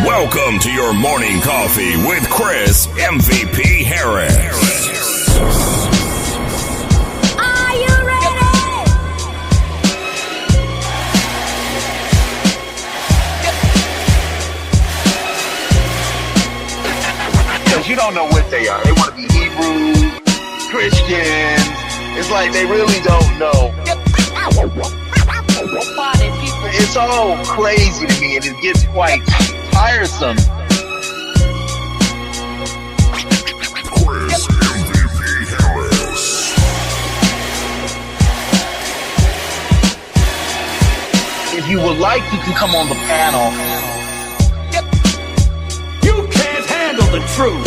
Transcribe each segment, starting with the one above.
Welcome to your morning coffee with Chris MVP Harris. Are you ready? Because you don't know what they are. They want to be Hebrew, Christians. It's like they really don't know. It's all crazy to me, and it gets quite tiresome. Chris MVP Harris. If you would like, you can come on the panel. You can't handle the truth.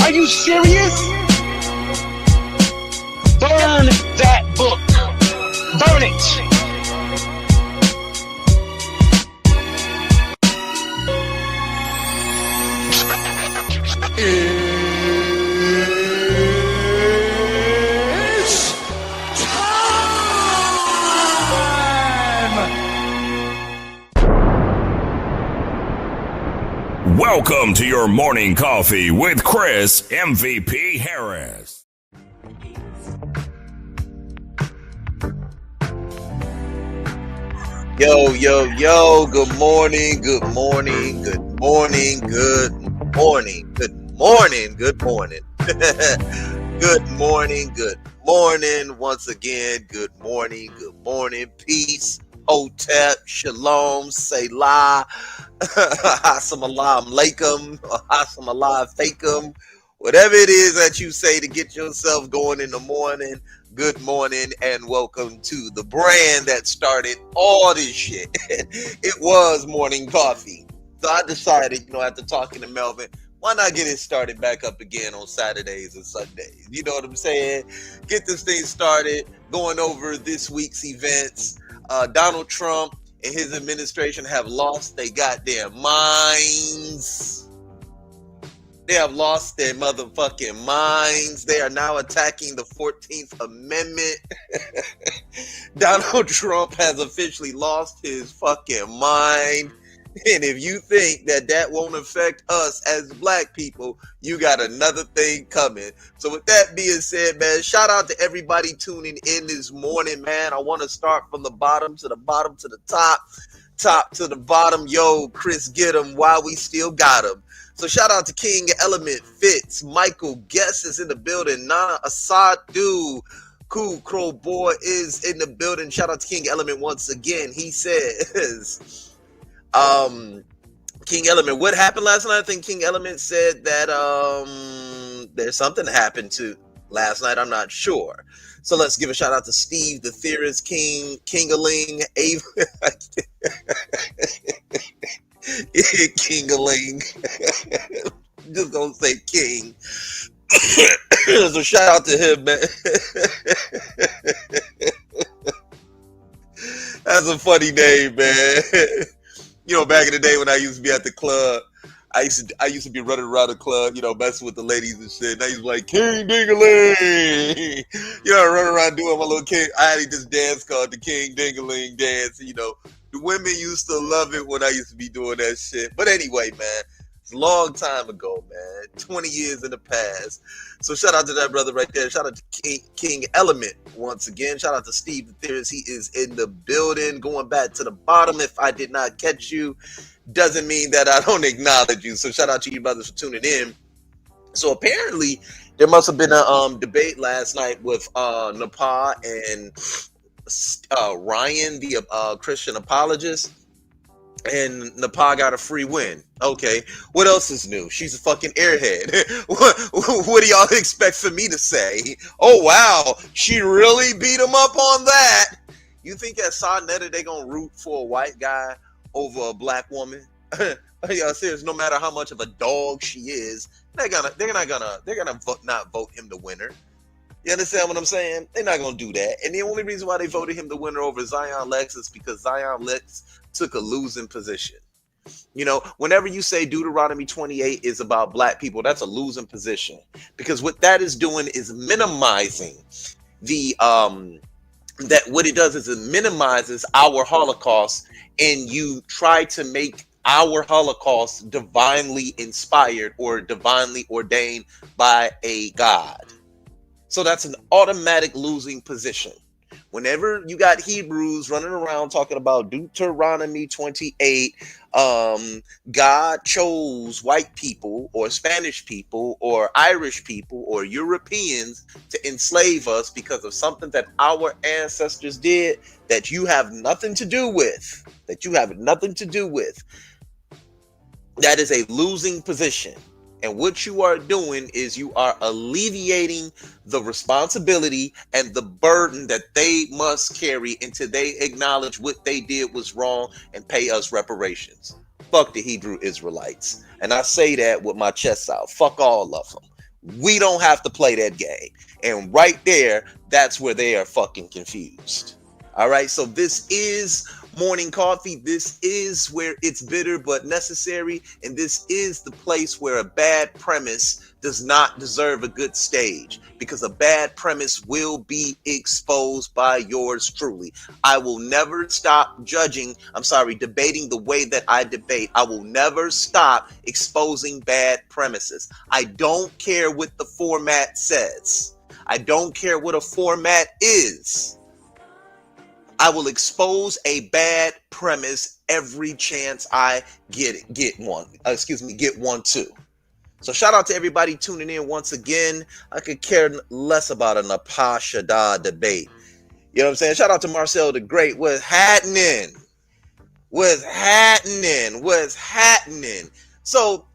Are you serious? Burn that book. Burn it. It's time. Welcome to your morning coffee with Chris MVP Harris. Yo, yo, yo, good morning, good morning, good morning, good morning, good morning, good morning. Good morning, good morning. Once again, good morning, peace, hotep, shalom, selah, assalamu alaikum, assalamu alaikum, whatever it is that you say to get yourself going in the morning. Good morning and welcome to the brand that started all this shit. It was morning coffee. So I decided, after talking to Melvin, why not get it started back up again on Saturdays and Sundays? You know what I'm saying? Get this thing started, going over this week's events. Donald Trump and his administration have lost their goddamn minds. They have lost their motherfucking minds. They are now attacking the 14th Amendment. Donald Trump has officially lost his fucking mind. And if you think that won't affect us as black people, you got another thing coming. So with that being said, man, shout out to everybody tuning in this morning, man. I want to start from the bottom to the bottom to the top to the bottom. Yo, Chris, get him while we still got him. So shout out to King Element Fitz, Michael Guest is in the building, Nana Asadu, Cool Crow Boy is in the building. Shout out to King Element once again. He says, King Element, what happened last night? I think King Element said that there's something that happened to last night. I'm not sure. So let's give a shout out to Steve, the Theorist, Kingaling, Ava. Kingaling. Just gonna say King. So shout out to him, man. That's a funny name, man. Back in the day when I used to be at the club, I used to be running around the club, messing with the ladies and shit. And I used to be like, King Dingaling. Running around doing my little king. I had this dance called the King Dingaling dance. The women used to love it when I used to be doing that shit. But anyway, man, it's a long time ago, man. 20 years in the past. So shout out to that brother right there. Shout out to King Element once again. Shout out to Steve the Theorist. He is in the building. Going back to the bottom. If I did not catch you, doesn't mean that I don't acknowledge you. So shout out to you brothers for tuning in. So apparently there must have been a debate last night with Nepal and Ryan, the Christian apologist, and Nepal got a free win. Okay, what else is new? She's a fucking airhead. What do y'all expect for me to say? Oh wow, she really beat him up on that. You think at Sarnetta they gonna root for a white guy over a black woman? Are y'all serious? No matter how much of a dog she is, they're gonna not vote him the winner. You understand what I'm saying? They're not going to do that. And the only reason why they voted him the winner over Zion Lex is because Zion Lex took a losing position. Whenever you say Deuteronomy 28 is about black people, that's a losing position. Because what that is doing is minimizing the that what it does is it minimizes our Holocaust, and you try to make our Holocaust divinely inspired or divinely ordained by a God. So that's an automatic losing position. Whenever you got Hebrews running around talking about Deuteronomy 28, God chose white people or Spanish people or Irish people or Europeans to enslave us because of something that our ancestors did that you have nothing to do with, that is a losing position. And what you are doing is you are alleviating the responsibility and the burden that they must carry until they acknowledge what they did was wrong and pay us reparations. Fuck the Hebrew Israelites. And I say that with my chest out. Fuck all of them. We don't have to play that game. And right there, that's where they are fucking confused. All right, so this is Morning Coffee. This is where it's bitter but necessary, and this is the place where a bad premise does not deserve a good stage, because a bad premise will be exposed by yours truly. I will never stop debating the way that I debate. I will never stop exposing bad premises. I don't care what the format says. I don't care what a format is. I will expose a bad premise every chance I get one too. So shout out to everybody tuning in once again. I could care less about an Apashada debate. You know what I'm saying? Shout out to Marcel the Great. What's happening? So,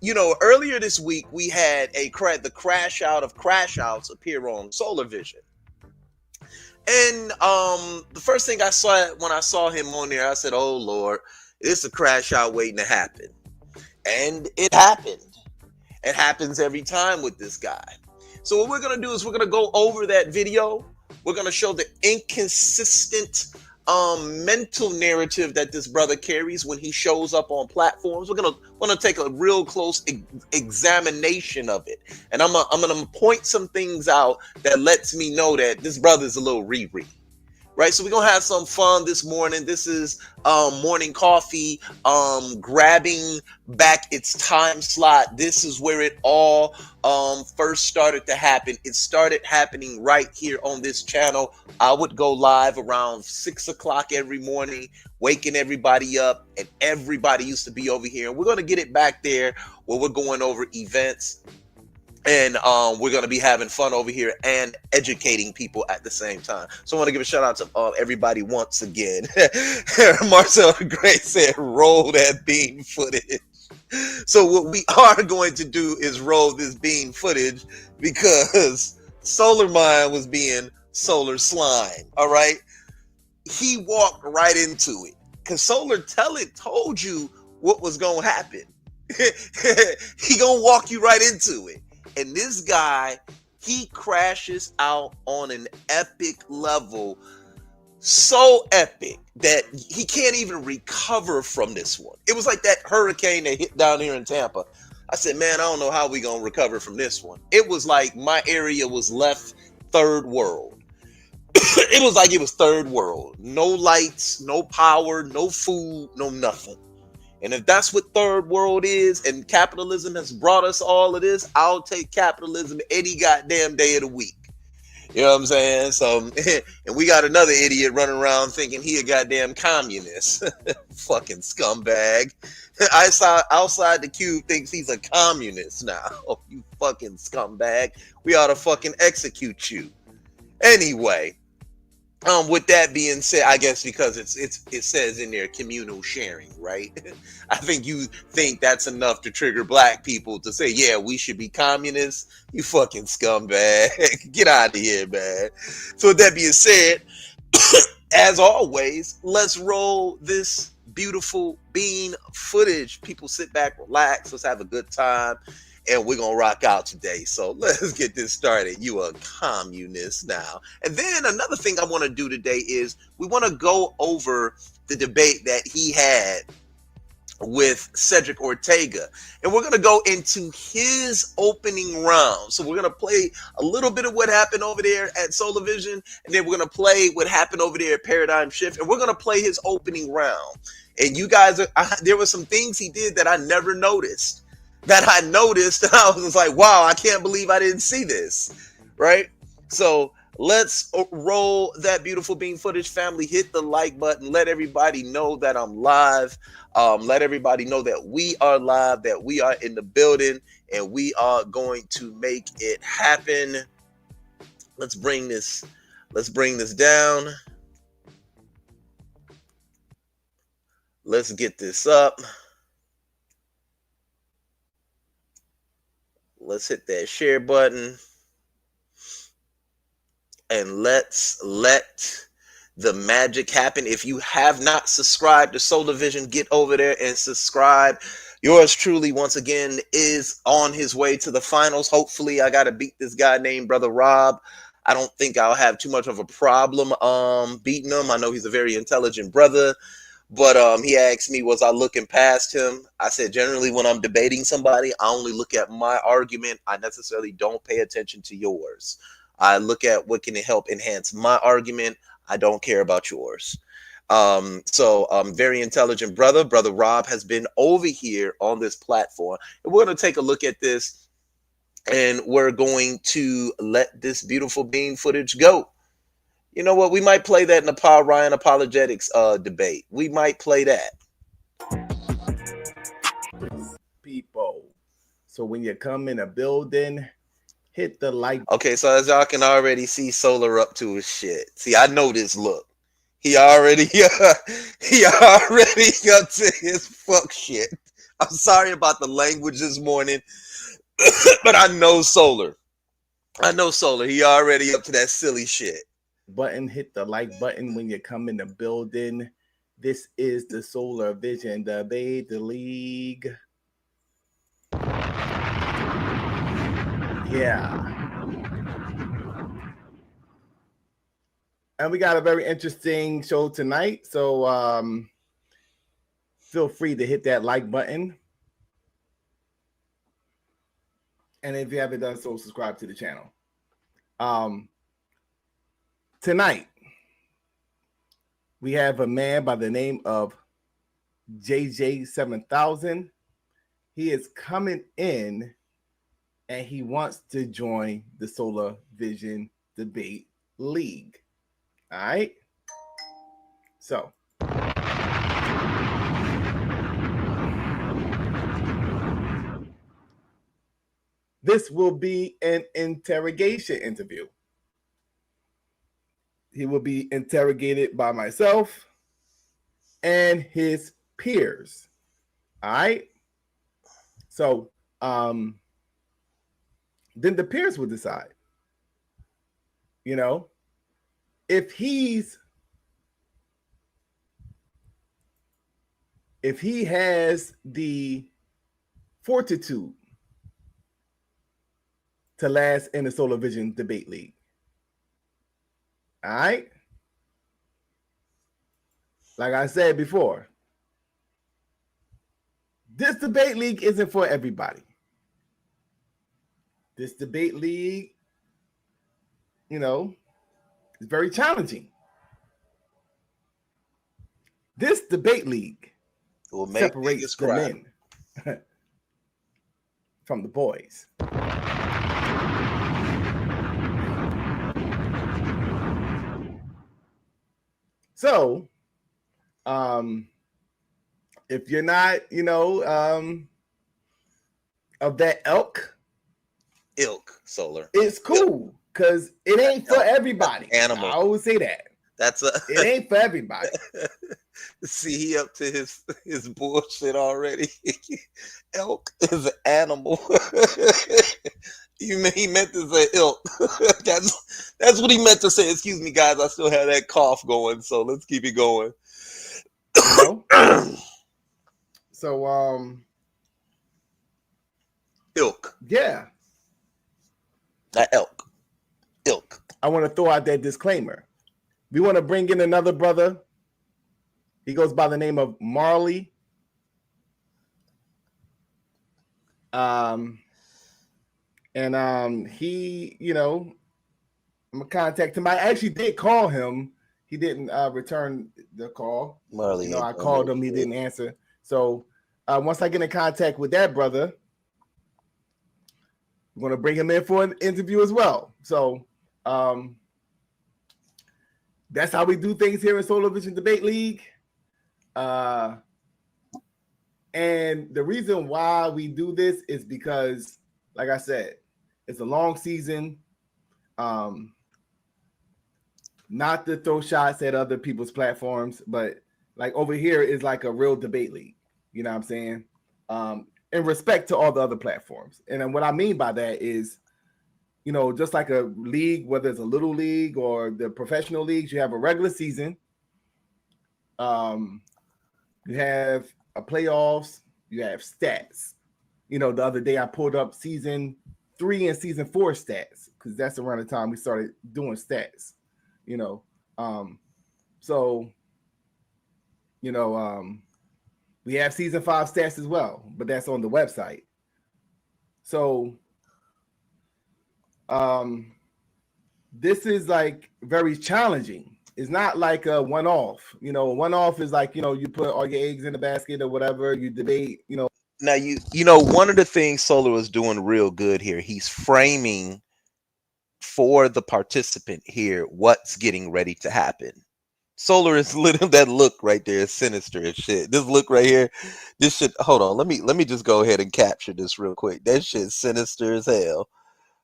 earlier this week we had the Crashout of Crashouts appear on Solar Vision. And the first thing I saw when I saw him on there, I said, "Oh Lord, it's a crash out waiting to happen." And it happened. It happens every time with this guy. So what we're gonna do is we're gonna go over that video. We're gonna show the inconsistent mental narrative that this brother carries when he shows up on platforms. We're gonna take a real close examination of it, and I'm gonna point some things out that lets me know that this brother's a little Riri. Right, so we're gonna have some fun this morning. This is Morning Coffee, grabbing back its time slot. This is where it all first started to happen. It started happening right here on this channel. I would go live around 6 o'clock every morning, waking everybody up, and everybody used to be over here. And we're gonna get it back there where we're going over events. And we're going to be having fun over here and educating people at the same time. So I want to give a shout out to everybody once again. Marcel Gray said, roll that bean footage. So what we are going to do is roll this bean footage because Solar Mind was being solar slime. All right. He walked right into it because Solar told you what was going to happen. He going to walk you right into it. And this guy, he crashes out on an epic level, so epic that he can't even recover from this one. It was like that hurricane that hit down here in Tampa. I said, man, I don't know how we going to recover from this one. It was like my area was left third world. It was like it was third world. No lights, no power, no food, no nothing. And if that's what third world is, and capitalism has brought us all of this, I'll take capitalism any goddamn day of the week. You know what I'm saying? So, and we got another idiot running around thinking he a goddamn communist. Fucking scumbag. Outside the cube thinks he's a communist now. Oh, you fucking scumbag. We ought to fucking execute you. Anyway. With that being said, I guess because it says in there communal sharing, right? I think you think that's enough to trigger black people to say, yeah, we should be communists. You fucking scumbag. Get out of here, man. So with that being said, as always, let's roll this beautiful bean footage. People sit back, relax, let's have a good time. And we're going to rock out today. So let's get this started. You a communist now. And then another thing I want to do today is we want to go over the debate that he had with Cedric Ortega, and we're going to go into his opening round. So we're going to play a little bit of what happened over there at Solar Vision, and then we're going to play what happened over there at Paradigm Shift, and we're going to play his opening round. And you guys, there were some things he did that I never noticed, that I noticed, and I was like, wow, I can't believe I didn't see this, right? So let's roll that beautiful bean footage, family. Hit the like button. Let everybody know that I'm live. Let everybody know that we are live, that we are in the building, and we are going to make it happen. Let's bring this down. Let's get this up. Let's hit that share button. And let's let the magic happen. If you have not subscribed to Solar Vision, get over there and subscribe. Yours truly, once again, is on his way to the finals. Hopefully, I got to beat this guy named Brother Rob. I don't think I'll have too much of a problem beating him. I know he's a very intelligent brother. But he asked me, was I looking past him? I said, generally, when I'm debating somebody, I only look at my argument. I necessarily don't pay attention to yours. I look at what can help enhance my argument. I don't care about yours. So very intelligent brother. Brother Rob has been over here on this platform. And we're going to take a look at this. And we're going to let this beautiful bean footage go. You know what? We might play that in the Paul Ryan apologetics debate. We might play that. People. So when you come in a building, hit the like. Okay, so as y'all can already see, Solar up to his shit. See, I know this look. He already up to his fuck shit. I'm sorry about the language this morning, but I know Solar. He already up to that silly shit. Button, hit the like button when you come in the building. This is the Solar Vision Debate League. Yeah. And we got a very interesting show tonight. So feel free to hit that like button. And if you haven't done so, subscribe to the channel. Tonight, we have a man by the name of JJ7000. He is coming in and he wants to join the Solar Vision Debate League. All right. So this will be an interrogation interview. He will be interrogated by myself and his peers. All right. So then the peers will decide, you know, if he has the fortitude to last in the Solar Vision Debate League. All right. Like I said before, this debate league isn't for everybody. This debate league, you know, is very challenging. This debate league will separates the men from the boys. So, if you're not, you know, of that ilk, Solar, it's cool because it ain't for everybody. Animal. I always say that. It ain't for everybody. See, he up to his bullshit already. Elk is an animal. He meant to say ilk. That's what he meant to say. Excuse me, guys. I still have that cough going, so let's keep it going. You know? So, ilk. Yeah. Not elk. Ilk. I want to throw out that disclaimer. We want to bring in another brother. He goes by the name of Marley. He, I'm gonna contact him. I actually did call him. He didn't return the call. Marley, I called him. He didn't answer. So once I get in contact with that brother, I'm gonna bring him in for an interview as well. So that's how we do things here in Solar Vision Debate League. And the reason why we do this is because, like I said, it's a long season. Not to throw shots at other people's platforms, but like over here is like a real debate league. You know what I'm saying? In respect to all the other platforms. And then what I mean by that is, just like a league, whether it's a little league or the professional leagues, you have a regular season. You have a playoffs, you have stats. The other day I pulled up season 3 and season 4 stats because that's around the time we started doing stats. We have season 5 stats as well, but that's on the website. So this is like very challenging. It's not like a one-off. A one-off is like, you put all your eggs in the basket or whatever, you debate, Now one of the things Solar is doing real good here, he's framing for the participant here what's getting ready to happen. Solar is literally, that look right there is sinister as shit. This look right here, this shit. Hold on, let me just go ahead and capture this real quick. That shit's sinister as hell.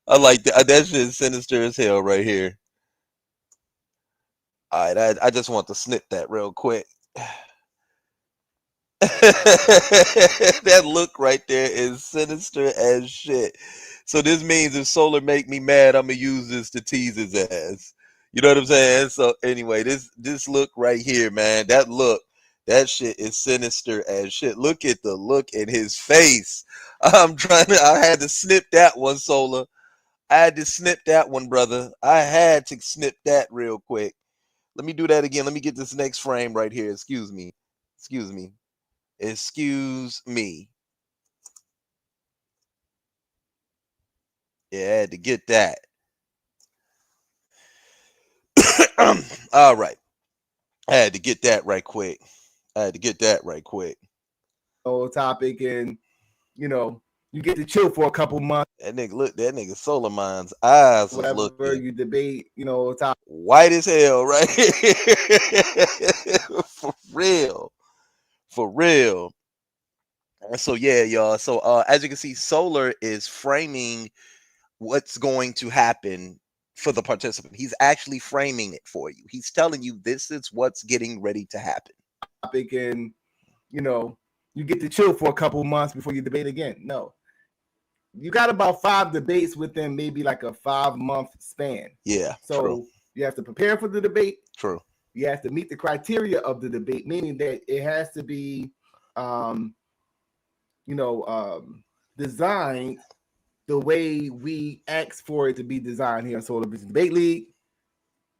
I like that. That shit's sinister as hell right here. All right, I just want to snip that real quick. That look right there is sinister as shit. So this means if Solar make me mad, I'm gonna use this to tease his ass. You know what I'm saying? So anyway, this look right here, man. That shit is sinister as shit. Look at the look in his face. I had to snip that one, Solar. I had to snip that one, brother. I had to snip that real quick. Let me do that again. Let me get this next frame right here. Excuse me. Excuse me. Excuse me. Yeah, I had to get that. All right. I had to get that right quick. Topic, and you get to chill for a couple months. That nigga Solar Mind's eyes was Whatever looking you debate, topic. white as hell, right? For real. For real. So yeah, y'all. So as you can see, Solar is framing what's going to happen for the participant. He's actually framing it for you. He's telling you this is what's getting ready to happen. Topic, and you get to chill for a couple months before you debate again. No. You got about 5 debates within maybe like a 5-month span. Yeah. So true. You have to prepare for the debate. True. You have to meet the criteria of the debate, meaning that it has to be designed the way we ask for it to be designed here in Solar Vision Debate League.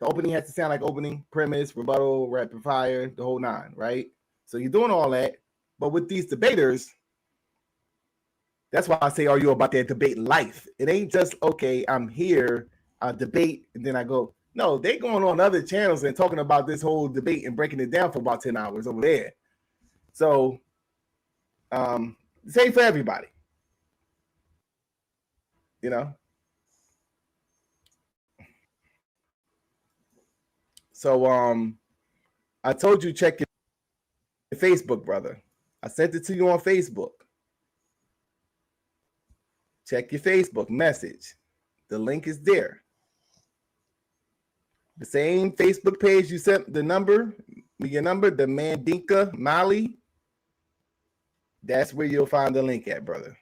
The opening has to sound like opening, premise, rebuttal, rapid fire, the whole 9, right? So you're doing all that. But with these debaters, that's why I say, are you about that debate life? It ain't just, okay, I'm here, I debate, and then I go. No, they going on other channels and talking about this whole debate and breaking it down for about 10 hours over there. So, same for everybody. So, I told you check your Facebook, brother. I sent it to you on Facebook. Check your Facebook message. The link is there. The same Facebook page you sent your number, the Mandinka Mali. That's where you'll find the link at, brother.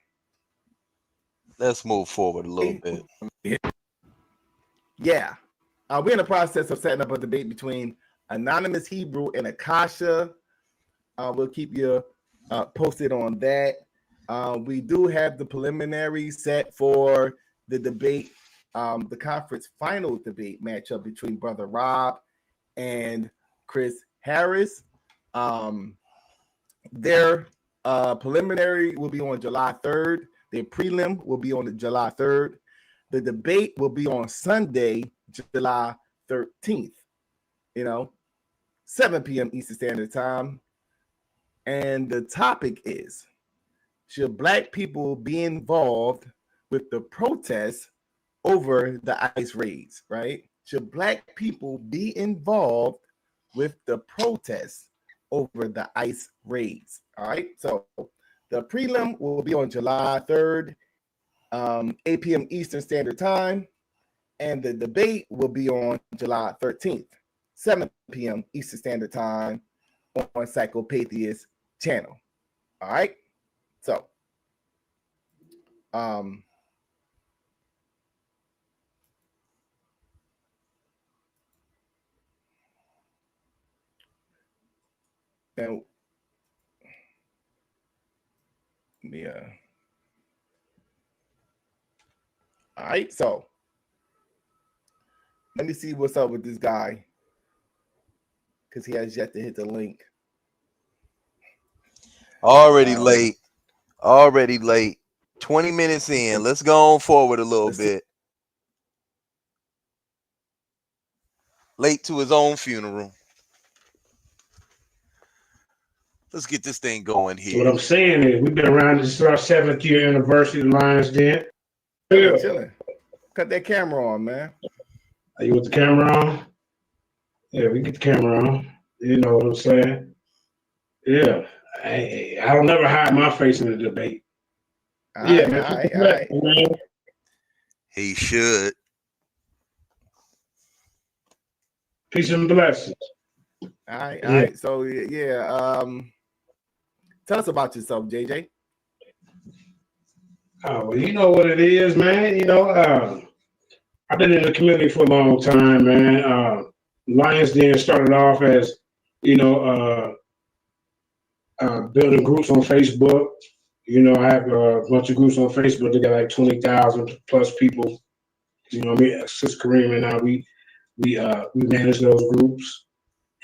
Let's move forward a little bit. Yeah. We're in the process of setting up a debate between Anonymous Hebrew and Akasha. We'll keep you posted on that. We do have the preliminary set for the debate, the conference final debate matchup between Brother Rob and Chris Harris. Their preliminary will be on July 3rd. The prelim will be on July 3rd. The debate will be on Sunday, July 13th, 7 p.m. Eastern Standard Time. And the topic is, should Black people be involved with the protests over the ICE raids, right? Should Black people be involved with the protests over the ICE raids? All right. So the prelim will be on July 3rd, 8 p.m. Eastern Standard Time. And the debate will be on July 13th, 7 p.m. Eastern Standard Time on Psychopathia channel. All right. So, now, yeah. All right. So, let me see what's up with this guy, because he has yet to hit the link. Already late. 20 minutes in. Let's go on forward a little bit. Late to his own funeral. Let's get this thing going here. What I'm saying is, we've been around. This is our 7th year anniversary of the Lions Den. Yeah. Chilling. Cut that camera on, man. Are you with the camera on? Yeah, we get the camera on. You know what I'm saying? Yeah. I don't never hide my face in the debate. All right. He should. Peace and blessings. All right. So tell us about yourself, JJ. Oh, well, you know what it is, man. I've been in the community for a long time, man. Lions Den started off as, building groups on Facebook. I have a bunch of groups on Facebook. They got like 20,000 plus people. Me, Sis Kareem, and I, we manage those groups,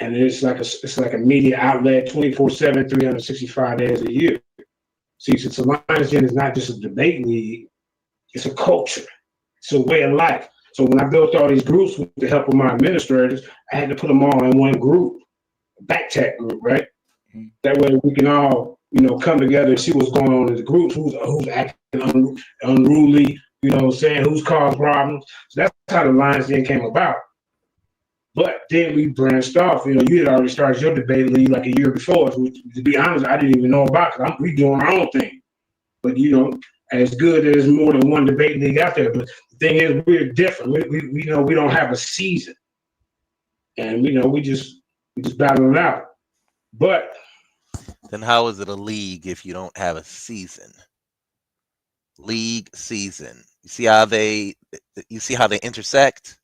and it's like a media outlet, 24/7, 365 days a year. See, since the Lions Den is not just a debate league, it's a culture, it's a way of life. So when I built all these groups with the help of my administrators, I had to put them all in one group, a back chat group, right? Mm-hmm. That way we can all, come together and see what's going on in the groups, who's acting unruly, who's caused problems. So that's how the Lions Den came about. But then we branched off. You had already started your debate league like a year before, which, to be honest, I didn't even know about, because we doing our own thing. But, as good as more than one debate league out there. But the thing is, we're different. We don't have a season. And, we just battle it out. But then how is it a league if you don't have a season? League season. You see how they intersect?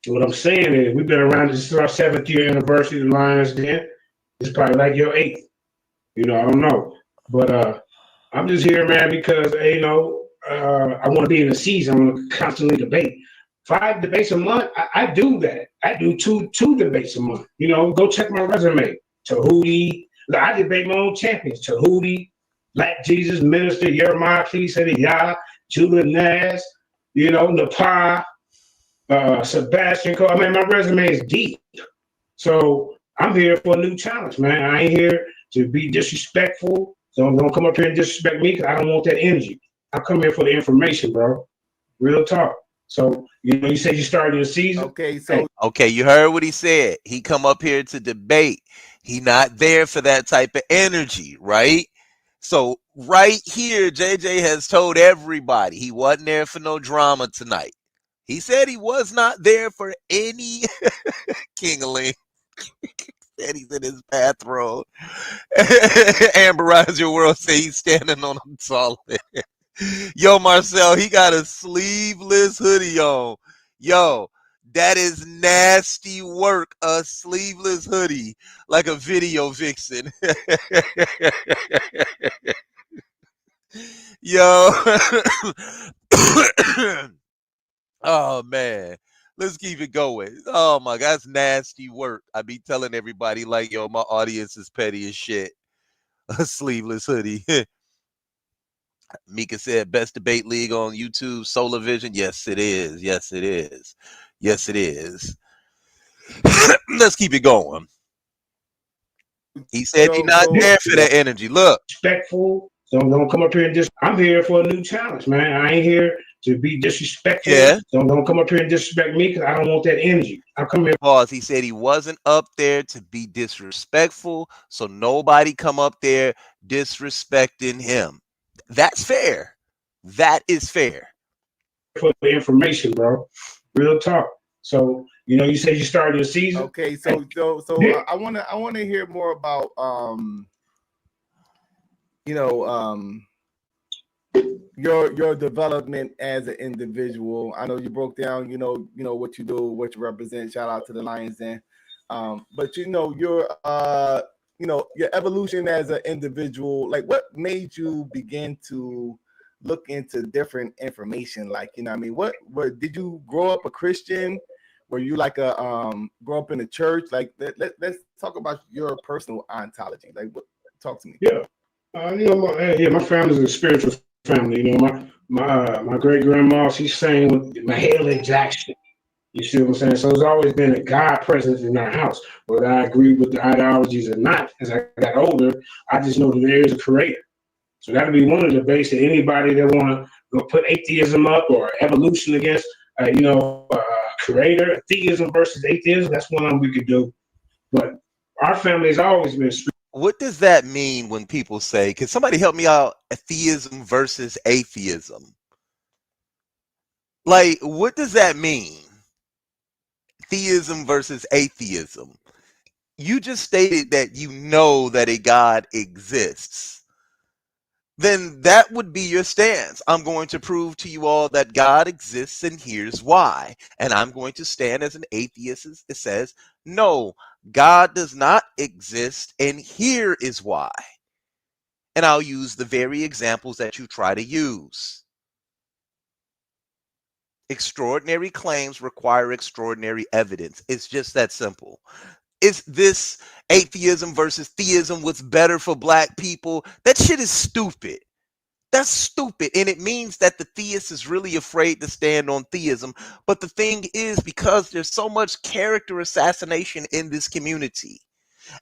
What I'm saying is, we've been around. This is our 7th year anniversary of the Lions Den. It's probably like your 8th. I don't know. But I'm just here, man, because, I want to be in a season. I want to constantly debate. 5 debates a month, I do that. I do two debates a month. Go check my resume. Tahuti. I debate my own champions. Tahuti, Black Jesus, Minister, Jeremiah, please say the Yah, Judah Naz, Nepal, Sebastian Cole. My resume is deep. So I'm here for a new challenge, man. I ain't here to be disrespectful. So don't come up here and disrespect me, because I don't want that energy. I come here for the information, bro. Real talk. So, you said you started your season. Okay, you heard what he said. He come up here to debate. He not there for that type of energy, right? So right here, JJ has told everybody he wasn't there for no drama tonight. He said he was not there for any kingling. Said he's in his bathrobe. Amberize Your World say he's standing on a solid. Yo, Marcel, he got a sleeveless hoodie on. Yo, that is nasty work. A sleeveless hoodie, like a video vixen. Yo. Oh, man. Let's keep it going. Oh, my God, that's nasty work. I be telling everybody, like, yo, my audience is petty as shit. A sleeveless hoodie. Mika said, best debate league on YouTube, Solar Vision. Yes, it is. Yes, it is. Yes, it is. Let's keep it going. He said he's not there for that energy. Look. Respectful. Don't come up here and I'm here for a new challenge, man. I ain't here to be disrespectful. Yeah. Don't come up here and disrespect me because I don't want that energy. I'm coming here. Pause. He said he wasn't up there to be disrespectful, so nobody come up there disrespecting him. That's fair. That is fair. For the information, bro. Real talk. So, you said you started your season. Okay, so I wanna hear more about your development as an individual. I know you broke down, what you do, what you represent. Shout out to the Lions Den. But your evolution as an individual, like what made you begin to look into different information? Like, what did you grow up a Christian? Were you like grow up in a church? Like, let's talk about your personal ontology. Like, talk to me. Yeah. My family's a spiritual family. My great grandma, she sang with Mahalia Jackson. You see what I'm saying? So there's always been a God presence in our house. Whether I agree with the ideologies or not, as I got older, I just know that there is a creator. So that'll be one of the debates that anybody that want to put atheism up or evolution against, creator, theism versus atheism. That's one of them we could do. But our family has always been spiritual. What does that mean when people say, can somebody help me out? Theism versus atheism. Like, what does that mean? Theism versus atheism. You just stated that you know that a God exists. Then that would be your stance. I'm going to prove to you all that God exists, and here's why. And I'm going to stand as an atheist that says, no, God does not exist, and here is why. And I'll use the very examples that you try to use. Extraordinary claims require extraordinary evidence. It's just that simple. Is this atheism versus theism what's better for black people? That shit is stupid. That's stupid. And it means that the theist is really afraid to stand on theism. But the thing is, because there's so much character assassination in this community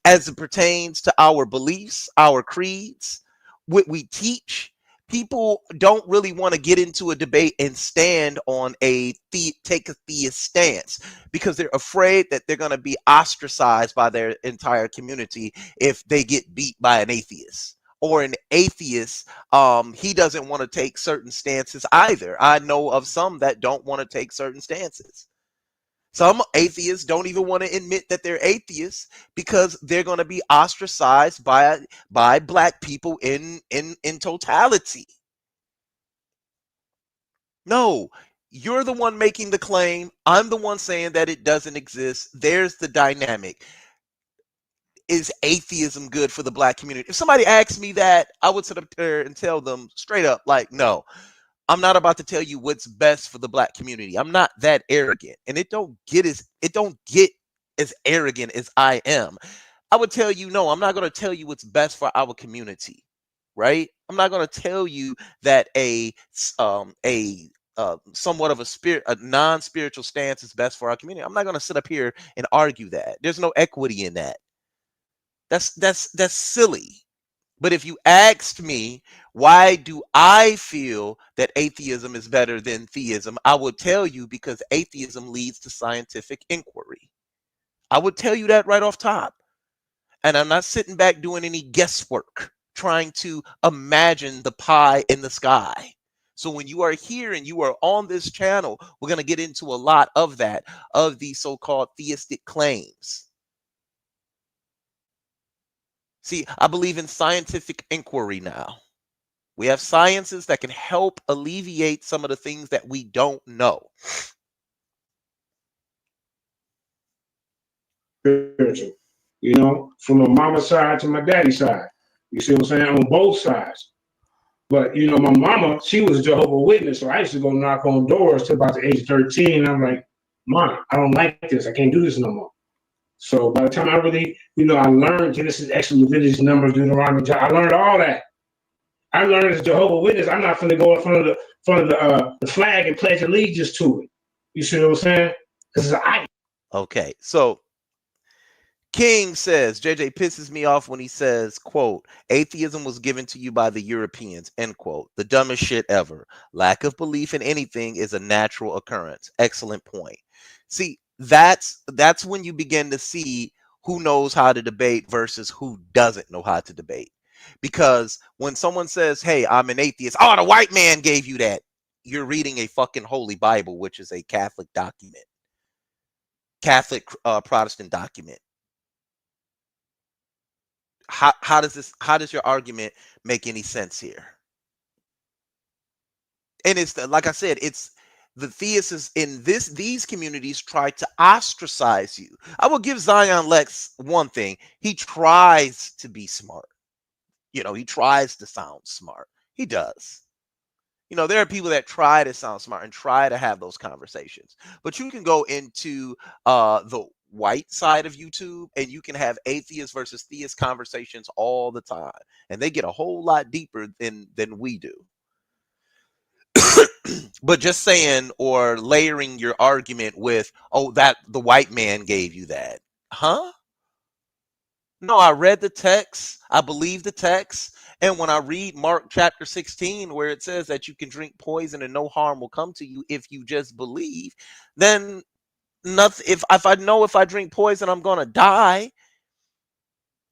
as it pertains to our beliefs, our creeds, what we teach, people don't really want to get into a debate and stand on take a theist stance because they're afraid that they're going to be ostracized by their entire community if they get beat by an atheist. Or an atheist, he doesn't want to take certain stances either. I know of some that don't want to take certain stances. Some atheists don't even want to admit that they're atheists because they're going to be ostracized by black people in totality. No, you're the one making the claim. I'm the one saying that it doesn't exist. There's the dynamic. Is atheism good for the black community? If somebody asks me that, I would sit up there and tell them straight up, like, no, I'm not about to tell you what's best for the black community. I'm not that arrogant, and it don't get as arrogant as I am. I would tell you, no, I'm not going to tell you what's best for our community, right? I'm not going to tell you that somewhat of a non-spiritual stance is best for our community. I'm not going to sit up here and argue that. There's no equity in that. That's silly. But if you asked me, why do I feel that atheism is better than theism? I would tell you because atheism leads to scientific inquiry. I would tell you that right off top. And I'm not sitting back doing any guesswork, trying to imagine the pie in the sky. So when you are here and you are on this channel, we're going to get into a lot of that, of these so-called theistic claims. See, I believe in scientific inquiry now. We have sciences that can help alleviate some of the things that we don't know. From my mama's side to my daddy's side. You see what I'm saying? On both sides. But, my mama, she was a Jehovah's Witness, so I used to go knock on doors till about the age of 13. And I'm like, Mom, I don't like this. I can't do this no more. So by the time I really, I learned Genesis, Exodus, Leviticus, Numbers, Deuteronomy, I learned all that. I learned as a Jehovah's Witness, I'm not going to go in front of the flag and pledge allegiance to it. You see what I'm saying? Because it's an idol. Okay, so King says, JJ pisses me off when he says, quote, atheism was given to you by the Europeans, end quote. The dumbest shit ever. Lack of belief in anything is a natural occurrence. Excellent point. See, that's when you begin to see who knows how to debate versus who doesn't know how to debate. Because when someone says, hey, I'm an atheist, oh, the white man gave you that. You're reading a fucking Holy Bible, which is a Catholic document. Catholic Protestant document. How does your argument make any sense here? And it's like I said, it's the theists in these communities try to ostracize you. I will give Zion Lex one thing. He tries to be smart. You know, he tries to sound smart. He does. You know, there are people that try to sound smart and try to have those conversations. But you can go into the white side of YouTube and you can have atheist versus theist conversations all the time. And they get a whole lot deeper than we do. But just saying or layering your argument with, oh, that the white man gave you that. Huh? No, I read the text. I believe the text. And when I read Mark chapter 16, where it says that you can drink poison and no harm will come to you if you just believe, then nothing. If I know if I drink poison, I'm going to die,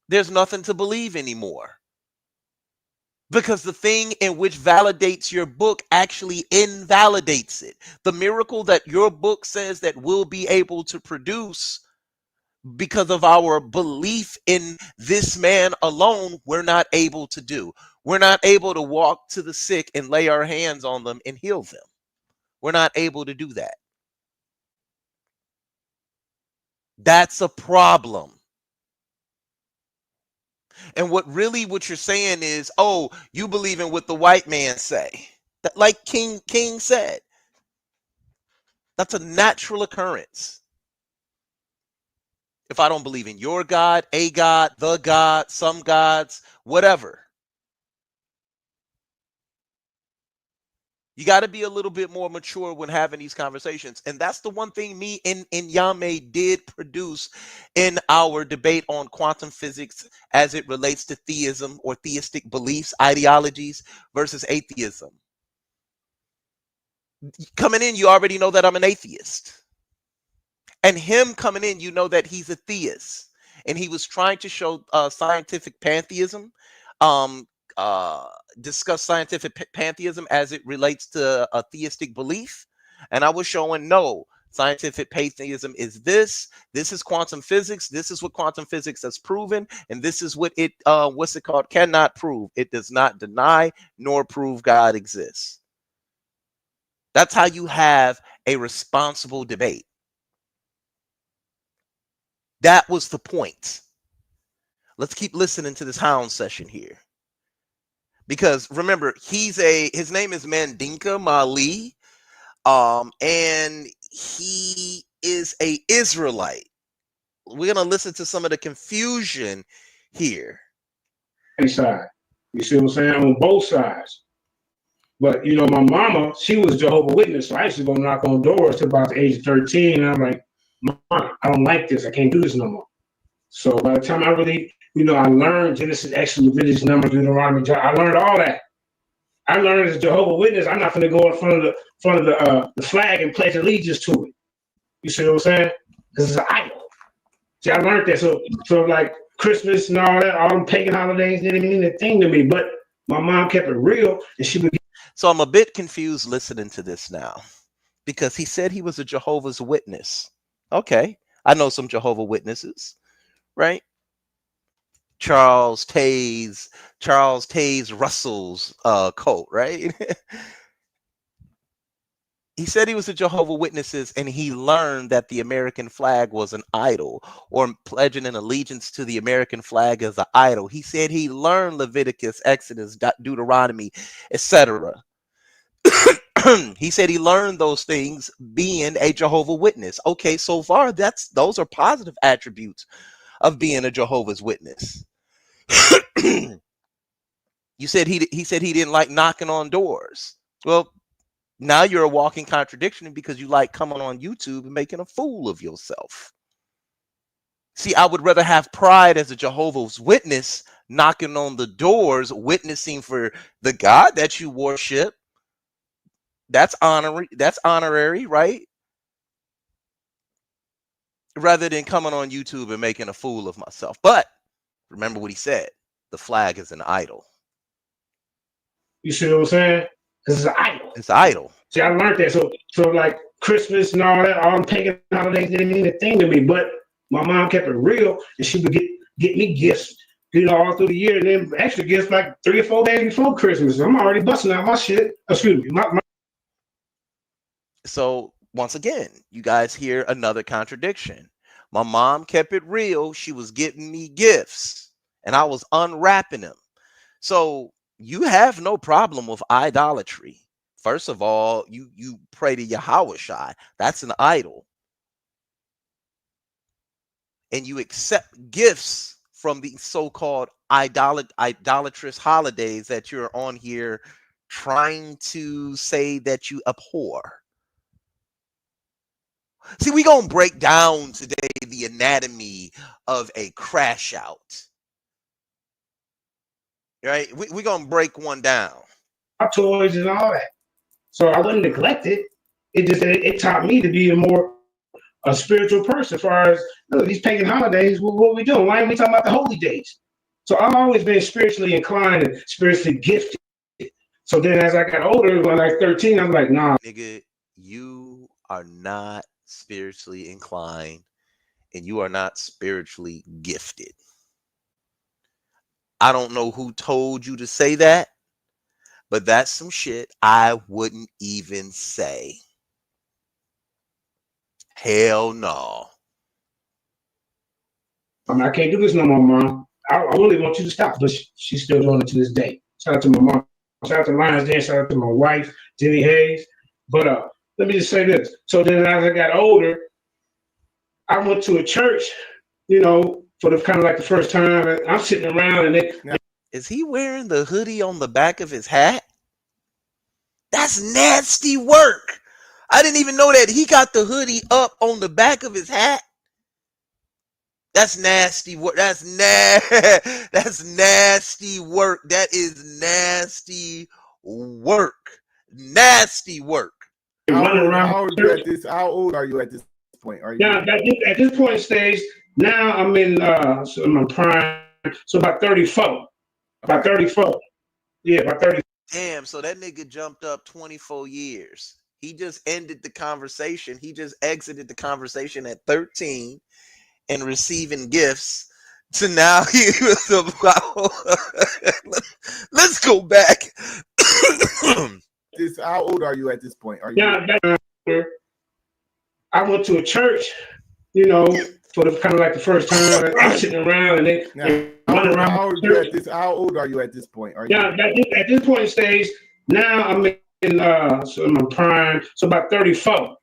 there's nothing to believe anymore. Because the thing in which validates your book actually invalidates it. The miracle that your book says that we'll be able to produce because of our belief in this man alone, we're not able to do. We're not able to walk to the sick and lay our hands on them and heal them. We're not able to do that. That's a problem. And what you're saying is, oh, you believe in what the white man say. That, like King said, that's a natural occurrence. If I don't believe in your God, a God, the God, some gods, whatever. You got to be a little bit more mature when having these conversations. And that's the one thing me and Yame did produce in our debate on quantum physics as it relates to theism or theistic beliefs, ideologies versus atheism. Coming in, you already know that I'm an atheist. And him coming in, you know that he's a theist. And he was trying to show scientific pantheism, discuss scientific pantheism as it relates to a theistic belief. And I was showing, no, scientific pantheism is this. This is quantum physics. This is what quantum physics has proven. And this is what it, what's it called? Cannot prove. It does not deny nor prove God exists. That's how you have a responsible debate. That was the point. Let's keep listening to this hound session here. Because remember, his name is Mandinka Mali. And he is a Israelite. We're gonna listen to some of the confusion here. Side. You see what I'm saying? On both sides. But you know, my mama, she was Jehovah's Witness, so I used to go knock on doors till about the age of 13, and I'm like, Mom, I don't like this. I can't do this no more. So by the time I really, you know, I learned Genesis, Exodus, Leviticus, Numbers, Deuteronomy, I learned all that. I learned as a Jehovah's Witness, I'm not going to go in front of the flag and pledge allegiance to it. You see what I'm saying? Because it's an idol. See, I learned that. So like Christmas and all that, all them pagan holidays didn't mean a thing to me. But my mom kept it real, and she would. So I'm a bit confused listening to this now, because he said he was a Jehovah's Witness. Okay, I know some Jehovah's Witnesses, right? Charles Taze Russell's cult, right? He said he was a Jehovah's Witnesses, and he learned that the American flag was an idol, or pledging an allegiance to the American flag as an idol. He said he learned Leviticus, Exodus, Deuteronomy, etc. He said he learned those things being a Jehovah's Witness. Okay, so far those are positive attributes of being a Jehovah's Witness. You said he said he didn't like knocking on doors. Well, now you're a walking contradiction because you like coming on YouTube and making a fool of yourself. See, I would rather have pride as a Jehovah's Witness knocking on the doors, witnessing for the God that you worship. That's honorary, right? Rather than coming on YouTube and making a fool of myself. But remember what he said, the flag is an idol. You see what I'm saying? Because it's an idol. It's an idol. See, I learned that. So like Christmas and all that, all the pagan holidays didn't mean a thing to me. But my mom kept it real, and she would get me gifts, all through the year, and then extra gifts like 3 or 4 days before Christmas. I'm already busting out my shit. Excuse me. So once again, you guys hear another contradiction. My mom kept it real. She was getting me gifts, and I was unwrapping them. So you have no problem with idolatry. First of all, you pray to Yahweh Shai. That's an idol. And you accept gifts from the so-called idolatrous holidays that you're on here trying to say that you abhor. See, we're going to break down today the anatomy of a crash out. Right? We're going to break one down. My toys and all that. So I wouldn't neglect it. It taught me to be a spiritual person as far as these pagan holidays. What are we doing? Why aren't we talking about the holy days? So I've always been spiritually inclined and spiritually gifted. So then as I got older, when I was 13, I'm like, nah. Nigga, you are not spiritually inclined and you are not spiritually gifted. I don't know who told you to say that, but that's some shit I wouldn't even say. Hell no. I mean, I can't do this no more, Mom. I really want you to stop, but she's still doing it to this day. Shout out to my mom. Shout out to Lions Den. Shout out to my wife, Jenny Hayes. But let me just say this. So then as I got older, I went to a church, for the kind of like the first time. And I'm sitting around and is he wearing the hoodie on the back of his hat? That's nasty work. I didn't even know that he got the hoodie up on the back of his hat. That's nasty work. That's nasty work. That is nasty work. Nasty work. How old are you at this point? Now, at this point stage, now I'm in my prime, so about 34. About 34. Yeah, about 30. Damn, so that nigga jumped up 24 years. He just ended the conversation. He just exited the conversation at 13 and receiving gifts to now he was about. Let's go back. How old are you at this point? I went to a church, for the kind of like the first time. I'm sitting around and how old are you at this point? At this point stage, now I'm in my prime, so about 34.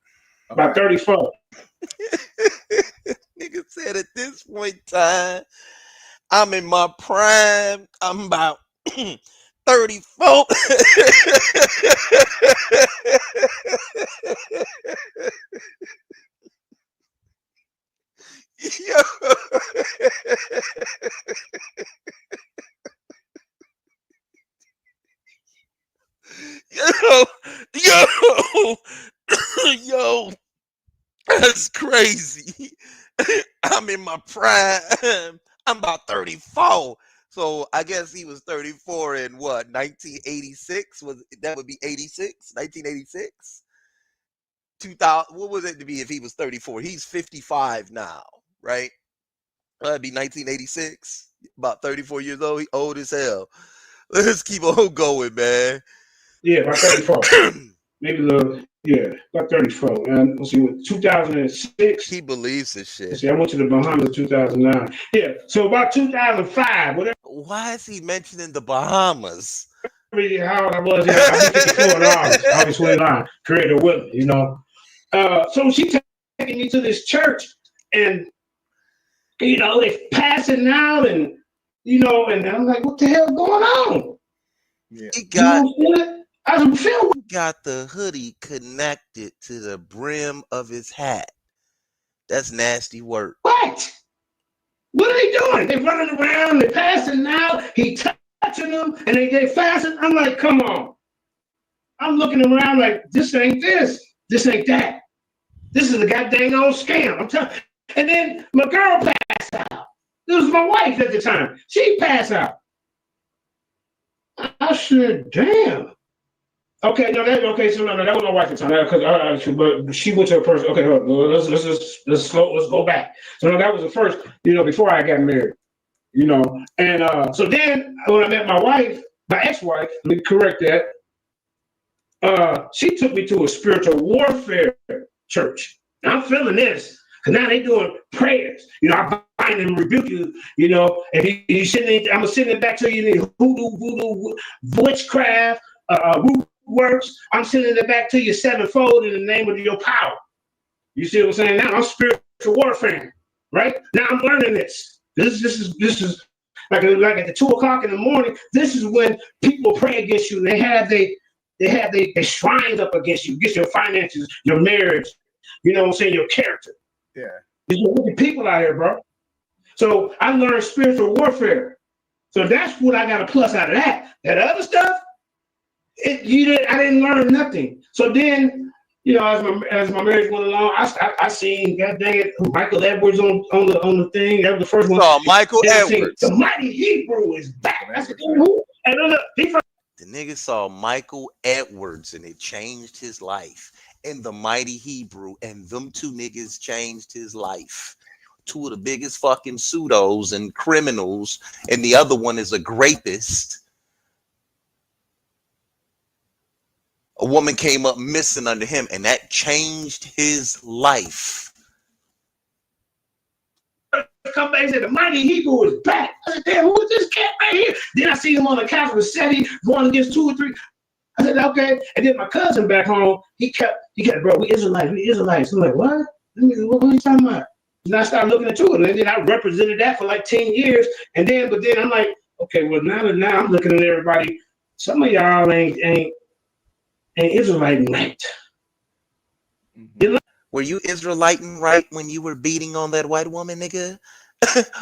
About 34. Nigga said at this point in time, I'm in my prime. I'm about 34. Yo. Yo, that's crazy. I'm in my prime. I'm about 34. So I guess he was 34 in what, 1986? That would be 86? 1986? 2000, what was it to be if he was 34? He's 55 now, right? That'd be 1986. About 34 years old. He old as hell. Let's keep on going, man. Yeah, about 34. Maybe about 34. And let's see, 2006. He believes this shit. See, I went to the Bahamas in 2009. Yeah, so about 2005, whatever. Why is he mentioning the Bahamas? How old I was, I was 54 in August. I was 29. Created with me, So she taking me to this church, and they passing out, and and I'm like, what the hell going on? Yeah. He got I feel the hoodie connected to the brim of his hat. That's nasty work. what? What are they doing? They running around, they passing out, he touching them, and they fasting. I'm like, come on. I'm looking around like, this ain't this. This ain't that. This is a goddamn old scam. I'm telling. And then my girl passed out. It was my wife at the time. She passed out. I said, damn. Okay, no, that was my wife at the time. But she went to a person. Okay, let's go back. So no, that was the first. Before I got married. And so then when I met my wife, my ex-wife, let me correct that. She took me to a spiritual warfare church. Now I'm feeling this. Because now they doing prayers. I bind and rebuke you. If you sitting, I'm sending it back to you. Voodoo, witchcraft, root works. I'm sending it back to you sevenfold in the name of your power. You see what I'm saying? Now I'm spiritual warfare, right? Now I'm learning this. This is like at the 2 o'clock in the morning. This is when people pray against you. They have their shrines up against you, against your finances, your marriage. You know what I'm saying? Your character. Yeah. There's wicked people out here, bro. So I learned spiritual warfare. So that's what I got a plus out of that. That other stuff, I didn't learn nothing. So then, as my marriage went along, I seen, god dang it, Michael Edwards on the thing. That was the first one. Oh, Michael Edwards. The mighty Hebrew is back. I said, who? And look, the nigga saw Michael Edwards and it changed his life. And the mighty Hebrew, and them two niggas changed his life. Two of the biggest fucking pseudos and criminals, and the other one is a rapist. A woman came up missing under him, and that changed his life. Come back and said, the mighty Hebrew is back. I said, damn, who is this cat right here? Then I see him on the couch with Seti going against 2 or 3. I said, okay. And then my cousin back home, he kept, bro, we Israelites. I'm like, what? What are you talking about? And I started looking into it. And then I represented that for like 10 years. But then I'm like, okay, well, now I'm looking at everybody. Some of y'all ain't Israelite right. Mm-hmm. Were you Israeliting right when you were beating on that white woman, nigga?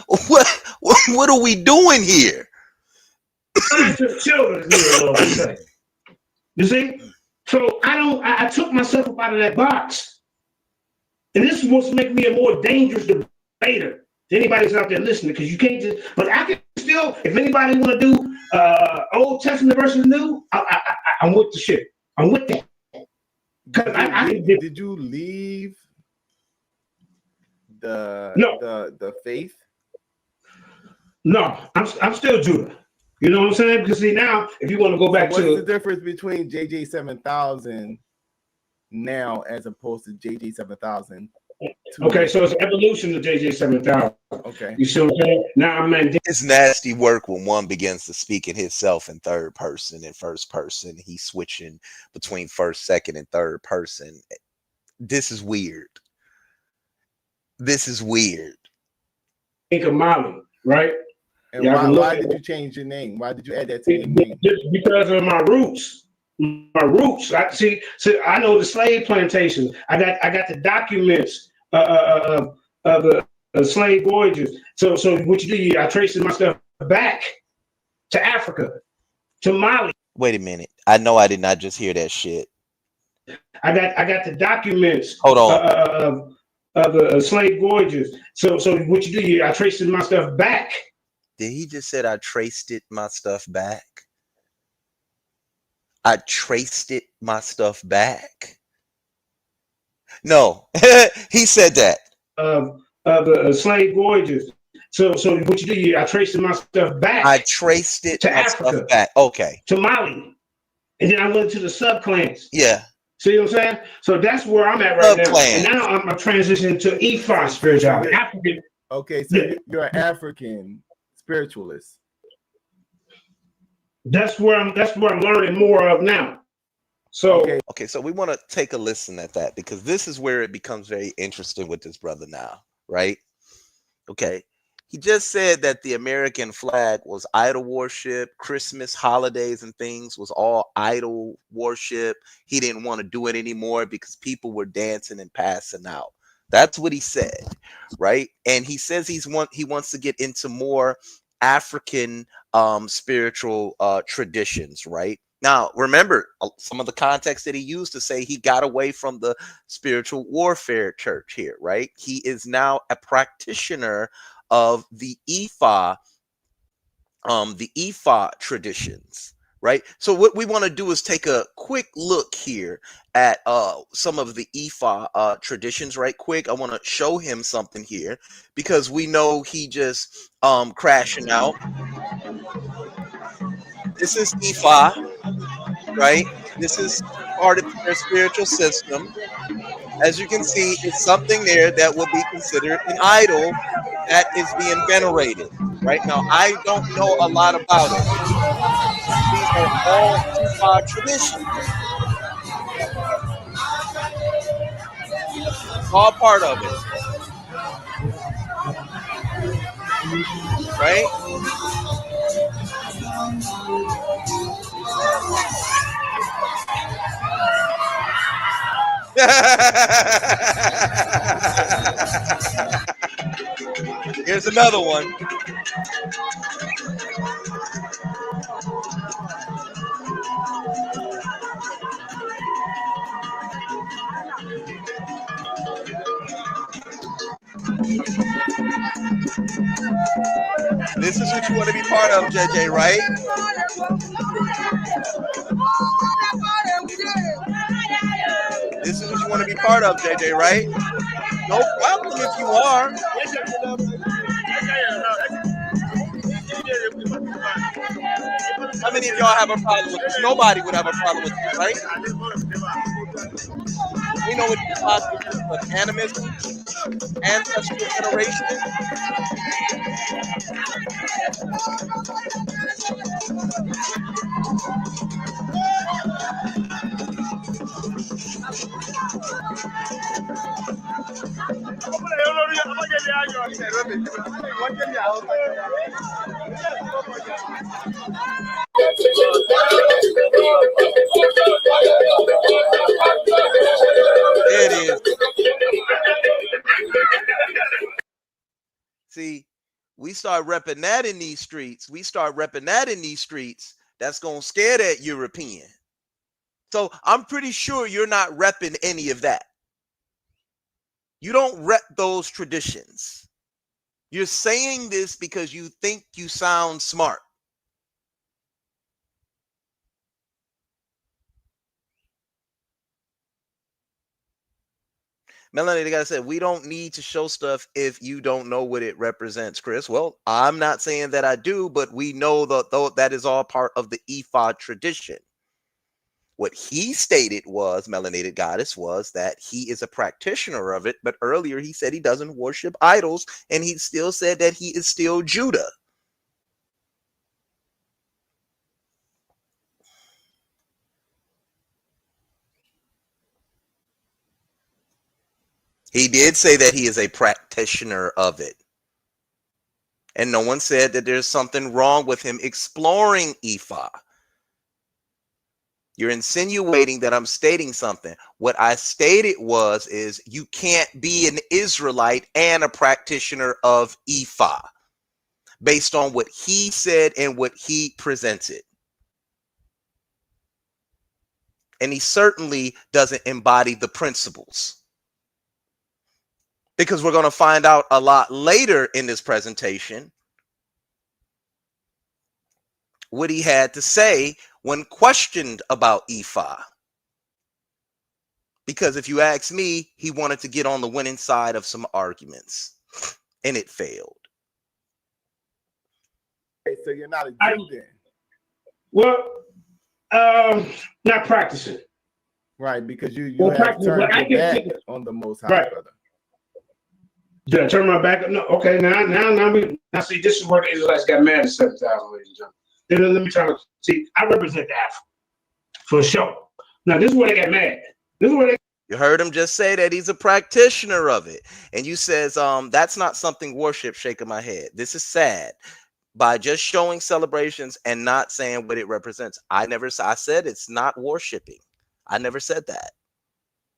What are we doing here? Children, you see? So I took myself up out of that box. And this is what's making me a more dangerous debater to anybody that's out there listening, because you can't just, but I can still, if anybody want to do Old Testament versus New, I'm with the shit. I'm with that. Did you leave the faith? No, I'm still Judah. You know what I'm saying? Because see, now if you want to go back What's the difference between JJ7000 now as opposed to JJ7000? Okay, so it's an evolution of JJ7000. Okay. You see what I'm saying? Now It's nasty work when one begins to speak in himself in third person and first person. He's switching between first, second, and third person. This is weird. Think of Molly, right? And why did you change your name? Why did you add that to your name? Just because of my roots. I see. I know the slave plantations. I got the documents of the slave voyages. So what you do? I traced my stuff back to Africa, to Mali. Wait a minute. I know I did not just hear that shit. I got the documents. Hold on. Of the slave voyages. So what you do? I traced my stuff back. Did he just said I traced my stuff back? I traced my stuff back. No, he said that. The slave voyages. So what you do? I traced my stuff back. I traced to Africa, stuff back. Okay. To Mali, and then I went to the subclans. Yeah. See what I'm saying? So that's where I'm at right now. And now I'm transitioning to Epha spirituality. African. Okay, so you're an African spiritualist. That's where I'm learning more of now. So okay, so we want to take a listen at that, because this is where it becomes very interesting with this brother now, right? Okay. He just said that the American flag was idol worship. Christmas holidays and things was all idol worship. He didn't want to do it anymore because people were dancing and passing out. That's what he said, right? And he says he wants to get into more African spiritual traditions, right? Now, remember some of the context that he used to say he got away from the spiritual warfare church here, right? He is now a practitioner of the Epha traditions, right? So what we want to do is take a quick look here at some of the Epha traditions right quick. I want to show him something here because we know he just crashing out. This is Epha, right? This is part of their spiritual system. As you can see, it's something there that will be considered an idol that is being venerated. Right now, I don't know a lot about it. These are all Epha traditions. It's all part of it, right? Here's another one. This is what you want to be part of, JJ, right? This is what you want to be part of, JJ, right? No problem if you are. How many of y'all have a problem with this? Nobody would have a problem with this, right? We know what the concept is of animism, ancestral veneration. There it is. See, we start repping that in these streets. That's going to scare that European. So I'm pretty sure you're not repping any of that. You don't rep those traditions. You're saying this because you think you sound smart. Melanie, the guy said, we don't need to show stuff if you don't know what it represents, Chris. Well, I'm not saying that I do, but we know that is all part of the Epha tradition. What he stated was, Melanated Goddess, was that he is a practitioner of it. But earlier he said he doesn't worship idols, and he still said that he is still Judah. He did say that he is a practitioner of it. And no one said that there's something wrong with him exploring Epha. You're insinuating that I'm stating something. What I stated is you can't be an Israelite and a practitioner of Epha based on what he said and what he presented. And he certainly doesn't embody the principles. Because we're going to find out a lot later in this presentation what he had to say when questioned about Epha. Because if you ask me, he wanted to get on the winning side of some arguments, and it failed. Okay, so you're not a Jew then? Well, not practicing. Right, because you have turned your back on the Most High, right, brother. Did I turn my back? No. Okay, now see, this is where the Israelites got mad at 7,000, ladies and gentlemen. Then let me try to see. I represent the Africa for sure. Now this is where they got mad. You heard him just say that he's a practitioner of it. And you says, that's not something worship, shaking my head. This is sad. By just showing celebrations and not saying what it represents. I said it's not worshiping. I never said that.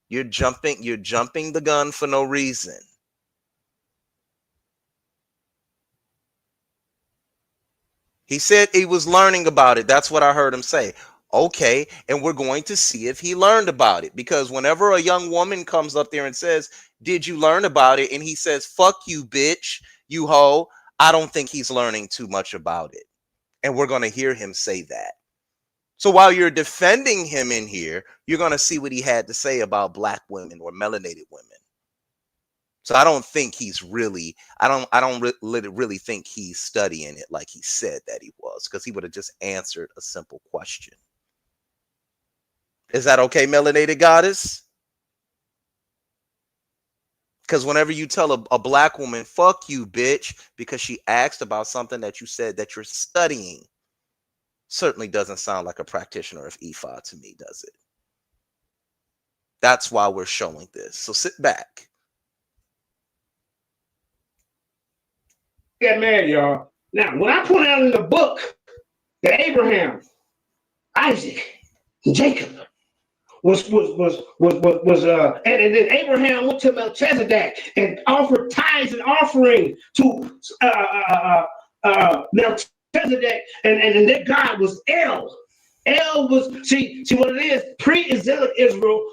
You're jumping the gun for no reason. He said he was learning about it. That's what I heard him say. Okay, and we're going to see if he learned about it, because whenever a young woman comes up there and says, "Did you learn about it?" and he says, "Fuck you, bitch, you hoe," I don't think he's learning too much about it. And we're going to hear him say that. So while you're defending him in here, you're going to see what he had to say about black women or melanated women. So I don't think he's really, I don't really think he's studying it like he said that he was, because he would have just answered a simple question. Is that okay, melanated goddess? Because whenever you tell a black woman, "Fuck you, bitch," because she asked about something that you said that you're studying, certainly doesn't sound like a practitioner of Epha to me, does it? That's why we're showing this. So sit back. Get mad, y'all. Now, when I point out in the book that Abraham, Isaac, and Jacob and then Abraham went to Melchizedek and offered tithes and offering to Melchizedek, and their God was El. El was, see what it is, pre-exilic Israel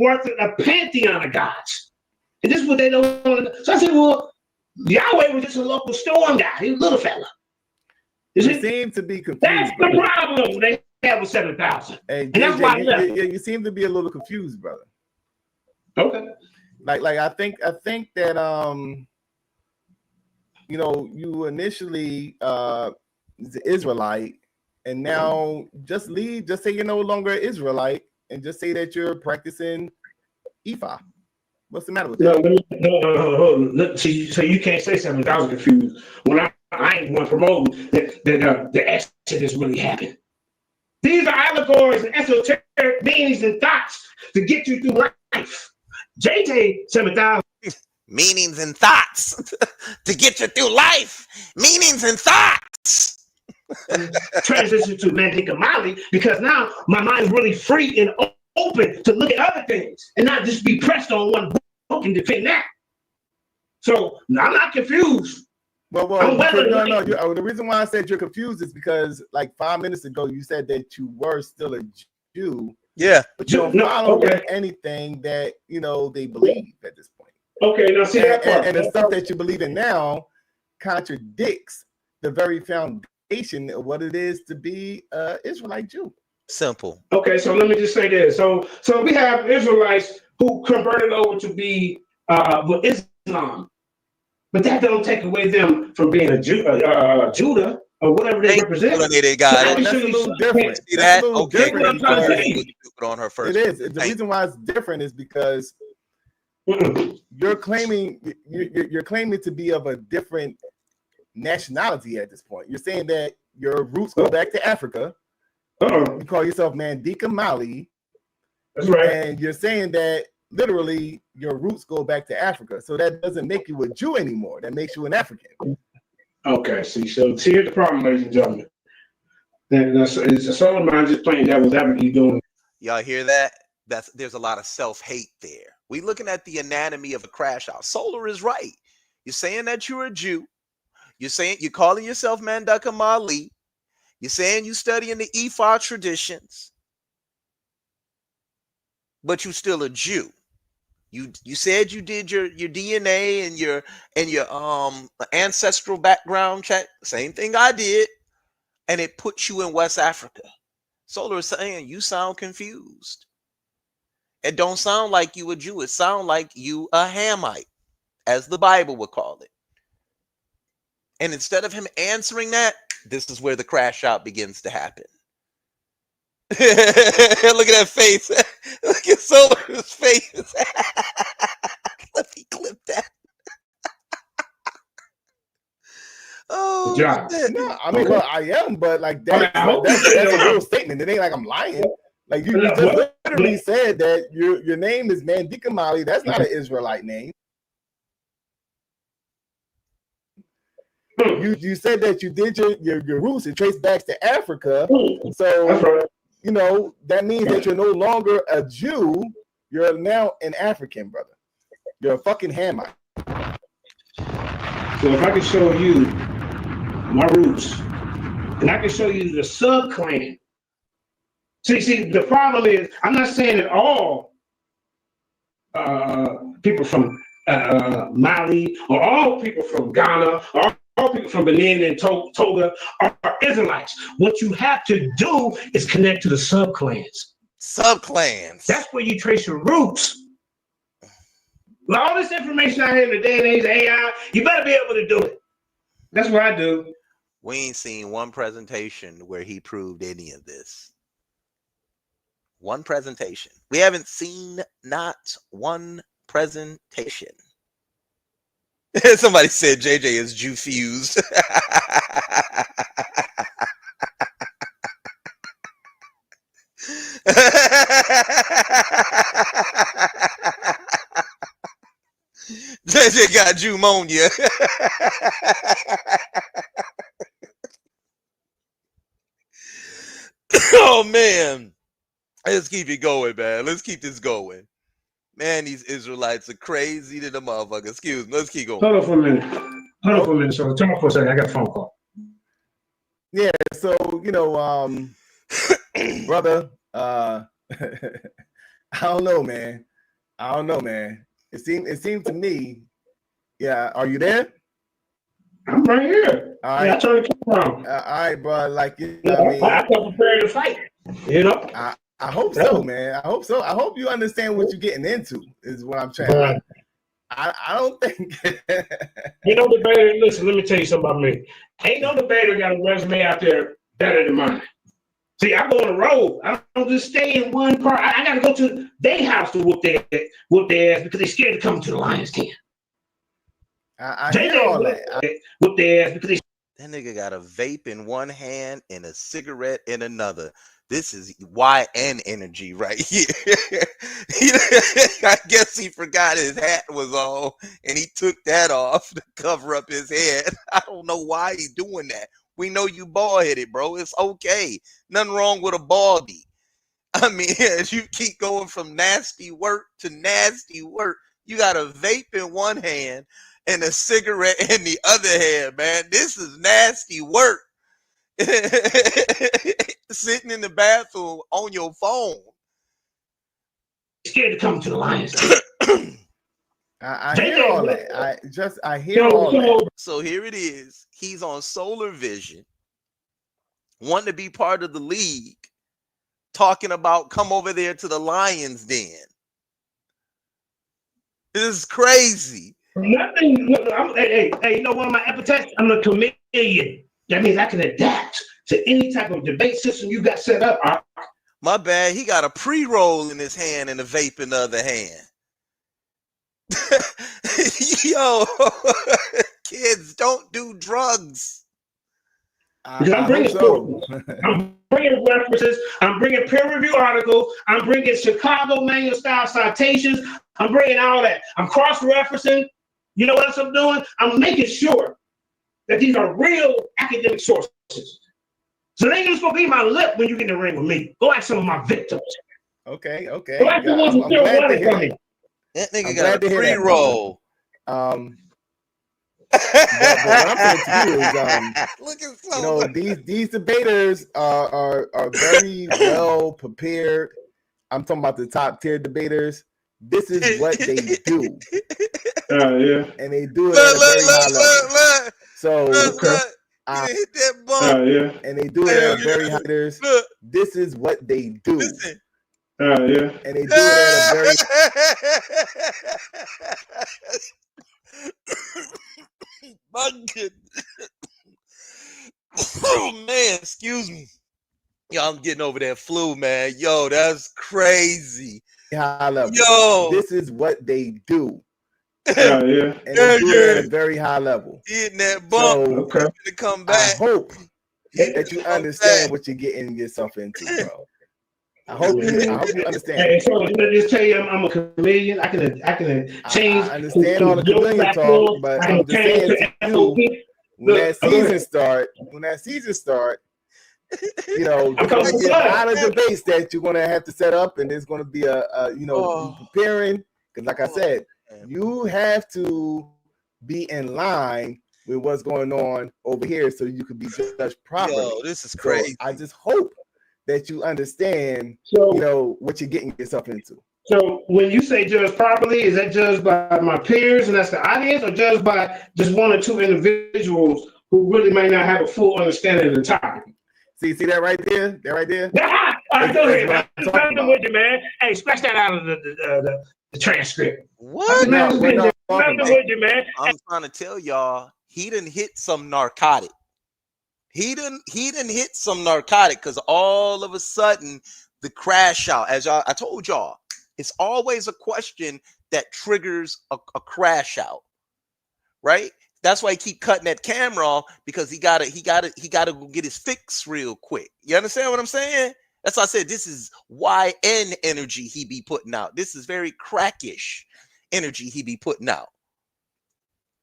worked a pantheon of gods. And this is what they don't want to. So I said, well, Yahweh was just a local storm guy. He was a little fella. You seem to be confused. That's the problem they have with 7,000. Hey, and that's why you seem to be a little confused, brother. Okay. Like I think that you initially the Israelite, and now just say you're no longer an Israelite, and just say that you're practicing Epha. What's the matter with that? No. So you can't say 7,000 confused when I ain't one promoting that the Exodus really happened. These are allegories and esoteric meanings and thoughts to get you through life. JJ7000. Meanings and thoughts to get you through life. Meanings and thoughts. Transition to Mandika Mali, because now my mind is really free and open to look at other things and not just be pressed on one book and defend that. So I'm not confused. Well, the reason why I said you're confused is because like 5 minutes ago you said that you were still a Jew. Yeah, but you don't follow anything that they believe at this point. Okay, now see that part. And the stuff that you believe in now contradicts the very foundation of what it is to be an Israelite Jew. Simple. Okay, so let me just say this. So we have Israelites who converted over to be Islam, but that don't take away them from being a Judah or whatever they represent. That's a little different. See that? Okay. On her first. It is. The reason why it's different is because you're claiming to be of a different nationality at this point. You're saying that your roots go back to Africa. You call yourself Mandika Mali. That's right. And you're saying that literally your roots go back to Africa. So that doesn't make you a Jew anymore. That makes you an African. Okay, so here's the problem, ladies and gentlemen. It's a soul of mine just playing devil's advocate doing. Y'all hear that? There's a lot of self-hate there. We looking at the anatomy of a crash out. Solar is right. You're saying that you're a Jew. You're calling yourself Mandaka Mali. You're saying you studying the Epha traditions, but you still a Jew. You said you did your DNA and your ancestral background check. Same thing I did, and it puts you in West Africa. Solar is saying you sound confused. It don't sound like you a Jew. It sound like you a Hamite, as the Bible would call it. And instead of him answering that, this is where the crash out begins to happen. Look at that face. Look at Solar's face. Let me clip that. Oh, no, I mean, well, I am, but like that's a real statement. It ain't like I'm lying. Like you just literally said that your name is Mandika Mali. That's not an Israelite name. You said that you did your roots and traced back to Africa. So you know that means that you're no longer a Jew. You're now an African, brother. You're a fucking Hamite. So if I can show you my roots, and I can show you the sub-clan. See, the problem is, I'm not saying that all people from Mali, or all people from Ghana, or all people from Benin and Togo are Israelites. What you have to do is connect to the sub-clans. Sub-clans. That's where you trace your roots. With all this information out here in the day and age of AI, you better be able to do it. That's what I do. We ain't seen one presentation where he proved any of this. One presentation. We haven't seen not one presentation. Somebody said JJ is Jew fused. JJ got Jew-monia. Oh man, let's keep it going, man. Let's keep this going, man. These Israelites are crazy to the motherfucker. Excuse me. Let's keep going. Hold on for a minute. So turn off for a second. I got a phone call. Yeah. So you know, brother. I don't know, man. It seemed to me. Yeah. Are you there? I'm right here. All right. Yeah, I turned the camera on. All right, bro. Like you know what I mean. I felt prepared to fight. You know. I hope so, man. I hope so. I hope you understand what you're getting into. Is what I'm trying. I don't think. You know, debater. Listen, let me tell you something about me. Ain't no debater got a resume out there better than mine. See, I go on the road. I don't just stay in one part. I got to go to their house to whoop their ass because they're scared to come to the Lions Den. I hear all that. Whoop their ass because That nigga got a vape in one hand and a cigarette in another. This is YN energy right here. I guess he forgot his hat was on and he took that off to cover up his head. I don't know why he's doing that. We know you bald-headed, bro. It's okay. Nothing wrong with a baldy. I mean, as you keep going from nasty work to nasty work, you got a vape in one hand and a cigarette in the other hand, man. This is nasty work. Sitting in the bathroom on your phone. scared to come to the Lions. I hear all that. I hear all that. So here it is. He's on Solar Vision, wanting to be part of the league, talking about come over there to the Lions Den. This is crazy. Nothing. Hey, you know what my epithet? I'm a chameleon. That means I can adapt to any type of debate system you got set up. My bad. He got a pre-roll in his hand and a vape in the other hand. Yo, kids, don't do drugs. I'm bringing references. I'm bringing peer-reviewed articles. I'm bringing Chicago manual-style citations. I'm bringing all that. I'm cross-referencing. You know what else I'm doing? I'm making sure that these are real academic sources. So they ain't just gonna be my lip when you get in the ring with me. Go ask some of my victims. Okay. Go ask the ones who still running from me. That nigga got a pre-roll. But what I'm going to do is, you know, these debaters are very well prepared. I'm talking about the top tier debaters. This is what they do. Yeah. And they do it at a very high level. So hit that bump. And they do it at a very high level. This is what they do. Yeah. And they do it at a very My goodness. Oh man, excuse me. Yo, I'm getting over that flu, man. Yo, that's crazy. high level. Yo, this is what they do. Yeah. And they do it at a very high level. Hitting that bump to come back. I hope that you understand what you're getting yourself into, bro. I hope you understand. Hey, so let me just tell you, I'm a chameleon. I can change. I understand all the chameleon talk, but I'm just saying to you, when that season start, you know, there's going to be a lot of debates that you're going to have to set up, and there's going to be you preparing, because like I said, you have to be in line with what's going on over here so you can be judged properly. Yo, this is crazy. So I just hope that you understand, you know, what you're getting yourself into. So when you say judged properly, is that judged by my peers and that's the audience, or judged by just one or two individuals who really may not have a full understanding of the topic? See that right there? That right there? All right, go ahead. I'm with you, man. Hey, scratch that out of the transcript. What? I'm with you, man. I'm trying to tell y'all, he done hit some narcotic. He done hit some narcotic, because all of a sudden the crash out, as I told y'all, it's always a question that triggers a crash out, right? That's why he keep cutting that camera off, because he gotta go get his fix real quick. You understand what I'm saying? That's why I said this is YN energy he be putting out. This is very crackish energy he be putting out.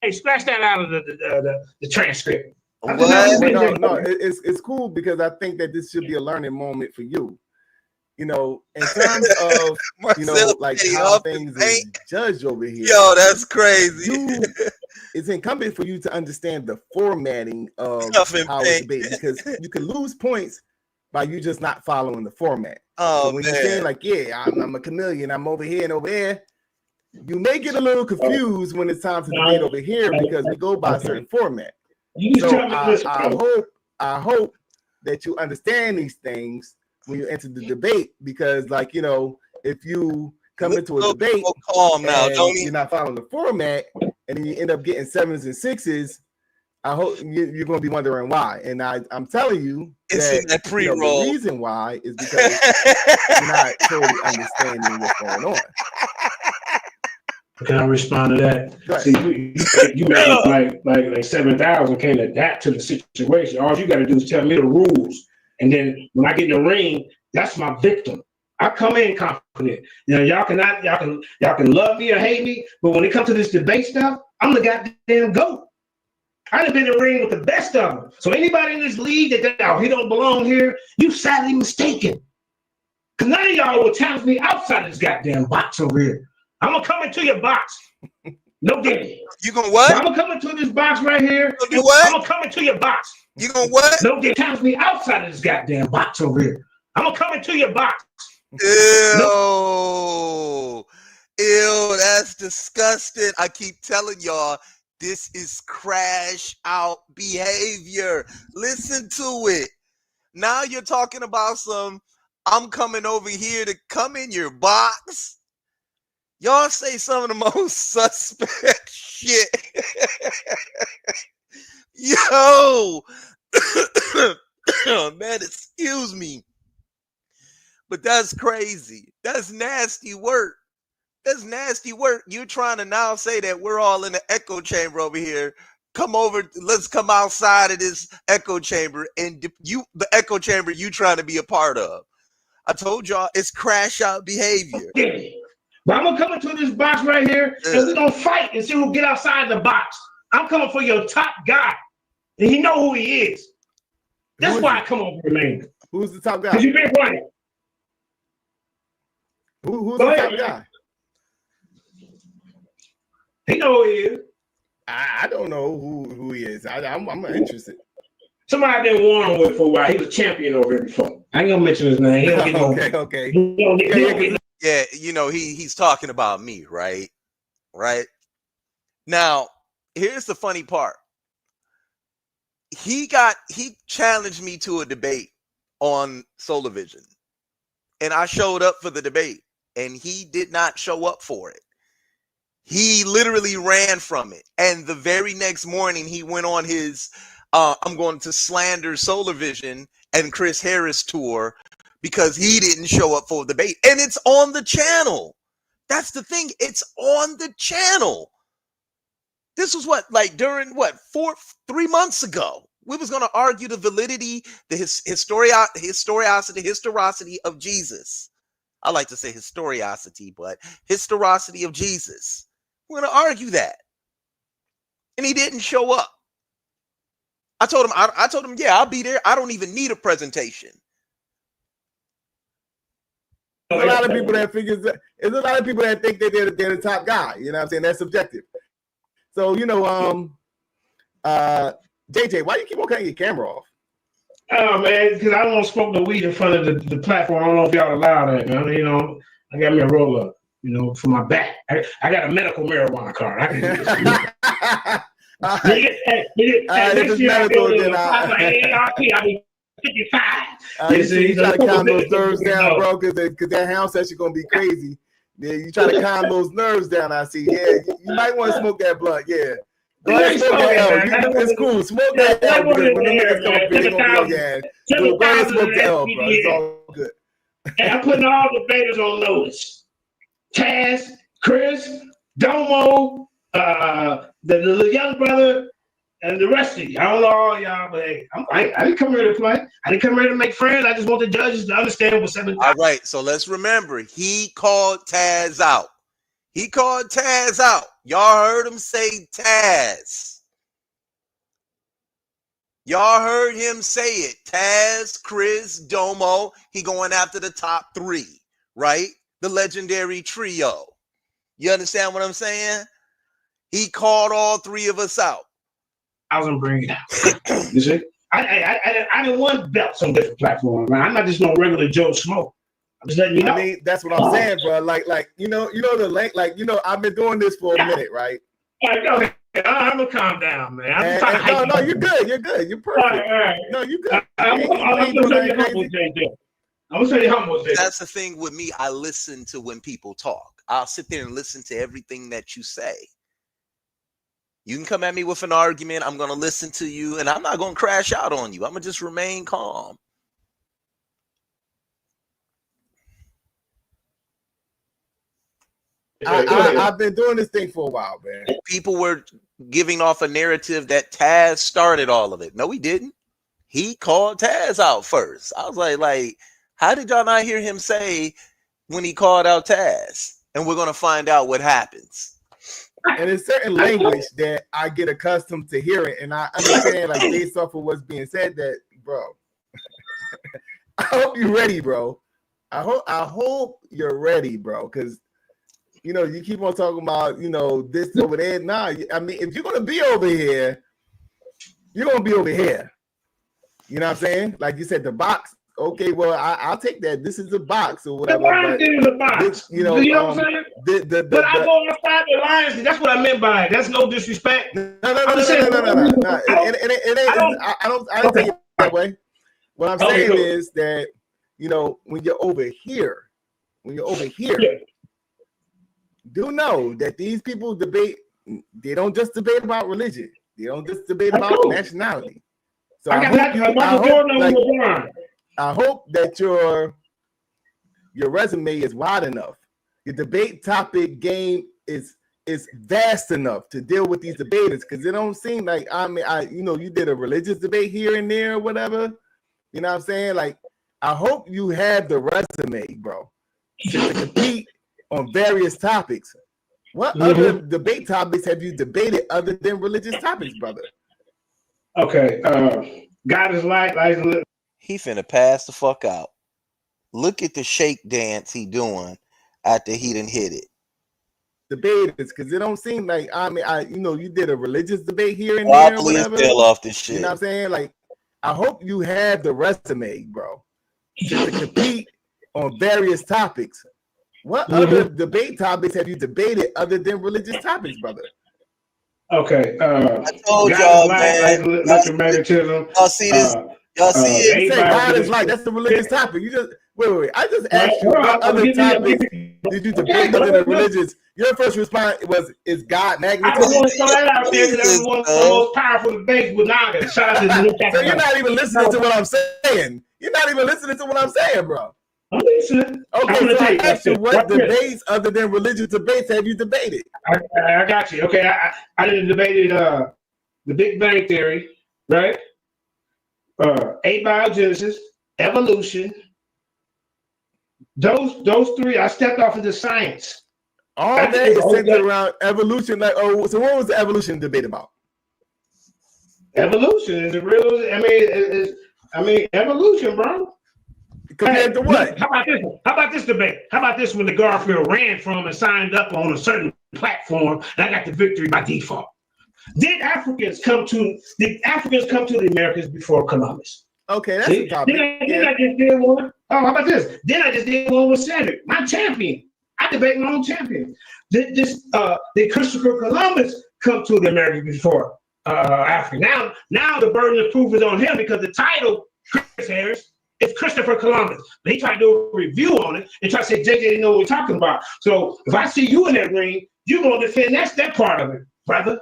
Hey, scratch that out of the transcript. No, it's cool, because I think that this should be a learning moment for you. You know, in terms of like how things is judged over here. Yo, that's crazy. It's incumbent for you to understand the formatting of how it's debated, because you can lose points by you just not following the format. Oh, so when you're saying like, yeah, I'm a chameleon, I'm over here and over there, you may get a little confused when it's time to debate over here, because we go by a certain format. So I hope that you understand these things when you enter the debate, because, like, you know, if you come into a debate and you're not following the format, and then you end up getting 7s and 6s, I hope you're going to be wondering why. And I'm telling you that the reason why is because you're not totally understanding what's going on. Can I respond to that? See, you made like 7,000 can't adapt to the situation. All you got to do is tell me the rules, and then when I get in the ring, that's my victim. I come in confident. You know, y'all can love me or hate me, but when it comes to this debate stuff, I'm the goddamn GOAT. I've been in the ring with the best of them. So anybody in this league that he don't belong here, you sadly mistaken. Because none of y'all will challenge me outside of this goddamn box over here. I'm gonna come into your box. No game. You gonna what? I'm gonna come into this box right here. You gonna do what? I'm gonna come into your box. You gonna what? No game. Challenge me outside of this goddamn box over here. I'm gonna come into your box. Ew, that's disgusting. I keep telling y'all, this is crash out behavior. Listen to it. Now you're talking about I'm coming over here to come in your box. Y'all say some of the most suspect shit. Yo, man, excuse me. But that's crazy. That's nasty work. That's nasty work. You're trying to now say that we're all in the echo chamber over here. Come over, let's come outside of this echo chamber, and the echo chamber you trying to be a part of. I told y'all it's crash out behavior. But I'm gonna come into this box right here, and we're gonna fight and see who get outside the box. I'm coming for your top guy, and he know who he is. That's why I come over here, man. Who's the top guy? Because you've been running. Who's the top guy? He know who he is. I don't know who he is. I'm interested. Somebody I've been warring with for a while. He was champion over here before. I ain't gonna mention his name. He don't get no. Okay. Yeah, you know, he's talking about me, right? Right. Now, here's the funny part. He challenged me to a debate on Solar Vision, and I showed up for the debate, and he did not show up for it. He literally ran from it. And the very next morning, he went on his I'm going to slander Solar Vision and Chris Harris tour because he didn't show up for the debate. And it's on the channel. That's the thing. It's on the channel. This was during 3 months ago We was going to argue the validity, the historicity of Jesus. I like to say historicity, but historicity of Jesus. We're going to argue that. And he didn't show up. I told him, yeah, I'll be there. I don't even need a presentation. There's a lot of people that there's a lot of people that think that they're the top guy. You know what I'm saying? That's subjective. So, you know, JJ, why do you keep on cutting your camera off? Oh man, because I don't want to smoke the weed in front of the platform. I don't know if y'all allow that, man. You know, I got me a roll up, you know, for my back. I got a medical marijuana card. I can do this. Next year I'll go to ARP, I'll be 55. You try to calm those nerves down, bro, because that house session gonna be crazy. Yeah, you try to calm those nerves down. I see. Yeah, you might want to smoke that blunt. Yeah. Go ahead, smoke that L. It's cool. Smoke that L because when the niggas come up here, they gonna be like, yeah. Go ahead and smoke the L, bro. It's all good. And I'm putting all the betas on notice. Taz, Chris, Domo, the little young brother, and the rest of you. I don't know all y'all, but hey, I didn't come here to play. I didn't come here to make friends. I just want the judges to understand what's happening. All right, so let's remember, he called Taz out. He called Taz out. Y'all heard him say Taz. Y'all heard him say it. Taz, Chris, Domo. He going after the top three, right? The legendary trio. You understand what I'm saying? He called all three of us out. I was gonna bring it out. You see, I didn't want belts on different platforms, man. I'm not just no regular Joe Smoke. I'm just letting you know. I mean, that's what I'm saying, bro. Like you know the length. Like, you know, I've been doing this for a minute, right? Okay, I'm gonna calm down, man. No, you're good. You're good. You're perfect. All right. No, you're good. I'm gonna say you humble, JJ. I'm gonna say you humble, JJ. That's the thing with me. I listen to when people talk. I'll sit there and listen to everything that you say. You can come at me with an argument. I'm going to listen to you, and I'm not going to crash out on you. I'm going to just remain calm. I've been doing this thing for a while, man. People were giving off a narrative that Taz started all of it. No, he didn't. He called Taz out first. I was like, how did y'all not hear him say when he called out Taz? And we're going to find out what happens. And there's certain language that I get accustomed to hearing, and I understand, like, based off of what's being said, that, bro, I hope you're ready, bro. I hope you're ready, bro, because, you know, you keep on talking about, you know, this over there. Nah, I mean, if you're gonna be over here, you're gonna be over here. You know what I'm saying? Like you said, the box. Okay, well, I'll take that. This is a box or whatever. The box is a box. This, you know what I'm saying? But I go outside the lines. That's what I meant by it. That's no disrespect. No. I don't take it that way. What I'm saying is that, you know, when you're over here, do know that these people debate. They don't just debate about religion. They don't just debate about nationality. So I hope that your resume is wide enough. Your debate topic game is vast enough to deal with these debaters, because it don't seem like, I mean, you know, you did a religious debate here and there or whatever. You know what I'm saying? Like, I hope you have the resume, bro, to compete on various topics. What other debate topics have you debated other than religious topics, brother? Okay, God is light. He finna pass the fuck out. Look at the shake dance he doing after he done hit it. Debaters, because it don't seem like, I mean, you know, you did a religious debate here and there or whatever. Fell off this shit. You know what I'm saying? Like, I hope you have the resume, bro, to compete on various topics. What other debate topics have you debated other than religious topics, brother? Okay. I told y'all, man. Y'all see this? Y'all see it? Say God is light. That's the religious topic. You just wait. I just asked you what other topics did you debate other than religious? Your first response was, "Is God magnetism?" I want to throw that out there because that was one of the most powerful debates with Naga. Shout out to the So you're not even listening to what I'm saying. You're not even listening to what I'm saying, bro. I'm listening. Okay, so I asked you what debates other than religious debates have you debated? I got you. Okay, I done debated the Big Bang Theory, right? abiogenesis, evolution. Those three, I stepped off into science. All that is centered around evolution. Like, oh, so what was the evolution debate about? Evolution is a real. I mean, evolution, bro. Compared to what? How about this debate? How about this when the Garfield ran from and signed up on a certain platform and I got the victory by default? Did Africans come to the Americas before Columbus? Okay, that's a topic. Then I just did one. Oh, how about this? Then I just did one with Cedric, my champion. I debate my own champion. Did Christopher Columbus come to the Americas before Africa? Now the burden of proof is on him because the title, Chris Harris, is Christopher Columbus. But he tried to do a review on it and try to say JJ didn't know what we're talking about. So if I see you in that ring, you're gonna defend that part of it, brother.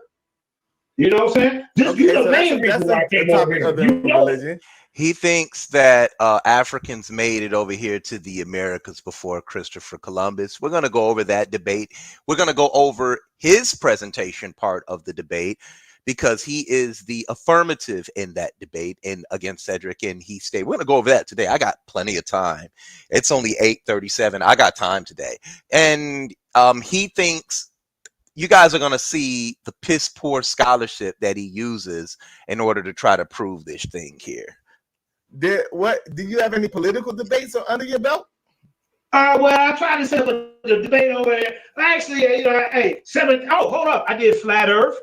You know what I'm saying? You're the main reason why I came over here. Religion. He thinks that Africans made it over here to the Americas before Christopher Columbus. We're going to go over that debate. We're going to go over his presentation part of the debate because he is the affirmative in that debate and against Cedric, and he stayed. We're going to go over that today. I got plenty of time. It's only 8:37. I got time today. And he thinks you guys are going to see the piss poor scholarship that he uses in order to try to prove this thing here. Do you have any political debates under your belt? Well, I tried to set up a debate over there. Actually, hold up. I did Flat Earth.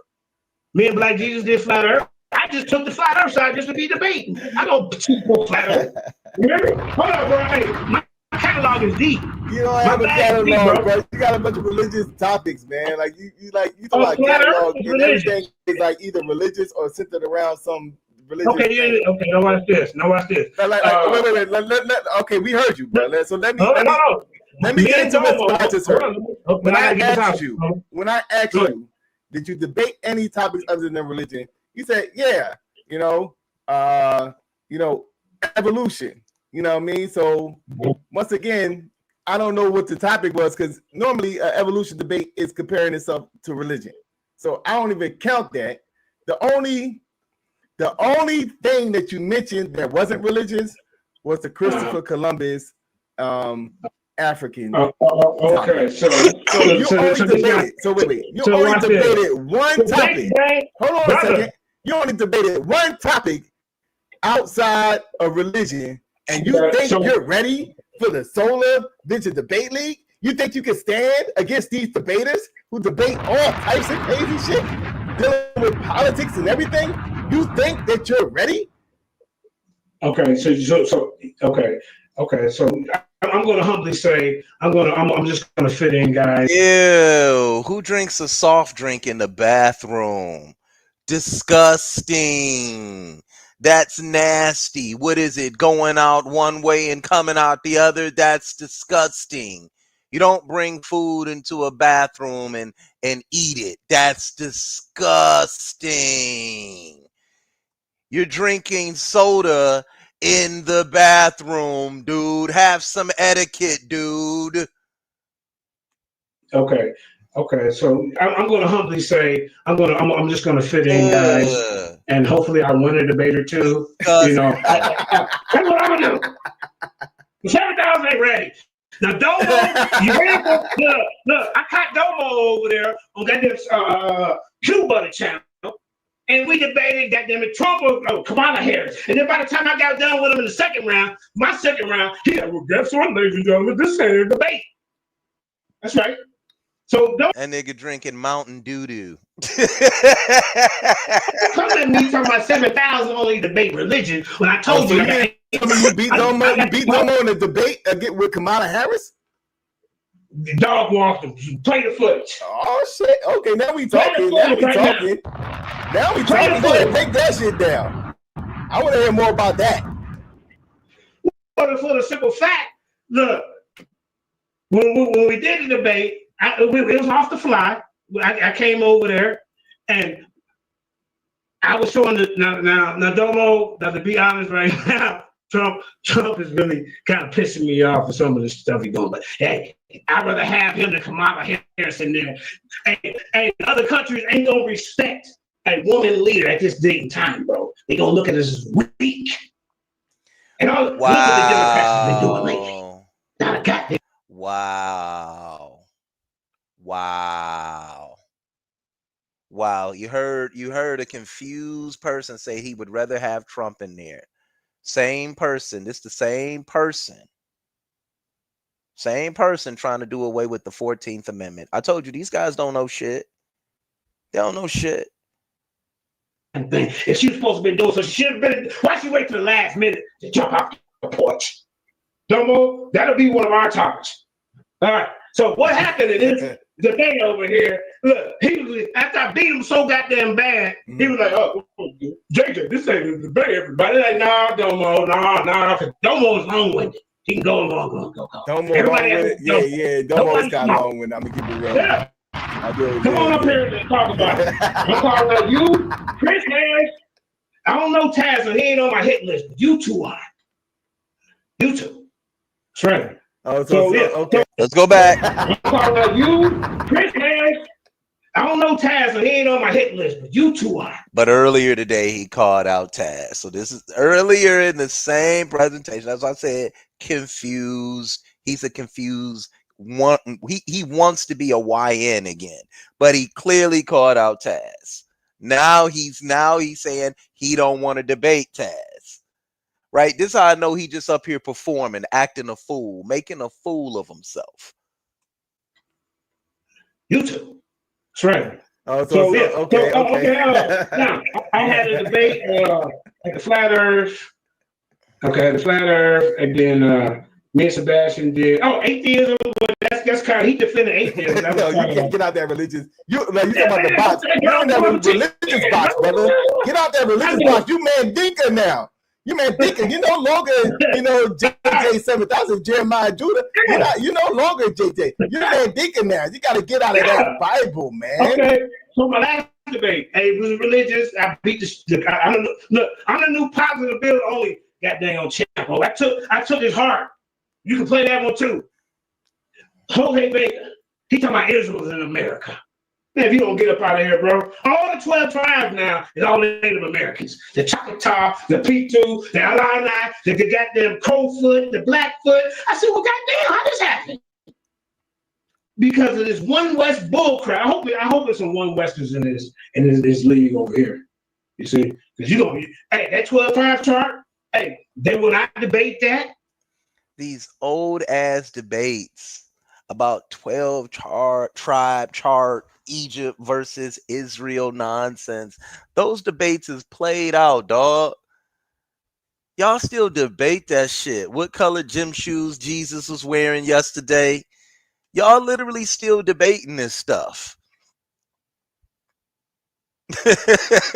Me and Black Jesus did Flat Earth. I just took the Flat Earth side just to be debating. I don't support Flat Earth. Remember? Hold up, bro. Hey, my catalog is deep. You don't have a catalog, bro. You got a bunch of religious topics, man. Like you talk about catalog, and everything is like either religious or centered around some. Okay, now watch this. Wait. Okay, we heard you, bro. So let me get into what I just heard. When I asked you, did you debate any topics other than religion? You said, yeah, evolution. You know what I mean? So once again, I don't know what the topic was because normally an evolution debate is comparing itself to religion. So I don't even count that. The only thing that you mentioned that wasn't religious was the Christopher Columbus African. Okay, so you only debated. So wait. You only debated one topic. Hold on a second. You only debated one topic outside of religion, and you think you're ready for the Solar Vision Debate League? You think you can stand against these debaters who debate all types of crazy shit, dealing with politics and everything? You think that you're ready? Okay, so I'm going to humbly say I'm just going to fit in, guys. Ew! Who drinks a soft drink in the bathroom? Disgusting. That's nasty. What is it? Going out one way and coming out the other? That's disgusting. You don't bring food into a bathroom and eat it. That's disgusting. You're drinking soda in the bathroom, dude. Have some etiquette, dude. Okay. So I'm going to humbly say I'm just going to fit in, guys, and hopefully I win a debate or two. That's what I'm going to do. The 7,000 ain't ready. Now, Domo, you ready for look, I caught Domo over there on that Q Butter channel, and we debated goddamn Trump or Kamala Harris. And then by the time I got done with him in the second round, he said, well, guess what, ladies and gentlemen, this is a debate. That's right. So that nigga drinking Mountain Doo-Doo. Come at me talking about 7,000 only debate religion when I told you that. You beat Domo in the debate with Kamala Harris? The dog walked him. Play the footage. Oh shit! Okay, now we talking. Now we talking. Take that shit down. I want to hear more about that. For the simple fact, look, when we did the debate, it was off the fly. I came over there and I was showing now Domo. Now to be honest, right now, Trump is really kind of pissing me off for some of the stuff he's doing. But hey, I'd rather have him than Kamala Harris in there. Hey, other countries ain't gonna respect a woman leader at this date and time, bro. They're gonna look at us as weak. And look what the Democrats have been doing lately. Not a goddamn. Wow. You heard a confused person say he would rather have Trump in there. Same person. This the same person. Same person trying to do away with the 14th Amendment. I told you these guys don't know shit. They don't know shit. If she was supposed to be doing so, she should have been. Why she wait to the last minute to jump off the porch? Domo, that'll be one of our topics. All right. So what happened in this debate over here? Look, he was after I beat him so goddamn bad, he was like, "Oh, JJ, this ain't a debate." Everybody like, "Nah, Domo, nah." Domo's long-winded. He can go. Domo, Everybody, yeah. Domo's got long-winded. I'm gonna keep it real. Yeah. Come on up here and talk about it. I'm calling out you, Chris Harris. I don't know Taz, and he ain't on my hit list, but you two are. You two. That's right. Oh, so okay. Let's go back. I'm calling out you, Chris Harris. I don't know Taz, and he ain't on my hit list, but you two are. But earlier today, he called out Taz. So this is earlier in the same presentation. As I said, confused. He's a confused one. He wants to be a YN again, but he clearly called out Taz. Now he's saying he don't want to debate Taz. Right? This is how I know he just up here performing, acting a fool, making a fool of himself. You two. That's right. Okay. Now, I had a debate at the Flat Earth. Okay, the Flat Earth, and then me and Sebastian did. Oh, atheism. That's kind of he defended atheism. No, you can't get out that religious. You talking about the box? You're on that religious box, brother. Get out that religious box. You man Dinka now. You man Dinka. You no longer JJ7000 Jeremiah Judah. You no longer JJ. You're man Dinka now. You got to get out of that Bible, man. Okay. So my last debate, it was religious. I beat I'm the new positive build only. Goddamn champ. Oh, I took his heart. You can play that one too. Jorge Baker. He talking about Israel in America. Man, if you don't get up out of here, bro. All the 12 tribes now is all the Native Americans. The Choctaw, the Pitu, the Illini, the goddamn Crowfoot, the Blackfoot. I said, well, goddamn, how this happen? Because of this One West bull crap. I hope there's some One Westers in this league over here. You see? Because that 12 tribe chart, hey, they will not debate that. These old ass debates about 12 tribe chart, Egypt versus Israel nonsense. Those debates is played out, dog. Y'all still debate that shit. What color gym shoes Jesus was wearing yesterday? Y'all literally still debating this stuff.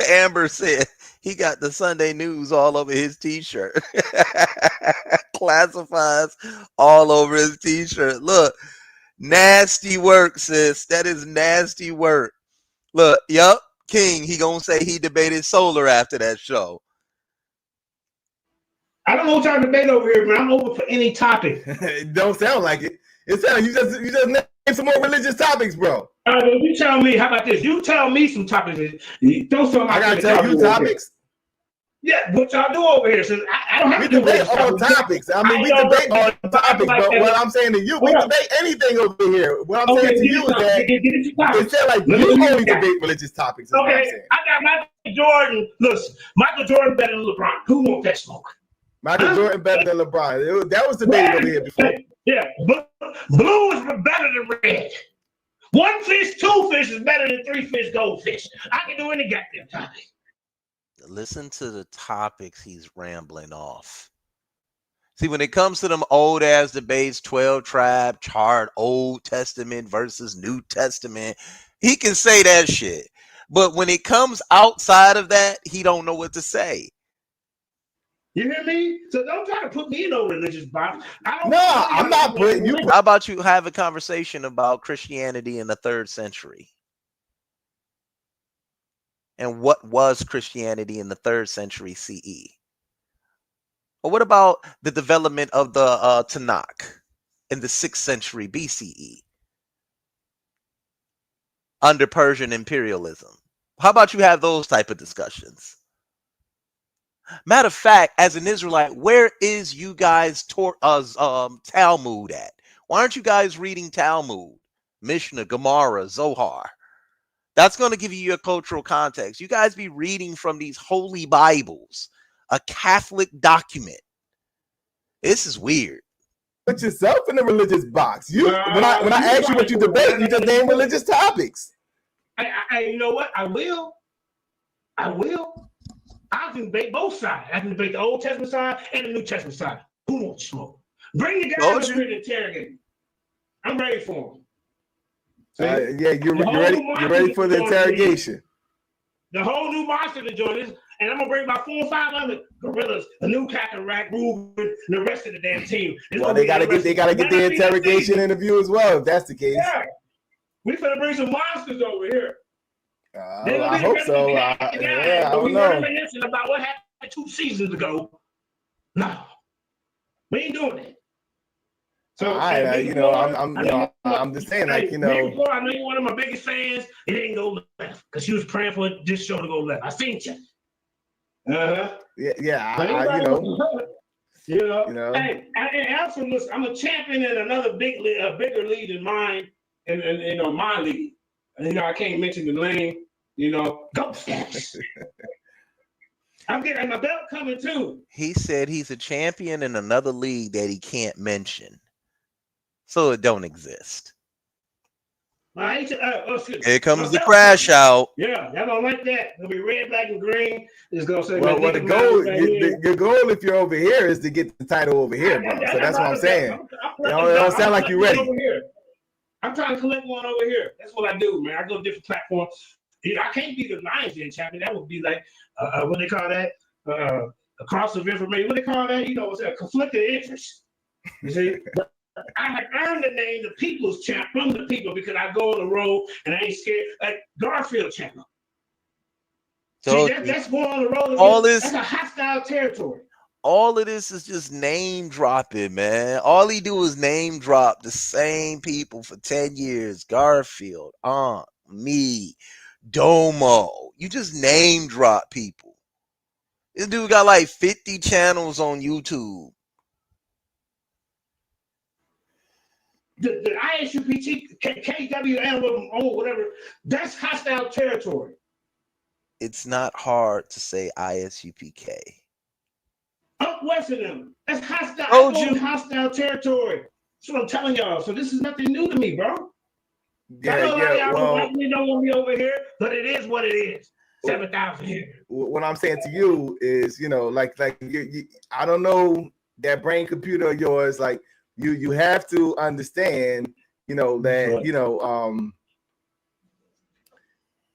Amber said he got the Sunday news all over his t-shirt. Classifies all over his t-shirt. Look, nasty work, sis. That is nasty work. Look, yup, King, he gonna say he debated solar after that show. I don't know what y'all debate over here, but I'm open for any topic. It don't sound like it. It sounds you just name some more religious topics, bro. You tell me. How about this? You tell me some topics. Don't tell me. I gotta tell you topics. Yeah, what y'all do over here? So I don't have to debate on topics. I mean, we debate on topics, but what I'm saying to you, we debate anything over here. What I'm saying to you is that it sounds like you only debate religious topics. Okay, I got Michael Jordan. Listen, Michael Jordan better than LeBron. Who wants that smoke? Michael Jordan better than LeBron. That was debated over here before. Yeah, blue is better than red. One fish, two fish is better than three fish, goldfish. I can do any goddamn topic. Listen to the topics he's rambling off. See, when it comes to them old ass debates, 12 tribe chart, Old Testament versus New Testament, he can say that shit. But when it comes outside of that, he don't know what to say. You hear me? So don't try to put me in no religious box. I'm not putting you. How about you have a conversation about Christianity in the 3rd century? And what was Christianity in the 3rd century CE? Or what about the development of the Tanakh in the 6th century BCE under Persian imperialism? How about you have those type of discussions? Matter of fact, as an Israelite, where is you guys Talmud at? Why aren't you guys reading Talmud, Mishnah, Gemara, Zohar? That's going to give you your cultural context. You guys be reading from these holy Bibles, a Catholic document. This is weird. Put yourself in the religious box. When I ask you what you debate, you just name religious topics. You know what? I will. I can debate both sides. I can debate the Old Testament side and the New Testament side. Who wants smoke? Bring the guys over here to interrogate. I'm ready for them. Yeah, you're ready. You're ready for the interrogation. The whole new monster to join us, and I'm gonna bring about 4 or 5 other gorillas, the new Kakarot, Ruben, and the rest of the damn team. Well, they gotta get the interrogation interview as well, if that's the case. Yeah, we finna bring some monsters over here. I hope so. Yeah, I don't know. Reminiscing about what happened 2 seasons ago. No, we ain't doing that. So I'm just saying, like, you know. I know you're one of my biggest fans. It didn't go left because you was praying for this show to go left. I seen you. Yeah. You know. Hey, I'm a champion in another bigger league than mine, and my league. And, I can't mention the name. Go Stats. I'm getting my belt coming too. He said he's a champion in another league that he can't mention, so it don't exist. Here comes the crash out. Yeah, y'all don't like that. It'll be red, black, and green. It's gonna say. Well, the goal, your goal, if you're over here, is to get the title over here, bro. So that's what I'm saying. It don't sound like you're ready. I'm trying to collect one over here. That's what I do, man. I go to different platforms. I can't be the Lions Den champion. That would be like, what they call that? A cross of information. What they call that? It's a conflict of interest. You see? But I have earned the name the people's champ from the people because I go on the road and I ain't scared. Like Garfield channel. So see, that's going on the road. That's a hostile territory. All of this is just name dropping, man. All he do is name drop the same people for 10 years. Garfield, me, Domo. You just name drop people. This dude got like 50 channels on YouTube. The ISUPT, KWL, whatever, that's hostile territory. It's not hard to say ISUPK. Up west of them. That's hostile. Hostile territory. That's what I'm telling y'all. So this is nothing new to me, bro. Y'all don't want me over here, but it is what it is. 7,000 here. What I'm saying to you is, like I don't know that brain computer of yours. Like you have to understand, that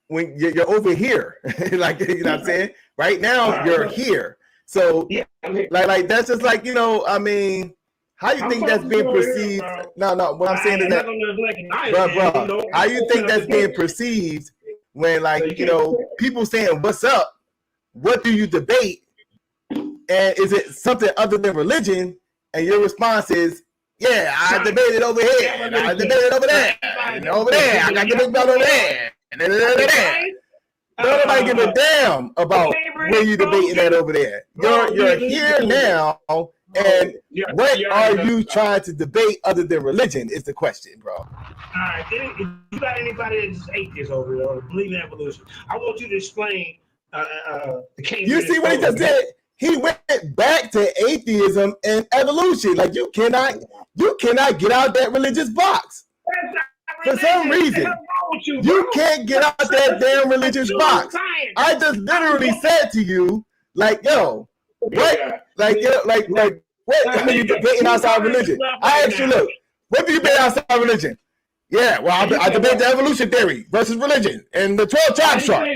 when you're over here, like what I'm saying. Right now, you're here. So, yeah, like that's just like, I mean, how you think that's being perceived? Here, no, what I'm saying is that, bro, how you think that's being perceived when, like, people saying, "What's up? What do you debate?" And is it something other than religion? And your response is, "Yeah, I debated over here. I debated over there, and over there. I got debated over there, and there." Nobody give a damn about where you debating at over there. You're here now, and what are you trying to debate other than religion is the question, bro. All right, if you got anybody that's atheist over there or believe in evolution, I want you to explain the case. You see what he just did? He went back to atheism and evolution. Like you cannot get out that religious box. For some reason, you can't get out that damn religious box. I just literally said to you, like, yo, what? Like, what are you debating outside religion? I asked you, look, what do you debate outside religion? Yeah, well, I debate the evolution theory versus religion and the 12 tribes chart.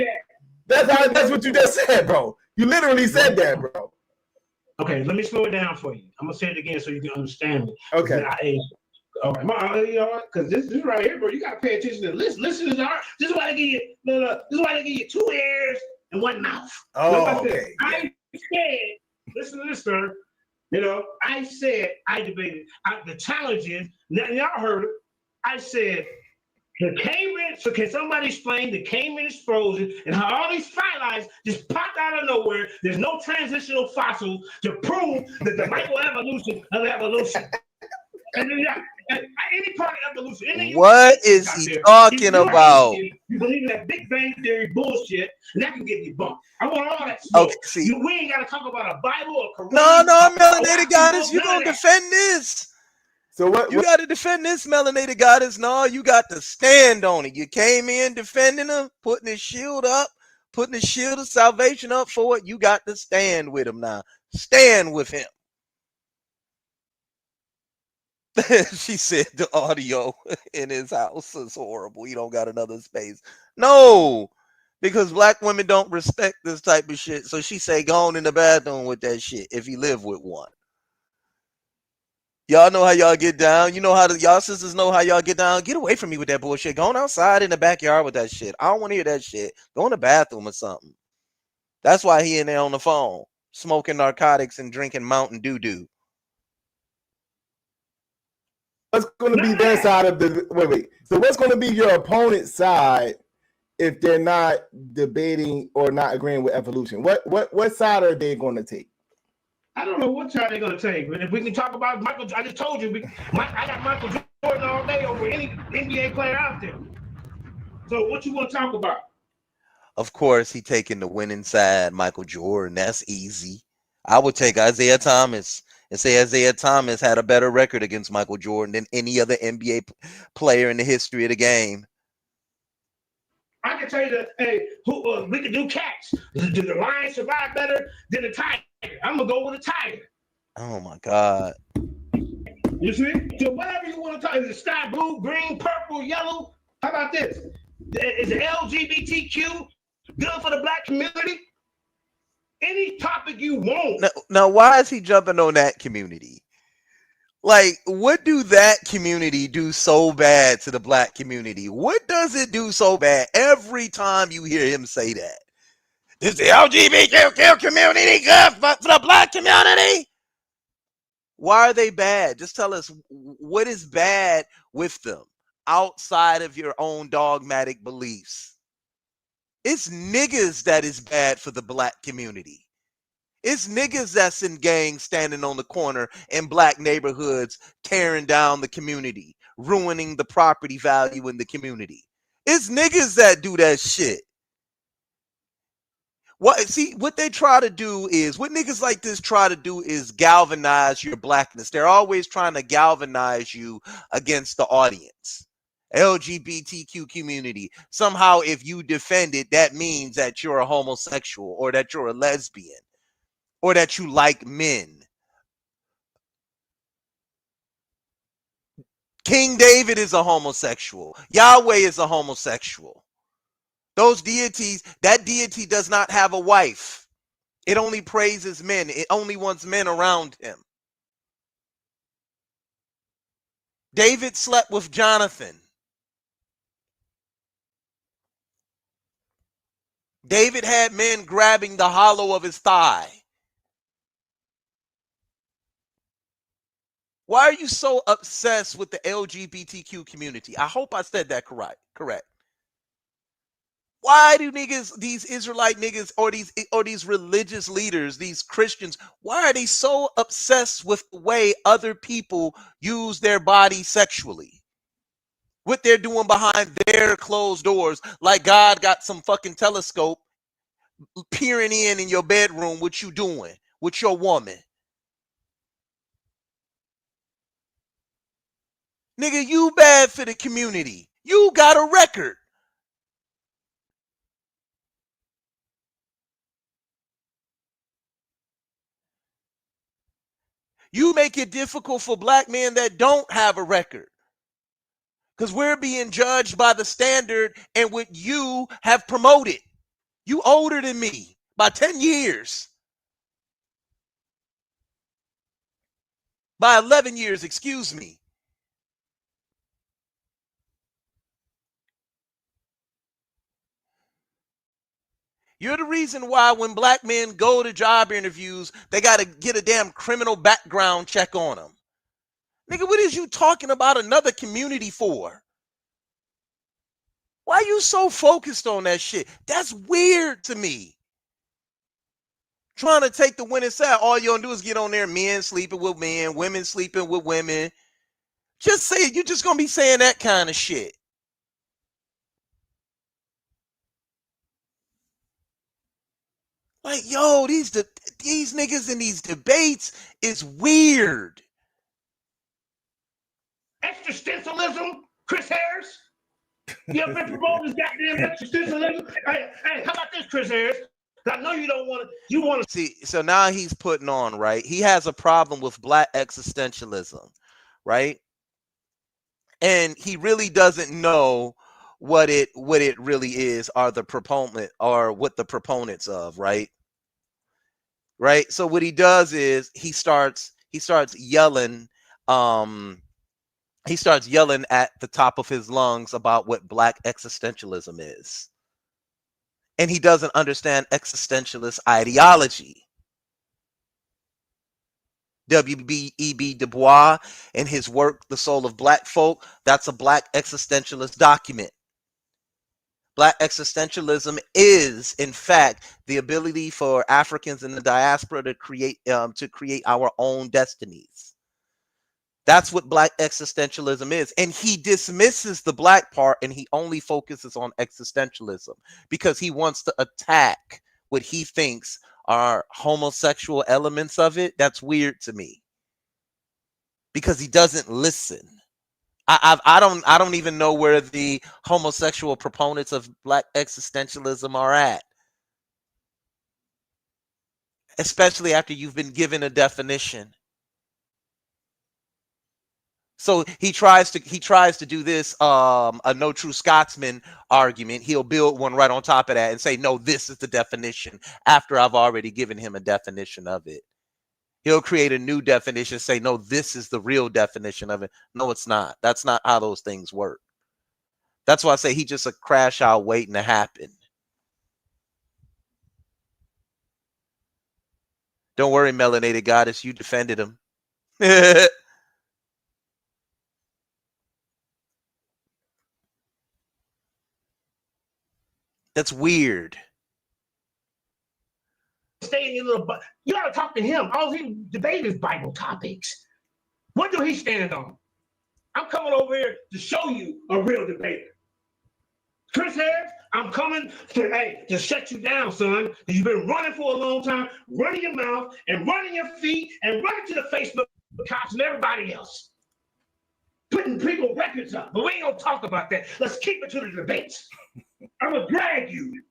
That's what you just said, bro. You literally said that, bro. Okay, let me slow it down for you. I'm gonna say it again so you can understand me. Okay. All right, because this right here, bro, you gotta pay attention to this. Listen to art. This is why they give you. This is why they give you 2 ears and 1 mouth. Oh, okay. I said, listen to this, sir. I said I debated. The challenge is, y'all heard it. I said The Cayman, so can somebody explain the Cayman explosion and how all these phylites just popped out of nowhere? There's no transitional fossils to prove that the microevolution of evolution. And then, any part of evolution, any What is he talking about? You believe in that Big Bang Theory bullshit, and that can get you bumped. I want all that smoke. Okay, see. We ain't got to talk about a Bible or Quran. No, melanated goddess, you gonna defend this? So what? You got to defend this, melanated goddess. No, you got to stand on it. You came in defending him, putting his shield up, putting his shield of salvation up for it. You got to stand with him now. Stand with him. She said the audio in his house is horrible. He don't got another space. No, because black women don't respect this type of shit. So she say, go on in the bathroom with that shit if you live with one. Y'all know how y'all get down. You know how y'all sisters know how y'all get down. Get away from me with that bullshit. Go on outside in the backyard with that shit. I don't want to hear that shit. Go in the bathroom or something. That's why he in there on the phone, smoking narcotics and drinking Mountain Dew. What's going to be their side of the wait? So what's going to be your opponent's side if they're not debating or not agreeing with evolution? What side are they going to take? I don't know what side they're going to take, but if we can talk about Michael, I just told you, I got Michael Jordan all day over any NBA player out there. So what you want to talk about? Of course, he taking the winning side, Michael Jordan. That's easy. I would take Isaiah Thomas and say Isaiah Thomas had a better record against Michael Jordan than any other NBA player in the history of the game. I can tell you that, hey, we can do cats. Did the lion survive better than the tiger? I'm going to go with a tiger. Oh, my God. You see? So whatever you want to talk, is it sky blue, green, purple, yellow? How about this? Is it LGBTQ good for the black community? Any topic you want. Now, why is he jumping on that community? Like, what do that community do so bad to the black community? What does it do so bad every time you hear him say that? Is the LGBTQ community good for the black community? Why are they bad? Just tell us what is bad with them outside of your own dogmatic beliefs. It's niggas that is bad for the black community. It's niggas that's in gangs standing on the corner in black neighborhoods, tearing down the community, ruining the property value in the community. It's niggas that do that shit. What they try to do is, what niggas like this try to do is galvanize your blackness. They're always trying to galvanize you against the audience. LGBTQ community. Somehow, if you defend it, that means that you're a homosexual or that you're a lesbian or that you like men. King David is a homosexual. Yahweh is a homosexual. Those deities, that deity does not have a wife. It only praises men. It only wants men around him. David slept with Jonathan. David had men grabbing the hollow of his thigh. Why are you so obsessed with the LGBTQ community? I hope I said that correct. Why do niggas, these Israelite niggas or these religious leaders, these Christians, why are they so obsessed with the way other people use their body sexually? What they're doing behind their closed doors, like God got some fucking telescope peering in your bedroom, what you doing with your woman. Nigga, you bad for the community. You got a record. You make it difficult for black men that don't have a record. Because we're being judged by the standard and what you have promoted. You older than me by 10 years. By 11 years, excuse me. You're the reason why when black men go to job interviews, they got to get a damn criminal background check on them. Nigga, what is you talking about another community for? Why are you so focused on that shit? That's weird to me. Trying to take the winning side. All you gonna do is get on there, men sleeping with men, women sleeping with women. Just say it. You're just gonna be saying that kind of shit. Like, yo, these niggas in these debates is weird. Existentialism, Chris Harris. You ever been promoting this goddamn existentialism? Hey, how about this, Chris Harris? I know you don't want to. You want to see. So now he's putting on, right? He has a problem with black existentialism, right? And he really doesn't know what it really is, or the proponent, or what the proponents of, right? Right. So what he does is he starts yelling. He starts yelling at the top of his lungs about what black existentialism is. And he doesn't understand existentialist ideology. W.E.B. Du Bois and his work, The Soul of Black Folk, that's a black existentialist document. Black existentialism is, in fact, the ability for Africans in the diaspora to create our own destinies. That's what black existentialism is. And he dismisses the black part, and he only focuses on existentialism because he wants to attack what he thinks are homosexual elements of it. That's weird to me because he doesn't listen. I don't even know where the homosexual proponents of black existentialism are at, especially after you've been given a definition. So he tries to do this a no true Scotsman argument. He'll build one right on top of that and say, no, this is the definition, after I've already given him a definition of it. He'll create a new definition, say, no, this is the real definition of it. No, it's not. That's not how those things work. That's why I say he's just a crash out waiting to happen. Don't worry, melanated goddess, you defended him. That's weird. Stay in your little butt. You gotta talk to him. All he debate is Bible topics. What do he stand on? I'm coming over here to show you a real debater. Chris Harris, I'm coming to shut you down, son. You've been running for a long time, running your mouth and running your feet and running to the Facebook cops and everybody else. Putting people records up. But we ain't gonna talk about that. Let's keep it to the debates. I'm gonna drag you.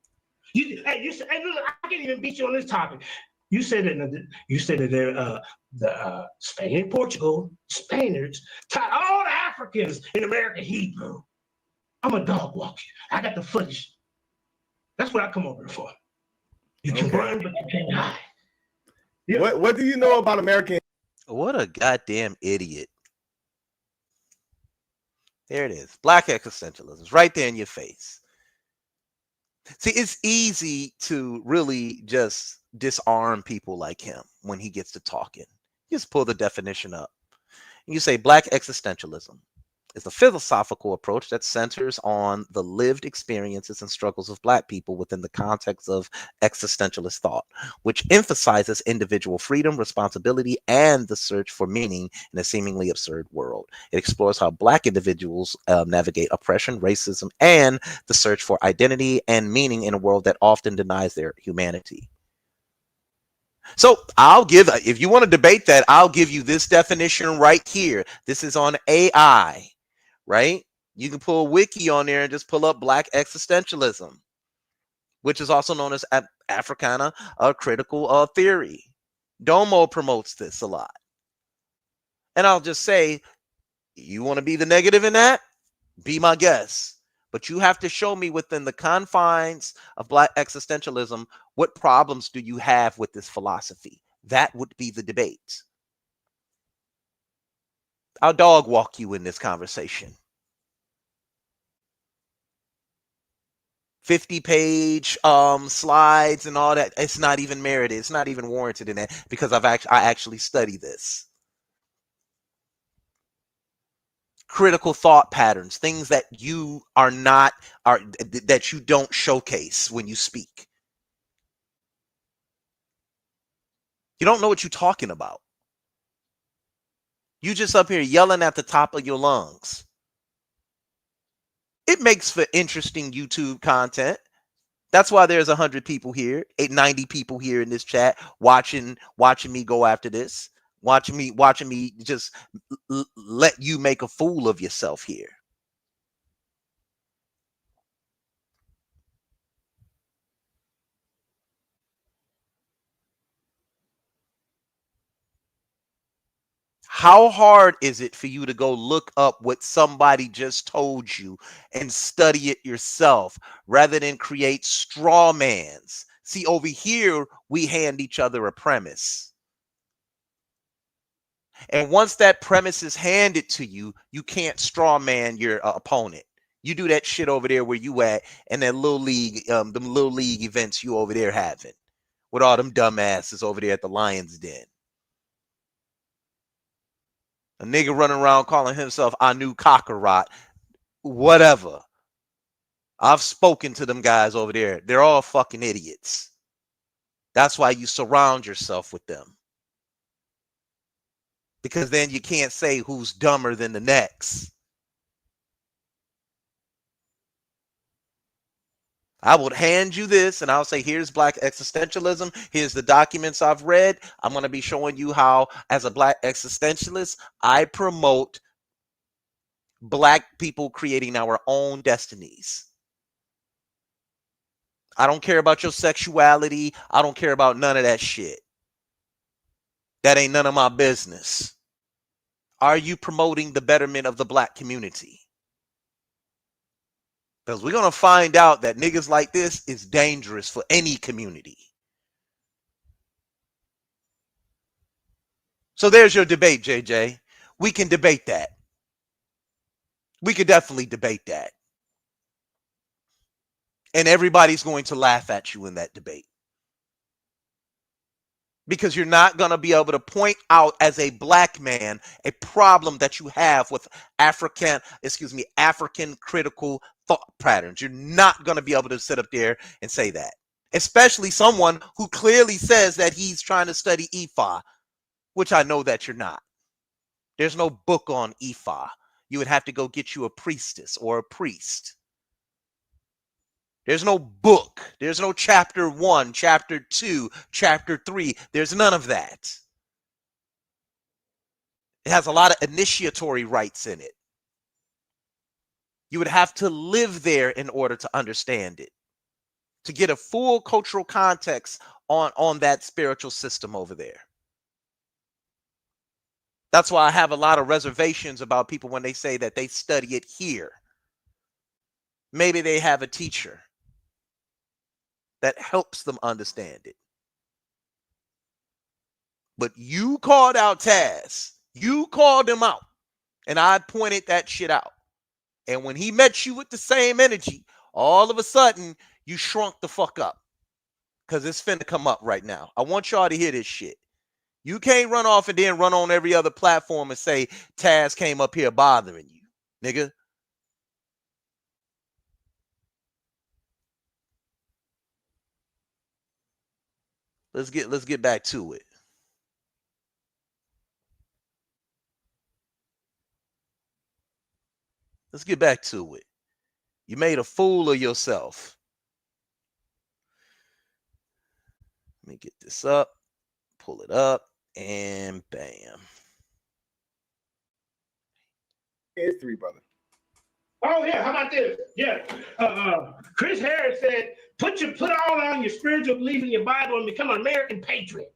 You said, hey, look, I can't even beat you on this topic. You said that they're the Spain and Portugal, Spaniards taught all the Africans in America Hebrew. I'm a dog walk you. I got the footage. That's what I come over for. You can run, but you can't hide. Yeah. What do you know about American? What a goddamn idiot. There it is. Black existentialism is right there in your face. See, it's easy to really just disarm people like him when he gets to talking. You just pull the definition up. And you say black existentialism is a philosophical approach that centers on the lived experiences and struggles of black people within the context of existentialist thought, which emphasizes individual freedom, responsibility, and the search for meaning in a seemingly absurd world. It explores how black individuals navigate oppression, racism, and the search for identity and meaning in a world that often denies their humanity. So if you want to debate that, I'll give you this definition right here. This is on AI. Right? You can pull wiki on there and just pull up black existentialism, which is also known as Africana critical theory. Domo promotes this a lot. And I'll just say, you want to be the negative in that? Be my guest. But you have to show me within the confines of black existentialism, what problems do you have with this philosophy? That would be the debate. I'll dog walk you in this conversation. 50-page slides and all that. It's not even merited. It's not even warranted in that because I actually study this. critical thought patterns, things that you that you don't showcase when you speak. You don't know what you're talking about. You just up here yelling at the top of your lungs. It makes for interesting YouTube content. That's why there's 100 people here, 90 people here in this chat watching me go after this, watching me just let you make a fool of yourself here. How hard is it for you to go look up what somebody just told you and study it yourself rather than create straw mans? See, over here, we hand each other a premise. And once that premise is handed to you, you can't straw man your opponent. You do that shit over there where you at, and that little league, them little league events you over there having with all them dumbasses over there at the Lions Den. A nigga running around calling himself Anu Kakarot, whatever. I've spoken to them guys over there. They're all fucking idiots. That's why you surround yourself with them. Because then you can't say who's dumber than the next. I would hand you this and I'll say, here's Black existentialism. Here's the documents I've read. I'm going to be showing you how, as a Black existentialist, I promote Black people creating our own destinies. I don't care about your sexuality. I don't care about none of that shit. That ain't none of my business. Are you promoting the betterment of the Black community? Because we're going to find out that niggas like this is dangerous for any community. So there's your debate, JJ. We can debate that. We could definitely debate that. And everybody's going to laugh at you in that debate. Because you're not going to be able to point out as a Black man a problem that you have with African critical thought patterns. You're not going to be able to sit up there and say that. Especially someone who clearly says that he's trying to study Epha, which I know that you're not. There's no book on Epha. You would have to go get you a priestess or a priest. There's no book. There's no chapter 1, chapter 2, chapter 3. There's none of that. It has a lot of initiatory rites in it. You would have to live there in order to understand it, to get a full cultural context on that spiritual system over there. That's why I have a lot of reservations about people when they say that they study it here. Maybe they have a teacher that helps them understand it. But you called out Taz. You called him out. And I pointed that shit out. And when he met you with the same energy, all of a sudden, you shrunk the fuck up. Because it's finna come up right now. I want y'all to hear this shit. You can't run off and then run on every other platform and say Taz came up here bothering you, nigga. Let's get back to it. Let's get back to it. You made a fool of yourself. Let me get this up, pull it up, and bam. It's 3, brother. Oh yeah, how about this? Yeah, Chris Harris said, "Put all on your spiritual belief in your Bible and become an American patriot."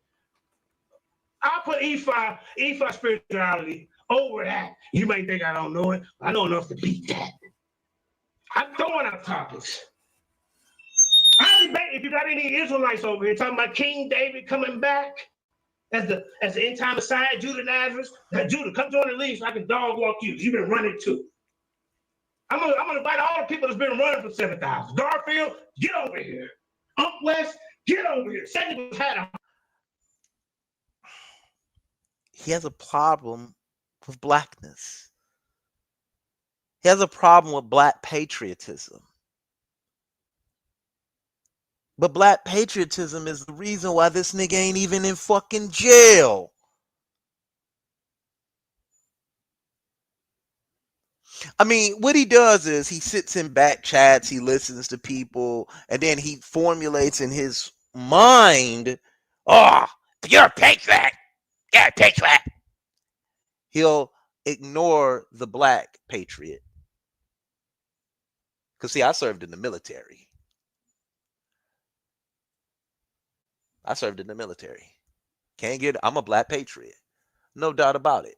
I'll put Epha spirituality over that. You may think I don't know it. I know enough to beat that. I'm throwing out topics. I debate if you got any Israelites over here talking about King David coming back as the end time Messiah, Judah Nazareth. Judah, come join the league so I can dog walk you. You've been running too. I'm gonna invite all the people that's been running for 7,000. Garfield, get over here. West, get over here. Second was had a. He has a problem with Blackness. He has a problem with black patriotism. But black patriotism is the reason why this nigga ain't even in fucking jail. I mean, what he does is he sits in back chats, he listens to people, and then he formulates in his mind, oh, you're a patriot. You're a patriot. He'll ignore the black patriot. Because, see, I served in the military. I'm a black patriot. No doubt about it.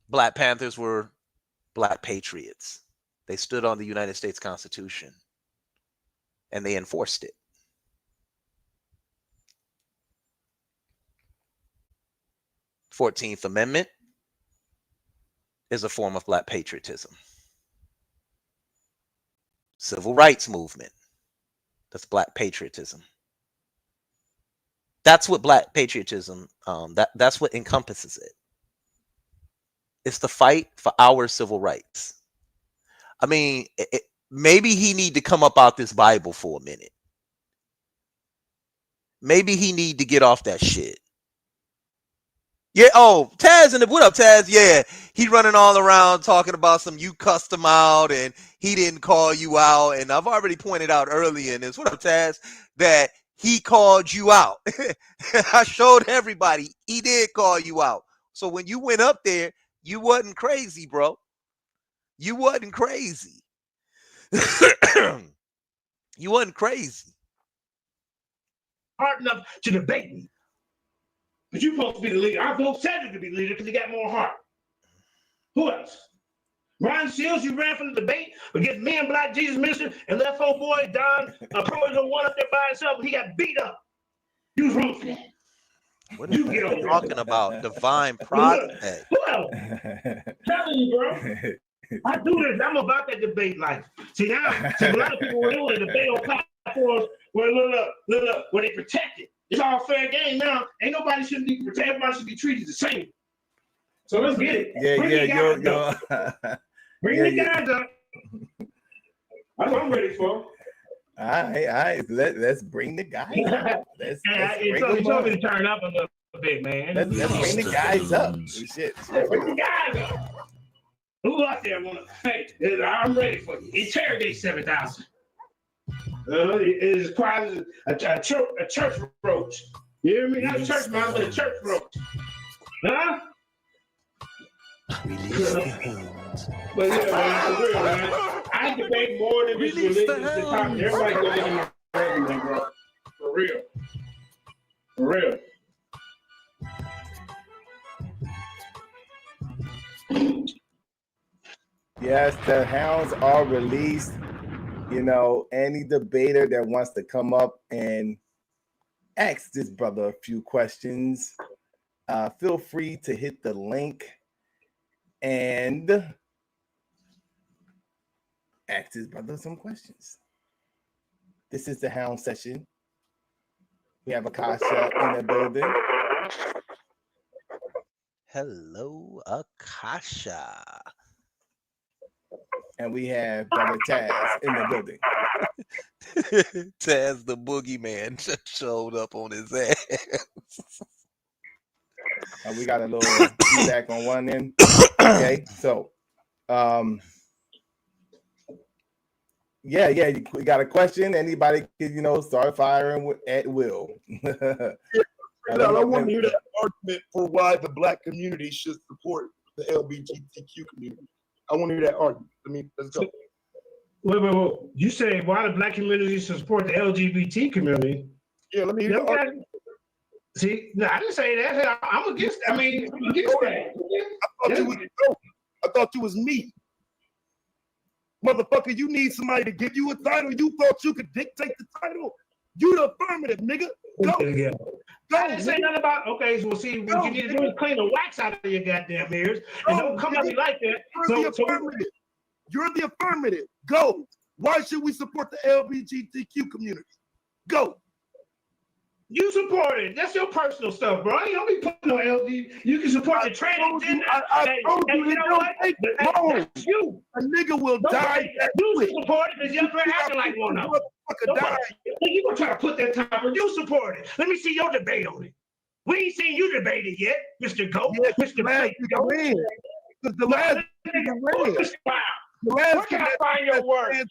Black Panthers were black patriots. They stood on the United States Constitution and they enforced it. The 14th Amendment is a form of black patriotism. Civil rights movement, that's black patriotism. That's what black patriotism, that's what encompasses it. It's the fight for our civil rights. I mean, maybe he need to come up out this Bible for a minute. Maybe he need to get off that shit. Yeah, oh, Taz, what up, Taz? Yeah, he running all around talking about some you cussed him out and he didn't call you out. And I've already pointed out earlier in this, what up, Taz, that he called you out. I showed everybody he did call you out. So when you went up there, you wasn't crazy, bro. You wasn't crazy. You wasn't crazy. Hard enough to debate me. But you're supposed to be the leader. I'm supposed to be the leader because he got more heart. Who else? Ron Shields, you ran from the debate against me and Black Jesus Minister and left old boy Don Provision one up there by himself and he got beat up. You was wrong for that. What are you talking about? Divine prospect. Who else? Telling you, bro. I do this. I'm about that debate life. See, now, a lot of people were doing the debate on platforms where look, where they protect it. It's all fair game now. Ain't nobody should be protected. Everybody should be treated the same. So let's get it. Bring the guys up. That's what I'm ready for. All right. Let's bring the guys up. Let's bring them up. To turn up a little bit, man. Let's bring the guys up. Shit. Bring the guys up. Who out there want to? Hey, I'm ready for you. Interrogate 7000. It is quite a church roach. You hear me? Not a church mouse, but a church roach. Huh? But yeah, man, for real, man. I debate more than this religious topic. Everybody go look at my resume, bro. For real. For real. Yes, the hounds are released. You know, any debater that wants to come up and ask this brother a few questions, feel free to hit the link and ask this brother some questions. This is the hound session. We have Akasha in the building. Hello, Akasha. And we have Brother Taz in the building. Taz the boogeyman just showed up on his ass. We got a little feedback on one end. Okay, so yeah, we got a question. Anybody can, start firing at will. I want to hear that argument for why the Black community should support the LGBTQ community. I want to hear that argument. Let's go. Wait. You say why the Black community should support the LGBT community? Yeah, let me hear the argument. See, no, I didn't say that. I'm against. I'm against that. I thought you was me. Motherfucker, you need somebody to give you a title. You thought you could dictate the title. You the affirmative, nigga. Go. Yeah. I didn't say nothing about. Okay, so see, what you need to do is clean the wax out of your goddamn ears and don't come at me like that. You're the affirmative. Go. Why should we support the LGBTQ community? Go. You support it. That's your personal stuff, bro. You don't be putting no LG. You can support the transgender. I told you, you it know don't what? take Hey, long. that's you. A nigga will die. You support it because you're acting like one of them. You gonna try to put that time, but you support it. Let me see your debate on it. We ain't seen you debate it yet, Mr. Goat. Yeah, Mr. Fake Goat. The last nigga ran. Where can I find your word?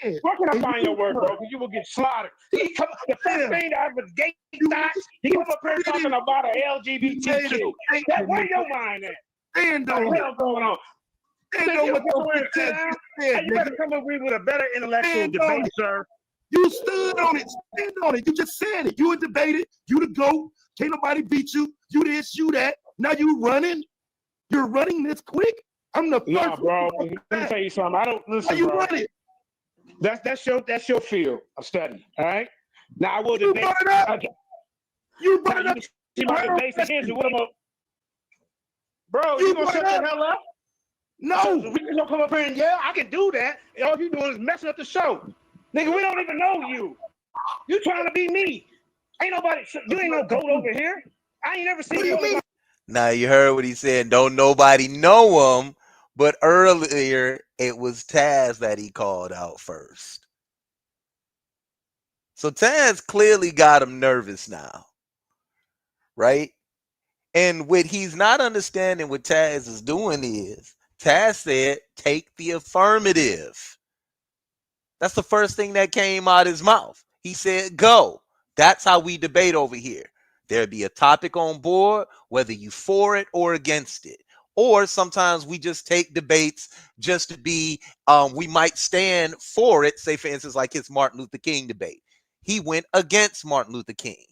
Where can I find your word, bro? Because you will get slaughtered. The first thing that was gay thoughts, he come up here talking about an LGBTQ. Where your mind at? Stand What on the hell going on? You better come up with a better intellectual debate, sir. You stood on it. Stand on it. You just said it. You were debated. You the GOAT. Can't nobody beat you. You this, you that. Now you running. You're running this quick. I'm the first. Nah, bro. Let me tell you something. I don't listen. How you bro. running? That's your field of study. All right. Now I will You debate. brought it up. You brought it up. See my debates against you. What am I? Bro, You you gonna brought shut it up. the hell up? No. We can come up here and yell. I can do that. All you doing is messing up the show. Nigga, we don't even know you. You trying to be me. Ain't nobody, you ain't no goat over here. I ain't never seen you. Now you heard what he said. Don't nobody know him, but earlier it was Taz that he called out first. So Taz clearly got him nervous now, right? And what he's not understanding what Taz is doing is Taz said, take the affirmative. That's the first thing that came out of his mouth. He said, go. That's how we debate over here. There'll be a topic on board, whether you for it or against it. Or sometimes we just take debates just to be, we might stand for it. Say, for instance, like his Martin Luther King debate. He went against Martin Luther King.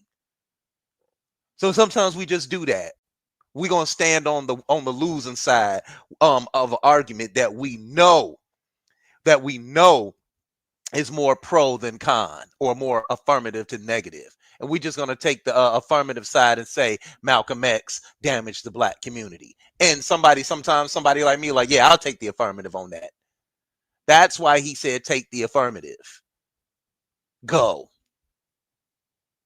So sometimes we just do that. We're going to stand on the losing side of an argument that we know is more pro than con, or more affirmative to negative. And we're just going to take the affirmative side and say Malcolm X damaged the black community. And sometimes somebody like me, like, yeah, I'll take the affirmative on that. That's why he said, take the affirmative. Go.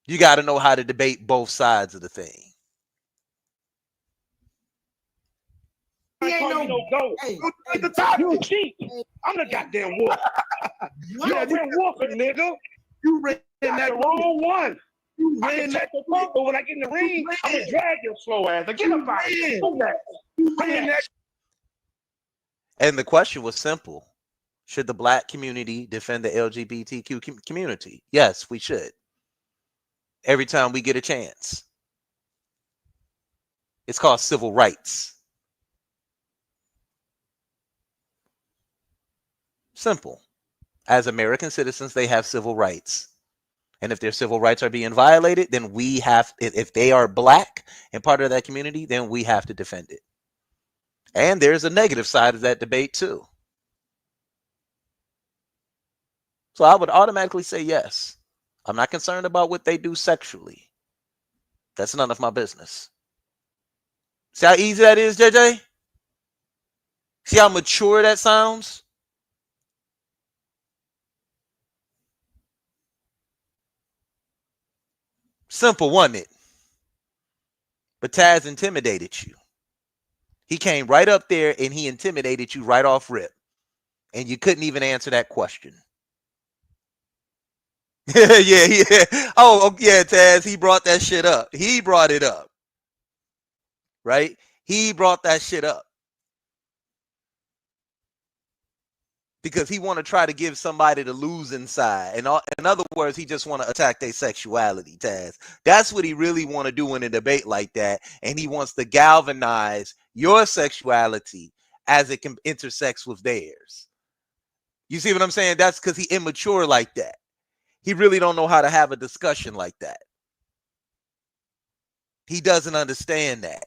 You got to know how to debate both sides of the thing. He ain't no goat. You a sheep. I'm the goddamn wolf. You're been wolfing, nigga. You ran That's the wrong one. I can check the pump, but when I get in the ring, I'm gonna drag your slow ass. Like, get up out of here. And the question was simple. Should the black community defend the LGBTQ community? Yes, we should. Every time we get a chance. It's called civil rights. Simple. As American citizens, they have civil rights. And if their civil rights are being violated, then we have, if they are black and part of that community, then we have to defend it. And there's a negative side of that debate too. So I would automatically say yes. I'm not concerned about what they do sexually. That's none of my business. See how easy that is, JJ? See how mature that sounds? Simple, wasn't it? But Taz intimidated you. He came right up there and he intimidated you right off rip. And you couldn't even answer that question. yeah. Oh, yeah, Taz, he brought that shit up. He brought it up. Right? He brought that shit up. Because he want to try to give somebody the losing side. And in other words, he just want to attack their sexuality, Taz. That's what he really want to do in a debate like that. And he wants to galvanize your sexuality as it can intersects with theirs. You see what I'm saying? That's because he immature like that. He really don't know how to have a discussion like that. He doesn't understand that.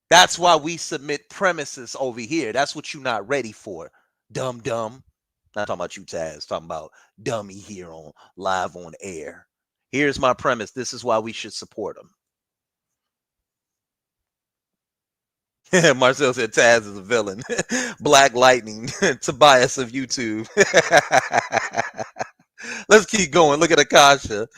That's why we submit premises over here. That's what you're not ready for. Dumb. Not talking about you, Taz. Talking about dummy here on live on air. Here's my premise. This is why we should support him. Marcel said Taz is a villain. Black Lightning. Tobias of YouTube. Let's keep going. Look at Akasha.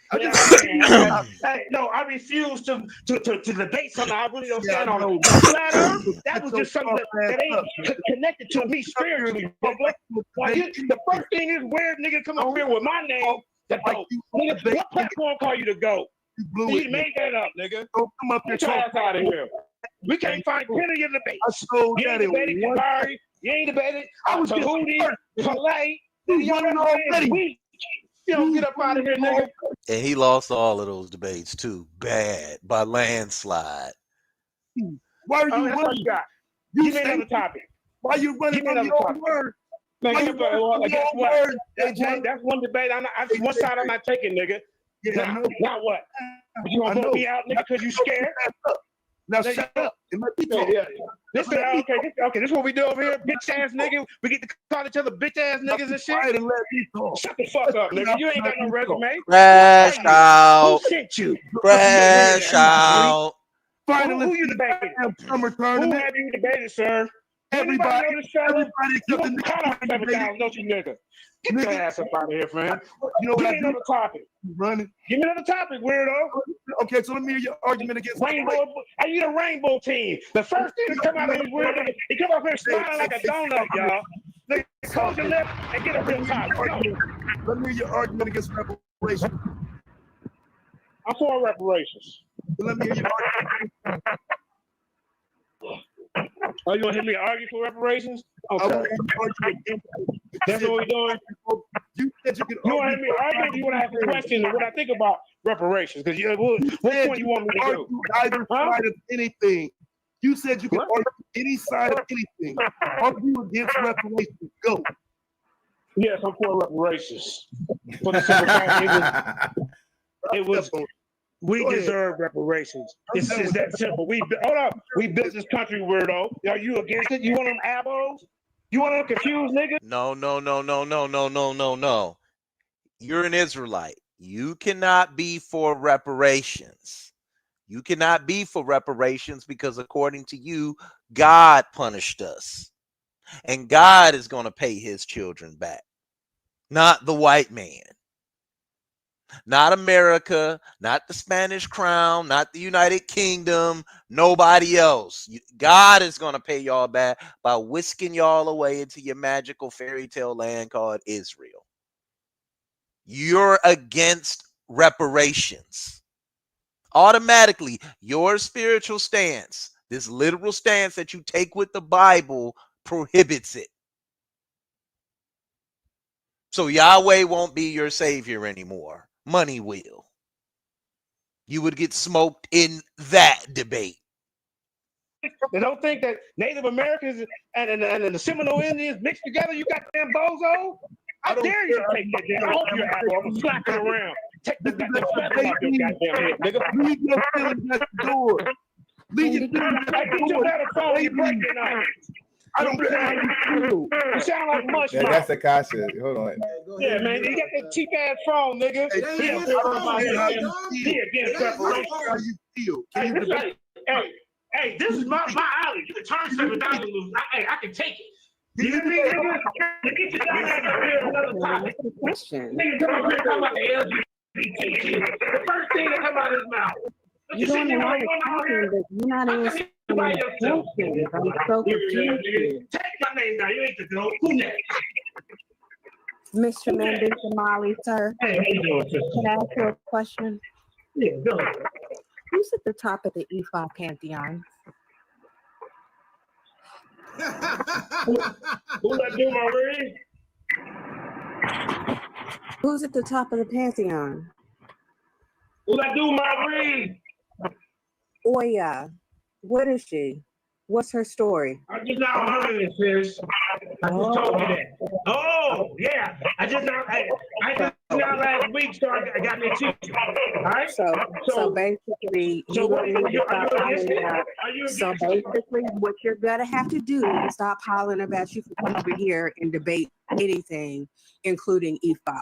Hey, no, I refuse to debate something I really don't stand on. Flat Earth, that was just something that ain't connected to me spiritually. The first thing is weird nigga come up here with my name. Nigga, what platform call you to go? You made that up, nigga. Don't come up here. Get your ass out of here. We can't find 10 of your debates. You ain't debated Jabari. You ain't debated Tahuti, Palay. You already. You don't get up out of here, nigga. And he lost all of those debates too, bad by landslide. Why are you running? You made another topic. Why are you running on your own word? Guess what? That's one debate. One side I'm not taking, nigga. Yeah, now what? You gonna vote me out, nigga, because you scared? Now shut up. This is what we do over here, bitch ass nigga. We get to call each other bitch ass niggas and shit. Shut the fuck up, nigga. You ain't got no resume. Crash out. Who sent you? Crash out. Who you debated? Who have you debated, sir? Everybody except the 7,000, don't you, nigga? Get your ass up out of here, man. You know what? Give me another topic. Running. Give me another topic, weirdo. Okay, so let me hear your argument against rainbow. Are you the rainbow team? The first thing to come out of these weird niggas, he come up here smiling like a donut, y'all. Nigga, close your lip and get a real topic. Let me hear your argument against reparations. I'm for reparations. Let me hear your argument. Oh, you want to hear me argue for reparations? Okay. That's what we're doing. You want to hear me argue, or you want to ask a question of what I think about reparations? Because what point you want me to do? Either side of anything. You said you could argue any side of anything. Argue against reparations. Go. Yes, I'm for reparations. For the simple fact it was we deserve reparations. It's just that simple. Hold up. We built this country, weirdo. Are you against it? You want them abos? You want them confused niggas? No. You're an Israelite. You cannot be for reparations. You cannot be for reparations because according to you, God punished us. And God is going to pay his children back. Not the white man. Not America, not the Spanish crown, not the United Kingdom, nobody else. God is going to pay y'all back by whisking y'all away into your magical fairy tale land called Israel. You're against reparations. Automatically, your spiritual stance, this literal stance that you take with the Bible, prohibits it. So Yahweh won't be your savior anymore. Money will. You would get smoked in that debate. They don't think that Native Americans and the Seminole Indians mixed together. You got damn bozo. I dare you to take that damn off your apple. I'm slapping around. Take the goddamn off your goddamn head, nigga. Leave your feelings at the door. Leave your feelings at the door. You better phone. You break your knife. I don't care how you feel. You sound like mush. Yeah, that's Akasha. Hold on. Yeah, man. You got that cheap ass phone, nigga. He against reparations. How you feel? Hey, this is my alley. You can turn $7,000. Hey, I can take it. You hear me, nigga? Get your another topic. Nigga, come up here talking about the LGBTQ. The first thing that come out of his mouth. You don't know what you're talking, but you're not answering my question. I'm so confused. Take my name down. You ain't the goat. Who next? Mr. Mendes Somali, sir. Hey, how you doing, sister? Can I ask you a question? Yeah, go ahead. Who's at the top of the Epha pantheon? Who let do my read? Who's at the top of the pantheon? Who let do my read? Oya. What is she? What's her story? I just now heard it, sis. I just told you that. Oh, yeah. I just now last week started. I got me a teacher. All right. So basically, basically, what you're gonna have to do is stop hollering about you from over here and debate anything, including Epha.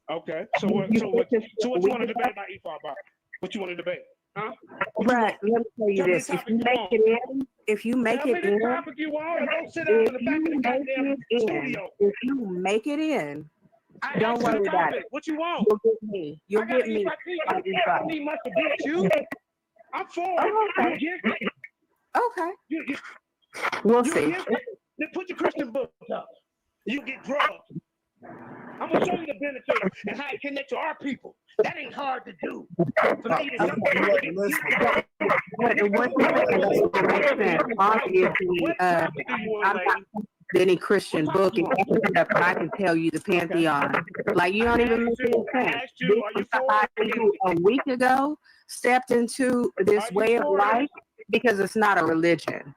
Okay. So what you want to debate about Epha about? What you want to debate? Huh? Right. Let me tell you this: if you make it in, don't sit down in the back of the goddamn studio. If you make it in, Don't worry about it. What you want? You'll get me. You'll get me. I don't need much to beat you. I'm for it. You get it. Okay. You, We'll you see. get it. Then put your Christian books up. You get drugs. I'm gonna show you the benefits and how it connect to our people. That ain't hard to do. For me to any Christian book, and I can tell you the pantheon. Like, you don't even make any sense. A week ago stepped into this way of life because it's not a religion.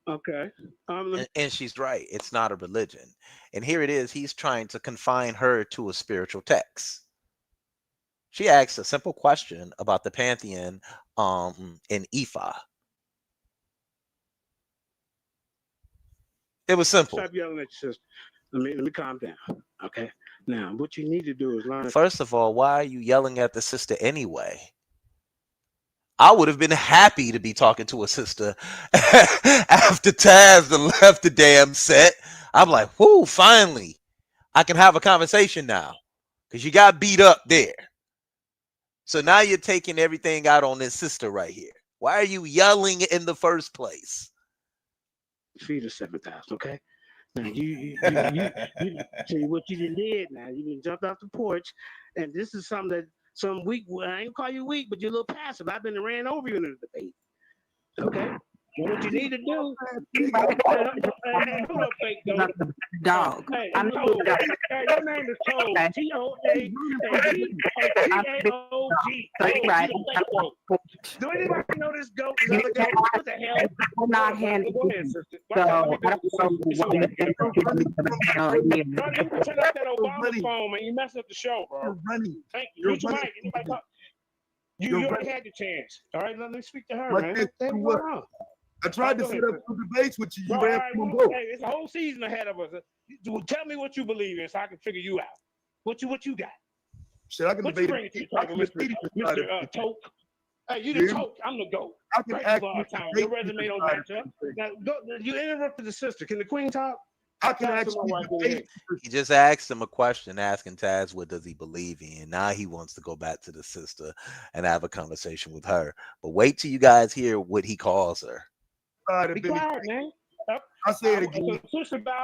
Okay. And she's right. It's not a religion. And here it is. He's trying to confine her to a spiritual text. She asked a simple question about the pantheon in Epha. It was simple. Stop yelling at your sister. Let me calm down. Okay. Now, what you need to do is learn. First of all, why are you yelling at the sister anyway? I would have been happy to be talking to a sister after Taz left the damn set. I'm like, whoo, finally, I can have a conversation now because you got beat up there. So now you're taking everything out on this sister right here. Why are you yelling in the first place? Feed her 7,000, okay? Now you see what you did. Now you jumped off the porch, and this is something that some weak. I ain't call you weak, but you're a little passive. I've been ran over you in the debate. Okay. And what you need to do, dog. Hey, your name is Toad. T-O-A-T-A-O-G. Right. Do anybody know this goat? What the hell? I'm not handling Go ahead, sister. So, You turn off that Obama phone and you mess up the show, bro. Thank you. Reach your mic. Anybody talk? You already had the chance. All right, let me speak to her, man. I tried to set up two debates with you. You ran from them both. Hey, it's a whole season ahead of us. Tell me what you believe in so I can figure you out. What you got? Shit, I can debate it. Mr. Toke. Hey, you the Toke. I'm the GOAT. I can actually your resume don't match up. Now, you interrupted the sister. Can the queen talk? I can actually. He just asked him a question, asking Taz what does he believe in. Now he wants to go back to the sister and have a conversation with her. But wait till you guys hear what he calls her. Be quiet, man. I say it again.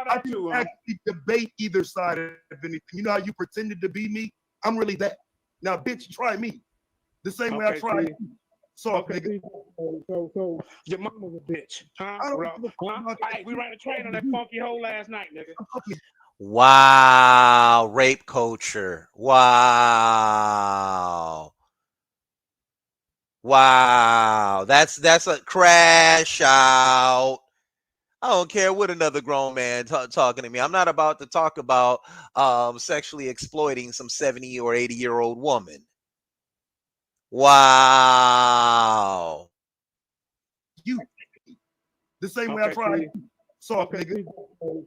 I can actually debate either side of anything. You know how you pretended to be me? I'm really that. Now, bitch, try me. The same way I tried you. So, nigga. So your mama's a bitch. Huh? Hey, we ran a train on that funky hole last night, nigga. Wow. Rape culture. Wow. Wow. That's a crash out. I don't care what another grown man talking to me. I'm not about to talk about sexually exploiting some 70 or 80-year-old woman. Wow. You. The same way I tried. Soft nigga.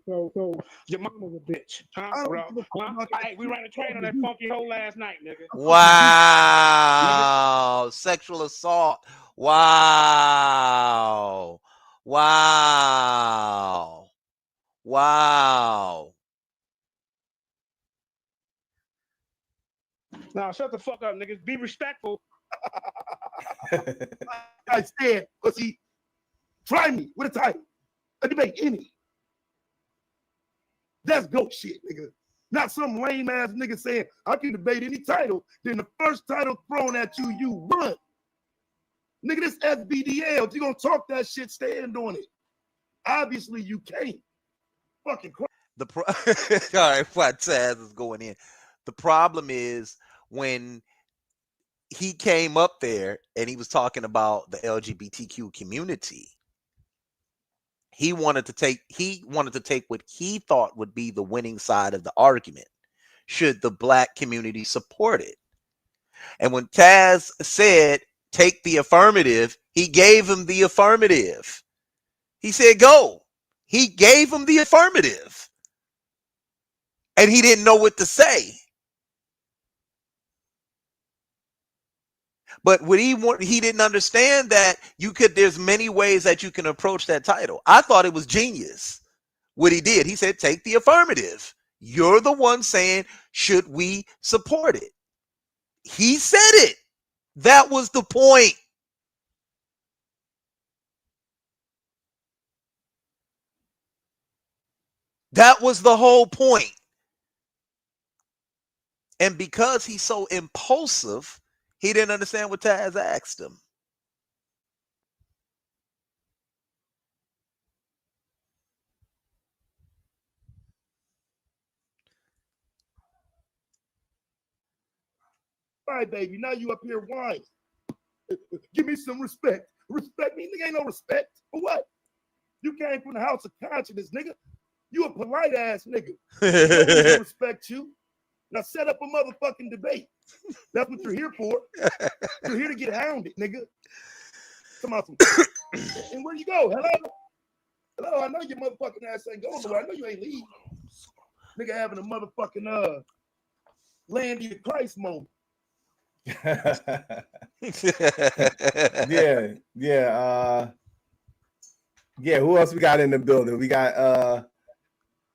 So your mama's a bitch. Huh? Hey, we ran a train on that funky hole last night, nigga. Wow. Sexual assault. Wow. Wow. Wow. Now shut the fuck up, niggas. Be respectful. I said, pussy, try me with a title. A debate any. That's GOAT shit, nigga. Not some lame ass nigga saying I can debate any title. Then the first title thrown at you, you run. Nigga, this FBDL. If you gonna talk that shit, stand on it. Obviously, you can't. Fucking crap. All right, what Taz is going in. The problem is when he came up there and he was talking about the LGBTQ community. He wanted to take what he thought would be the winning side of the argument, should the black community support it. And when Taz said, take the affirmative, he gave him the affirmative. He said, go. He gave him the affirmative. And he didn't know what to say. But what he didn't understand that there's many ways that you can approach that title. I thought it was genius what he did. He said, take the affirmative. You're the one saying, should we support it? He said it. That was the point. That was the whole point. And because he's so impulsive, he didn't understand what Taz asked him. All right, baby, now you up here whining. Give me some respect. Respect me, nigga. Ain't no respect. For what? You came from the house of consciousness, nigga. You a polite ass nigga. Nobody respect you. Now set up a motherfucking debate. That's what you're here for. You're here to get hounded, nigga. Come on. And where you go? Hello? Hello, I know your motherfucking ass ain't going nowhere. I know you ain't leaving. Nigga having a motherfucking land of Christ moment. Yeah, who else we got in the building? We got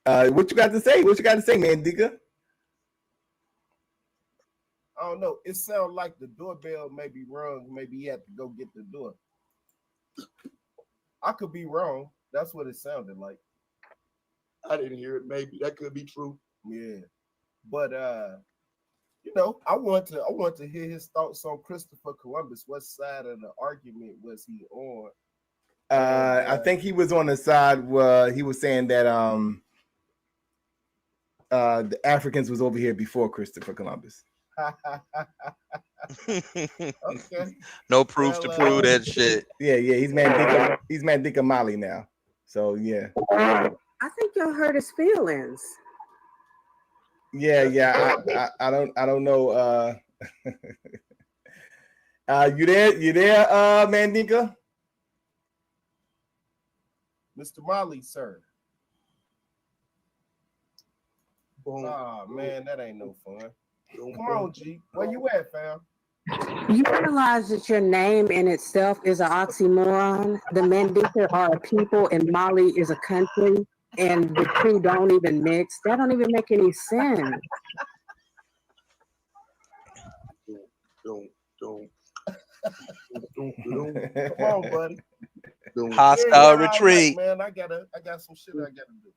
what you got to say? What you got to say, man, Digga? I don't know. It sounds like the doorbell may be wrong. Maybe he had to go get the door. I could be wrong. That's what it sounded like. I didn't hear it. Maybe that could be true. Yeah, but you know, I want to hear his thoughts on Christopher Columbus. What side of the argument was he on? I think he was on the side where he was saying that the Africans was over here before Christopher Columbus. Okay. No proof to prove that shit. Yeah, he's Mandinka Mali now. So yeah. I think y'all hurt his feelings. Yeah. I don't know. You there, Mandinka? Mr. Mali, sir. Boom. Oh man, that ain't no fun. Come on, G. Where you at, fam? You realize that your name in itself is an oxymoron. The Mandinka are a people and Mali is a country, and the two don't even mix. That don't even make any sense. Don't. Come on, buddy. Hostile retreat. Right, man, I got some shit I gotta do.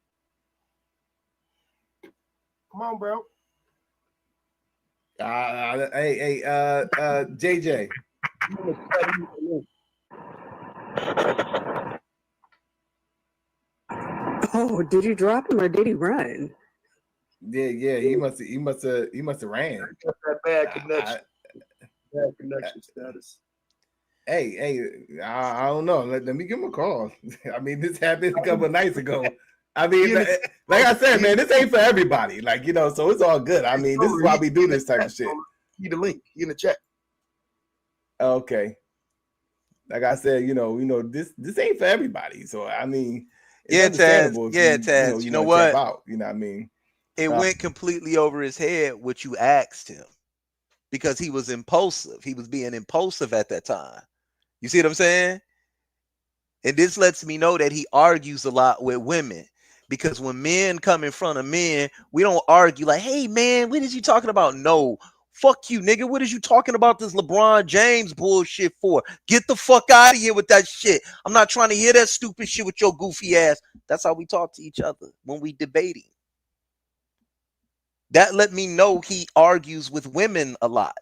Come on, bro. Hey, JJ. Oh, did you drop him or did he run? Yeah, he must have ran. That bad connection. Bad connection status. Hey, I don't know. Let me give him a call. I mean, this happened a couple of nights ago. I mean, like I said, man, this ain't for everybody. Like, you know, so it's all good. I mean, this is why we do this type of shit. Need a link in the chat. Okay. Like I said, you know, this ain't for everybody. So I mean, it's Taz. Yeah, Taz. You know what? You know what I mean? It went completely over his head what you asked him because he was impulsive. He was being impulsive at that time. You see what I'm saying? And this lets me know that he argues a lot with women. Because when men come in front of men, we don't argue like, hey, man, what is you talking about? No, fuck you, nigga. What is you talking about this LeBron James bullshit for? Get the fuck out of here with that shit. I'm not trying to hear that stupid shit with your goofy ass. That's how we talk to each other when we debating. That let me know he argues with women a lot.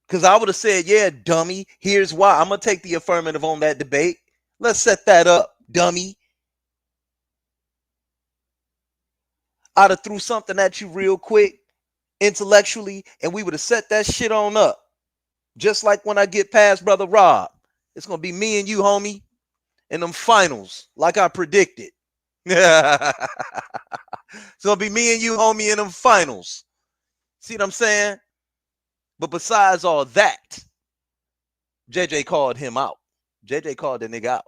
Because I would have said, yeah, dummy, here's why. I'm going to take the affirmative on that debate. Let's set that up, dummy. I'd have threw something at you real quick, intellectually, and we would have set that shit on up. Just like when I get past Brother Rob. It's going to be me and you, homie, in them finals, like I predicted. It's going to be me and you, homie, in them finals. See what I'm saying? But besides all that, JJ called him out. JJ called the nigga out.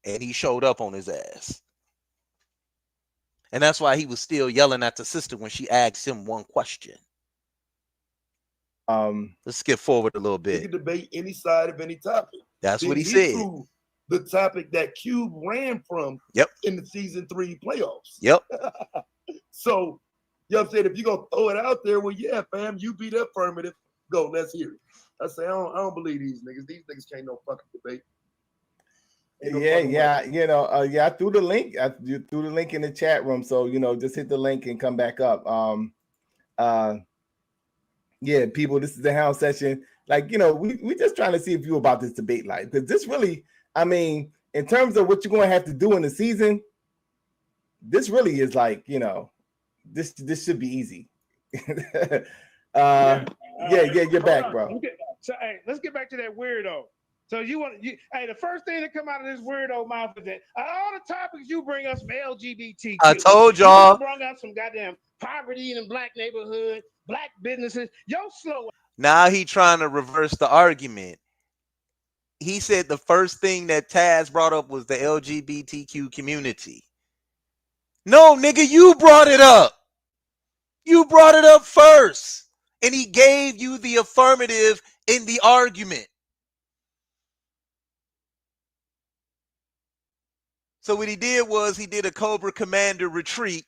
And he showed up on his ass. And that's why he was still yelling at the sister when she asked him one question. Let's skip forward a little bit. You can debate any side of any topic. That's what he said. the topic that Cube ran from in the season 3 playoffs. Yep. So, you know what I'm saying? If you're going to throw it out there, well, yeah, fam, you be the affirmative. Go, let's hear it. I say, I don't believe these niggas. These niggas can't no fucking debate. No you know, I threw the link. I threw the link in the chat room. So, you know, just hit the link and come back up. Yeah, people, this is the Hound Session. Like, you know, we just trying to see if you about this debate life. Because this really, I mean, in terms of what you're going to have to do in the season, this really is like, you know, this should be easy. You're back, bro. So, hey, let's get back to that weirdo. So hey, the first thing that come out of this weirdo mouth is that all the topics you bring us from LGBTQ. I told y'all. You brought out some goddamn poverty in the black neighborhood, black businesses. Yo, slow. Now he trying to reverse the argument. He said the first thing that Taz brought up was the LGBTQ community. No, nigga, you brought it up. You brought it up first. And he gave you the affirmative in the argument. So what he did was he did a Cobra Commander retreat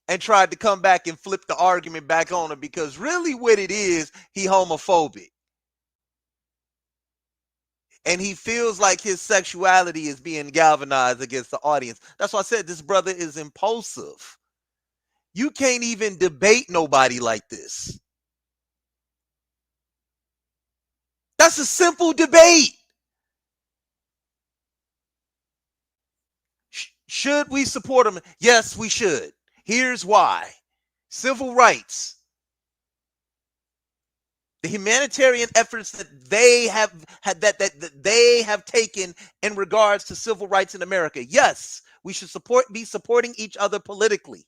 and tried to come back and flip the argument back on him, because really what it is, he homophobic. And he feels like his sexuality is being galvanized against the audience. That's why I said this brother is impulsive. You can't even debate nobody like this. That's a simple debate. Should we support them? Yes, we should. Here's why. Civil rights. The humanitarian efforts that they have had, that they have taken in regards to civil rights in America. Yes, we should be supporting each other politically.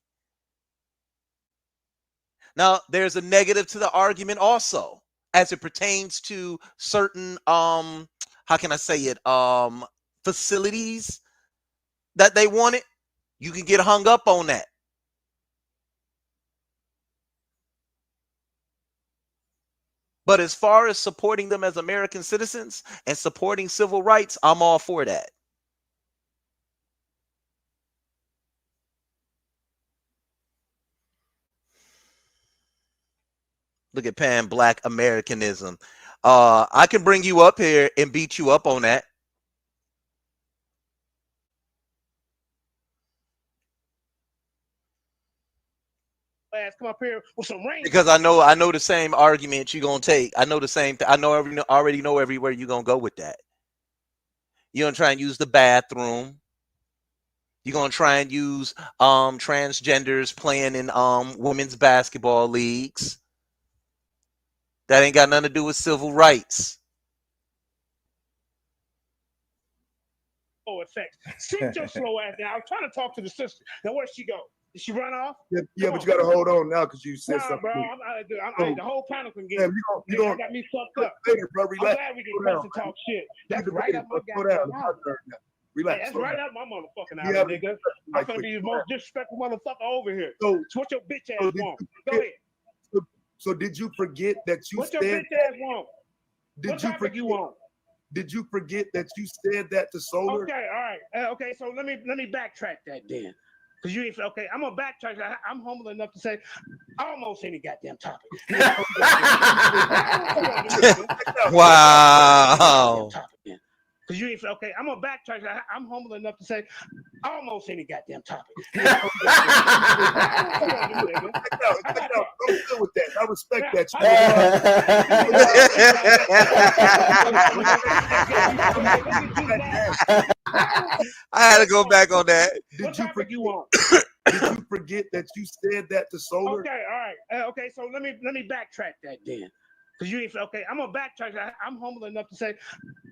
Now, there's a negative to the argument also, as it pertains to certain how can I say it, facilities that they wanted. You can get hung up on that. But as far as supporting them as American citizens and supporting civil rights, I'm all for that. Look at Pan Black Americanism. I can bring you up here and beat you up on that. Come up here with some rain. Because I know the same argument you're gonna take. I know the same thing. I already know everywhere you're gonna go with that. You're gonna try and use the bathroom. You're gonna try and use transgenders playing in women's basketball leagues. That ain't got nothing to do with civil rights. Oh, effects. Sit your slow ass down. I was trying to talk to the sister. Now where'd she go? Did she run off? Yeah, but you got to hold on now because you said something. Bro, the whole panel can get it. You got me fucked up. Later, bro, relax. I'm glad we can press and talk shit. That's right up my goddamn alley. Relax. That's right up my motherfucking alley, nigga. I'm gonna be the most disrespectful motherfucker over here. So what your bitch ass want? Go ahead. So did you forget that you what said? What your bitch ass want? Did you forget? You want? Did you forget that you said that to Solar? Okay, all right. Okay, so let me backtrack that then. Because you ain't okay. I'm gonna backtrack. I'm humble enough to say almost any goddamn topic. Wow. Because you ain't okay. I'm gonna backtrack. I'm humble enough to say almost any goddamn topic. I'm good with that. I respect that. I had to go back on that. Did you forget that you said that to Solar? Okay, all right. Okay, so let me backtrack that then. Because you ain't okay. I'm gonna backtrack. I'm humble enough to say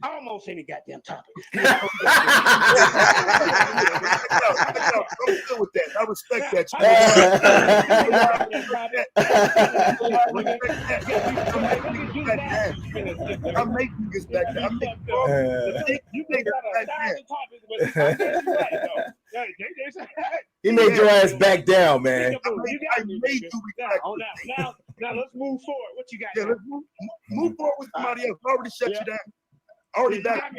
almost any goddamn topic. I'm good with that. I respect that. I'm making this back down. You made He made your ass back down, man. I made you now let's move forward. What you got? Yeah, let's move forward with somebody else. I already shut you down. Already back.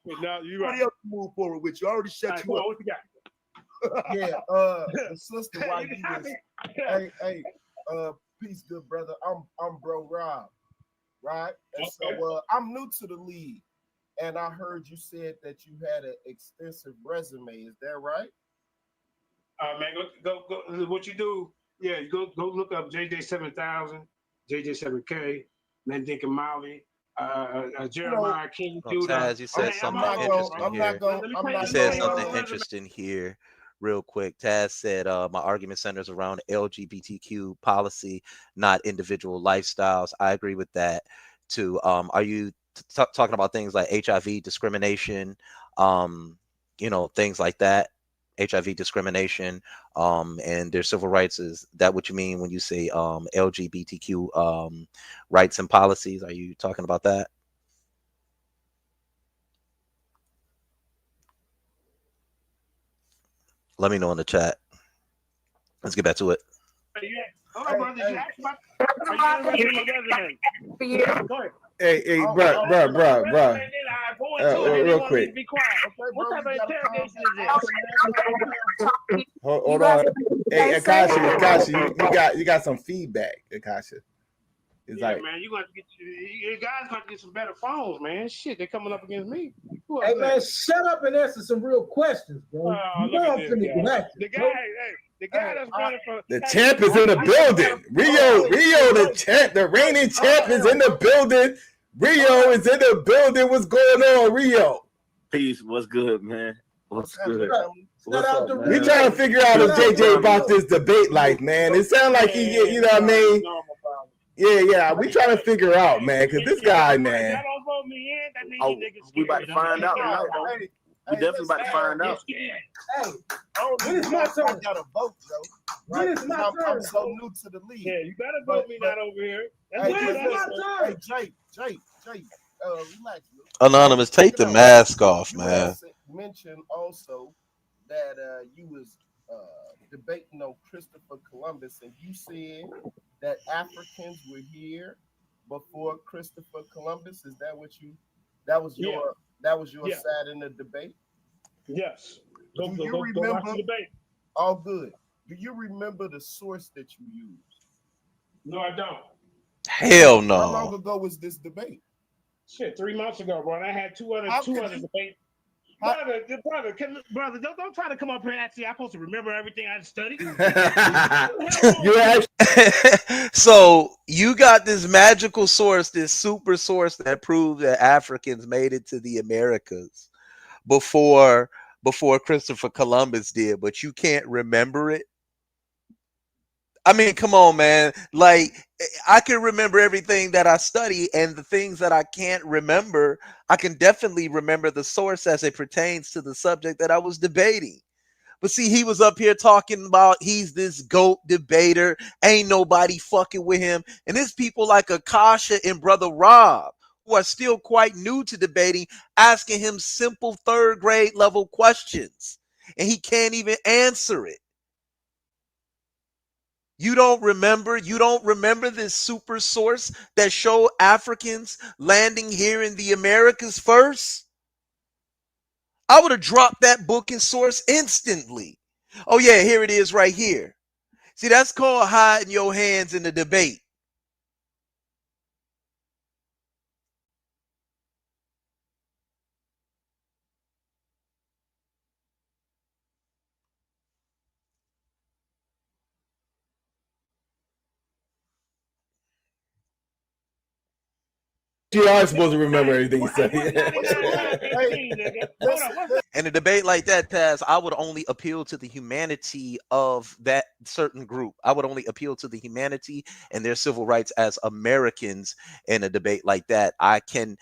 No, you Somebody right. else move forward with you. I already shut you up. What you got? Yeah, the sister while you was hey, peace, good brother. I'm bro Rob, right? And so I'm new to the league, and I heard you said that you had an extensive resume. Is that right? Man, go. What you do? Yeah, you go look up JJ7000, JJ7K, Mandinka Maui, Jeremiah King Judah. Taz, you said something interesting here. You said something interesting here real quick. Taz said my argument centers around LGBTQ policy, not individual lifestyles. I agree with that too. Are you talking about things like HIV discrimination, things like that? HIV discrimination, and their civil rights. Is that what you mean when you say LGBTQ rights and policies? Are you talking about that? Let me know in the chat. Let's get back to it. Hey, bro. Real quick. What type of interrogation is this? Hold on. Hey, Akasha, you got some feedback, Akasha. It's man, you got to get you guys got to get some better phones, man. Shit, they're coming up against me. Hey man, shut up and answer some real questions, bro. The guy that's running for the champ is in the building. Rio, the champ, the reigning champ is in the building. Rio is in the building. What's going on, Rio? Peace. What's good, man? What's good? What's up, man? We trying to figure out if JJ about this debate life, man. It sounds like he get, you know what I mean? Yeah. We trying to figure out, man, because this guy, man. We about to find out tonight, though. We definitely about to find out. Hey, when is my turn? I got a vote, Joe. When is my turn? I'm so new to the league. Yeah, you better vote me not over here. When is my turn? Hey, Jay, relax. Anonymous, take the mask off, man. Mentioned also that you was debating on Christopher Columbus, and you said that Africans were here before Christopher Columbus. Is that what you? That was your side in the debate? Yes. Do you remember? All good. Do you remember the source that you used? No, I don't. Hell no. How long ago was this debate? Shit, 3 months ago, bro. And I had two other debates. Brother, don't try to come up here and ask me. I'm supposed to remember everything I studied. So you got this magical source, this super source that proves that Africans made it to the Americas before Christopher Columbus did, but you can't remember it. I mean, come on, man. Like, I can remember everything that I study, and the things that I can't remember, I can definitely remember the source as it pertains to the subject that I was debating. But see, he was up here talking about he's this GOAT debater, ain't nobody fucking with him. And there's people like Akasha and Brother Rob who are still quite new to debating, asking him simple 3rd grade level questions, and he can't even answer it. You don't remember this super source that showed Africans landing here in the Americas first? I would have dropped that book and source instantly. Oh yeah, here it is right here. See, that's called hiding your hands in the debate. You are supposed to remember everything you said. In a debate like that, Taz, I would only appeal to the humanity of that certain group. I would only appeal to the humanity and their civil rights as Americans in a debate like that. I'm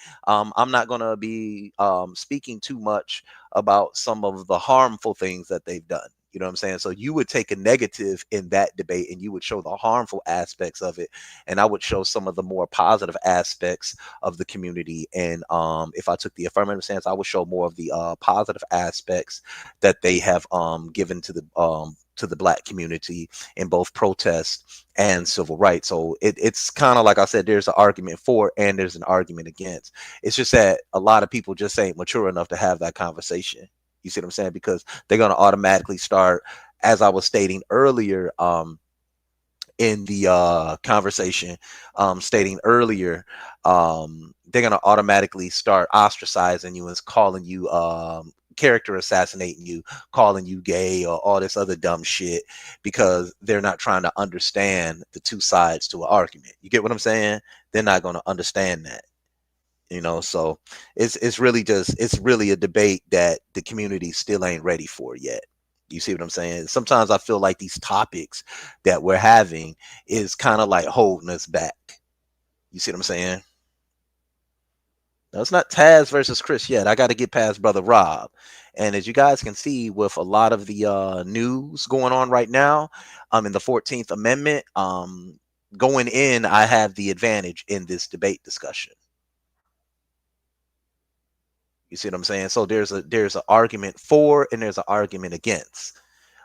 not going to be speaking too much about some of the harmful things that they've done. You know what I'm saying? So you would take a negative in that debate and you would show the harmful aspects of it. And I would show some of the more positive aspects of the community. And if I took the affirmative stance, I would show more of the positive aspects that they have given to the to the black community in both protest and civil rights. So it's kind of like I said, there's an argument for and there's an argument against. It's just that a lot of people just ain't mature enough to have that conversation. You see what I'm saying? Because they're going to automatically start, as I was stating earlier, in the conversation, stating earlier, they're going to automatically start ostracizing you and calling you character assassinating you, calling you gay or all this other dumb shit, because they're not trying to understand the two sides to an argument. You get what I'm saying? They're not going to understand that. You know, so it's really a debate that the community still ain't ready for yet. You see what I'm saying? Sometimes I feel like these topics that we're having is kind of like holding us back. You see what I'm saying? Now, it's not Taz versus Chris yet. I got to get past Brother Rob. And as you guys can see, with a lot of the news going on right now, in the 14th Amendment, going in, I have the advantage in this debate discussion. You see what I'm saying? So there's an argument for and there's an argument against.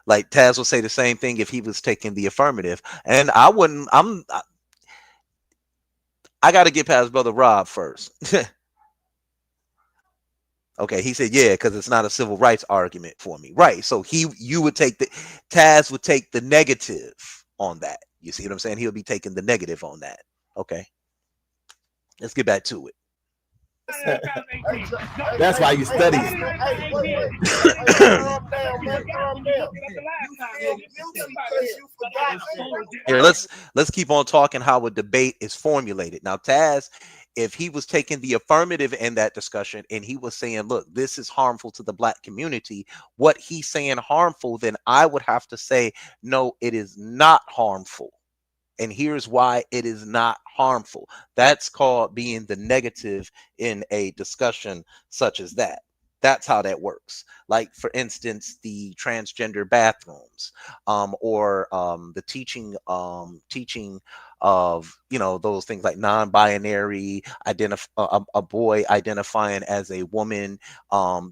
Like Taz will say the same thing if he was taking the affirmative, and I got to get past Brother Rob first. Okay, he said, yeah, because it's not a civil rights argument for me. Right. So Taz would take the negative on that. You see what I'm saying? He'll be taking the negative on that. Okay. Let's get back to it. That's why you study Here, let's keep on talking how a debate is formulated. Now, Taz, if he was taking the affirmative in that discussion and he was saying, look, this is harmful to the black community, what he's saying harmful, then I would have to say, no, it is not harmful. And here's why it is not harmful. That's called being the negative in a discussion such as that. That's how that works. Like, for instance, the transgender bathrooms, or the teaching of, those things like non-binary, a boy identifying as a woman.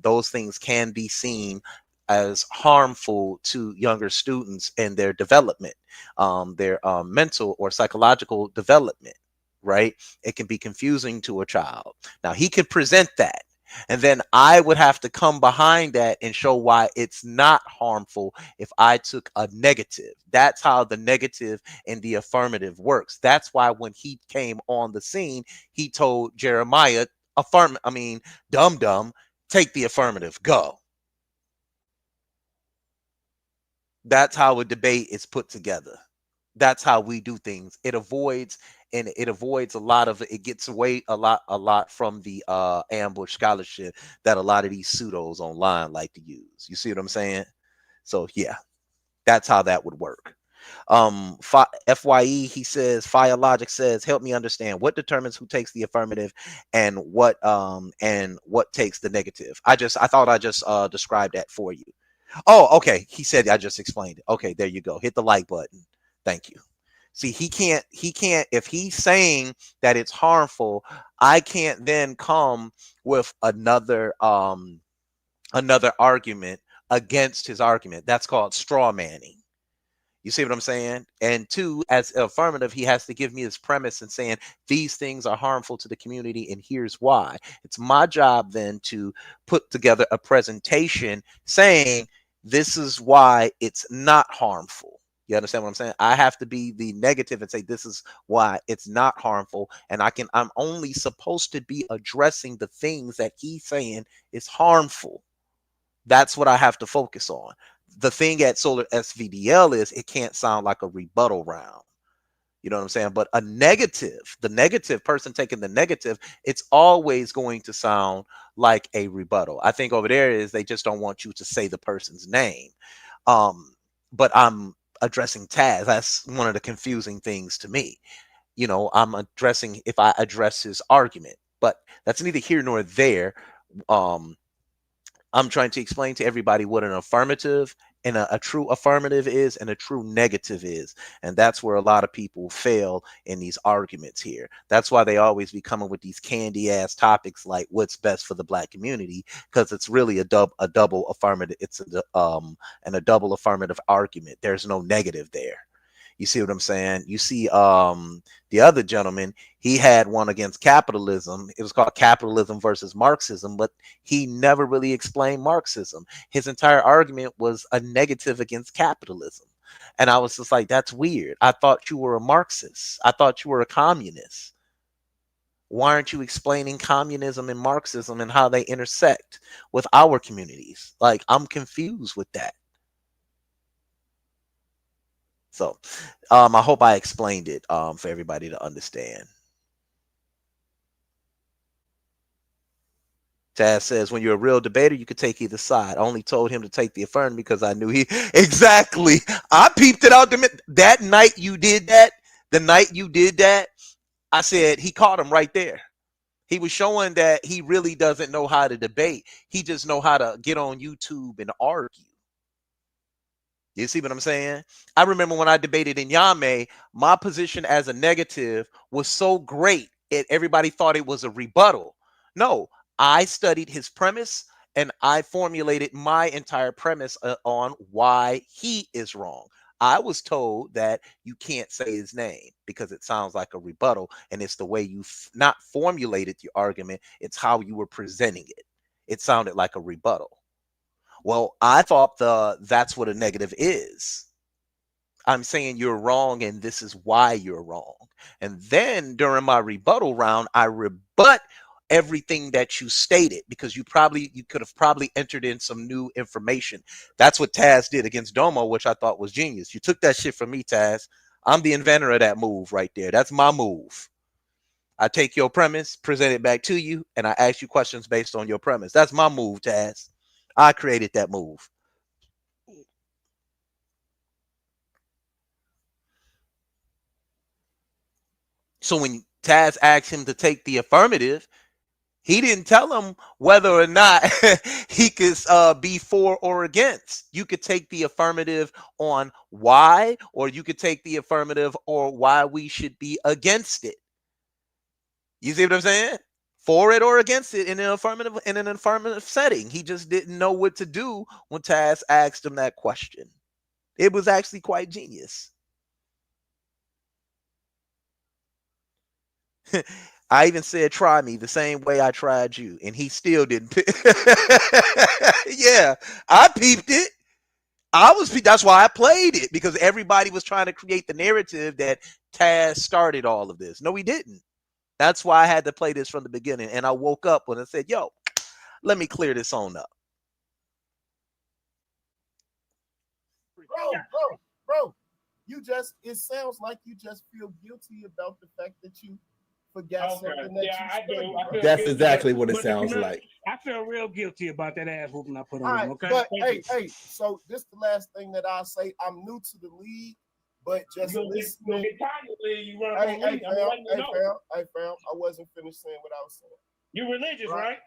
Those things can be seen as harmful to younger students and their development, their mental or psychological development, right? It can be confusing to a child. Now, he can present that, and then I would have to come behind that and show why it's not harmful if I took a negative. That's how the negative and the affirmative works. That's why when he came on the scene, he told Jeremiah, dumb, take the affirmative, go. That's how a debate is put together. That's how we do things. It avoids a lot of it. Gets away a lot from the ambush scholarship that a lot of these pseudos online like to use. You see what I'm saying? So yeah, that's how that would work. FYE, he says, Fire Logic says, help me understand what determines who takes the affirmative and what takes the negative. I thought I just described that for you. Oh, okay. He said I just explained it. Okay, there you go. Hit the like button. Thank you. See, he can't, if he's saying that it's harmful, I can't then come with another argument against his argument. That's called straw manning. You see what I'm saying? And two, as affirmative, he has to give me his premise and saying these things are harmful to the community and here's why. It's my job then to put together a presentation saying this is why it's not harmful. You understand what I'm saying? I have to be the negative and say this is why it's not harmful. And I'm only supposed to be addressing the things that he's saying is harmful. That's what I have to focus on. The thing at Solar SVDL is it can't sound like a rebuttal round. You know what I'm saying? But the negative person taking the negative, it's always going to sound like a rebuttal. I think over there is they just don't want you to say the person's name. But I'm addressing Taz. That's one of the confusing things to me. I'm addressing if I address his argument, but that's neither here nor there. I'm trying to explain to everybody what an affirmative and a true affirmative is and a true negative is. And that's where a lot of people fail in these arguments here. That's why they always be coming with these candy ass topics like what's best for the black community, because it's really a double affirmative. It's a double affirmative argument. There's no negative there. You see what I'm saying? You see, the other gentleman, he had one against capitalism. It was called Capitalism versus Marxism, but he never really explained Marxism. His entire argument was a negative against capitalism. And I was just like, that's weird. I thought you were a Marxist. I thought you were a communist. Why aren't you explaining communism and Marxism and how they intersect with our communities? Like, I'm confused with that. So I hope I explained it for everybody to understand. Taz says, when you're a real debater, you could take either side. I only told him to take the affirmative because I knew he... Exactly. I peeped it out that night you did that. The night you did that, I said, he caught him right there. He was showing that he really doesn't know how to debate. He just know how to get on YouTube and argue. You see what I'm saying? I remember when I debated in Yame, my position as a negative was so great, everybody thought it was a rebuttal. No, I studied his premise and I formulated my entire premise on why he is wrong. I was told that you can't say his name because it sounds like a rebuttal, and it's the way you not formulated your argument, it's how you were presenting it. It sounded like a rebuttal. Well, I thought that's what a negative is. I'm saying you're wrong and this is why you're wrong. And then during my rebuttal round, I rebut everything that you stated because you could have probably entered in some new information. That's what Taz did against Domo, which I thought was genius. You took that shit from me, Taz. I'm the inventor of that move right there. That's my move. I take your premise, present it back to you, and I ask you questions based on your premise. That's my move, Taz. I created that move. So when Taz asked him to take the affirmative, he didn't tell him whether or not he could be for or against. You could take the affirmative on why, or you could take the affirmative or why we should be against it. You see what I'm saying? For it or against it in an affirmative setting. He just didn't know what to do when Taz asked him that question. It was actually quite genius. I even said, try me the same way I tried you, and he still didn't. Yeah, I peeped it. That's why I played it, because everybody was trying to create the narrative that Taz started all of this. No, he didn't. That's why I had to play this from the beginning. And I woke up when I said, yo, let me clear this on up. Bro, it sounds like you just feel guilty about the fact that you forgot something that I do. That's exactly what it sounds like. I feel real guilty about that ass whooping I put on him, okay? But hey, so this is the last thing that I'll say. I'm new to the league. But just listening. Hey, fam, I wasn't finished saying what I was saying. You religious, right?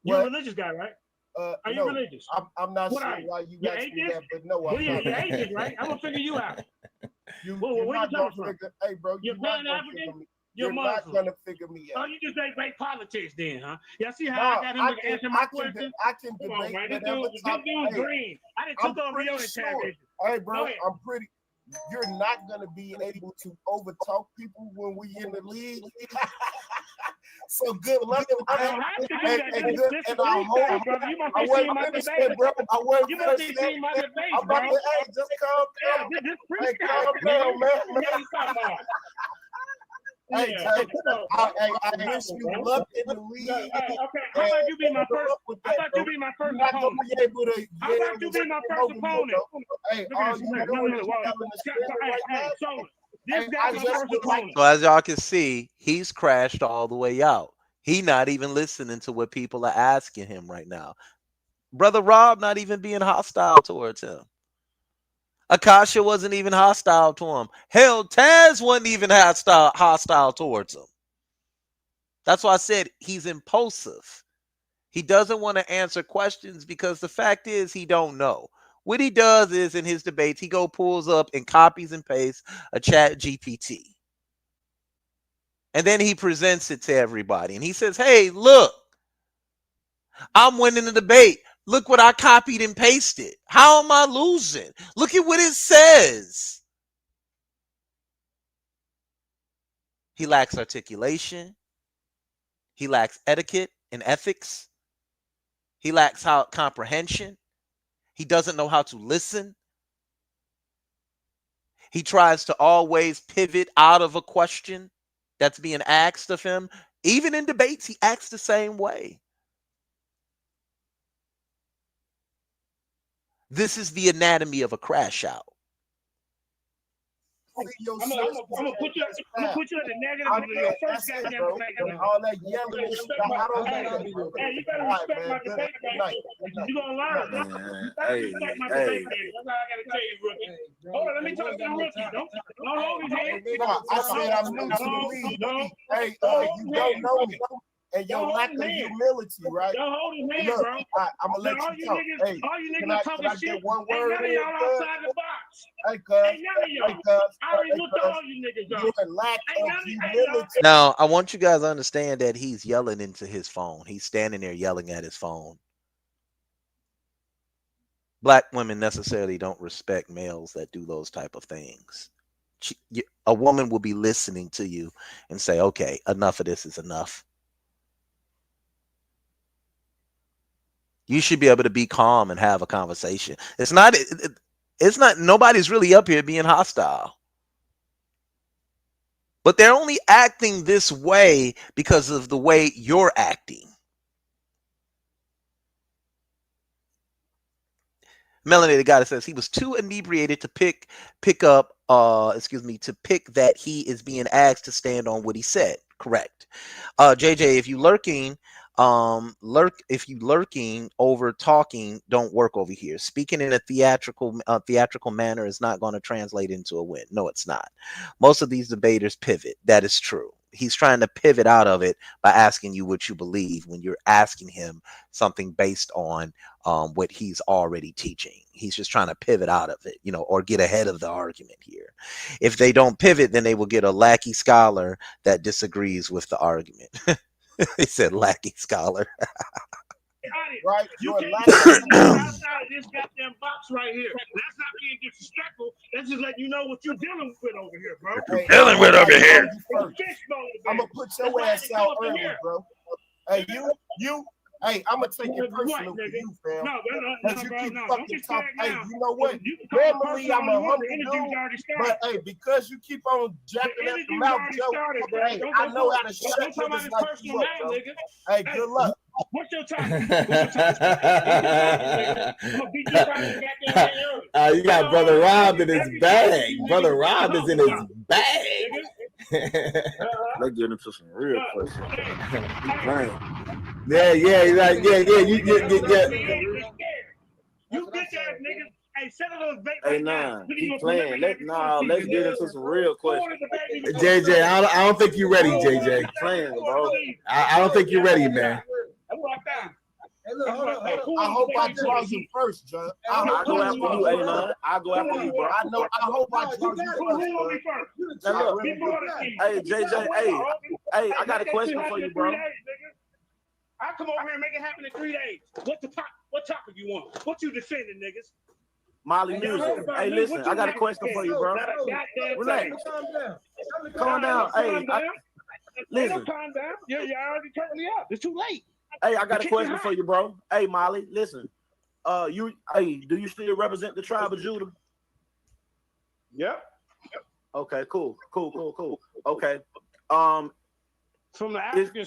You're a religious guy, right? Are you religious? I'm not sure why you asked me that, but no, I'm not. You're atheist, right? I'm gonna figure you out. Where you coming from? Hey, bro, you're not gonna figure me out. Oh, you just ain't great politics then, huh? Yeah, see how I got him to answer my question? I can debate whatever topic. This dude's green. I didn't took over your interrogation. Hey, bro, I'm pretty. You're not going to be able to overtalk people when we in the league. So good luck. I don't have to do that. You must be seeing my debate, bro. You must be seeing my debate, bro. Hey, just calm down. Hey, calm down, man. Hey, I wish you luck in the league. Okay, how about you be my first? How about you be my first opponent? How about you be my first opponent? Hey, so as y'all can see, he's crashed all the way out. He not even listening to what people are asking him right now. Brother Rob not even being hostile towards him. Akasha wasn't even hostile to him. Hell, Taz wasn't even hostile towards him. That's why I said he's impulsive. He doesn't want to answer questions because the fact is he don't know. What he does is in his debates, he pulls up and copies and pastes a chat GPT. And then he presents it to everybody. And he says, hey, look, I'm winning the debate. Look what I copied and pasted. How am I losing? Look at what it says. He lacks articulation. He lacks etiquette and ethics. He lacks comprehension. He doesn't know how to listen. He tries to always pivot out of a question that's being asked of him. Even in debates, he acts the same way. This is the anatomy of a crash out. I'm gonna put you at the negative of your first goddamn debate. All that yelling and stuff. Hey, you better respect my debate, man. You gonna learn. You better respect my debate, man. That's all I gotta tell you, rookie. Hold on, let me talk to the rookie. Don't hold his hand. I said I'm new to the league. Hey, you don't know me. And your lack of humility, right? Don't hold his hand, Look, bro. I'm gonna let you talk. Hey, all you can niggas I talking shit. get one Ain't word none of in? y'all outside the box. Hey, cuz. Ain't none of y'all. I already looked at all you niggas, though. Your lack of humility. Now, I want you guys to understand that he's yelling into his phone. He's standing there yelling at his phone. Black women necessarily don't respect males that do those type of things. A woman will be listening to you and say, okay, enough of this is enough. You should be able to be calm and have a conversation. It's not nobody's really up here being hostile. But they're only acting this way because of the way you're acting. Melanated Goddess says he was too inebriated to pick that he is being asked to stand on what he said. Correct. JJ, if you lurking over talking, don't work over here. Speaking in a theatrical manner is not going to translate into a win. No, it's not. Most of these debaters pivot. That is true. He's trying to pivot out of it by asking you what you believe when you're asking him something based on what he's already teaching. He's just trying to pivot out of it, or get ahead of the argument here. If they don't pivot, then they will get a lackey scholar that disagrees with the argument. He said lackey scholar. Right, you can't outside of this goddamn box right here. That's not being disrespectful. That's just letting you know what you're dealing with over here, bro. I'm gonna put your ass out early, bro. Hey, you. Hey, I'm gonna take it personal for you, fam. Because you keep fucking talking. Hey, you know what? Normally I'm a humble dude, but hey, because you keep on jacking at the mouth, Joe. Hey, I know how to shut niggas like you up, bro. Hey, good luck. What's your time? You got Brother Rob in his bag. Brother Rob is in his bag. Let's get into some real questions. Yeah. You get that, niggas. Hey, set of those bait. Hey, nah, keep playing. Let's get into some real questions. JJ, I don't think you're ready, JJ. Keep playing, bro. I don't think you're ready, man. I hope I draw you first, John. I'll go after you, hey, man. I'll go after you, bro. I hope I draw you first. Now, look, hey, JJ, hey, I got a question for you, bro. I come over here and make it happen in 3 days. What topic you want? What you defending, niggas? Molly music. Hey, listen, I got a question for you, bro. Relax. Calm down. Hey, listen. Calm down. You're already turning me up. It's too late. Hey, I got a question for you, bro. Hey, Molly, listen. Do you still represent the tribe of Judah? Yep. Okay, cool. Okay. From the African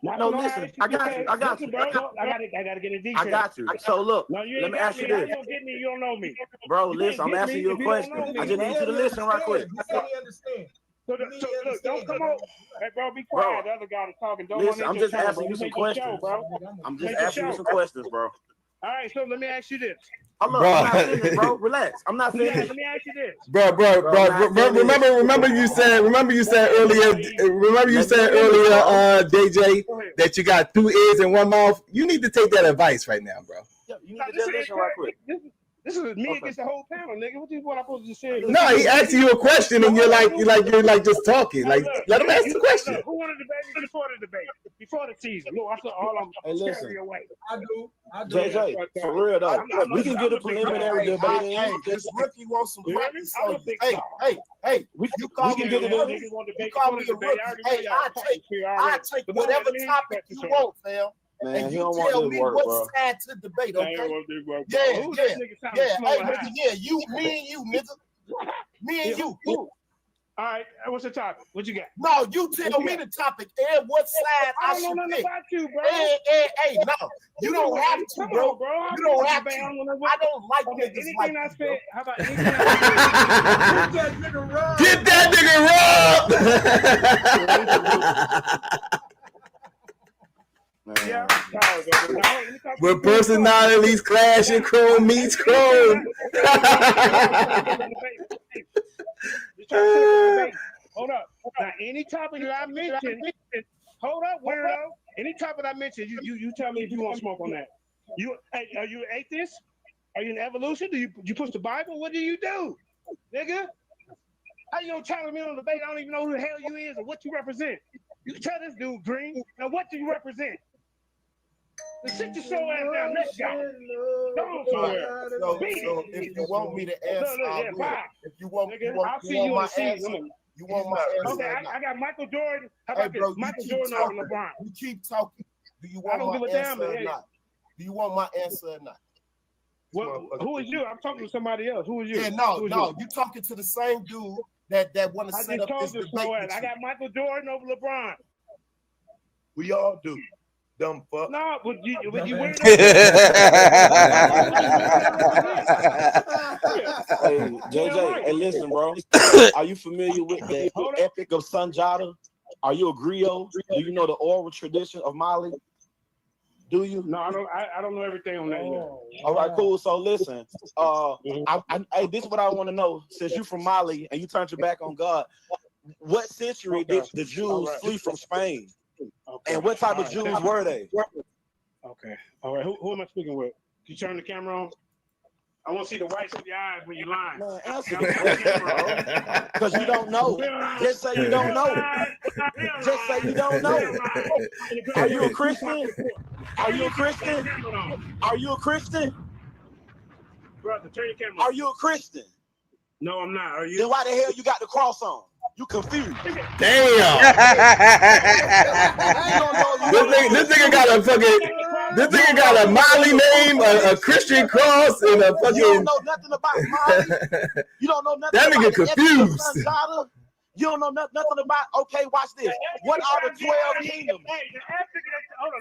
no, listen. I got you. Bro. I gotta get a detail. I got you. So look, no, let me ask you this. You don't get me. You don't know me, bro. Listen, I'm asking you a question. I just need you to listen right quick. Understand. So look, don't come on. Hey, bro, be quiet. The other guy is talking. Don't listen, I'm just asking you some questions, bro. I'm just asking you some questions, bro. All right, so let me ask you this. I'm not finished, bro. Relax. I'm not finished. Let me ask you this. Bro. Remember you said earlier, DJ, that you got 2 ears and 1 mouth. You need to take that advice right now, bro. You need to just listen right quick. This is me against the whole panel, nigga. What I'm supposed to say? No, he asked you a question and you're like just talking. Like, let him ask the question. Who wanted to debate me before the debate? Before the season? Look, I said all I'm carrying away. I do. JJ, for real though, we can get a preliminary debate in. Hey, this rookie wants some practice. I don't think so. Hey, we you call can me get a it rookie. in. You call me a rookie. Hey, I take whatever topic you want, fam. Man, and he you don't tell want me this work, what bro. side to debate, okay? Yeah. Hey, you, me and you, nigga. Me and you. All right, what's the topic? What you got? No, you tell me the topic and what side I should know pick. about you, bro. Hey, no, you don't have to, bro. You don't have to. I don't like niggas anything like I you, said. bro. How about anything I said? Get that nigga Rob! Yeah. Where personalities clash and Chrome meets Chrome. Hold up. Now, any topic that I mentioned, hold up, weirdo. Any topic I mentioned, you tell me if you want to smoke on that. Are you an atheist? Are you an evolution? Do you push the Bible? What do you do, nigga? How you gonna challenge me on the debate? I don't even know who the hell you is or what you represent. You tell this dude Green. Now, what do you represent? Sit your slow ass down, next guy. Go somewhere. So if you want me to answer, I will. If you want my answer, you want my answer. Okay, I got Michael Jordan. How about this? Michael Jordan or LeBron? You keep talking. Do you want my answer or not? Do you want my answer or not? Well, who is you? I'm talking to somebody else. Who is you? Yeah, no, you talking to the same dude that want to set up this debate. I got Michael Jordan over LeBron. We all do. Dumb fuck. No, would you weird? Hey, JJ, hey, listen, bro. Are you familiar with the Epic of Sanjata? Are you a griot? Do you know the oral tradition of Mali? Do you? No, I don't know everything on that yet. All right, cool. So listen, hey, this is what I want to know. Since you're from Mali and you turned your back on God, what century did the Jews flee from Spain? Okay. And what type of Jews were they? Okay. All right. Who am I speaking with? Can you turn the camera on? I want to see the whites of your eyes when you're lying. Man, answer because you don't know. Just say you don't know. Just say you don't know. Are you a Christian? Are you a Christian? Are you a Christian? Brother, turn your camera on. Are you a Christian? No, I'm not. Are you? Then why the hell you got the cross on? You confused. Damn. This nigga got a fucking. This nigga got a Mali name, a Christian cross, and a fucking. You don't know nothing about Mali. You don't know nothing. That nigga about confused. You don't know nothing about. Okay, watch this. What are the 12 kingdoms?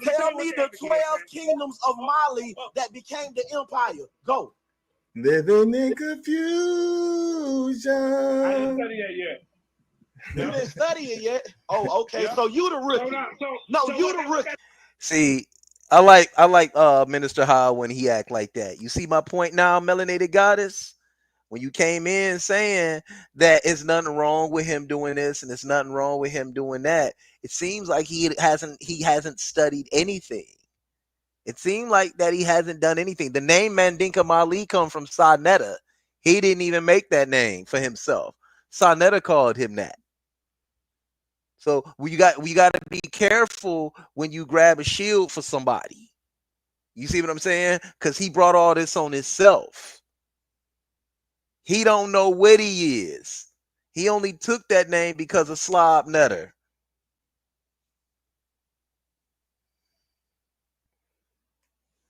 Tell me the 12 kingdoms of Mali that became the empire. Go. Living in confusion. I didn't study that yet. You didn't study it yet? Oh, okay. Yeah. So you the rookie. You the rookie. See, I like Minister Howe when he act like that. You see my point now, Melanated Goddess? When you came in saying that it's nothing wrong with him doing this and it's nothing wrong with him doing that, it seems like he hasn't studied anything. It seemed like that he hasn't done anything. The name Mandinka Mali come from Sa-Netta. He didn't even make that name for himself. Sa-Netta called him that. So we got to be careful when you grab a shield for somebody. You see what I'm saying? Because he brought all this on himself. He don't know what he is. He only took that name because of Slob Nutter.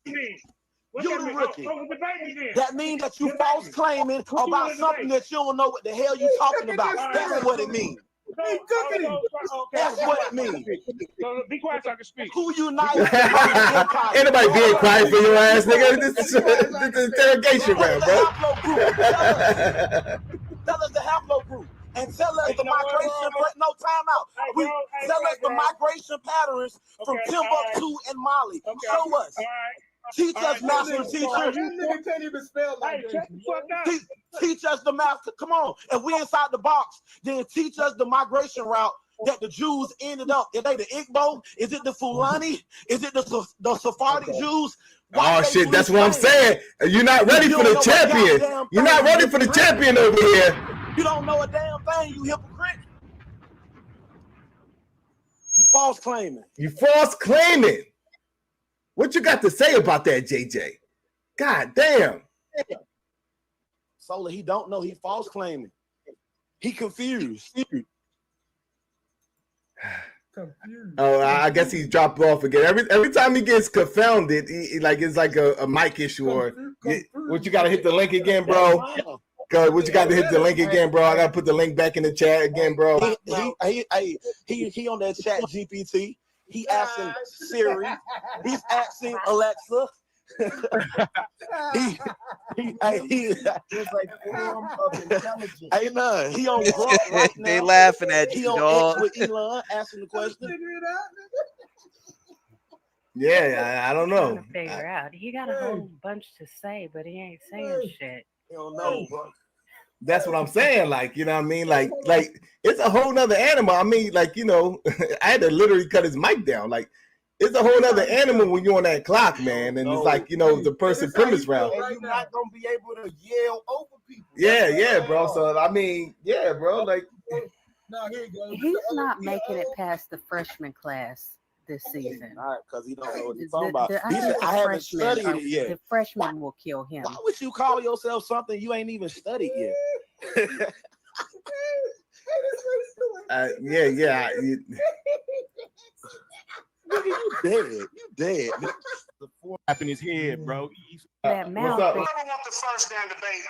You're the rookie. That means that you false claiming about something that you don't know what the hell you talking about. That's what it means. That's what it means. Be quiet so I can speak. Who united? Ain't nobody being quiet for your ass, nigga. This is interrogation round, bro. Tell us the haplogroup. And tell us the migration. No, time out. Tell us the migration patterns from Timbuktu and Mali. Show us. Teach us, master teacher. That nigga can't even spell like that. Teach us the master. Come on. If we inside the box, then teach us the migration route that the Jews ended up? Are they the Igbo? Is it the Fulani? Is it the Sephardic Jews? Why Oh shit, that's what I'm saying. You're not ready for the champion. You're not ready for the champion over here. You don't know a damn thing, you hypocrite. You false claiming. You false claiming. What you got to say about that, JJ? God damn. Solar, he don't know. He false claiming. He confused. Oh, I guess he's dropped off again. Every time he gets confounded, he like it's like a mic issue or what. You got to hit the link again, bro. What you got to hit the link again, bro? I got to put the link back in the chat again, bro. He on that chat GPT. He asking Siri. He's asking Alexa. he like form of intelligence. Hey, none. He on Grok right now. They laughing at he you, on dog. X with Elon asking the question. Yeah, I don't know. Trying to figure out. He got a whole bunch to say, but he ain't saying shit. You don't know, bro. That's what I'm saying. Like, you know what I mean? Like it's a whole nother animal. I mean, like, you know, I had to literally cut his mic down. Like, it's a whole nother animal when you're on that clock, man. And it's like, you know, the person premise round. You're not gonna be able to yell over people. Yeah, bro. So I mean, yeah, bro. Like, no, here you go. He's not making it past the freshman class this season. All right, because he don't know what he's talking about. He said, I haven't studied it yet. The freshman will kill him. Why would you call yourself something you ain't even studied yet? yeah. Nigga, you dead. The four up in his head, bro. That mouth. I don't want the first damn debate.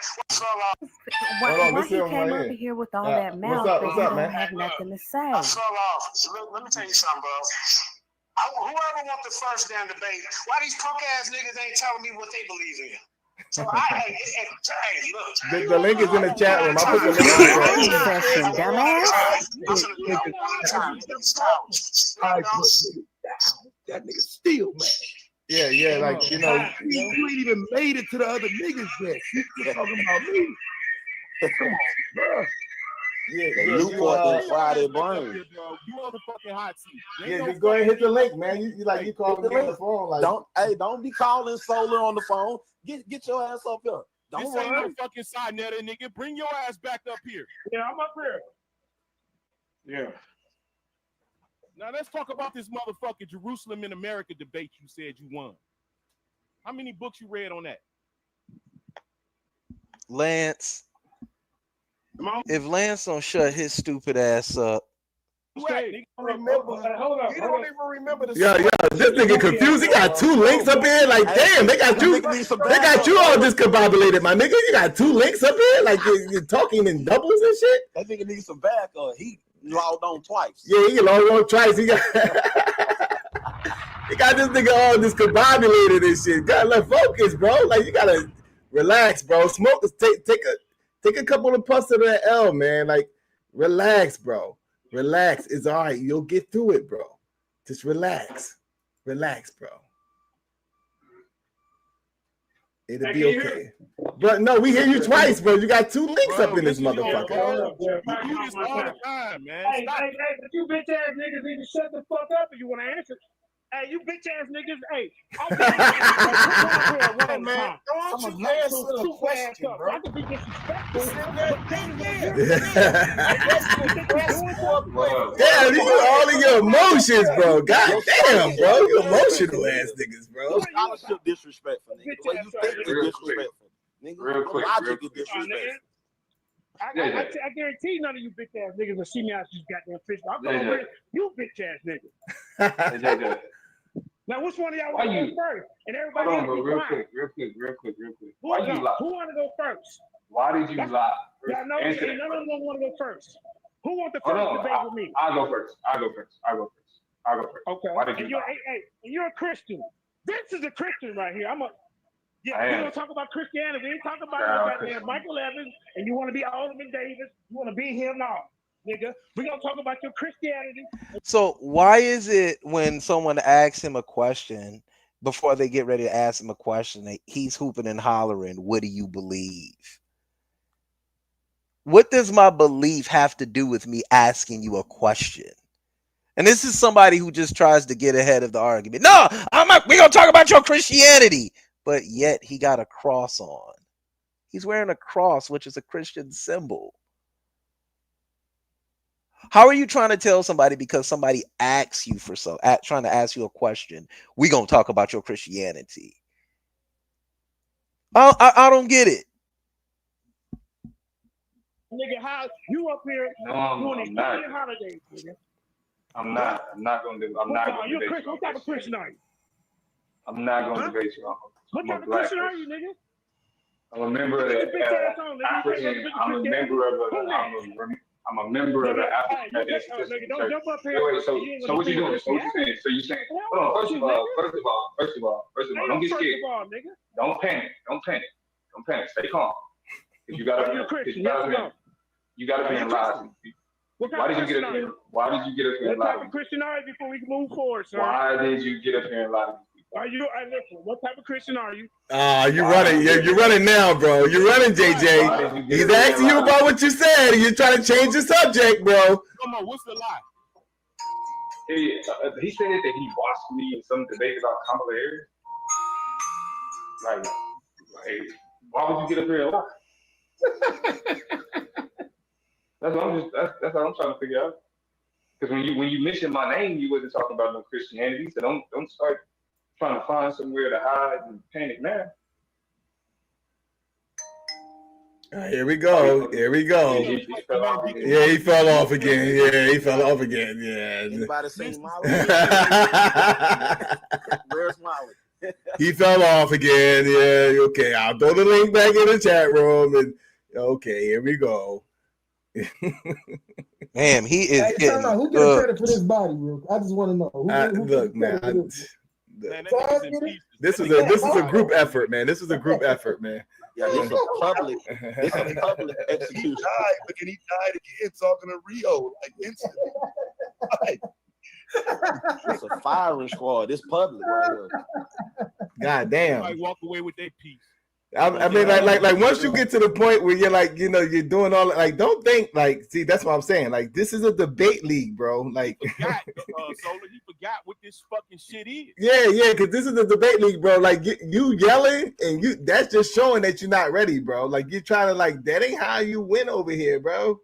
Why he came over here with all that mouth? What's up, man? Have nothing to say. I fell off. Let me tell you something, bro. Whoever wants the first damn debate, why these punk ass niggas ain't telling me what they believe in? So hey, look. The link is in the chat room. I put the link. That nigga still, man. Yeah, like, you know. You ain't even made it to the other niggas yet. You still talking about me. Come on, bro. Newport Friday brain. You on the fucking hot seat. Yeah, just go ahead and hit the link, man. You call me on the phone. Like, don't be calling Solar on the phone. Get your ass up here. Don't this ain't no fucking side netter, nigga. Bring your ass back up here. Yeah, I'm up here. Yeah. Now let's talk about this motherfucking Jerusalem in America debate you said you won. How many books you read on that? Lance. If Lance don't shut his stupid ass up. Remember, hold on. You don't even remember the. Yeah. This nigga confused. He got two links up here. Like, damn, they got you. They got you all discombobulated, my nigga. You got two links up here. Like you're talking in doubles and shit. That nigga needs some backup. He logged on twice. Yeah, he logged on twice. He got this nigga all discombobulated and shit. Gotta let focus, bro. Like, you gotta relax, bro. Smoke. Take a couple of puffs of that L, man. Like, relax, bro. Relax. It's all right. You'll get through it, bro. Just relax. Relax, bro. It'll be okay. But no, we hear you twice, bro. You got two links up in this motherfucker. You do this all the time, man. Hey, but you bitch ass niggas need to shut the fuck up if you want to answer. Hey, you bitch ass niggas. Hey, man, don't you answer the question, bro? I can be disrespectful. Damn, you all in your emotions, bro. God damn, bro. You emotional ass niggas, bro. Scholarship disrespectful, nigga. The way you think is disrespectful. Nigga, real quick. Disrespectful. I guarantee none of you bitch ass niggas will see me out these goddamn fish. I'm going to you bitch ass niggas. Now, which one of y'all want to go first? And everybody else be real quiet. quick. Who want to go first? Why did you lie? Y'all know none of them want to go first. Who wants the first debate with me? I'll go first. Okay. Why did you lie? Hey, you're a Christian. This is a Christian right here. We're going to talk about Christianity. We ain't talking about Michael Evans, and you want to be Alderman Davis. You want to be him now. Nigga, we're gonna talk about your Christianity. So why is it when someone asks him a question before they get ready to ask him a question, he's hooping and hollering, what do you believe? What does my belief have to do with me asking you a question? And this is somebody who just tries to get ahead of the argument. No, we're going to talk about your Christianity. But yet he got a cross on. He's wearing a cross, which is a Christian symbol. How are you trying to tell somebody because somebody asks you for trying to ask you a question, we're going to talk about your Christianity? I don't get it. Nigga, how you up here doing these Christian holidays, nigga? I'm not gonna do. I'm not gonna debate you. What type of Christian are you? I'm not gonna debate you. What type of Christian are you, nigga? I'm a member of the African. I'm a member of the African Methodist Church. Don't jump up here. Wait, so what you doing? So what you saying? So you saying? Hold on. First of all, don't get scared. Don't panic. Stay calm. Cause you gotta be enlightened. Why did you get up here? Why did you get up here and lie? What type of Christian are you before we can move forward, sir? Why did you get up here and lie? Listen, what type of Christian are you? You're running. You're running now, bro. You're running, JJ. He's asking you about what you said, and you're trying to change the subject, bro. Come on, what's the lie? He said that he watched me in some debate about Kamala Harris. Like, why would you get up here and lie? That's what I'm trying to figure out. Because when you mentioned my name, you wasn't talking about no Christianity. So don't start trying to find somewhere to hide and panic now. Here we go. Yeah, he fell off again. Yeah. Anybody seen Molly? Where's Molly? He fell off again. Yeah. Okay. I'll throw the link back in the chat room. And okay, here we go. Damn, he is. Hey, who gets credit for this body, real? I just want to know. Look, man. This is a group effort, man. This is a group effort, man. Yeah, this is a public execution. He died again talking to Rio, like instantly. It's a firing squad. It's public right here. God damn. Like walk away with their piece. I mean, like once you get to the point where you're like, you're doing all like, don't think like, see, that's what I'm saying. Like, this is a debate league, bro. Like, he forgot what this fucking shit is. Yeah, because this is a debate league, bro. Like, you yelling and that's just showing that you're not ready, bro. Like, you're trying to like, that ain't how you win over here, bro.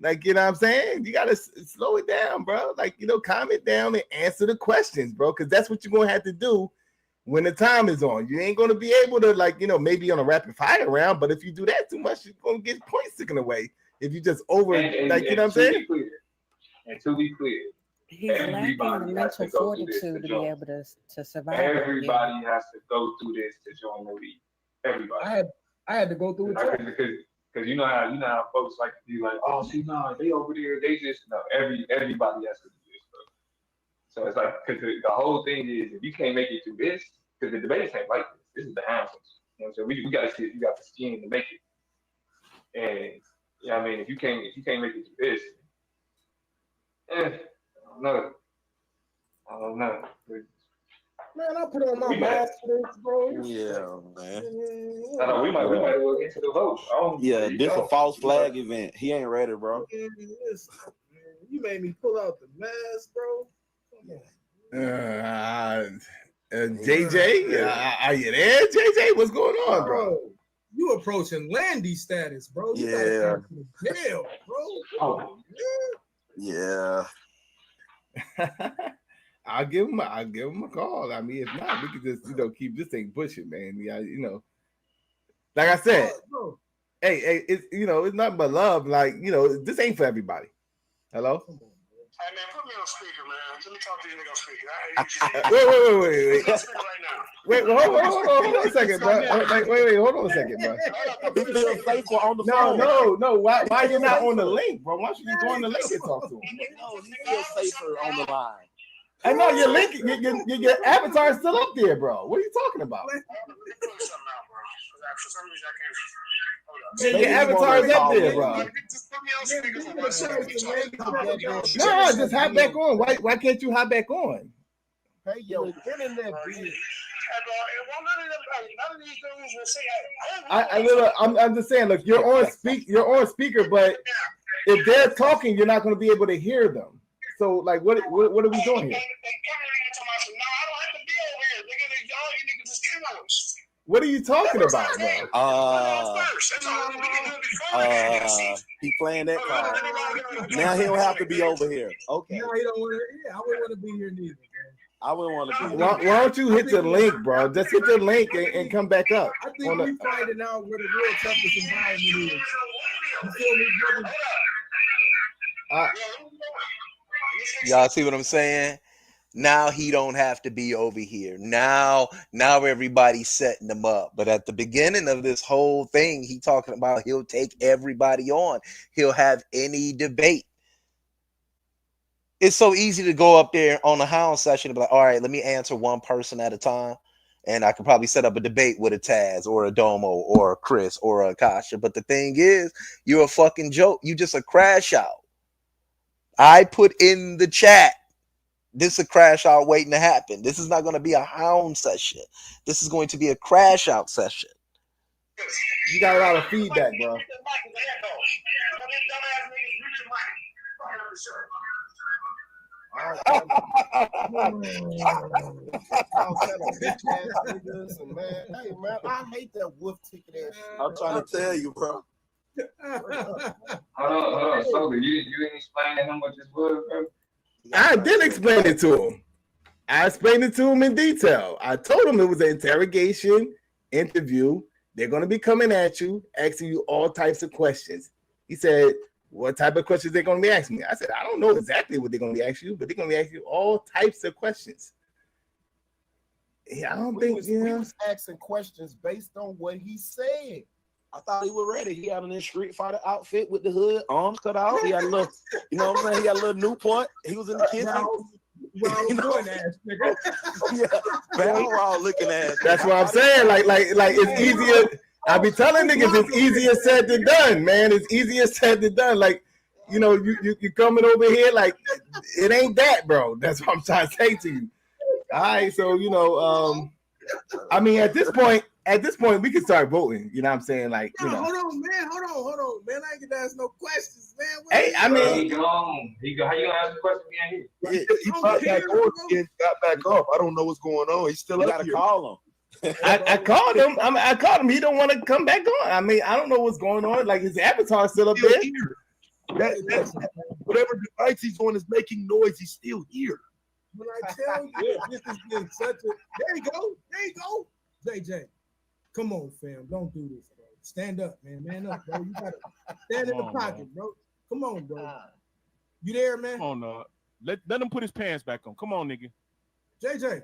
Like, you know what I'm saying? You gotta slow it down, bro. Like, calm it down and answer the questions, bro. Because that's what you're gonna have to do when the time is on. You ain't gonna be able to, like, maybe on a rapid fire round, but if you do that too much, you're gonna get points taken away. If you just over, you know what I'm saying? And to be clear, he's lacking the mental fortitude to be able to survive. Everybody has to go through this to join the league. Everybody. I had to go through it because you know how folks like to be like, oh, see, no, they over there, they just everybody has to do this, bro. So it's like, because the whole thing is, if you can't make it through this, because the debates ain't like this. This is the answers. So we got to see if you got the skin to make it. And I mean, if you can't make it through this, I don't know. Man, I put on my mask for this, bro. Yeah, man. We might well get to the vote. This a false flag event. He ain't ready, bro. You made me pull out the mask, bro. JJ, are you there, JJ? What's going on, bro? You approaching Landy status, bro. You gotta come to the jail, bro. Oh, yeah. I'll give him a call. I mean, if not, we could just keep this thing pushing, man. Yeah, like I said, hey, it's it's nothing but love. Like, this ain't for everybody. Hello. Hey man, put me on speaker, man. Let me talk to you nigga on speaker. Wait, hold on a second, bro. Wait, hold on a second, bro. He feels safer on the phone. No. Why you not on the link, bro? Why don't you just go on the link and talk to him? No, he feels safer on the line. I know your link, your avatar is still up there, bro. What are you talking about? Your avatar is up there, bro. No, just hop back on. Why can't you hop back on? Hey, yo, internet being. I'm just saying, look, you're on speaker, but if they're talking, you're not going to be able to hear them. So like, what are we doing here? What are you talking about, bro? He playing that card. Now he don't have to be over here. Okay. No, he don't want to. Yeah, I wouldn't want to be here neither. I wouldn't want to be. Why don't you hit the link, bro? Just hit the link and come back up. I think we finding out where the real toughest environment is. You feel me, brother? Y'all see what I'm saying? Now he don't have to be over here. Now everybody's setting him up. But at the beginning of this whole thing, he talking about he'll take everybody on. He'll have any debate. It's so easy to go up there on a hound session and be like, all right, let me answer one person at a time. And I could probably set up a debate with a Taz or a Domo or a Chris or a Akasha. But the thing is, you're a fucking joke. You just a crash out. I put in the chat. This is a crash out waiting to happen. This is not going to be a hound session. This is going to be a crash out session. You got a lot of feedback, bro. Hey man, I hate that wolf ticket ass shit. I'm trying to tell you, bro. Hold on. So you didn't explain to him what this was, bro? I did explain it to him. I explained it to him in detail. I told him it was an interrogation interview. They're going to be coming at you, asking you all types of questions. He said, what type of questions they're going to be asking me? I said, I don't know exactly what they're going to be asking you, but they're going to be asking you all types of questions. Yeah, I don't think, we was asking questions based on what he said. I thought he was ready. He had a Street Fighter outfit with the hood, arms cut out. He had a little, you know what I'm saying? He had a little Newport. He was in the kitchen. Raw looking ass. That's what I'm saying. Like it's easier. I be telling niggas it's easier said than done, man. It's easier said than done. Like, you know, you coming over here like it ain't that, bro. That's what I'm trying to say to you. All right, so you know, I mean, at this point, we can start voting. You know what I'm saying? Like, you know. Hold on, man. I ain't gonna ask no questions, man. Hey, I mean, he go. How you gonna ask the question again? He popped back on and got back off. I don't know what's going on. He's still up here. Call him. I called him. I called him. He don't want to come back on. I mean, I don't know what's going on. Like his avatar's still up there. That's whatever device he's on is making noise. He's still here. When I tell you, this has been such a. There you go, JJ. Come on, fam. Don't do this, bro. Stand up, man. Man up, bro. You gotta stand in the pocket, bro. Come on, bro. You there, man? Come on, no. Let him put his pants back on. Come on, nigga. JJ.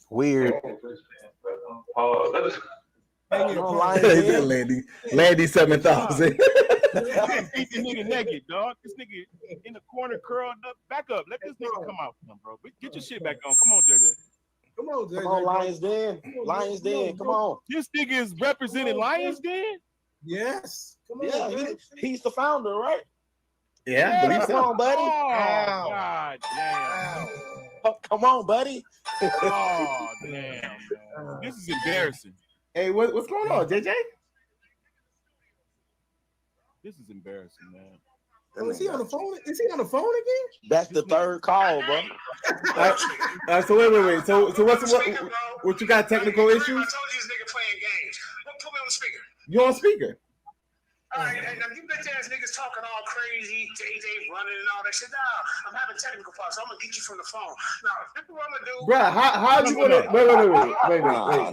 Weird. Landy 7000. Beat the nigga naked, dog. This nigga in the corner curled up. Back up. Let this nigga come out, bro. Get your shit back on. Come on, JJ. Come on, JJ. Come on, Lions Den. Lions Den. Come on. This nigga is representing Lions Den? Yes. Come on. Yeah, he's the founder, right? Yeah, I believe so. Come on, buddy. Oh, God damn. Come on, buddy. Oh, damn. This is embarrassing. Hey, what's going on, JJ? This is embarrassing, man. Oh, is he on the phone? Is he on the phone again? That's the third call, bro. So wait. So what you got? Technical issues? I told you this nigga playing games. Put me on the speaker. You on speaker? All right, now you bitch ass niggas talking all crazy, JJ running and all that shit. Nah, I'm having technical problems, so I'm gonna get you from the phone. Now, this is what I'm gonna do. Bro, how you gonna wait,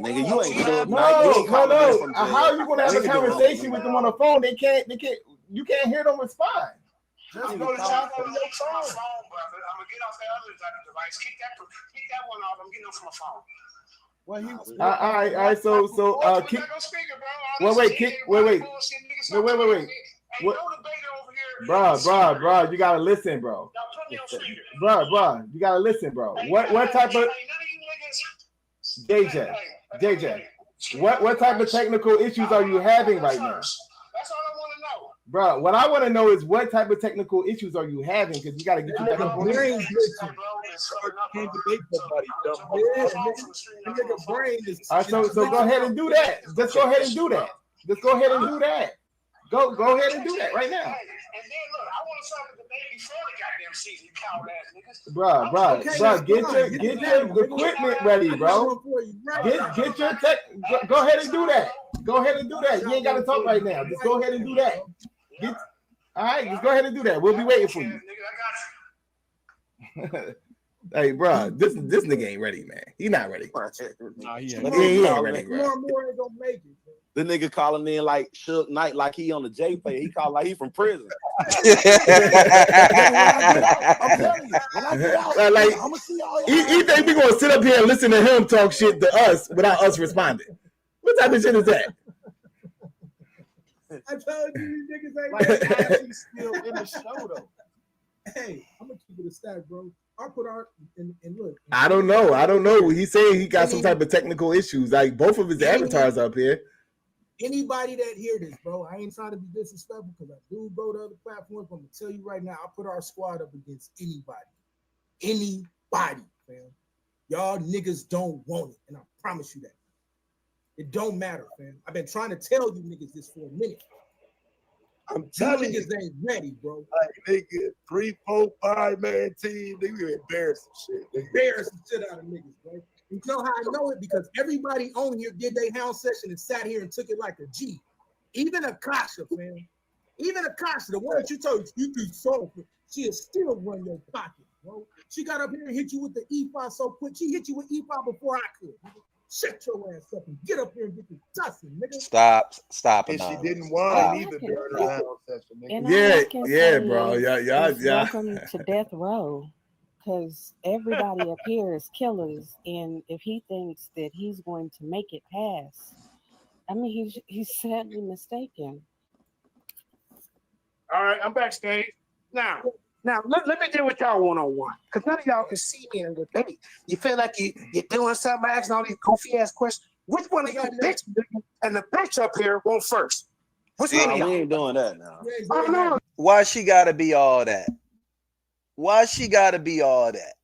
nigga, you ain't good. No. How are you gonna have a conversation with them on the phone? You can't hear them respond. Just go to talk on your phone, brother. I'm gonna get off that other device. Keep that one off. I'm getting off from my phone. Well, he was all right. So keep. Wait. Bro, you gotta listen, bro. Bro, you gotta listen, bro. What type of JJ? What type of technical issues are you having right now? That's all I want to know. Bro, what I want to know is what type of technical issues are you having? Because you got to get your technical issues. All right, so go ahead and do that. Just go ahead and do that. Go ahead and do that right now. And then look, I want to start the debate before the goddamn season, you coward ass niggas. Bruh, get your equipment ready, bro. Get your tech. Go ahead and do that. Go ahead and do that. You ain't got to talk right now. Just go ahead and do that. All right, just go ahead and do that. We'll be waiting for you. Hey, bro, this nigga ain't ready, man. He not ready. Nah, he ain't ready, bro. More ain't gonna make it. The nigga calling in like Suge Knight, like he on the J pay. He called like he from prison. I'm telling you, when I get out, Like, I'm gonna see y'all. He think we gonna sit up here and listen to him talk shit to us without us responding. What type of shit is that? I told you, these niggas ain't Like, he's still in the show though. Hey, I'm gonna keep it a stack, bro. I'll put our and look. I don't know. He's saying he got some type of technical issues. Like both of his avatars up here. Anybody that hear this, bro, I ain't trying to be disrespectful because I do go to other platforms. But I'm gonna tell you right now, I'll put our squad up against anybody. Anybody, fam. Y'all niggas don't want it, and I promise you that. It don't matter, fam. I've been trying to tell you niggas this for a minute. I'm telling you, niggas ain't ready, bro. Like nigga, 3, 4, 5-man team, they be embarrassing shit. Embarrassing shit out of niggas, bro. You know how I know it? Because everybody on here did their hound session and sat here and took it like a G. Even Akasha, fam. Even Akasha, the one that you told you be soft, she'll still run your pocket, bro. She got up here and hit you with the E5 so quick. She hit you with E5 before I could. Shut your ass up and get up here and get this tussing, nigga. Stop. And she didn't whine either during the hound session, nigga. Yeah, bro. Yeah. Welcome to death row, because everybody up here is killers, and if he thinks that he's going to make it past, I mean, he's sadly mistaken. All right, I'm backstage now. Let me deal with y'all one-on-one, because none of y'all can see me in the debate. You feel like you're doing something by asking all these goofy-ass questions. Which one of y'all bitch and the bitch up here won't first? Which one of y'all? We ain't doing that now. Oh, no. Why she gotta be all that? Why she gotta be all that?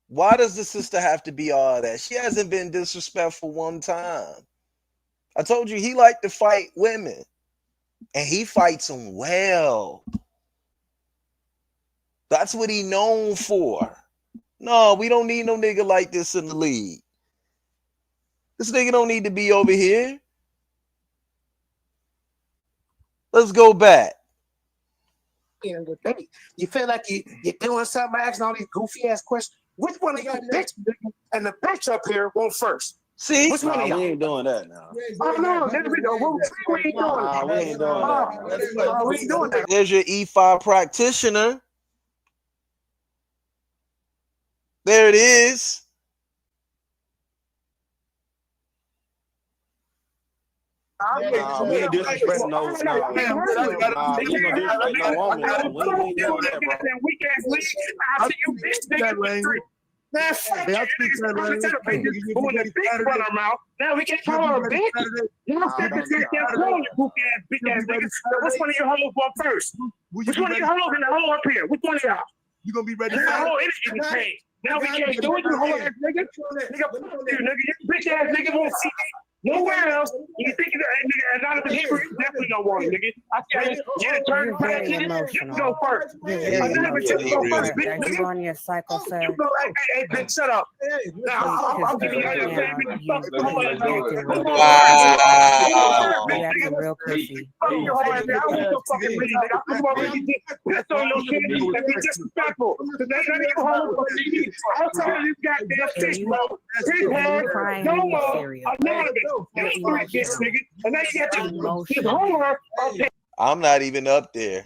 Why does the sister have to be all that? She hasn't been disrespectful one time. I told you he liked to fight women, and he fights them well. That's what he known for. No, we don't need no nigga like this in the league. This nigga don't need to be over here. Let's go back. In the debate. You feel like you're doing something by asking all these goofy-ass questions. Which one of y'all bitch and the bitch up here won't first? See? Which one of y'all? We ain't doing that now. Oh, no. We ain't doing that. We ain't doing that. We ain't doing that. There's your E5 practitioner. There it is. We ain't disrespecting no woman. We ain't disrespecting no woman. We ain't doing that, bro. I see you bitch. Man, fuck you. But when the bitch run her mouth, now we can't call her a bitch. You don't sit there and call you goofy ass bitch ass niggas. Which one of your hoes want first? Which one of your hoes in the hole up here? Which one of y'all? You gonna be ready to whole energy change. Now we can't do it, you whole ass nigga. Nigga, fuck you, nigga. You bitch ass nigga won't see me nowhere else. You think nigga anonymous Hebrew, you definitely don't want it, nigga. I tell you, get a turn back, nigga. You can go first. Anonymous, you can go first, bitch, nigga. You on your cycle, sir? You go, hey, bitch, shut up. Now, I'm giving you your favorite stuff. You acting real pushy. I want your fucking meeting, nigga. I'm already pissed on your shit and be disrespectful. Because none of you hoes on TV outside of this goddamn shit, bro. His head, no more, anonymous. That's right, bitch, nigga. And now you got this homework. I'm not even up there.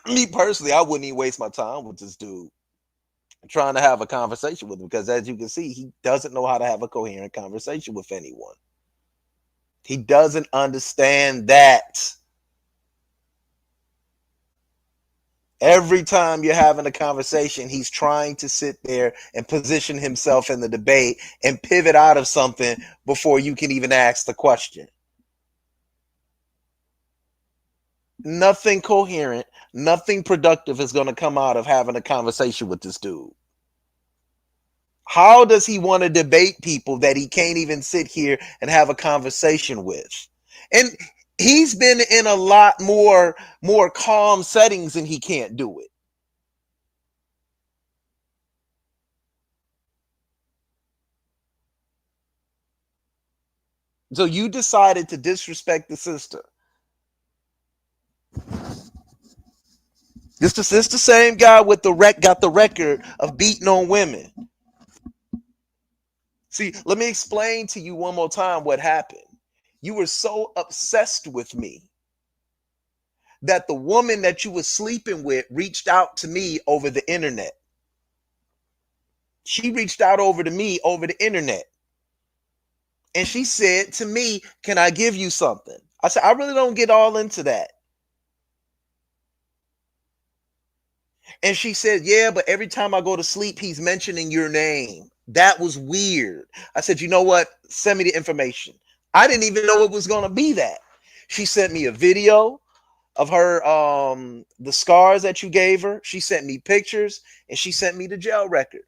Me personally, I wouldn't even waste my time with this dude. I'm trying to have a conversation with him because, as you can see, he doesn't know how to have a coherent conversation with anyone. He doesn't understand that. Every time you're having a conversation, he's trying to sit there and position himself in the debate and pivot out of something before you can even ask the question. Nothing coherent, nothing productive is going to come out of having a conversation with this dude. How does he want to debate people that he can't even sit here and have a conversation with? And He's been in a lot more calm settings and he can't do it. So you decided to disrespect the sister. This the same guy with got the record of beating on women. See, let me explain to you one more time what happened. You were so obsessed with me that the woman that you were sleeping with reached out to me over the internet. She reached out over to me over the internet. And she said to me, "Can I give you something?" I said, "I really don't get all into that." And she said, "Yeah, but every time I go to sleep, he's mentioning your name. That was weird." I said, "You know what? Send me the information." I didn't even know it was going to be that. She sent me a video of her, the scars that you gave her. She sent me pictures and she sent me the jail record.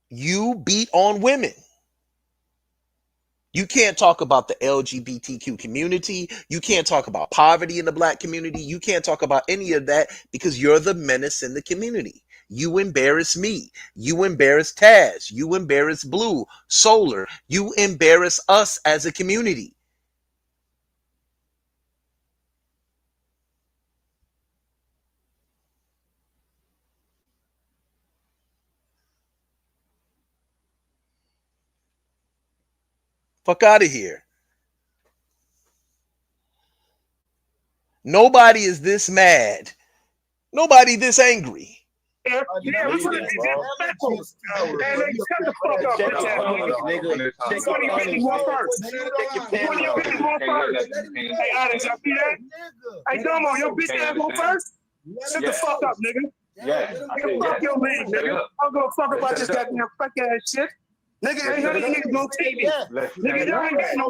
You beat on women. You can't talk about the LGBTQ community. You can't talk about poverty in the black community. You can't talk about any of that because you're the menace in the community. You embarrass me. You embarrass Taz. You embarrass Blue, Solar. You embarrass us as a community. Fuck out of here. Nobody is this mad. Nobody this angry. Yeah, we're gonna be disrespectful. Hey, nigga, shut the fuck up, nigga. One of your bitches going first. One of your bitches going first. Hey, Alex, y'all see that? Hey, Domo, your bitch ass going first? Shut the fuck up, nigga. Nigga, fuck your league, nigga. I'm gonna fuck about this goddamn fuck ass shit. Nigga, ain't none of you niggas no TV. Nigga, y'all ain't got no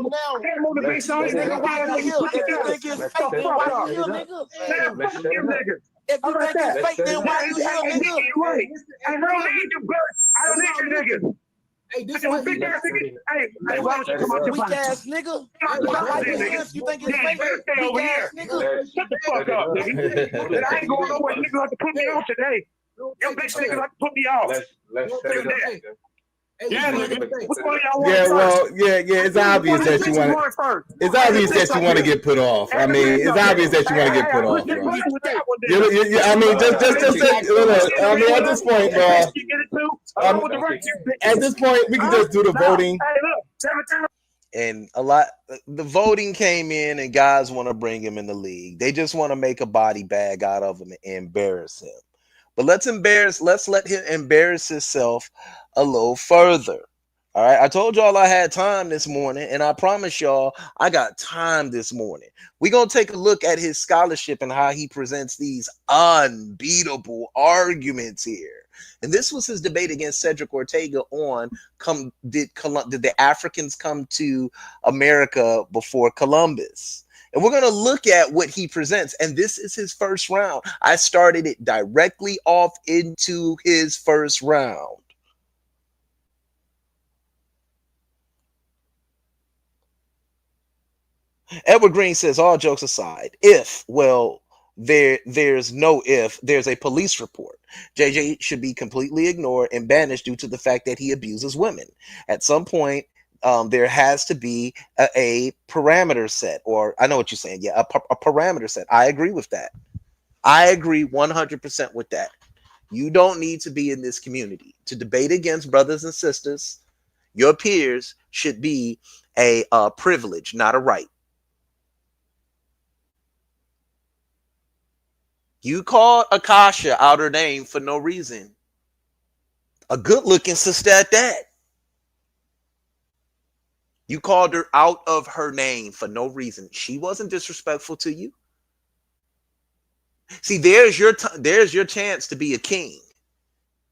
motivation on you, nigga. Why are you put together? Fuck up, nigga. Man, fuck you, nigga. If you think it's fake, then why you here, nigga? I don't need you, but I don't need you, nigga. Hey, this one big ass nigga. Hey, why don't you come out your weak ass nigga? If you think it's fake, weak ass nigga. Shut the fuck up, nigga. I ain't going nowhere. Niggas have to put me off today. Your bitch niggas have to put me off. Let's set it up. Yeah, nigga. Which one y'all want first? It's obvious that you want to. It's obvious that you want to get put off. I mean, it's obvious that you want to get put off, bro. I mean, just. I mean, at this point, bro. At this point, we can just do the voting. And the voting came in, and guys want to bring him in the league. They just want to make a body bag out of him and embarrass him. But let's let him embarrass himself a little further. All right. I told y'all I had time this morning, and I promise y'all I got time this morning. We're going to take a look at his scholarship and how he presents these unbeatable arguments here. And this was his debate against Cedric Ortega on did the Africans come to America before Columbus? And we're going to look at what he presents. And this is his first round. I started it directly off into his first round. Edward Green says, all jokes aside, there's no if, there's a police report. JJ should be completely ignored and banished due to the fact that he abuses women. At some point, there has to be a parameter set, or I know what you're saying. Yeah, a parameter set. I agree with that. I agree 100% with that. You don't need to be in this community to debate against brothers and sisters. Your peers should be a privilege, not a right. You called Akasha out her name for no reason. A good-looking sister at that. You called her out of her name for no reason. She wasn't disrespectful to you. See, there's your chance to be a king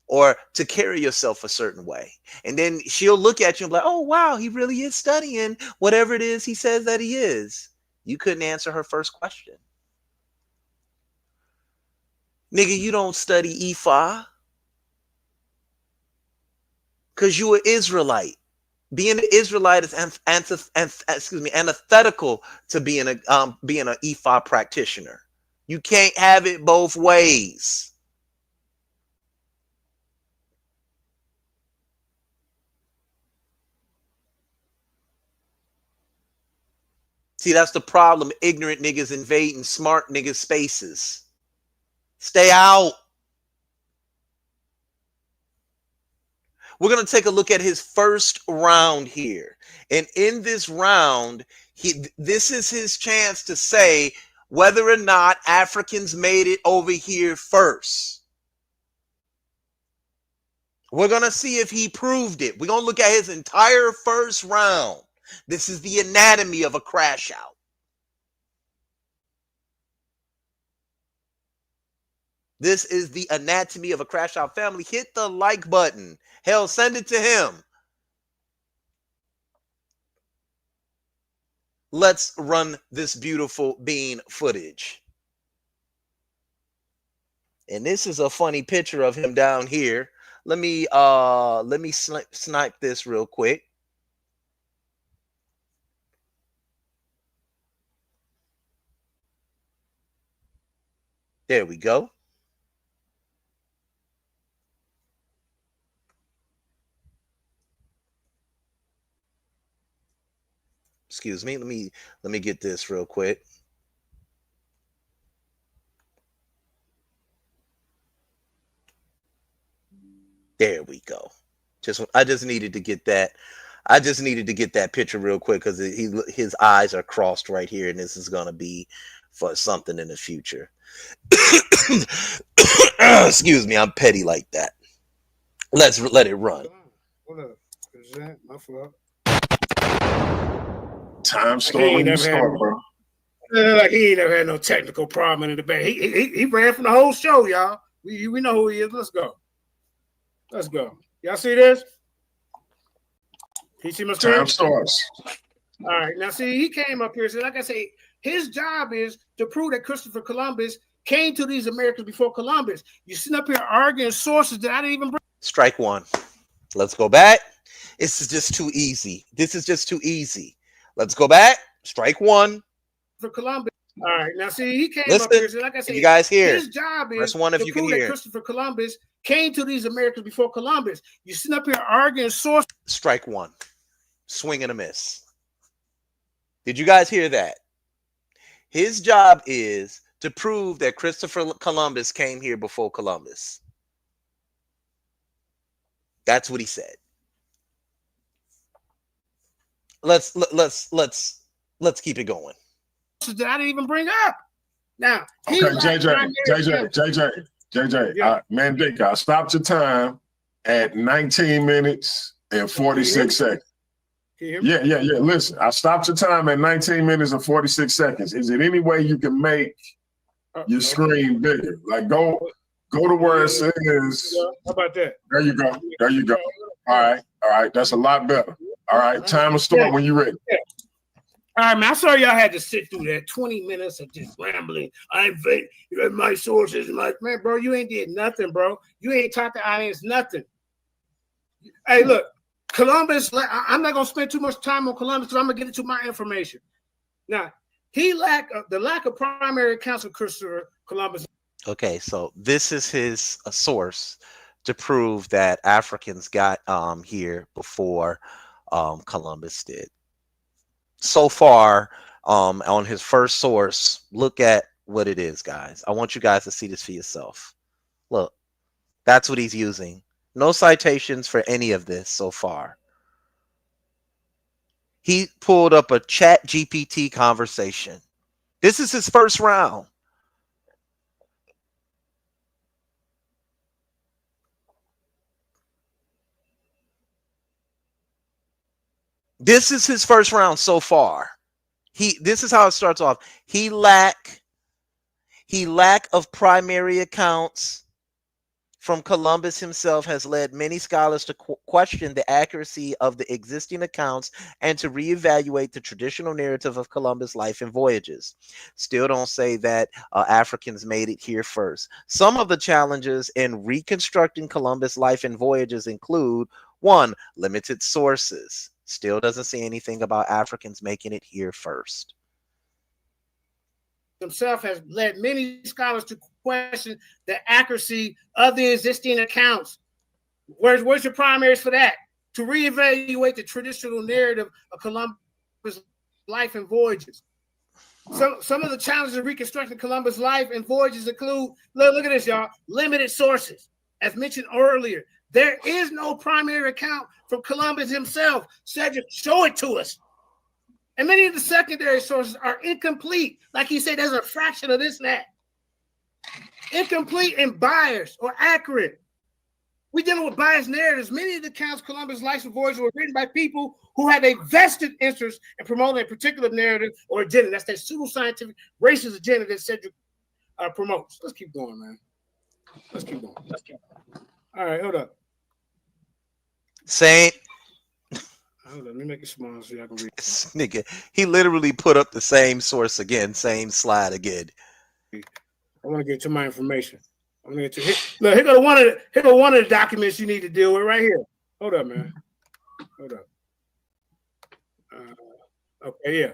or to carry yourself a certain way. And then she'll look at you and be like, oh, wow, he really is studying whatever it is he says that he is. You couldn't answer her first question. Nigga, you don't study Epha because you an Israelite. Being an Israelite is antithetical to being an Epha practitioner. You can't have it both ways. See, that's the problem. Ignorant niggas invading smart niggas' spaces. Stay out. We're going to take a look at his first round here. And in this round, this is his chance to say whether or not Africans made it over here first. We're going to see if he proved it. We're going to look at his entire first round. This is the anatomy of a crash out. This is the anatomy of a crash out. Family, hit the like button. Hell, send it to him. Let's run this beautiful bean footage. And this is a funny picture of him down here. Let me snipe this real quick. There we go. Excuse me. Let me get this real quick. There we go. I just needed to get that. I just needed to get that picture real quick because his eyes are crossed right here, and this is gonna be for something in the future. Excuse me, I'm petty like that. Let's let it run. What up? Is that my fault? Time start when you start, bro. Like he ain't never had no technical problem in the debate. He ran from the whole show, y'all. We know who he is. Let's go. Let's go. Y'all see this? He see my screen? Time starts. All right. Now, see, he came up here. So, like I say, his job is to prove that Christopher Columbus came to these Americas before Columbus. You sitting up here arguing sources that I didn't even bring. Strike one. Let's go back. This is just too easy. This is just too easy. Let's go back. Strike one. For Columbus. All right. Now, see, he came Listen, up here. So, like I said, you guys hear? His job is Press one if to you can prove that hear. Christopher Columbus came to these Americas before Columbus. You sitting up here arguing sources. Strike one. Swing and a miss. Did you guys hear that? His job is to prove that Christopher Columbus came here before Columbus. That's what he said. Let's keep it going. That I didn't even bring up. Now, Okay, JJ, Mandika, I stopped your time at 19 minutes and 46 seconds. Yeah. Listen, I stopped your time at 19 minutes and 46 seconds. Is it any way you can make your screen bigger? Like go to where it says. How about that? There you go. All right. That's a lot better. All right, time to start when you're ready. All right, man. I'm sorry y'all had to sit through that 20 minutes of just rambling. I'm fake. My sources, like, man, bro, you ain't did nothing, bro. You ain't taught the audience nothing. Hey, look, Columbus. I'm not gonna spend too much time on Columbus because I'm gonna get into my information. Now, the lack of primary accounts of Christopher Columbus. Okay, so this is his source to prove that Africans got here before Columbus did. So far, on his first source, look at what it is, guys. I want you guys to see this for yourself. Look, that's what he's using. No citations for any of this so far. He pulled up a chat GPT conversation. This is his first round. This is his first round so far. This is how it starts off. He lack of primary accounts from Columbus himself has led many scholars to question the accuracy of the existing accounts and to reevaluate the traditional narrative of Columbus' life and voyages. Still don't say that Africans made it here first. Some of the challenges in reconstructing Columbus' life and voyages include: 1, limited sources. Still doesn't say anything about Africans making it here first. Himself has led many scholars to question the accuracy of the existing accounts. Where's your primaries for that? To reevaluate the traditional narrative of Columbus' life and voyages. Some of the challenges of reconstructing Columbus' life and voyages include, look at this, y'all, limited sources. As mentioned earlier, there is no primary account from Columbus himself. Cedric, show it to us. And many of the secondary sources are incomplete. Like he said, there's a fraction of this and that. Incomplete and biased or accurate. We're dealing with biased narratives. Many of the accounts of Columbus' life and voyages were written by people who have a vested interest in promoting a particular narrative or agenda. That's that pseudoscientific racist agenda that Cedric promotes. Let's keep going, man. Let's keep going. All right, hold up. Saint. Hold on, let me make it small so y'all can read. This nigga, he literally put up the same source again, same slide again. I want to get to my information. I'm gonna get to look. Here go one of the documents you need to deal with right here. Hold up, man. Hold up. Okay, yeah.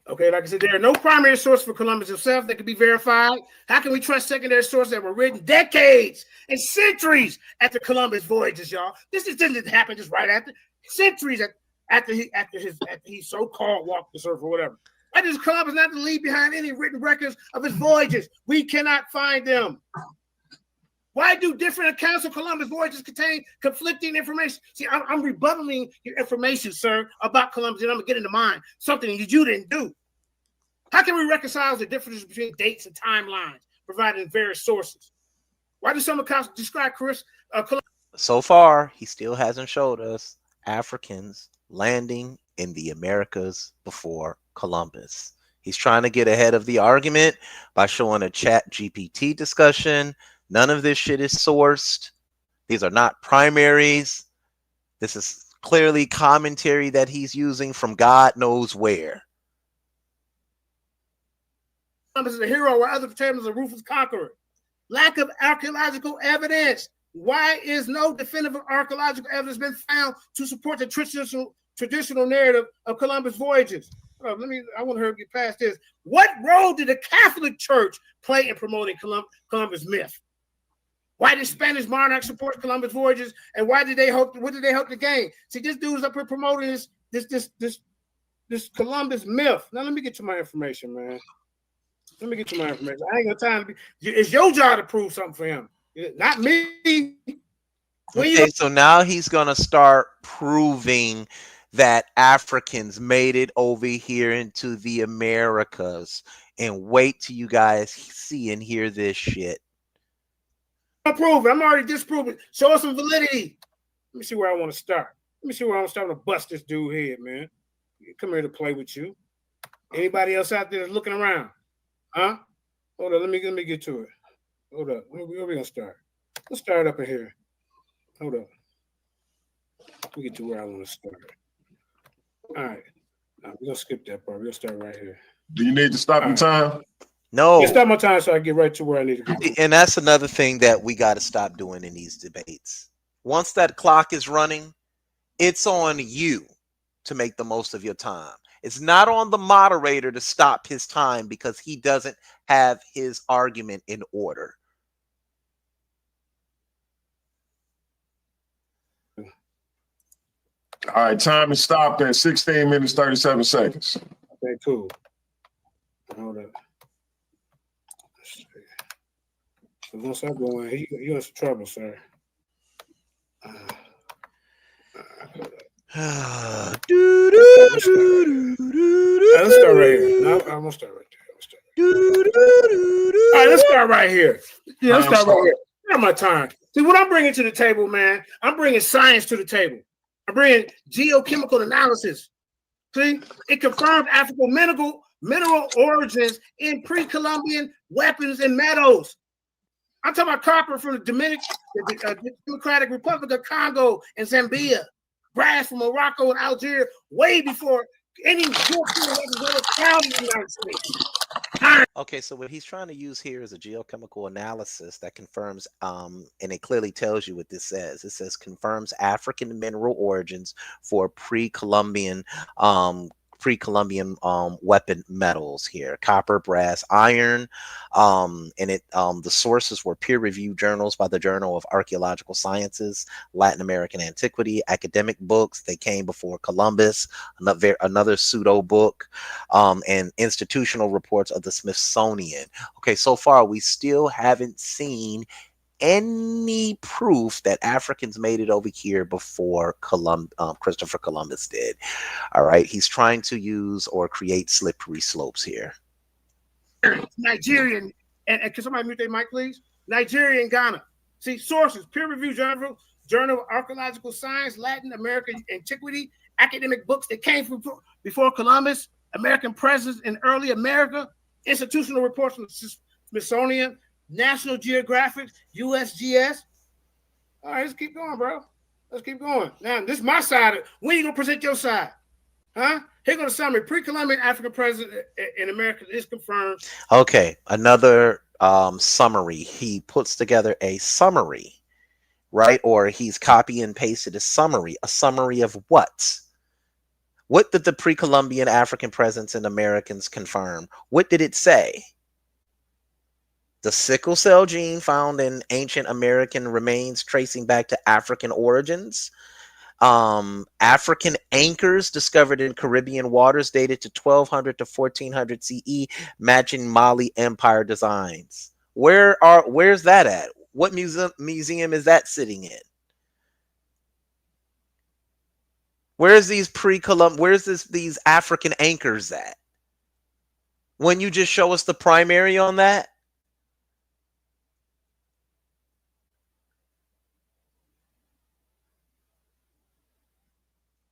Okay, like I said, there are no primary sources for Columbus himself that can be verified. How can we trust secondary sources that were written decades and centuries after Columbus' voyages, y'all? This didn't happen just right after. Centuries after he so-called walked the earth or whatever. Why does Columbus not leave behind any written records of his voyages? We cannot find them. Why do different accounts of Columbus' voyages contain conflicting information? See, I'm rebuttaling your information, sir, about Columbus, and I'm going to get into mine, something that you didn't do. How can we reconcile the differences between dates and timelines provided in various sources? Why do some accounts describe Columbus? So far, he still hasn't showed us Africans landing in the Americas before Columbus. He's trying to get ahead of the argument by showing a chat GPT discussion. None of this shit is sourced. These are not primaries. This is clearly commentary that he's using from God knows where. Columbus is a hero, while others portray him as a ruthless conqueror. Lack of archaeological evidence. Why is no definitive archaeological evidence been found to support the traditional narrative of Columbus' voyages? I want her to get past this. What role did the Catholic Church play in promoting Columbus myth? Why did Spanish monarchs support Columbus voyages, and what did they hope to gain? See, this dude's up here promoting this Columbus myth. Now let me get to my information, man. Let me get to my information. I ain't got time. It's your job to prove something for him, not me. Okay, so now he's gonna start proving that Africans made it over here into the Americas, and wait till you guys see and hear this shit. I'm proving. I'm already disproving. Show us some validity. Let me see where I want to start. Let me see where I want to start to bust this dude head, man. Come here to play with you. Anybody else out there that's looking around? Huh? Hold on. Let me get to it. Hold up. Where we gonna start? Let's start up in here. Hold up. Let me get to where I want to start. All right. We're gonna skip that part. We're gonna start right here. Do you need to stop in time? No. Stop my time so I get right to where I need to get to. And that's another thing that we got to stop doing in these debates. Once that clock is running, it's on you to make the most of your time. It's not on the moderator to stop his time because he doesn't have his argument in order. All right, time is stopped at 16 minutes, 37 seconds. Okay, cool. Hold up. So once I go in, you're in some trouble, sir. Let's start right here. No, I'm gonna start right there. All right, let's start right here. Yeah, let's start right here. Not my time. See what I'm bringing to the table, man. I'm bringing science to the table. I'm bringing geochemical analysis. See, it confirmed African mineral origins in pre-Columbian weapons and metals. I'm talking about copper from the Democratic Republic of Congo and Zambia, brass from Morocco and Algeria, way before any European weapons were found in the United States. Okay, so what he's trying to use here is a geochemical analysis that confirms, and it clearly tells you what this says. It says confirms African mineral origins for pre-Columbian weapon metals here: copper, brass, iron, and it the sources were peer-reviewed journals by the Journal of Archaeological Sciences, Latin American Antiquity, academic books. They came before Columbus, another pseudo book, and institutional reports of the Smithsonian. Okay, so far we still haven't seen any proof that Africans made it over here before Christopher Columbus did. All right, he's trying to use or create slippery slopes here. Nigerian, and can somebody mute their mic, please? Nigeria and Ghana. See, sources: peer-reviewed journal, Journal of Archaeological Science, Latin American Antiquity, academic books that came from before Columbus, American presence in early America, institutional reports from the Smithsonian, National Geographic, USGS. All right, let's keep going, bro. Let's keep going. Now, this is my side. When you gonna present your side? Huh? Here goes the summary. Pre-Columbian African presence in America is confirmed. Okay, another summary. He puts together a summary, right? Or he's copy and pasted a summary. A summary of what? What did the pre-Columbian African presence in Americans confirm? What did it say? The sickle cell gene found in ancient American remains tracing back to African origins. African anchors discovered in Caribbean waters dated to 1200 to 1400 CE, matching Mali Empire designs. Where's that at? What museum is that sitting in? Where's these these African anchors at? When you just show us the primary on that?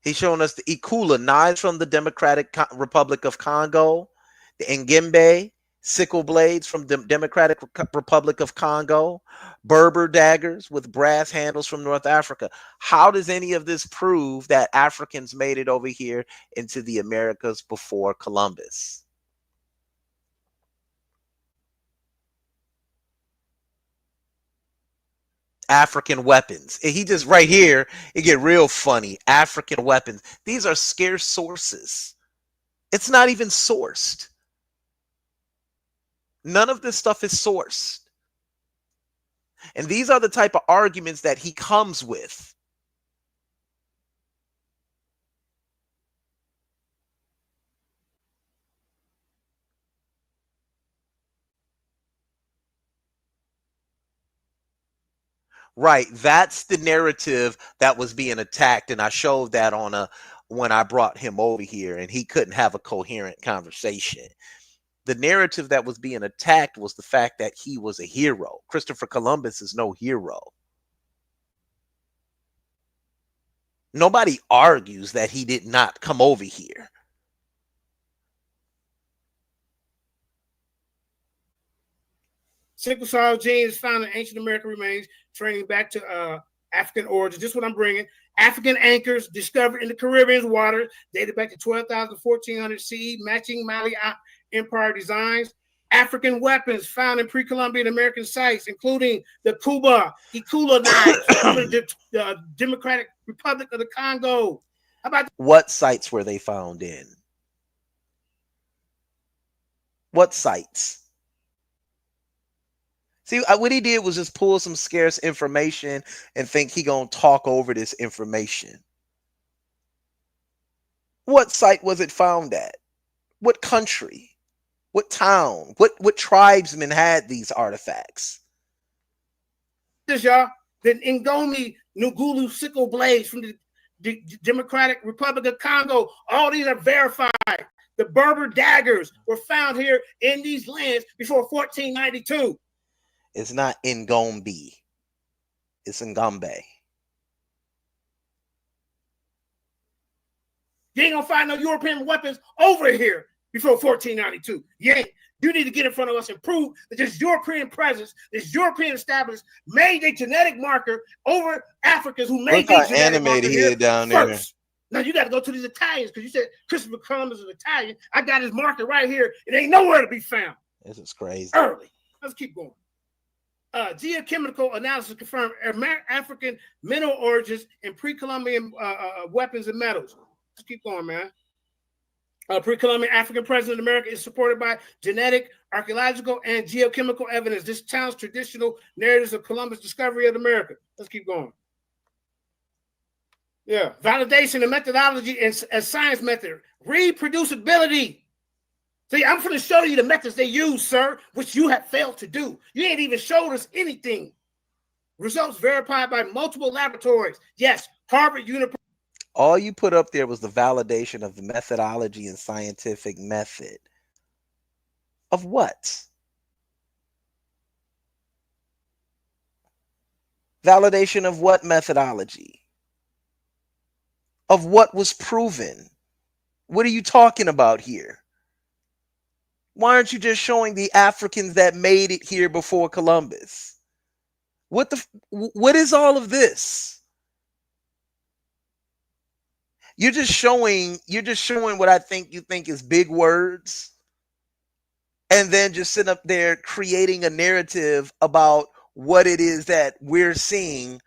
He's showing us the Ikula, knives from the Democratic Republic of Congo, the Ngembe, sickle blades from the Democratic Republic of Congo, Berber daggers with brass handles from North Africa. How does any of this prove that Africans made it over here into the Americas before Columbus? African weapons. He just right here, it get real funny. African weapons. These are scarce sources. It's not even sourced. None of this stuff is sourced. And these are the type of arguments that he comes with. Right, that's the narrative that was being attacked, and I showed that on when I brought him over here, and he couldn't have a coherent conversation. The narrative that was being attacked was the fact that he was a hero. Christopher Columbus is no hero. Nobody argues that he did not come over here. Sickle cell genes found in ancient American remains, training back to African origins. This is what I'm bringing. African anchors discovered in the Caribbean waters, dated back to 12,000 to 1400 CE, matching Mali Empire designs. African weapons found in pre-Columbian American sites, including the Ikula knives from the Democratic Republic of the Congo. How about what sites were they found in? What sites? See, what he did was just pull some scarce information and think he gonna talk over this information. What site was it found at? What country? What town? What tribesmen had these artifacts? this, y'all? The Ngomi Ngulu sickle blades from the Democratic Republic of Congo. All these are verified. The Berber daggers were found here in these lands before 1492. It's not Ngombe. It's Ngombe. You ain't gonna find no European weapons over here before 1492. Yeah, you need to get in front of us and prove that this European presence, this European established, made a genetic marker over Africans who made these genetic markers here down first. Now you got to go to these Italians because you said Christopher Columbus is Italian. I got his marker right here. It ain't nowhere to be found. This is crazy. Early. Let's keep going. Geochemical analysis confirmed African mineral origins in pre-Columbian weapons and metals. Let's keep going, man. Pre-Columbian African presence in America is supported by genetic, archaeological, and geochemical evidence. This challenges traditional narratives of Columbus' discovery of America. Let's keep going. Yeah, validation and methodology as science method. Reproducibility. See, I'm going to show you the methods they use, sir, which you have failed to do. You ain't even showed us anything. Results verified by multiple laboratories. Yes, Harvard University. All you put up there was the validation of the methodology and scientific method. Of what? Validation of what methodology? Of what was proven? What are you talking about here? Why aren't you just showing the Africans that made it here before Columbus? What is all of this? You're just showing what I think you think is big words, and then just sit up there creating a narrative about what it is that we're seeing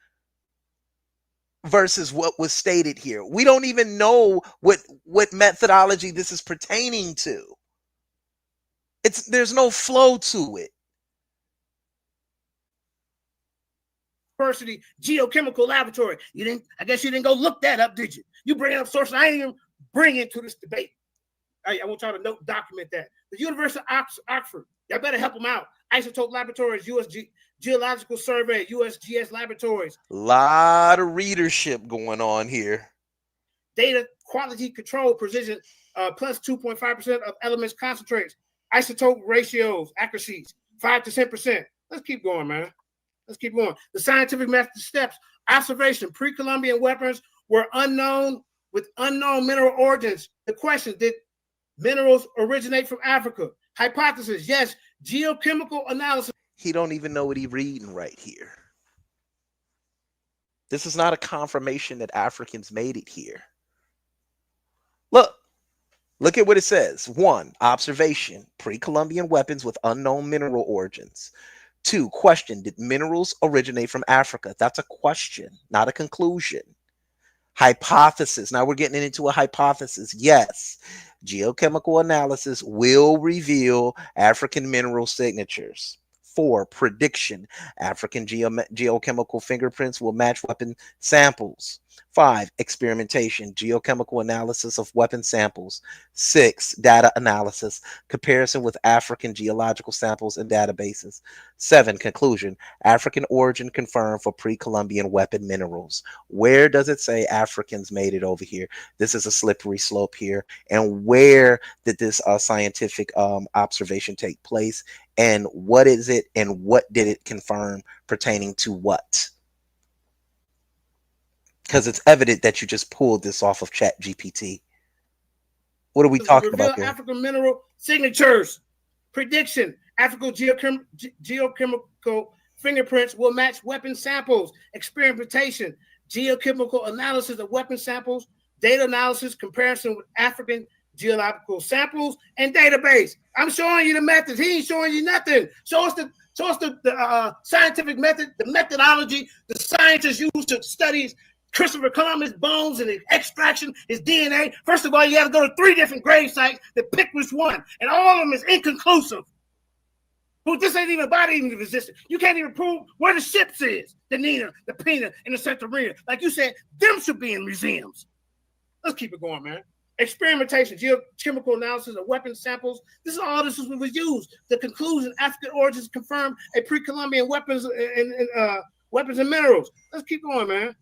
versus what was stated here. We don't even know what methodology this is pertaining to. There's no flow to it. University Geochemical Laboratory. I guess you didn't go look that up, did you? You bring up sources I ain't even bring into this debate. I want y'all to document that. The University of Oxford, y'all better help them out. Isotope Laboratories, U.S. Geological Survey, USGS Laboratories. A lot of readership going on here. Data quality control precision plus 2.5% of elements concentrates. Isotope ratios, accuracies, 5 to 10%. Let's keep going, man. Let's keep going. The scientific method steps. Observation. Pre-Columbian weapons were unknown with unknown mineral origins. The question, did minerals originate from Africa? Hypothesis, yes. Geochemical analysis. He don't even know what he's reading right here. This is not a confirmation that Africans made it here. Look at what it says. 1, observation. Pre-Columbian weapons with unknown mineral origins. 2, question. Did minerals originate from Africa? That's a question, not a conclusion. Hypothesis. Now we're getting into a hypothesis. Yes, geochemical analysis will reveal African mineral signatures. 4, prediction. African geochemical fingerprints will match weapon samples. 5, experimentation. Geochemical analysis of weapon samples. 6, data analysis. Comparison with African geological samples and databases. 7, conclusion. African origin confirmed for pre-Columbian weapon minerals. Where does it say Africans made it over here? This is a slippery slope here. And where did this scientific observation take place? And what is it? And what did it confirm pertaining to what? Because it's evident that you just pulled this off of ChatGPT. What are we talking about here? African mineral signatures. Prediction. African geochemical fingerprints will match weapon samples. Experimentation. Geochemical analysis of weapon samples. Data analysis. Comparison with African geological samples and database. I'm showing you the methods. He ain't showing you nothing. Show us the scientific method, the methodology the scientists use to study Christopher Columbus' bones and his extraction, his DNA. First of all, you have to go to 3 different grave sites to pick which one, and all of them is inconclusive. But this ain't even body even existence. You can't even prove where the ships is, the Nina, the Pina, and the Santorini. Like you said, them should be in museums. Let's keep it going, man. Experimentation, geochemical analysis of weapon samples. This was used. The conclusion: African origins confirm a pre-Columbian weapons and minerals. Let's keep going, man.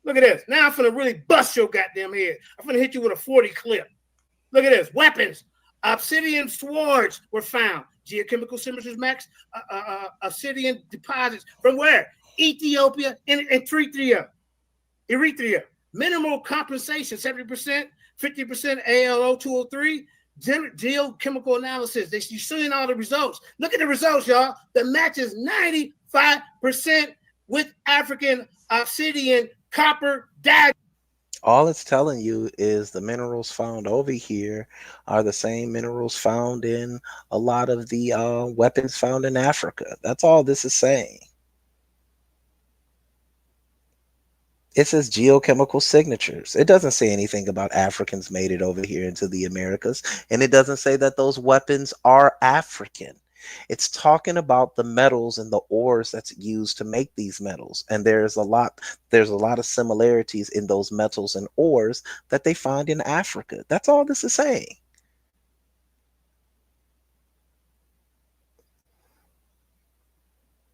Look at this. Now I'm finna really bust your goddamn head. I'm finna hit you with a 40 clip. Look at this. Weapons. Obsidian swords were found. Geochemical signatures match obsidian deposits from where? Ethiopia and Eritrea. Minimal compensation, 70%, 50% ALO 203. Geochemical analysis. You're seeing all the results. Look at the results, y'all. The match is 95% with African obsidian copper dagger. All it's telling you is the minerals found over here are the same minerals found in a lot of the weapons found in Africa. That's all this is saying. It says geochemical signatures. It doesn't say anything about Africans made it over here into the Americas. And it doesn't say that those weapons are African. It's talking about the metals and the ores that's used to make these metals. And there's a lot of similarities in those metals and ores that they find in Africa. That's all this is saying.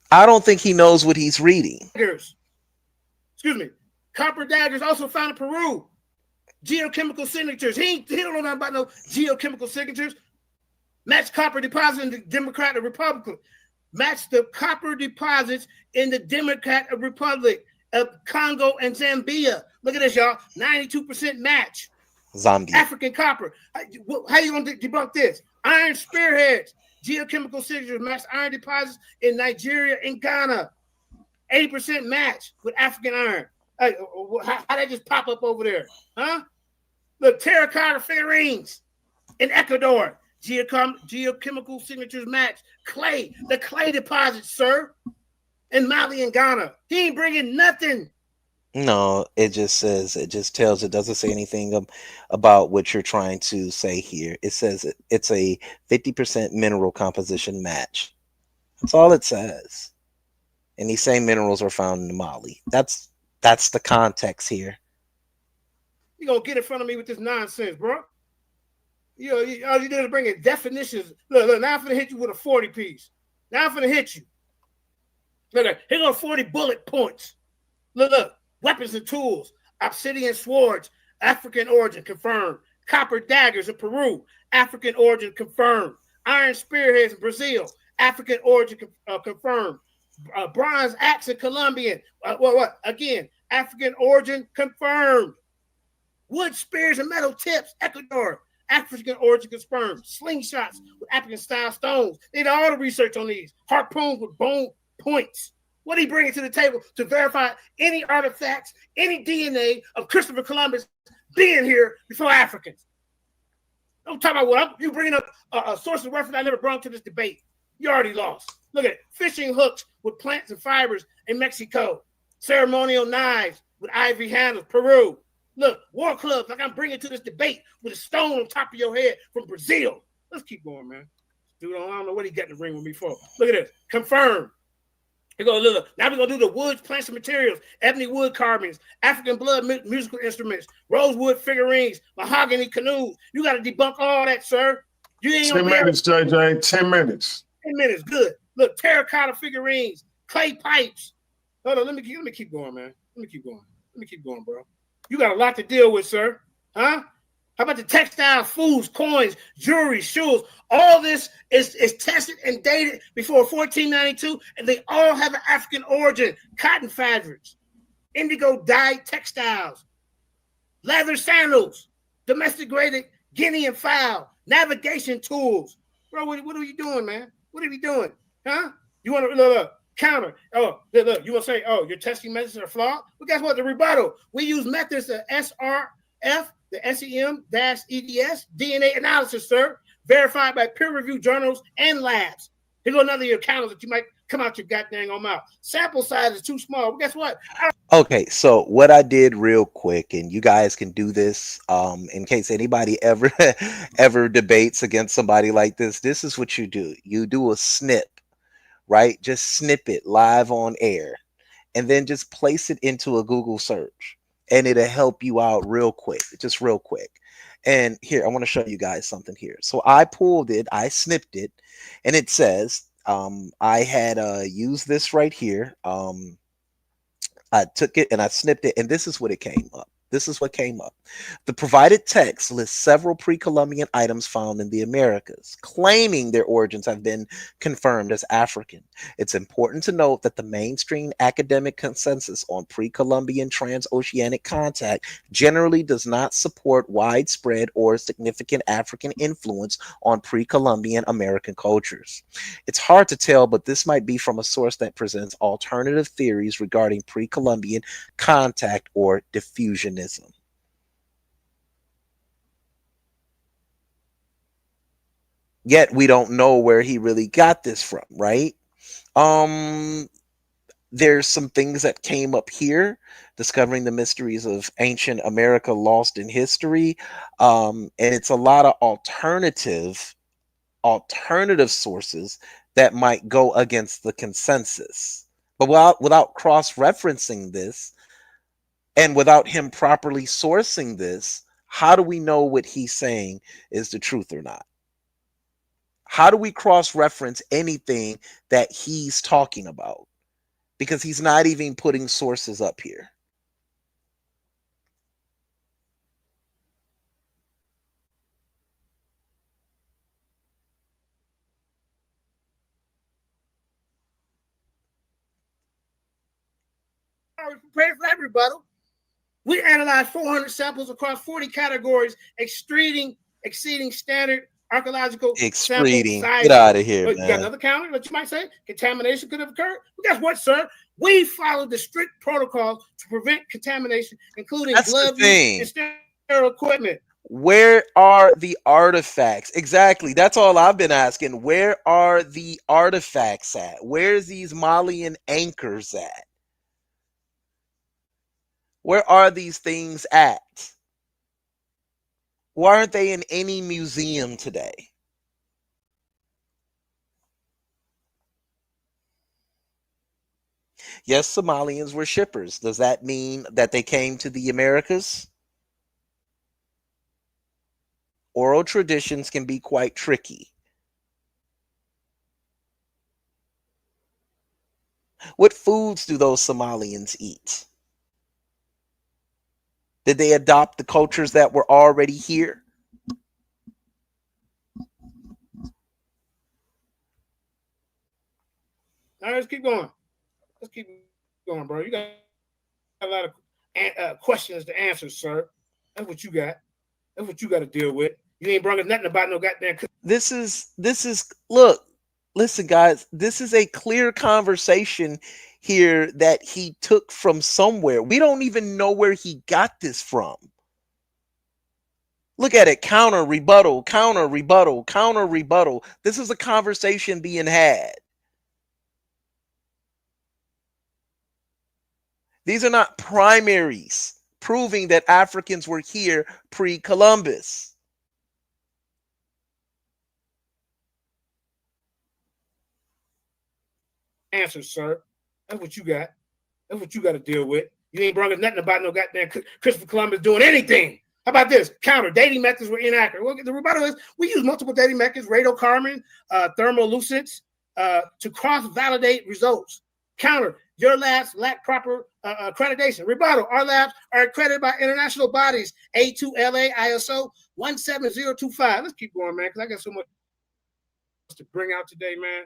I don't think he knows what he's reading. Excuse me. Copper daggers also found in Peru. Geochemical signatures. He don't know nothing about no geochemical signatures. Match copper deposits in the Democratic Republic. Match the copper deposits in the Democratic Republic of Congo and Zambia. Look at this, y'all. 92% match. Zambia. African copper. How you going to debunk this? Iron spearheads. Geochemical signatures match iron deposits in Nigeria and Ghana. 80% match with African iron. How that just pop up over there? Huh? Look, terracotta figurines in Ecuador. Geochemical signatures match. Clay, the clay deposits, sir, in Mali and Ghana. He ain't bringing nothing. No, it just tells, it doesn't say anything about what you're trying to say here. It says it's a 50% mineral composition match. That's all it says. And these same minerals are found in Mali. That's the context here. You gonna get in front of me with this nonsense, bro? All you did is bring in definitions. Look, now I'm gonna hit you with a 40 piece. Now I'm gonna hit you. Look, here go 40 bullet points. Look, weapons and tools, obsidian swords, African origin confirmed. Copper daggers in Peru, African origin confirmed. Iron spearheads in Brazil, African origin confirmed. Bronze axe in Colombian, what? Again, African origin confirmed. Wood spears and metal tips, Ecuador, African origin confirmed. Slingshots with African style stones. They did all the research on these. Harpoons with bone points. What are he bringing to the table to verify any artifacts, any DNA of Christopher Columbus being here before Africans? Don't talk about what you bringing up a source of reference I never brought to this debate. You already lost. Look at it. Fishing hooks with plants and fibers in Mexico. Ceremonial knives with ivory handles, Peru. Look, war clubs like I'm bringing to this debate with a stone on top of your head from Brazil. Let's keep going, man. Dude, I don't know what he got in the ring with me for. Look at this. Confirmed. Now we're going to do the woods, plants, and materials, ebony wood carvings, African blood musical instruments, rosewood figurines, mahogany canoes. You got to debunk all that, sir. You ain't 10 minutes, JJ. 10 minutes. 10 minutes, good. Look, terracotta figurines, clay pipes. Hold on, let me keep going, man. Let me keep going, bro. You got a lot to deal with, sir. Huh? How about the textiles, foods, coins, jewelry, shoes? All this is tested and dated before 1492, and they all have an African origin. Cotton fabrics, indigo dyed textiles, leather sandals, domestic graded Guinean fowl, navigation tools. Bro, what are you doing, man? What are you doing? Huh? You want to look, counter. Oh, look, you want to say, oh, your testing methods are flawed? Well, guess what? The rebuttal. We use methods of SRF, the SEM-EDS, DNA analysis, sir, verified by peer-reviewed journals and labs. Here go another of your counters that you might come out your goddamn own mouth. Sample size is too small. Well, guess what? Okay, so what I did real quick, and you guys can do this in case anybody ever debates against somebody like this. This is what you do. You do a snip, right? Just snip it live on air, and then just place it into a Google search, and it'll help you out real quick, just real quick. And here, I want to show you guys something here. So I pulled it, I snipped it, and it says I had used this right here. I took it and I snipped it, and this is what it came up. This is what came up. The provided text lists several pre-Columbian items found in the Americas, claiming their origins have been confirmed as African. It's important to note that the mainstream academic consensus on pre-Columbian transoceanic contact generally does not support widespread or significant African influence on pre-Columbian American cultures. It's hard to tell, but this might be from a source that presents alternative theories regarding pre-Columbian contact or diffusionism. Yet we don't know where he really got this from, right? There's some things that came up here, discovering the mysteries of ancient America lost in history. And it's a lot of alternative sources that might go against the consensus. But without cross-referencing this and without him properly sourcing this, how do we know what he's saying is the truth or not? How do we cross-reference anything that he's talking about? Because he's not even putting sources up here. Prepared for that rebuttal. We analyzed 400 samples across 40 categories, exceeding standard archaeological Excreting. sample sizes. Get out of here, You got man. another counter that you might say contamination could have occurred? Well, guess what, sir? We followed the strict protocols to prevent contamination, including That's the glove thing. use and sterile equipment. Where are the artifacts? Exactly. That's all I've been asking. Where are the artifacts at? Where's these Malian anchors at? Where are these things at? Why aren't they in any museum today? Yes, Somalians were shippers. Does that mean that they came to the Americas? Oral traditions can be quite tricky. What foods do those Somalians eat? Did they adopt the cultures that were already here? All right, let's keep going. Let's keep going, bro. You got a lot of questions to answer, sir. That's what you got. That's what you got to deal with. You ain't brought us nothing about no goddamn. This is look, listen, guys. This is a clear conversation here that he took from somewhere. We don't even know where he got this from. Look at it. Counter, rebuttal, counter, rebuttal, counter, rebuttal. This is a conversation being had. These are not primaries proving that Africans were here pre-Columbus. Answer, sir. That's what you got. That's what you got to deal with. You ain't brought us nothing about no goddamn Christopher Columbus doing anything. How about this? Counter. Dating methods were inaccurate. Well, the rebuttal is we use multiple dating methods, radiocarbon, thermolucents, to cross-validate results. Counter. Your labs lack proper accreditation. Rebuttal. Our labs are accredited by international bodies, A2LA, ISO 17025. Let's keep going, man, because I got so much to bring out today, man.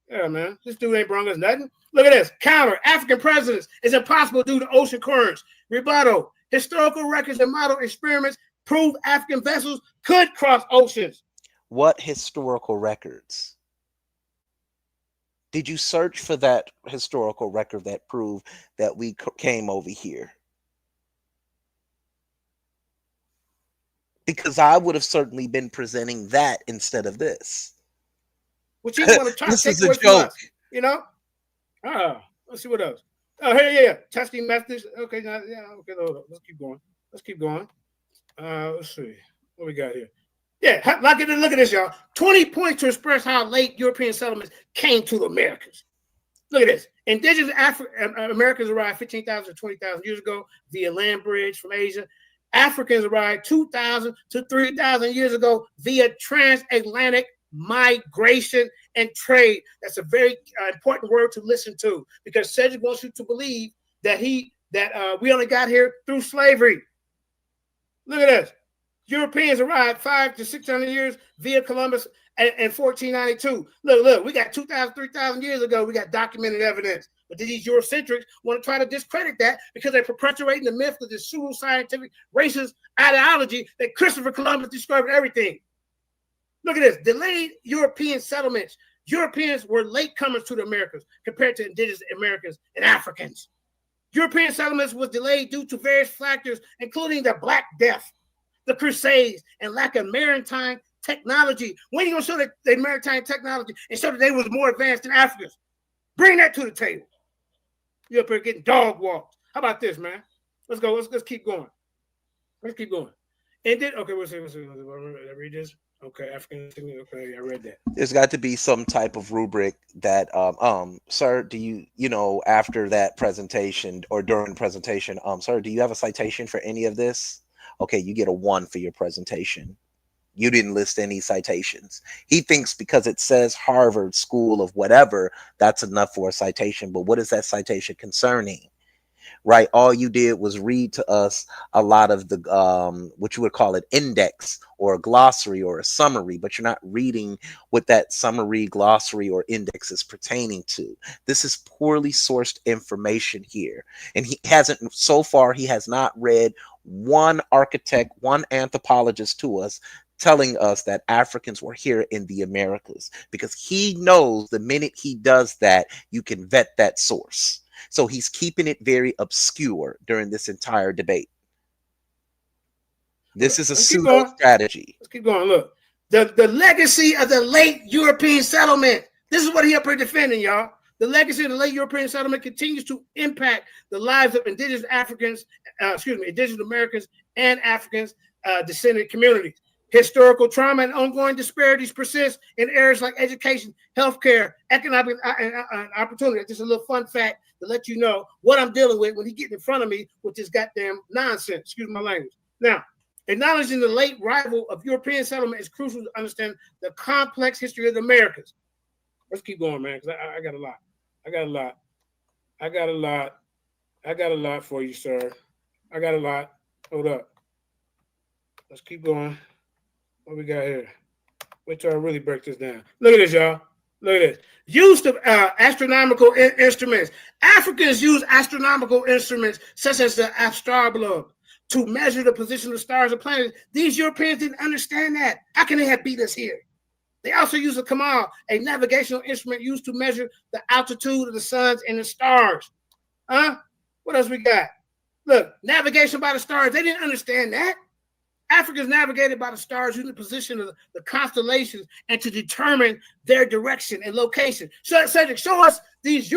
Yeah, man. This dude ain't brought us nothing. Look at this. Counter. African presidents is impossible due to ocean currents. Rebuttal. Historical records and model experiments prove African vessels could cross oceans. What historical records? Did you search for that historical record that proved that we came over here? Because I would have certainly been presenting that instead of this. Which you want to try to take away from us, you know? Let's see what else. Oh, yeah. Testing methods. Okay, now, yeah, okay, hold on. Let's keep going. Let's see. What we got here? Yeah, look at this, y'all. 20 points to express how late European settlements came to the Americas. Look at this. Indigenous Americans arrived 15,000 to 20,000 years ago via land bridge from Asia. Africans arrived 2,000 to 3,000 years ago via transatlantic migration and trade. That's a very important word to listen to because Cedric wants you to believe that we only got here through slavery. Look at this. Europeans arrived 500 to 600 years via Columbus in 1492. Look, we got 2,000, 3,000 years ago, we got documented evidence. But these Eurocentrics want to try to discredit that because they're perpetuating the myth of this pseudo-scientific racist ideology that Christopher Columbus discovered everything. Look at this. Delayed European settlements. Europeans were latecomers to the Americas compared to indigenous Americans and Africans. European settlements was delayed due to various factors, including the Black Death, the Crusades, and lack of maritime technology. When are you gonna show that they maritime technology and show that they was more advanced than Africans? Bring that to the table. You're up here getting dog walked. How about this, man? Let's go. Let's keep going. Let's keep going. And then okay, let's see. Did I read this? Okay, African. Okay, I read that. There's got to be some type of rubric that, sir, do you know, after that presentation or during the presentation, sir, do you have a citation for any of this? Okay, you get a 1 for your presentation. You didn't list any citations. He thinks because it says Harvard School of whatever, that's enough for a citation. But what is that citation concerning? Right? All you did was read to us a lot of the what you would call an index or a glossary or a summary, but you're not reading what that summary, glossary, or index is pertaining to. This is poorly sourced information here. And he hasn't, so far, he has not read one architect, one anthropologist to us telling us that Africans were here in the Americas, because he knows the minute he does that, you can vet that source. So he's keeping it very obscure during this entire debate. This is a pseudo strategy. Let's keep going. Look, the legacy of the late European settlement. This is what he up here defending, y'all. The legacy of the late European settlement continues to impact the lives of indigenous Africans, indigenous Americans and Africans descendant communities. Historical trauma and ongoing disparities persist in areas like education, healthcare, economic opportunity. Just a little fun fact to let you know what I'm dealing with when he getting in front of me with this goddamn nonsense. Excuse my language. Now, acknowledging the late rival of European settlement is crucial to understand the complex history of the Americas. Let's keep going, man, because I got a lot. I got a lot for you, sir. I got a lot. Hold up. Let's keep going. What we got here? Wait till I really break this down. Look at this, y'all. Look at this. Use of astronomical instruments. Africans use astronomical instruments such as the astrolabe to measure the position of stars and planets. These Europeans didn't understand that. How can they have beat us here? They also use a kamal, a navigational instrument used to measure the altitude of the suns and the stars. What else we got? Look, navigation by the stars. They didn't understand that. Africans navigated by the stars using the position of the constellations and to determine their direction and location. So, Cedric, show us these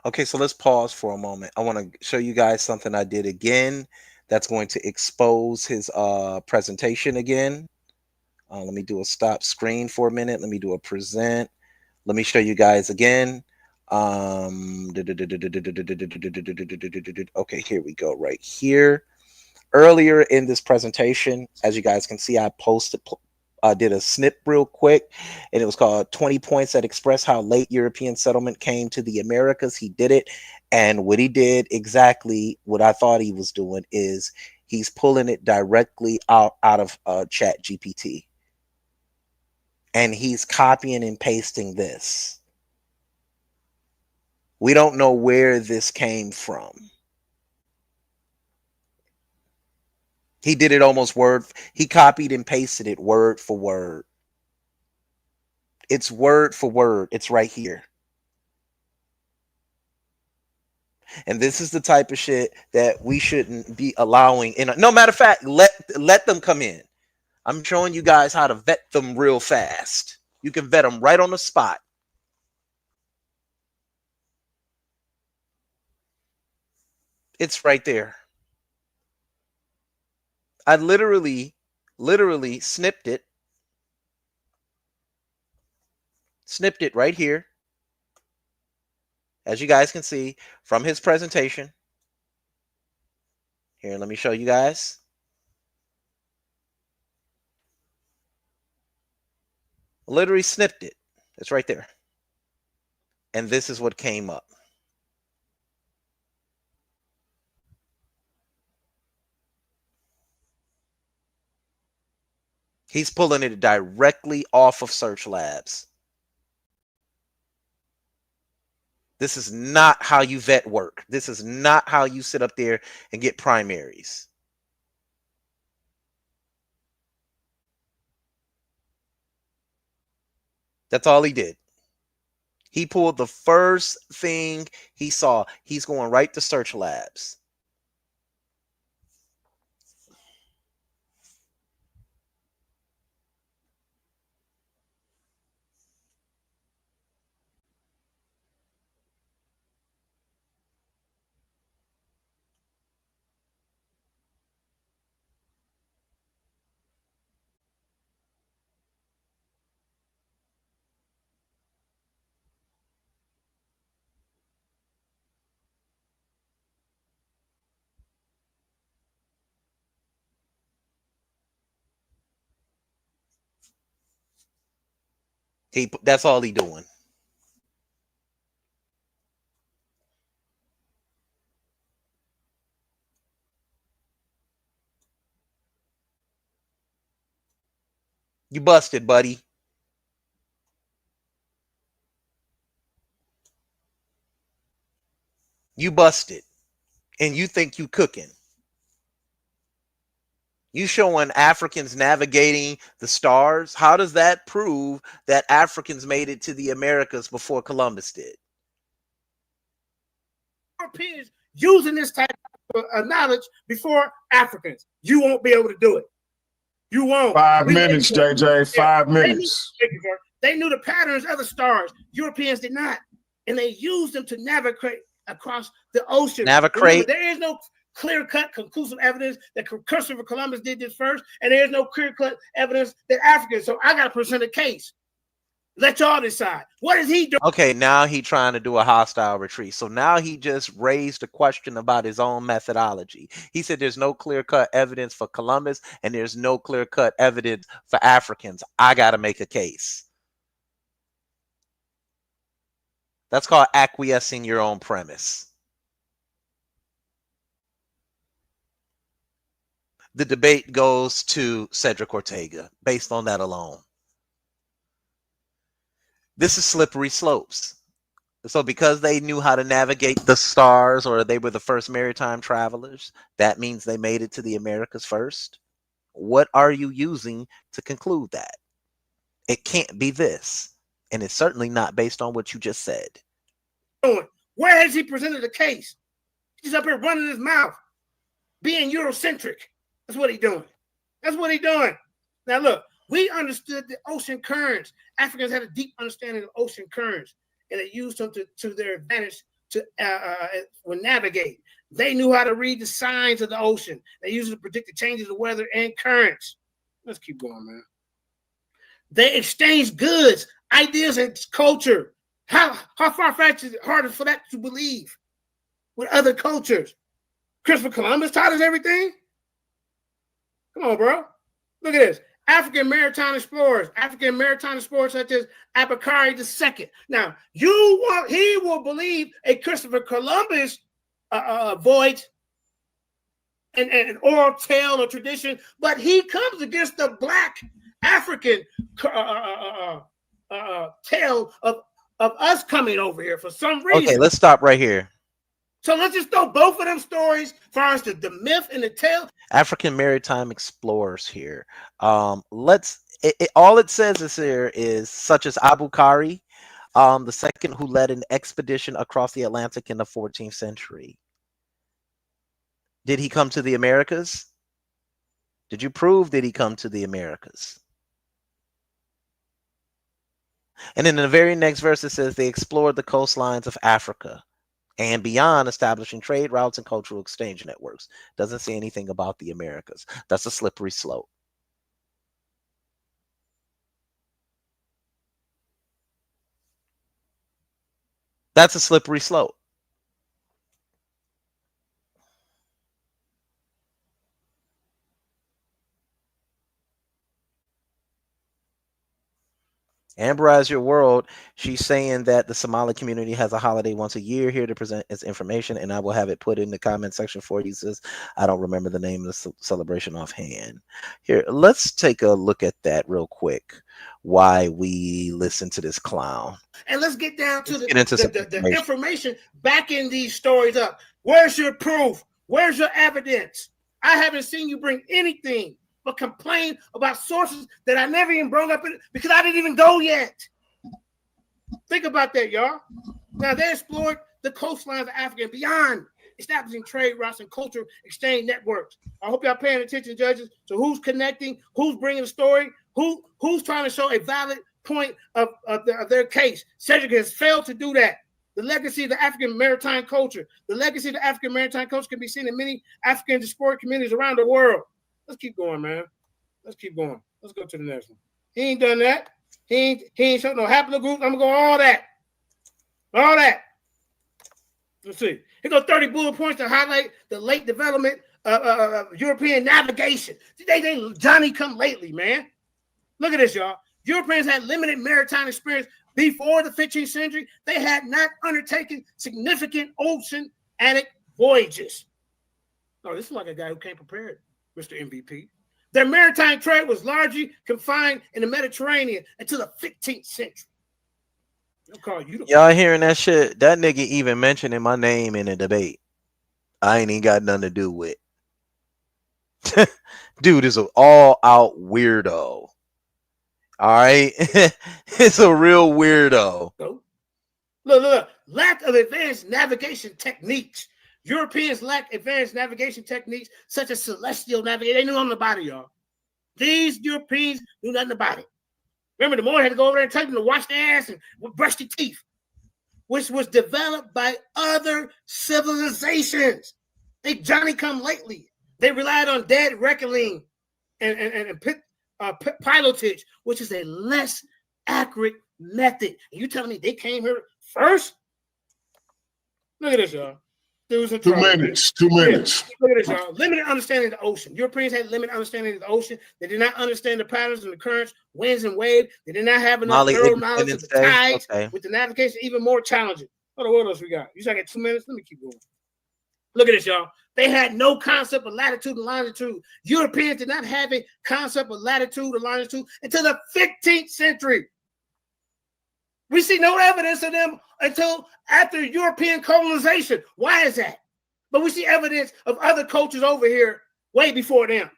Okay, so let's pause for a moment. I want to show you guys something I did again that's going to expose his presentation again. Let me do a stop screen for a minute. Let me do a present. Let me show you guys again. Okay, here we go right here. Earlier in this presentation, as you guys can see, I did a snip real quick, and it was called 20 Points That Express How Late European Settlement Came to the Americas. He did it, and what he did, exactly what I thought he was doing, is he's pulling it directly out of Chat GPT. And he's copying and pasting this. We don't know where this came from. He did it almost word. He copied and pasted it word for word. It's word for word. It's right here. And this is the type of shit that we shouldn't be allowing. No matter of fact, let them come in. I'm showing you guys how to vet them real fast. You can vet them right on the spot. It's right there. I literally snipped it right here, as you guys can see from his presentation. Here, let me show you guys. Literally snipped it. It's right there. And this is what came up. He's pulling it directly off of Search Labs. This is not how you vet work. This is not how you sit up there and get primaries. That's all he did. He pulled the first thing he saw. He's going right to Search Labs. That's all he doing. You busted, buddy. You busted. And you think you cooking. You showing Africans navigating the stars. How does that prove that Africans made it to the Americas before Columbus did? Europeans using this type of knowledge before Africans. You won't be able to do it. You won't. 5 minutes, JJ. 5 minutes. They knew the patterns of the stars. Europeans did not. And they used them to navigate across the ocean. Remember, there is no clear-cut, conclusive evidence that Christopher Columbus did this first, and there is no clear-cut evidence that Africans. So I got to present a case. Let y'all decide. What is he doing? Okay, now he trying to do a hostile retreat. So now he just raised a question about his own methodology. He said there's no clear-cut evidence for Columbus, and there's no clear-cut evidence for Africans. I got to make a case. That's called acquiescing your own premise. The debate goes to Cedric Ortega based on that alone. This is slippery slopes. So because they knew how to navigate the stars, or they were the first maritime travelers, that means they made it to the Americas first. What are you using to conclude that? It can't be this. And it's certainly not based on what you just said. Where has he presented a case? He's up here running his mouth, being Eurocentric. That's what he's doing. That's what he's doing. Now look, we understood the ocean currents. Africans had a deep understanding of ocean currents, and they used them to their advantage to navigate. They knew how to read the signs of the ocean. They used it to predict the changes of weather and currents. Let's keep going, man. They exchanged goods, ideas, and culture. How far-fetched is it harder for that to believe with other cultures? Christopher Columbus taught us everything? Come on, bro. Look at this. African maritime explorers such as Abakari II. Now, he will believe a Christopher Columbus voyage and an oral tale or tradition, but he comes against the Black African tale of us coming over here for some reason. Okay, let's stop right here. So let's just throw both of them stories as far as the myth and the tale. African maritime explorers here. All it says is here is such as Abukari, the second, who led an expedition across the Atlantic in the 14th century. Did he come to the Americas? Did you prove that he come to the Americas? And in the very next verse, it says they explored the coastlines of Africa and beyond, establishing trade routes and cultural exchange networks. Doesn't say anything about the Americas. That's a slippery slope. That's a slippery slope. Amberize Your World, she's saying that the Somali community has a holiday once a year here to present its information, and I will have it put in the comment section for you. Says I don't remember the name of the celebration offhand. Here, let's take a look at that real quick. Why we listen to this clown. And let's get down to the information backing these stories up. Where's your proof? Where's your evidence? I haven't seen you bring anything but complain about sources that I never even brought up because I didn't even go yet. Think about that, y'all. Now, they explored the coastlines of Africa and beyond, establishing trade routes and cultural exchange networks. I hope y'all paying attention, judges. So who's connecting? Who's bringing the story? Who's trying to show a valid point of their case? Cedric has failed to do that. The legacy of the African maritime culture. The legacy of the African maritime culture can be seen in many African diasporic communities around the world. Let's keep going, man. Let's keep going. Let's go to the next one. He ain't done that. He ain't showing no haplogroup. I'm gonna go all that. All that. Let's see. Here go 30 bullet points to highlight the late development of European navigation. They Johnny come lately, man. Look at this, y'all. Europeans had limited maritime experience before the 15th century. They had not undertaken significant oceanic voyages. No, this is like a guy who came prepared, Mr. MVP. Their maritime trade was largely confined in the Mediterranean until the 15th century. Y'all hearing that shit? That nigga even mentioning my name in a debate. I ain't even got nothing to do with. Dude is an all-out weirdo. All right? It's a real weirdo. Look. Lack of advanced navigation techniques. Europeans lack advanced navigation techniques such as celestial navigation. They knew nothing about it, y'all. These Europeans knew nothing about it. Remember, the Moors had to go over there and tell them to wash their ass and brush their teeth, which was developed by other civilizations. They Johnny come lately. They relied on dead reckoning and pilotage, which is a less accurate method. And you telling me they came here first? Look at this, y'all. 2 minutes. 2 minutes. Look at this, y'all. Limited understanding of the ocean. Europeans had limited understanding of the ocean. They did not understand the patterns and the currents, winds and waves. They did not have enough thorough knowledge of the tides, with the navigation even more challenging. Hold on, what else we got? You said I got 2 minutes? Let me keep going. Look at this, y'all. They had no concept of latitude and longitude. Europeans did not have a concept of latitude or longitude until the 15th century. We see no evidence of them until after European colonization. Why is that? But we see evidence of other cultures over here way before them,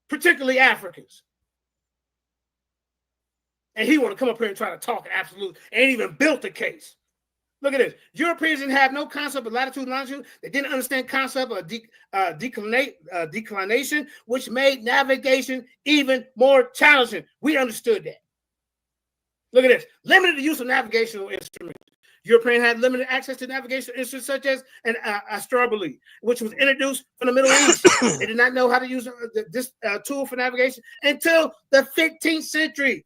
particularly Africans. And he want to come up here and try to talk absolute, ain't even built the case. Look at this. Europeans didn't have no concept of latitude and longitude. They didn't understand concept of declination, which made navigation even more challenging. We understood that. Look at this. Limited use of navigational instruments. Europeans had limited access to navigation instruments such as an astrolabe, which was introduced from the Middle East. They did not know how to use this tool for navigation until the 15th century.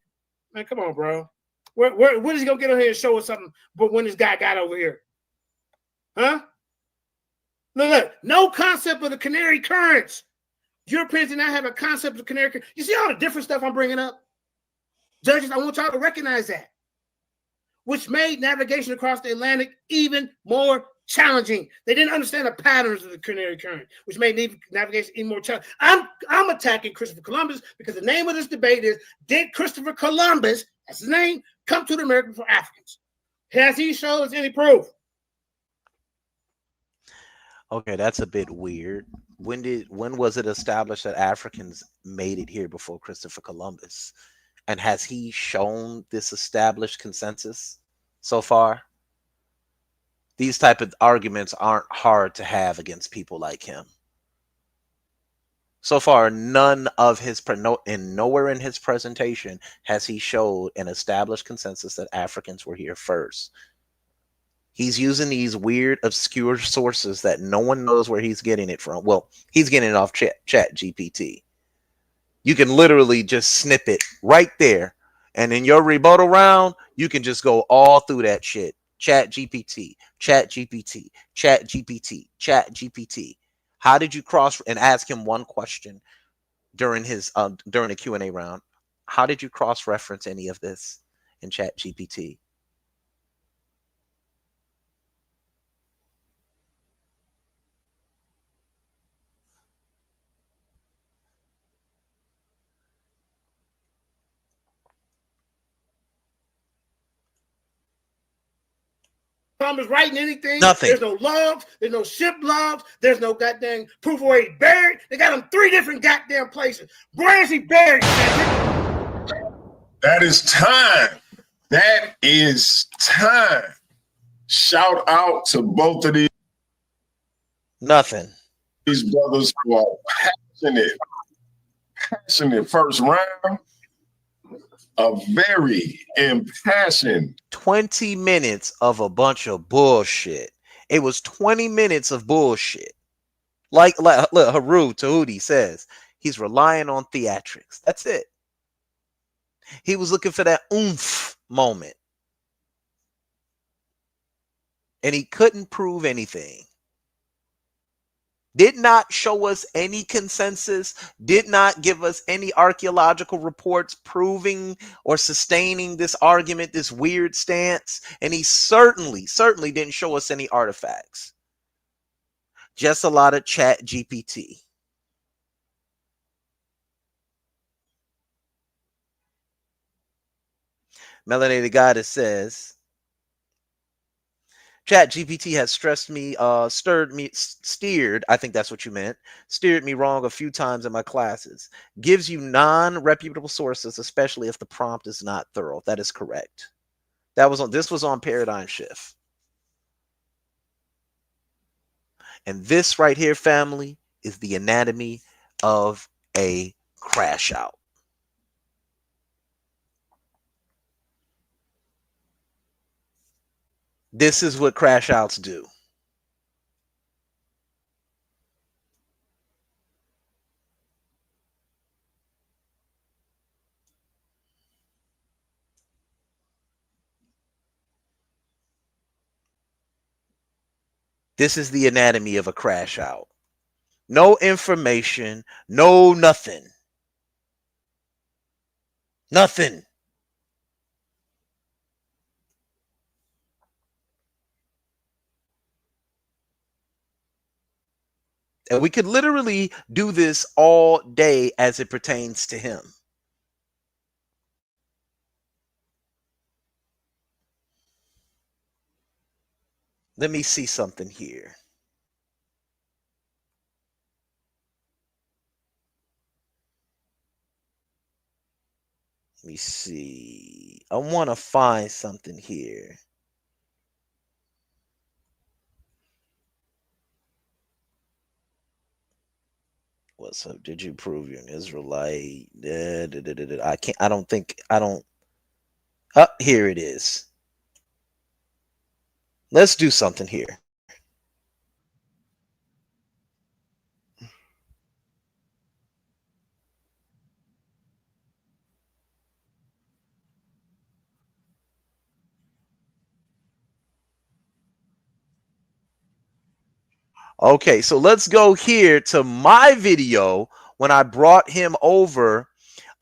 Man, come on, bro. When is he gonna get on here and show us something? But when this guy got over here, huh? Look, no concept of the Canary currents. Europeans did not have a concept of the Canary currents. You see all the different stuff I'm bringing up? Judges, I want y'all to recognize that, which made navigation across the Atlantic even more challenging. They didn't understand the patterns of the Canary current, which made navigation even more challenging. I'm attacking Christopher Columbus because the name of this debate is, did Christopher Columbus, that's his name, come to the America for Africans? Has he shown us any proof? Okay, that's a bit weird. When was it established that Africans made it here before Christopher Columbus? And has he shown this established consensus so far? These type of arguments aren't hard to have against people like him. So far, none of his nowhere in his presentation has he showed an established consensus that Africans were here first. He's using these weird, obscure sources that no one knows where he's getting it from. Well, he's getting it off Chat GPT. You can literally just snip it right there. And in your rebuttal round, you can just go all through that shit. Chat GPT, Chat GPT, Chat GPT, Chat GPT. How did you cross and ask him one question during his during the Q&A round? How did you cross-reference any of this in Chat GPT? Columbus writing anything. Nothing. There's no logs. There's no ship logs. There's no goddamn proof where he buried. They got him 3 different goddamn places. Where is he buried? That is time. That is time. Shout out to both of these. Nothing. These brothers who are passionate first round. A very impassioned 20 minutes of a bunch of bullshit. It was 20 minutes of bullshit. Like look, Haru Tahudi says, he's relying on theatrics. That's it. He was looking for that oomph moment. And he couldn't prove anything. did not show us any consensus, did not give us any archaeological reports proving or sustaining this argument, this weird stance. And he certainly didn't show us any artifacts. Just a lot of chat GPT. Melanated Goddess says, Chat GPT has steered, I think that's what you meant, steered me wrong a few times in my classes. Gives you non-reputable sources, especially if the prompt is not thorough. That is correct. This was on Paradigm Shift. And this right here, family, is the anatomy of a crash out. This is what crash outs do. This is the anatomy of a crash out. No information, no nothing. Nothing. And we could literally do this all day as it pertains to him. Let me see something here. Let me see. I want to find something here. What's up? Did you prove you're an Israelite? I can't. I don't think. I don't. Here it is. Let's do something here. Okay, so let's go here to my video when I brought him over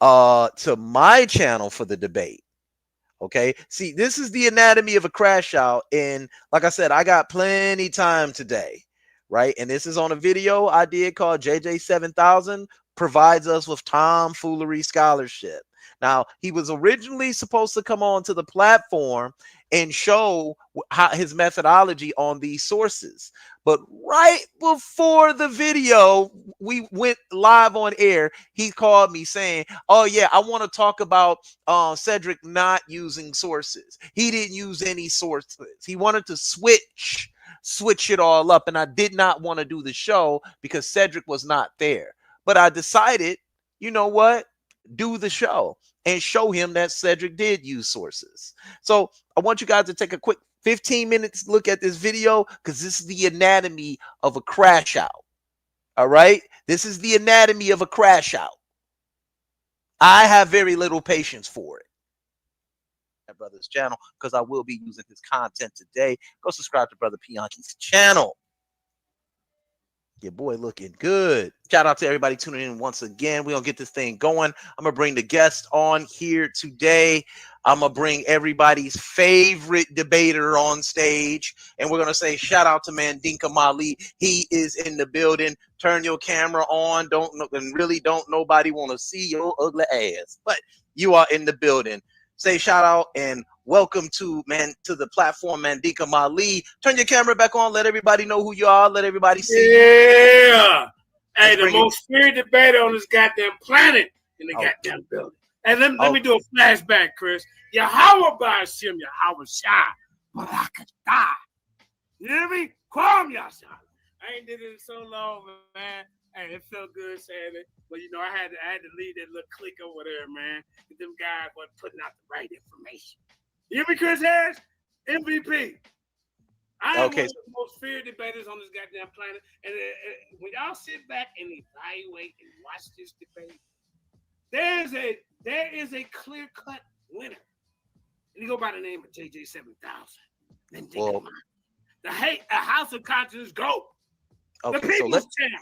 to my channel for the debate. Okay, see, this is the anatomy of a crash out. And like I said, I got plenty time today, right? And this is on a video I did called JJ7000 provides us with tomfoolery scholarship. Now, he was originally supposed to come on to the platform and show how his methodology on these sources. But right before the video, we went live on air. He called me saying, oh, yeah, I want to talk about Cedric not using sources. He didn't use any sources. He wanted to switch it all up. And I did not want to do the show because Cedric was not there. But I decided, you know what? Do the show and show him that Cedric did use sources. So I want you guys to take a quick 15 minutes look at this video because this is the anatomy of a crash out. All right. This is the anatomy of a crash out. I have very little patience for it. Brother's channel because I will be using his content today. Go subscribe to Brother Pianki's channel. Your boy looking good. Shout out to everybody tuning in once again. We're going to get this thing going. I'm going to bring the guest on here today. I'm going to bring everybody's favorite debater on stage. And we're going to say shout out to Mandinka Mali. He is in the building. Turn your camera on. Don't nobody want to see your ugly ass. But you are in the building. Say shout out and welcome to the platform, Mandinka Mali. Turn your camera back on. Let everybody know who you are. Let everybody see you. Yeah. Hey, the most feared debater on this goddamn planet in the goddamn building. Hey, let me do a flashback, Chris. Yahweh Ba'ashim, Yahweh Shah, Barakatah. You hear me? Kwam Yasha. I ain't did it in so long, man. Hey, it felt good saying it, but you know I had to leave that little clique over there, man. Them guys weren't putting out the right information. You hear me, Chris Harris? MVP. I am one of the most feared debaters on this goddamn planet. And when y'all sit back and evaluate and watch this debate, there is a clear-cut winner. And he go by the name of JJ7000. Then think about it. The House of Conscience go. Okay, the people's champ.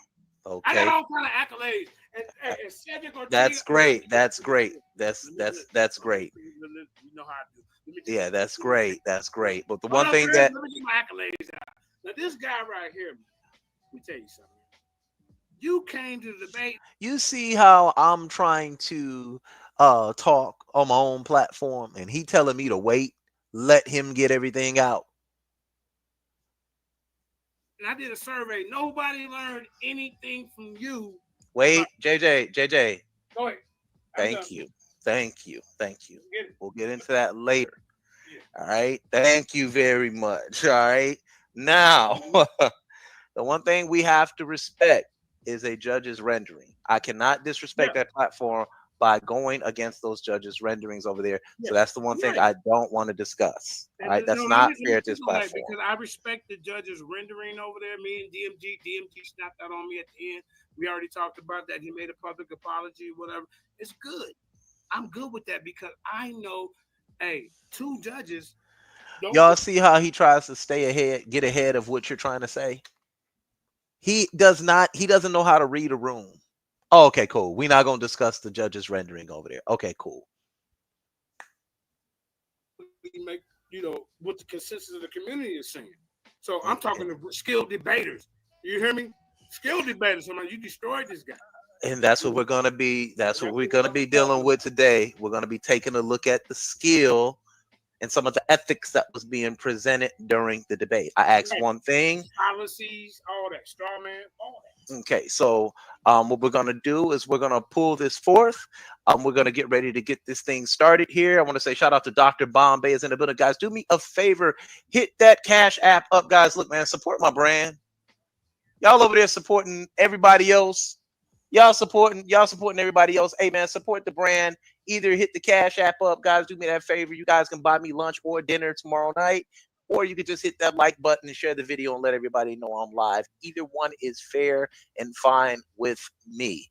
I okay. got all kind of accolades. And Cedric Ortega, That's great. That's great. That's great. You know how I do. Yeah, that's great. That's great. But the Hold one on, thing Chris, that let me get my accolades out. Now this guy right here, let me tell you something. You came to the debate. you see how I'm trying to talk on my own platform and he telling me to wait, let him get everything out. And I did a survey. Nobody learned anything from you. Wait, JJ. Go ahead. Thank you. We'll get into that later. All right. Thank you very much. All right. Now, the one thing we have to respect is a judge's rendering. I cannot disrespect that platform by going against those judges' renderings over there. So that's the one thing I don't want to discuss. All right. That's not fair to this platform. Because I respect the judge's rendering over there. Me and DMG snapped that on me at the end. We already talked about that. He made a public apology, whatever. It's good. I'm good with that because I know, hey, two judges. Y'all see how he tries to stay ahead, get ahead of what you're trying to say? He doesn't know how to read a room. Oh, okay, cool. We're not going to discuss the judge's rendering over there. Okay, cool. We make, what the consensus of the community is saying. So I'm talking to skilled debaters. You hear me? Skilled debaters. Somebody, you destroyed this guy. And that's what we're going to be. That's what we're going to be dealing with today. We're going to be taking a look at the skill and some of the ethics that was being presented during the debate. I asked one thing. Policies, all that, straw man, all that. Okay, so what we're going to do is we're going to pull this forth. We're going to get ready to get this thing started here. I want to say shout out to Dr. Bombay is in the building. Guys, do me a favor. Hit that Cash App up, guys. Look, man, support my brand. Y'all over there supporting everybody else. Y'all supporting everybody else. Hey, man, support the brand. Either hit the Cash App up, guys. Do me that favor. You guys can buy me lunch or dinner tomorrow night. Or you could just hit that like button and share the video and let everybody know I'm live. Either one is fair and fine with me.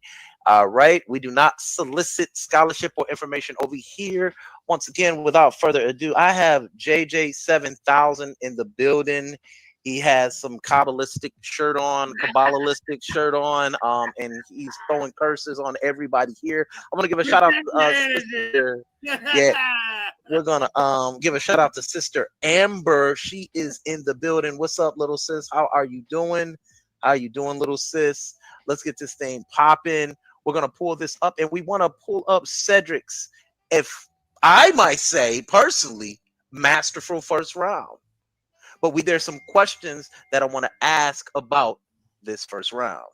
All right. We do not solicit scholarship or information over here. Once again, without further ado, I have JJ7000 in the building. He has some Kabbalistic shirt on, and he's throwing curses on everybody here. I'm gonna give a shout out to Sister. Yeah, we're gonna give a shout out to Sister Amber. She is in the building. What's up, little sis? How are you doing? How you doing, little sis? Let's get this thing popping. We're gonna pull this up, and we want to pull up Cedric's, if I might say personally, masterful first round. But there's some questions that I want to ask about this first round.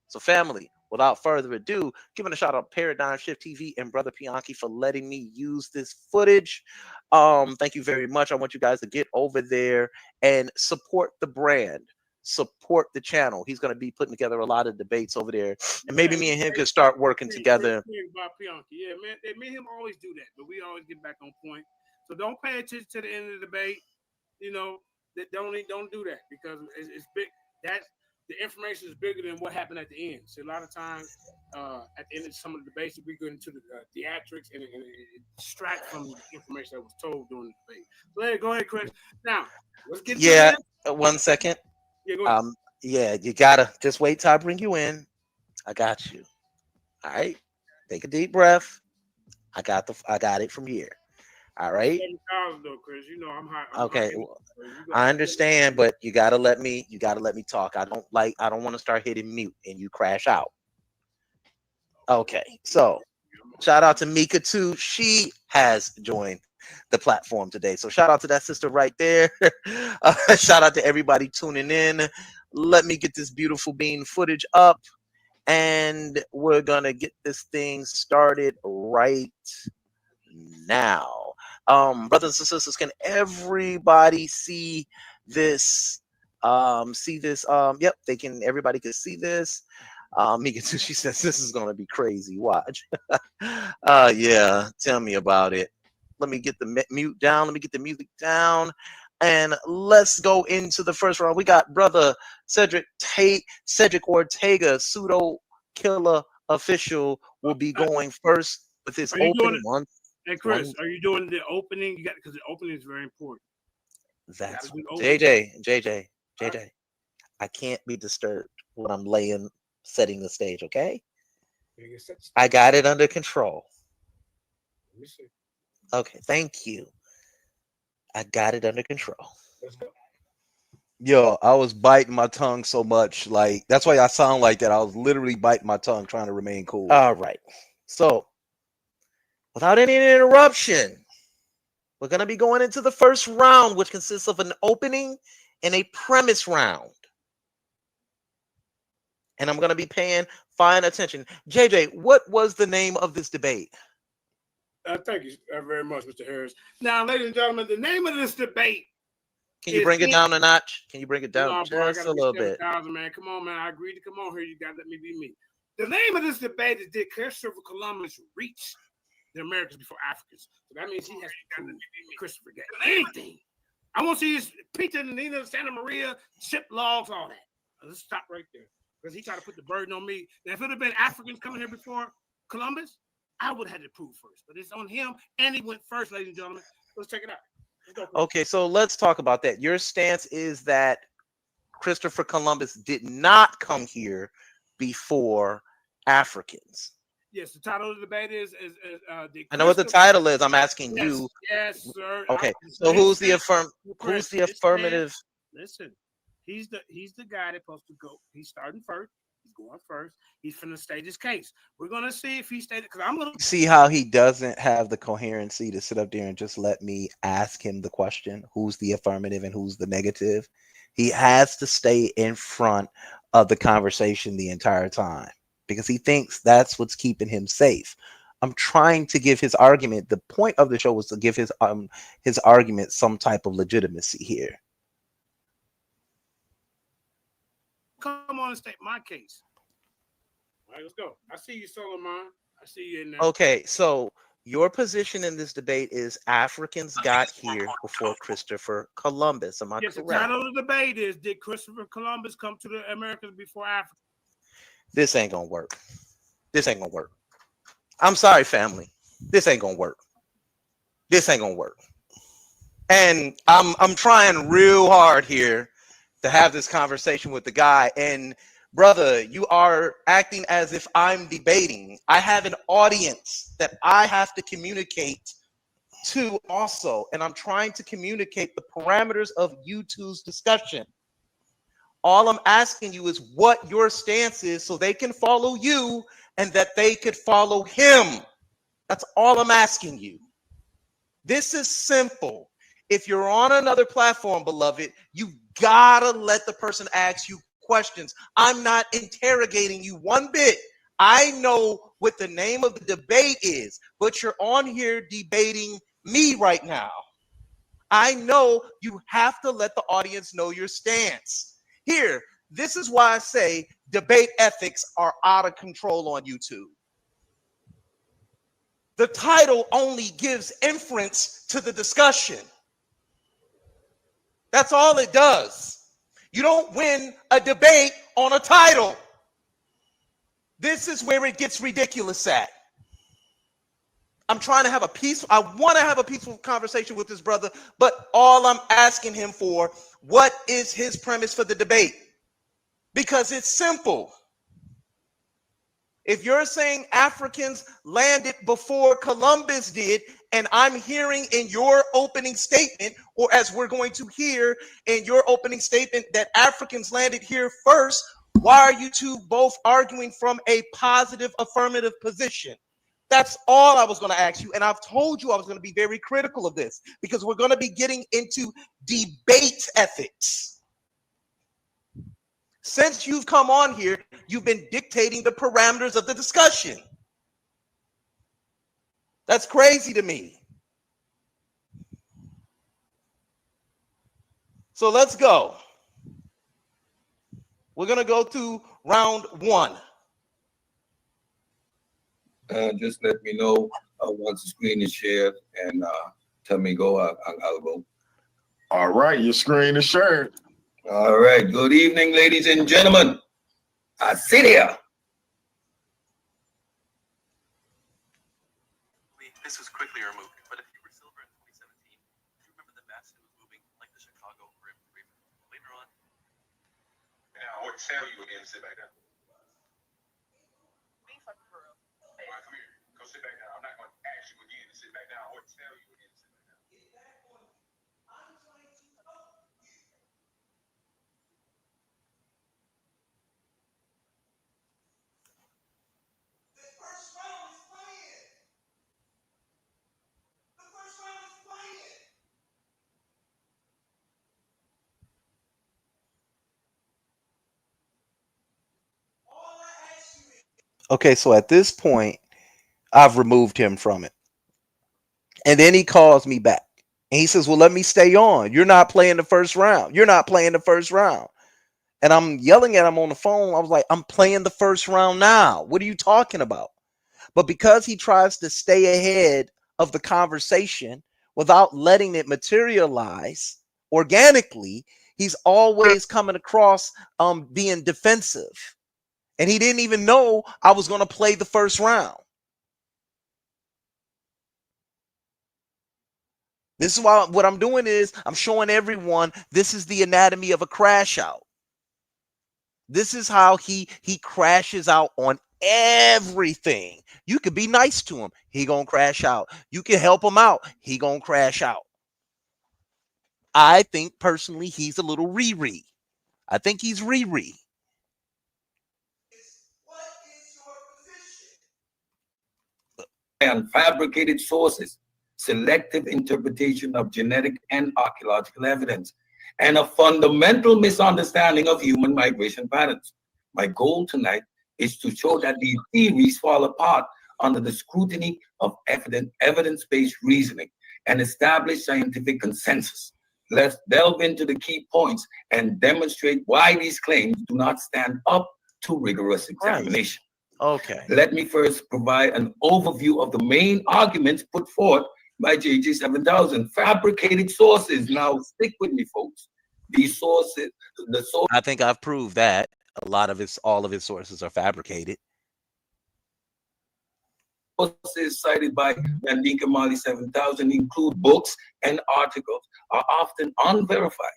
So family, without further ado, giving a shout out Paradigm Shift TV and Brother Pianki for letting me use this footage. Thank you very much. I want you guys to get over there and support the brand, support the channel. He's going to be putting together a lot of debates over there. And maybe me and him can start working together. Yeah, man, me and him always do that, but we always get back on point. So don't pay attention to the end of the debate. Don't do that because it's big. The information is bigger than what happened at the end. So a lot of times, at the end of some of the debates, we go into the theatrics and it distracts from the information that was told during the debate. So go ahead, Chris. Now let's get. Yeah, 1 second. Yeah, go ahead. Yeah, you gotta just wait till I bring you in. I got you. All right, take a deep breath. I got it from here. All right. Though, Chris, I'm high. Okay, I understand, but you gotta let me talk. I don't want to start hitting mute and you crash out. Okay, so shout out to Mika too. She has joined the platform today. So shout out to that sister right there. Shout out to everybody tuning in. Let me get this beautiful bean footage up, and we're gonna get this thing started right now. Brothers and sisters, can everybody see this? Yep, everybody can see this. Mika too, she says this is gonna be crazy. Watch. Yeah, tell me about it. Let me get the mute down. Let me get the music down. And let's go into the first round. We got brother Cedric Ortega, pseudo killer official, will be going first with his open one. Hey Chris, are you doing the opening? Because the opening is very important. That's JJ. I can't be disturbed. when I'm setting the stage, okay? I got it under control. Let me see. Okay, thank you. I got it under control. Let's go. Yo, I was biting my tongue so much. Like, that's why I sound like that. I was literally biting my tongue trying to remain cool. All right. So, without any interruption, we're going to be going into the first round, which consists of an opening and a premise round. And I'm going to be paying fine attention. JJ, what was the name of this debate? Thank you very much, Mr. Harris. Now, ladies and gentlemen, the name of this debate. Can you bring it down a notch? Can you bring it down just a little bit? Man, come on, man. I agreed to come on here. You got to let me be me. The name of this debate is: Did Christopher Columbus reach the Americas before Africans? So that means he has to prove Christopher got anything. I want to see his Peter and Nina, Santa Maria, ship logs, all that. Let's stop right there because he tried to put the burden on me. Now, if it had been Africans coming here before Columbus, I would have had to prove first. But it's on him, and he went first, ladies and gentlemen. Let's check it out. Okay, so let's talk about that. Your stance is that Christopher Columbus did not come here before Africans. Yes, the title of the debate is I know what the title is. I'm asking you. Yes, sir. Okay, so who's the affirmative? Listen, he's the guy that's supposed to go. He's starting first. He's going first. He's finna state his case. We're gonna see if he stated, because I'm gonna See how he doesn't have the coherency to sit up there and just let me ask him the question, who's the affirmative and who's the negative. He has to stay in front of the conversation the entire time because he thinks that's what's keeping him safe. I'm trying to give his argument. The point of the show was to give his argument some type of legitimacy here. come on and state my case. All right, let's go. I see you, Solomon. I see you in there. Okay, so your position in this debate is Africans got here before Christopher Columbus. Am I Yes, correct? the title of the debate is: Did Christopher Columbus come to the Americas before Africa? This ain't gonna work. This ain't gonna work. I'm sorry, family. This ain't gonna work. This ain't gonna work. And I'm trying real hard here to have this conversation with the guy. And brother, you are acting as if I'm debating. I have an audience that I have to communicate to also, and I'm trying to communicate the parameters of YouTube's discussion. All I'm asking you is what your stance is so they can follow you and that they could follow him. That's all I'm asking you. This is simple. If you're on another platform, beloved, you gotta let the person ask you questions. I'm not interrogating you one bit. I know what the name of the debate is, but you're on here debating me right now. I know you have to let the audience know your stance. Here, this is why I say debate ethics are out of control on YouTube. The title only gives inference to the discussion. That's all it does. You don't win a debate on a title. This is where it gets ridiculous at. I'm trying to have a peaceful, I want to have a peaceful conversation with this brother, but all I'm asking him for, what is his premise for the debate? Because it's simple. If you're saying Africans landed before Columbus did, and I'm hearing in your opening statement, or as we're going to hear in your opening statement, that Africans landed here first, why are you two both arguing from a positive affirmative position? That's all I was going to ask you. And I've told you I was going to be very critical of this because we're going to be getting into debate ethics. Since you've come on here, you've been dictating the parameters of the discussion. That's crazy to me. So let's go. We're going to go to round one. Just let me know once the screen is shared and tell me go. I'll go. All right, your screen is shared. All right. Good evening, ladies and gentlemen. I sit here. This was quickly removed, but if you were silver in 2017, do you remember the Bastion was moving like the Chicago Rim River later on? Yeah, tell you again to sit back down. All right, come here. Go sit back down. I'm not going to ask you again to sit back down or tell you again to sit back down. Okay, so at this point, I've removed him from it. And then he calls me back. And he says, well, let me stay on. You're not playing the first round. You're not playing the first round. And I'm yelling at him on the phone. I was like, I'm playing the first round now. What are you talking about? But because he tries to stay ahead of the conversation without letting it materialize organically, he's always coming across being defensive. And he didn't even know I was going to play the first round. This is why what I'm doing is I'm showing everyone this is the anatomy of a crash out. This is how he crashes out on everything. You could be nice to him, he gonna crash out. You can help him out, he gonna crash out. I think personally he's a little Riri. I think he's Riri. And fabricated sources, selective interpretation of genetic and archaeological evidence, and a fundamental misunderstanding of human migration patterns. My goal tonight is to show that these theories fall apart under the scrutiny of evidence-based reasoning and establish scientific consensus. Let's delve into the key points and demonstrate why these claims do not stand up to rigorous examination. Okay. Let me first provide an overview of the main arguments put forth by JJ7000. Fabricated sources. Now, stick with me, folks. These sources, I think I've proved that all of his sources are fabricated. Sources cited by Mandinka Mali 7000 include books and articles are often unverified.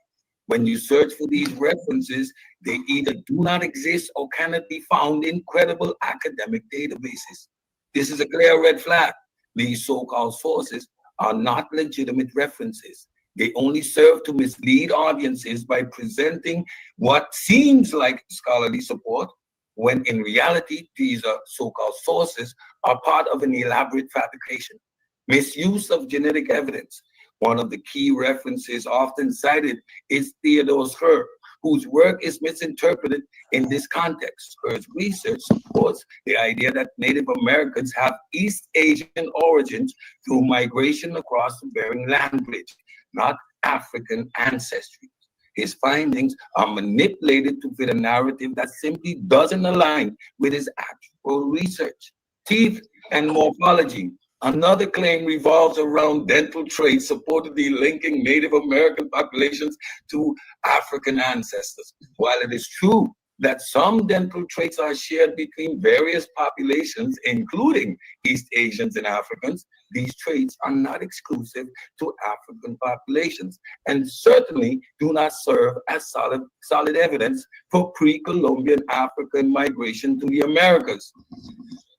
When you search for these references, they either do not exist or cannot be found in credible academic databases. This is a clear red flag. These so-called sources are not legitimate references. They only serve to mislead audiences by presenting what seems like scholarly support, when in reality, these so-called sources are part of an elaborate fabrication. Misuse of genetic evidence. One of the key references often cited is Theodore Herr, whose work is misinterpreted in this context. Herr's research supports the idea that Native Americans have East Asian origins through migration across the Bering Land Bridge, not African ancestry. His findings are manipulated to fit a narrative that simply doesn't align with his actual research. Teeth and morphology. Another claim revolves around dental traits supposedly linking Native American populations to African ancestors. While it is true that some dental traits are shared between various populations, including East Asians and Africans, these traits are not exclusive to African populations and certainly do not serve as solid evidence for pre-Columbian African migration to the Americas.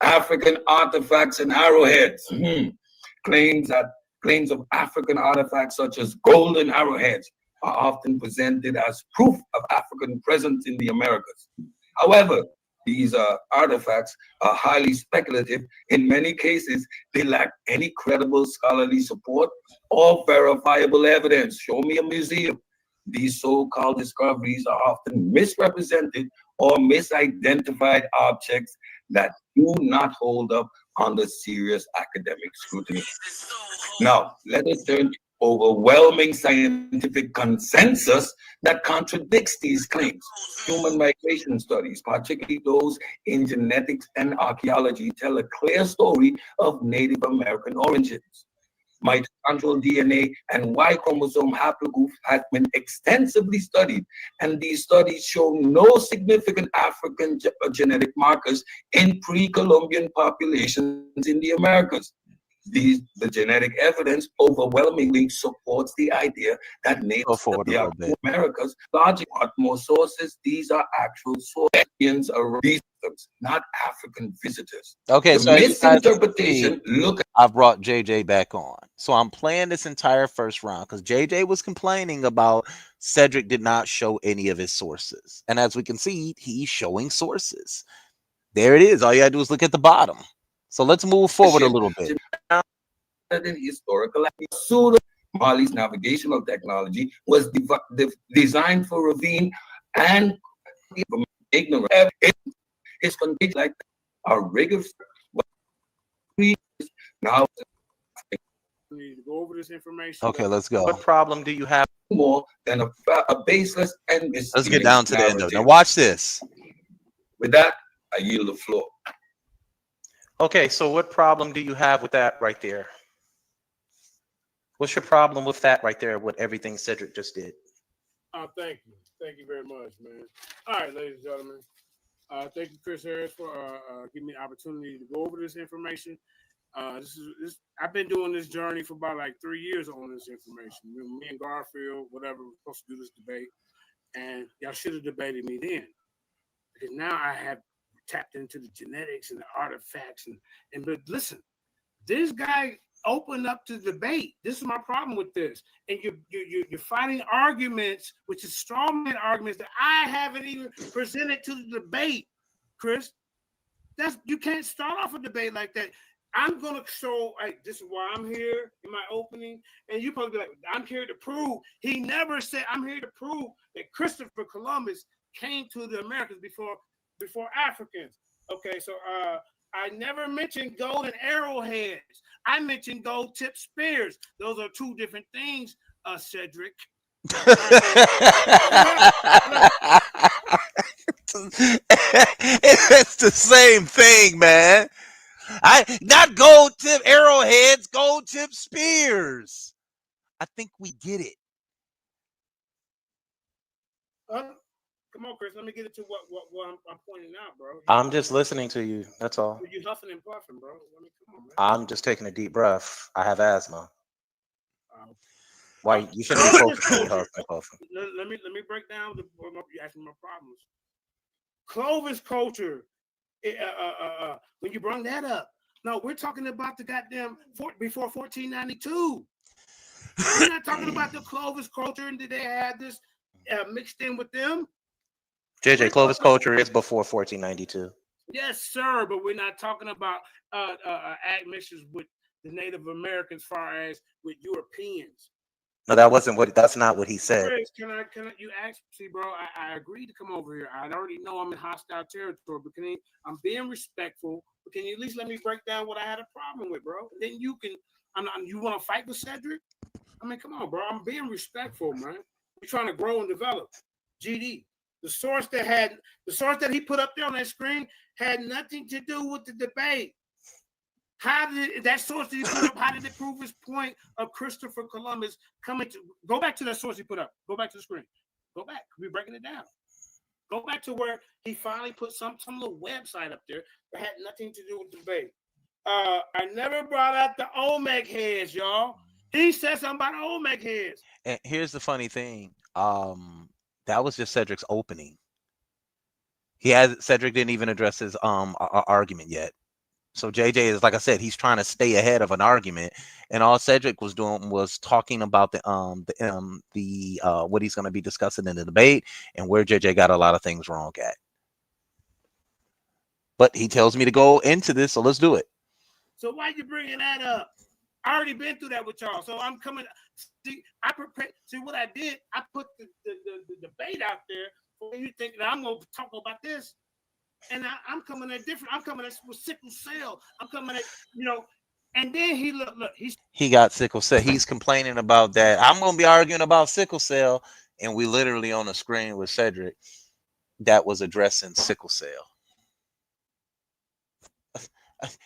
African artifacts and arrowheads. Claims of African artifacts such as golden arrowheads are often presented as proof of African presence in the Americas. However, these artifacts are highly speculative. In many cases, they lack any credible scholarly support or verifiable evidence. Show me a museum. These so-called discoveries are often misrepresented or misidentified objects that do not hold up under serious academic scrutiny. Now, let us turn to overwhelming scientific consensus that contradicts these claims. Human migration studies, particularly those in genetics and archaeology, tell a clear story of Native American origins. Mitochondrial DNA and Y chromosome haplogroup has been extensively studied, and these studies show no significant African genetic markers in pre-Columbian populations in the Americas. The genetic evidence overwhelmingly supports the idea that natives of the Americas, logic are more sources. These are actual sources of these systems, not African visitors. Okay, the so as you guys misinterpretation. see, Look at I brought JJ back on. So I'm playing this entire first round because JJ was complaining about Cedric did not show any of his sources. And as we can see, he's showing sources. There it is. All you gotta do is look at the bottom. So let's move forward a little bit. Historical pseudo Mali's navigational technology was designed for ravine and ignorance. It's contagious like our rigorous now. We need to go over this information. Okay, let's go. What problem do you have more than a baseless and let's get down to the end of it. Now watch this. With that, I yield the floor. Okay, so what problem do you have with that right there? What's your problem with that right there, with everything Cedric just did? Thank you. Thank you very much, man. All right, ladies and gentlemen. Thank you, Chris Harris, for giving me the opportunity to go over this information. I've been doing this journey for about like 3 years on this information. Me and Garfield, whatever, we're supposed to do this debate. And y'all should have debated me then. Because now I have tapped into the genetics and the artifacts. But listen, this guy opened up to debate. This is my problem with this. And you're fighting arguments, which is strawman arguments that I haven't even presented to the debate, Chris. You can't start off a debate like that. I'm gonna show, like, this is why I'm here in my opening, and you probably be like, I'm here to prove. He never said I'm here to prove that Christopher Columbus came to the Americas before Africans. Okay, so I never mentioned gold and arrowheads. I mentioned gold tip spears. Those are two different things, Cedric. It's the same thing, man. Not gold tip arrowheads, gold tip spears. I think we get it. Come on, Chris. Let me get it to what I'm pointing out, bro. I'm just listening to you. That's all. You're huffing and puffing, bro. Come on, man. I'm just taking a deep breath. I have asthma. Why you shouldn't be focusing on huffing and puffing. Let me break down you asking my problems. Clovis culture. When you bring that up, no, we're talking about the goddamn before 1492. We're not talking about the Clovis culture and did they have this mixed in with them? JJ, Clovis culture is before 1492. Yes, sir, but we're not talking about admixtures with the Native Americans, as far as with Europeans. No, that's not what he said. Chris, can I you ask? See, bro, I agreed to come over here. I already know I'm in hostile territory, but I'm being respectful. But can you at least let me break down what I had a problem with, bro? Then you can. You want to fight with Cedric? I mean, come on, bro. I'm being respectful, man. We're trying to grow and develop. GD. The source that he put up there on that screen had nothing to do with the debate. How did that source that he put up? How did it prove his point of Christopher Columbus coming to? Go back to that source he put up. Go back to the screen. Go back. We're breaking it down. Go back to where he finally put some little website up there that had nothing to do with the debate. I never brought out the Olmec heads, y'all. He said something about Olmec heads. And here's the funny thing. That was just Cedric's opening. Cedric didn't even address his argument yet. So JJ is, like I said, he's trying to stay ahead of an argument, and all Cedric was doing was talking about the what he's going to be discussing in the debate and where JJ got a lot of things wrong at. But he tells me to go into this, so let's do it. So why you bringing that up? I already been through that with y'all, so I'm coming. See, I prepared. See what I did? I put the debate out there for you think that I'm going to talk about this. And I'm coming at different. I'm coming at with sickle cell. I'm coming at, and then he got sickle cell. He's complaining about that. I'm gonna be arguing about sickle cell, and we literally on the screen with Cedric that was addressing sickle cell.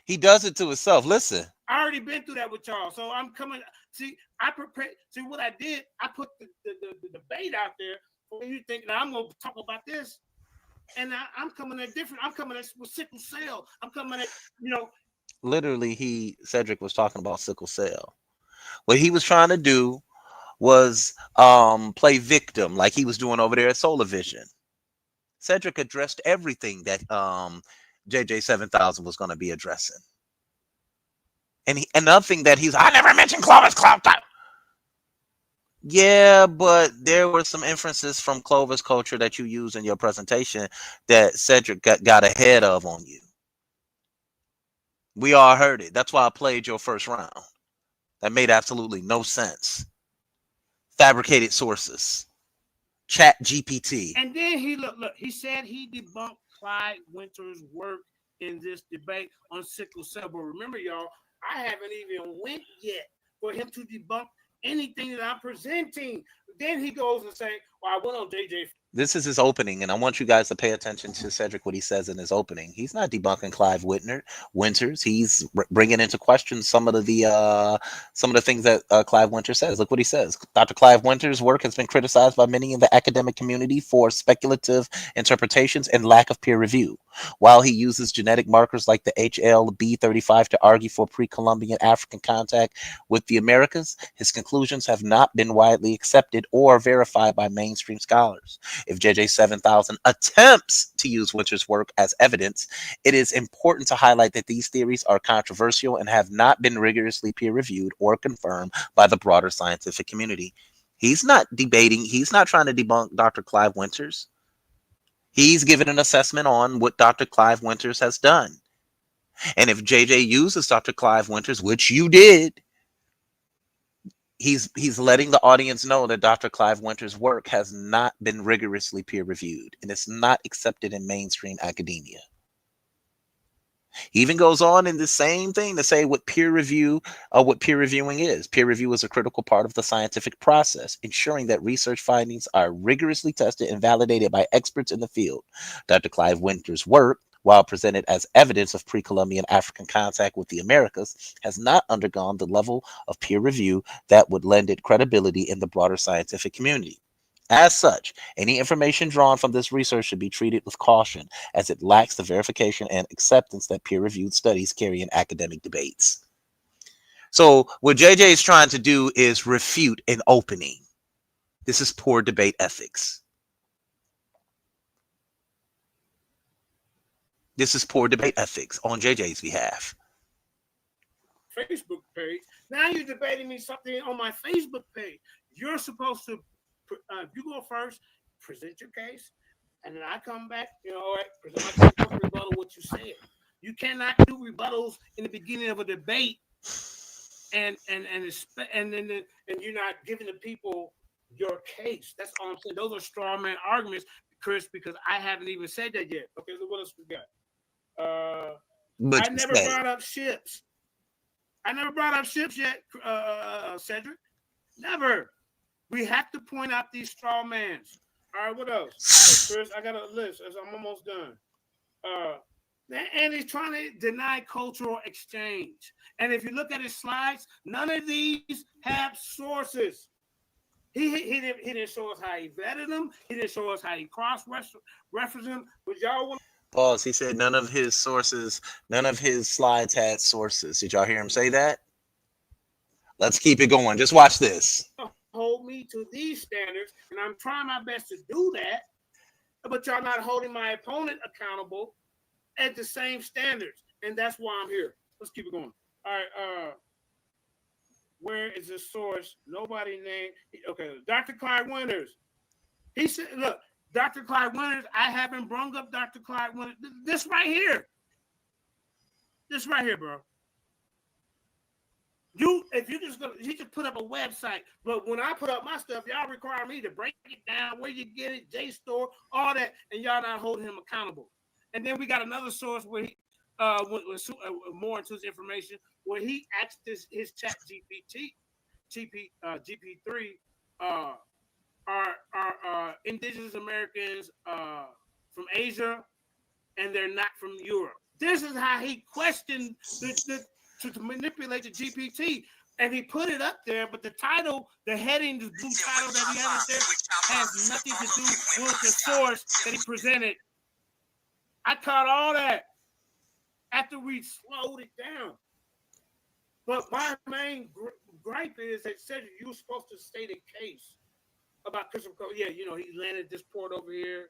He does it to himself. Listen. I already been through that with y'all, so I'm coming. See, I prepared. See what I did? I put the debate out there for you think that I'm gonna talk about this. And I'm coming at different. I'm coming at with sickle cell. I'm coming at, literally Cedric was talking about sickle cell. What he was trying to do was play victim like he was doing over there at Solar Vision. Cedric addressed everything that JJ7000 was going to be addressing. And another thing that I never mentioned Clovis Cloud. Yeah, but there were some inferences from Clovis culture that you used in your presentation that Cedric got ahead of on you. We all heard it. That's why I played your first round. That made absolutely no sense. Fabricated sources. Chat GPT. And then look, he said he debunked Clyde Winter's work in this debate on sickle cell. But remember, y'all, I haven't even went yet for him to debunk anything that I'm presenting. Then he goes and say, well, I went on JJ. This is his opening, and I want you guys to pay attention to Cedric, what he says in his opening. He's not debunking Clive Winters. He's bringing into question some of the things that Clive Winters says. Look what he says. Dr. Clive Winters' work has been criticized by many in the academic community for speculative interpretations and lack of peer review. While he uses genetic markers like the HLB35 to argue for pre-Columbian African contact with the Americas, his conclusions have not been widely accepted or verified by mainstream scholars. If JJ7000 attempts to use Winters' work as evidence, it is important to highlight that these theories are controversial and have not been rigorously peer-reviewed or confirmed by the broader scientific community. He's not debating. He's not trying to debunk Dr. Clive Winters. He's given an assessment on what Dr. Clive Winters has done. And if JJ uses Dr. Clive Winters, which you did, he's letting the audience know that Dr. Clive Winters' work has not been rigorously peer-reviewed and it's not accepted in mainstream academia. He even goes on in the same thing to say what peer reviewing is. Peer review is a critical part of the scientific process, ensuring that research findings are rigorously tested and validated by experts in the field. Dr. Clive Winters' work, while presented as evidence of pre-Columbian African contact with the Americas, has not undergone the level of peer review that would lend it credibility in the broader scientific community. As such, any information drawn from this research should be treated with caution, as it lacks the verification and acceptance that peer-reviewed studies carry in academic debates. So what JJ is trying to do is refute an opening. This is poor debate ethics. This is poor debate ethics on JJ's behalf. Facebook page. Now you're debating me something on my Facebook page. You're supposed to, you go first, present your case, and then I come back, all right, present my case, rebuttal what you said. You cannot do rebuttals in the beginning of a debate, and you're not giving the people your case. That's all I'm saying. Those are straw man arguments, Chris, because I haven't even said that yet. Okay, so what else we got? I never brought up ships. I never brought up ships yet, Cedric. Never. We have to point out these straw mans. All right, what else? Chris, I got a list. I'm almost done. And he's trying to deny cultural exchange. And if you look at his slides, none of these have sources. He didn't show us how he vetted them. He didn't show us how he cross-referenced them. But y'all want Pause. He said none of his sources, none of his slides had sources. Did y'all hear him say that? Let's keep it going. Just watch this. Hold me to these standards, and I'm trying my best to do that, but y'all not holding my opponent accountable at the same standards, and that's why I'm here. Let's keep it going. All right, where is the source? Nobody named. Okay, Dr. Clyde Winters. He said, look, Dr. Clyde Winters, I haven't brung up Dr. Clyde Winters. This right here. This right here, bro. If you just put up a website, but when I put up my stuff, y'all require me to break it down, where you get it, JSTOR, all that, and y'all not holding him accountable. And then we got another source where he more into his information, where he asked his chat GP3 are indigenous Americans from Asia, and they're not from Europe. This is how he questioned to manipulate the GPT, and he put it up there, but the title, the heading, the blue title that he has there has nothing to do with the source that he presented. I caught all that. after we slowed it down. But my main gripe is that Cedric, you were supposed to state a case about Christopher Columbus. Yeah, you know, he landed this port over here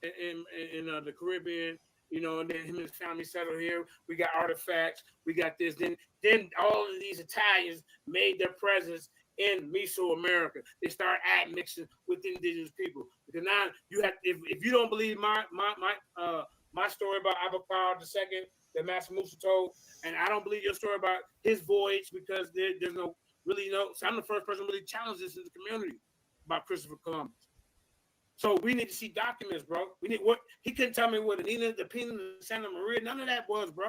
in the Caribbean, you know, and then him and his family settled here. We got artifacts, we got this. Then all of these Italians made their presence in Mesoamerica. They start admixing with indigenous people. Because now you have, if you don't believe my story about Abba II that Master Musa told, and I don't believe your story about his voyage because there's no really so I'm the first person really challenged this in the community about Christopher Columbus. So we need to see documents, bro. We need what he couldn't tell me what the Pina, the Santa Maria, none of that was, bro.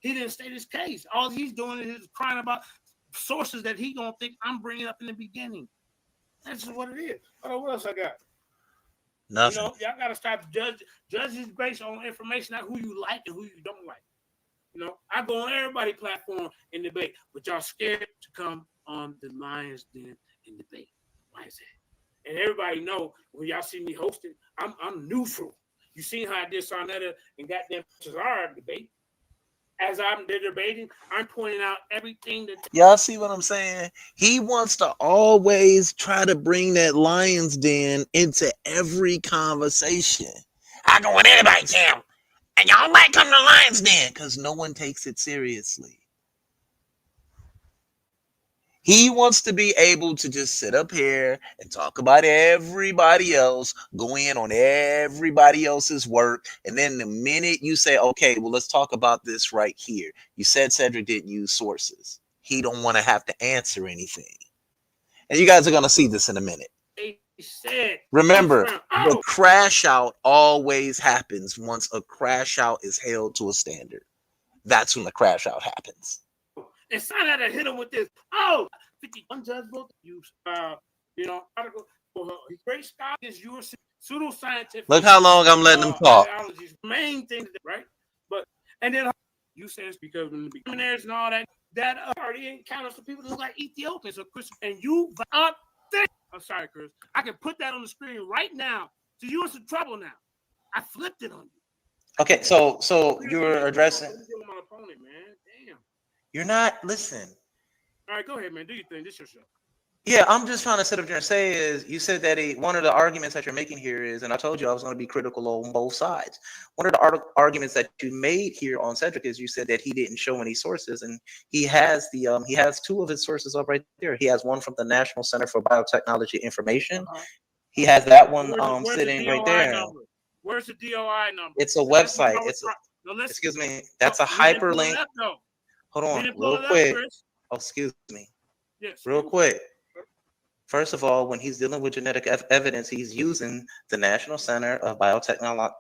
He didn't state his case. All he's doing is crying about sources that he don't think I'm bringing up in the beginning. That's just what it is. What else I got? Nothing. You know, y'all gotta stop judging based on information, not who you like and who you don't like. You know, I go on everybody's platform and debate, but y'all scared to come on the Lions Den and debate. Why is that? And everybody know when y'all see me hosting, I'm neutral. You seen how I did Sarnetta and goddamn Cesar debate. As I'm debating, I'm pointing out everything that y'all see what I'm saying. He wants to always try to bring that Lion's Den into every conversation. I go with anybody can, and y'all might come to the Lion's Den because no one takes it seriously. He wants to be able to just sit up here and talk about everybody else, go in on everybody else's work. And then the minute you say, okay, well, let's talk about this right here. You said Cedric didn't use sources. He don't want to have to answer anything. And you guys are going to see this in a minute. Remember, the crash out always happens once a crash out is held to a standard. That's when the crash out happens. And sign out and hit him with this. 51 judge book. Article for great scholar is your pseudoscientific. Look how long I'm letting them talk. Main thing, right? But and then you say it's because when the beginners and all that already encounters some people that look like Ethiopians or Christian, and you I'm sorry, Chris. I can put that on the screen right now. So you're in some trouble now. I flipped it on you. Okay, so you're addressing. My opponent, man. Damn. You're not, listen. All right, go ahead, man. Do your thing. This is your show. Yeah, I'm just trying to sit up there and say is, you said that one of the arguments that you're making here is, and I told you I was going to be critical on both sides. One of the arguments that you made here on Cedric is you said that he didn't show any sources, and he has he has two of his sources up right there. He has one from the National Center for Biotechnology Information. He has that one sitting right there. Number? Where's the DOI number? It's a website. Excuse me. That's a hyperlink. Hold on, real quick. Oh, excuse me. Yes. Real quick. First of all, when he's dealing with genetic evidence, he's using the National Center of Biotechnology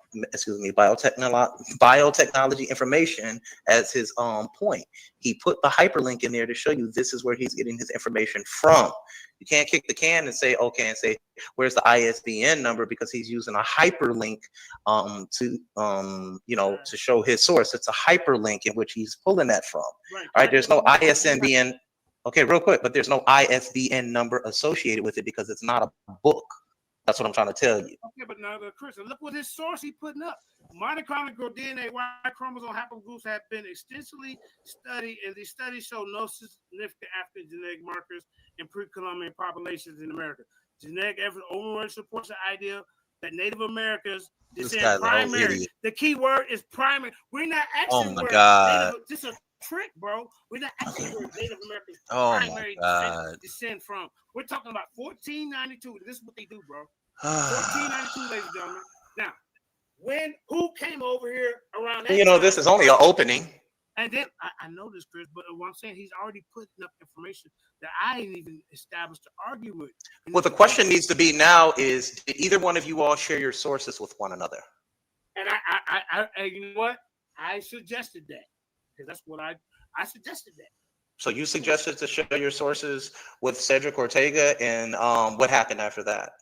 Information as his point. He put the hyperlink in there to show you this is where he's getting his information from. You can't kick the can and say, okay, and say, where's the ISBN number? Because he's using a hyperlink to show his source. It's a hyperlink in which he's pulling that from. Right. All right, there's no ISBN. Okay, real quick, but there's no ISBN number associated with it because it's not a book. That's what I'm trying to tell you. Okay, but now, Chris, look what his source he's putting up. Mitochondrial DNA, Y chromosome haplogroups have been extensively studied, and these studies show no significant African genetic markers in pre-Columbian populations in America. Genetic evidence overall supports the idea that Native Americans descend primary. The key word is primary. We're not actually. Oh my God. This is a trick, bro. We're not actually where Native Americans primary descend from. We're talking about 1492. This is what they do, bro. 1492, ladies and gentlemen. Now, who came over here around that time? This is only an opening. And then I know this, Chris, but what I'm saying, he's already putting up information that I ain't even established to argue with. What the question needs to be now is, did either one of you all share your sources with one another? And I you know what? I suggested that. Because that's what I suggested that. So you suggested to share your sources with Cedric Ortega, and what happened after that?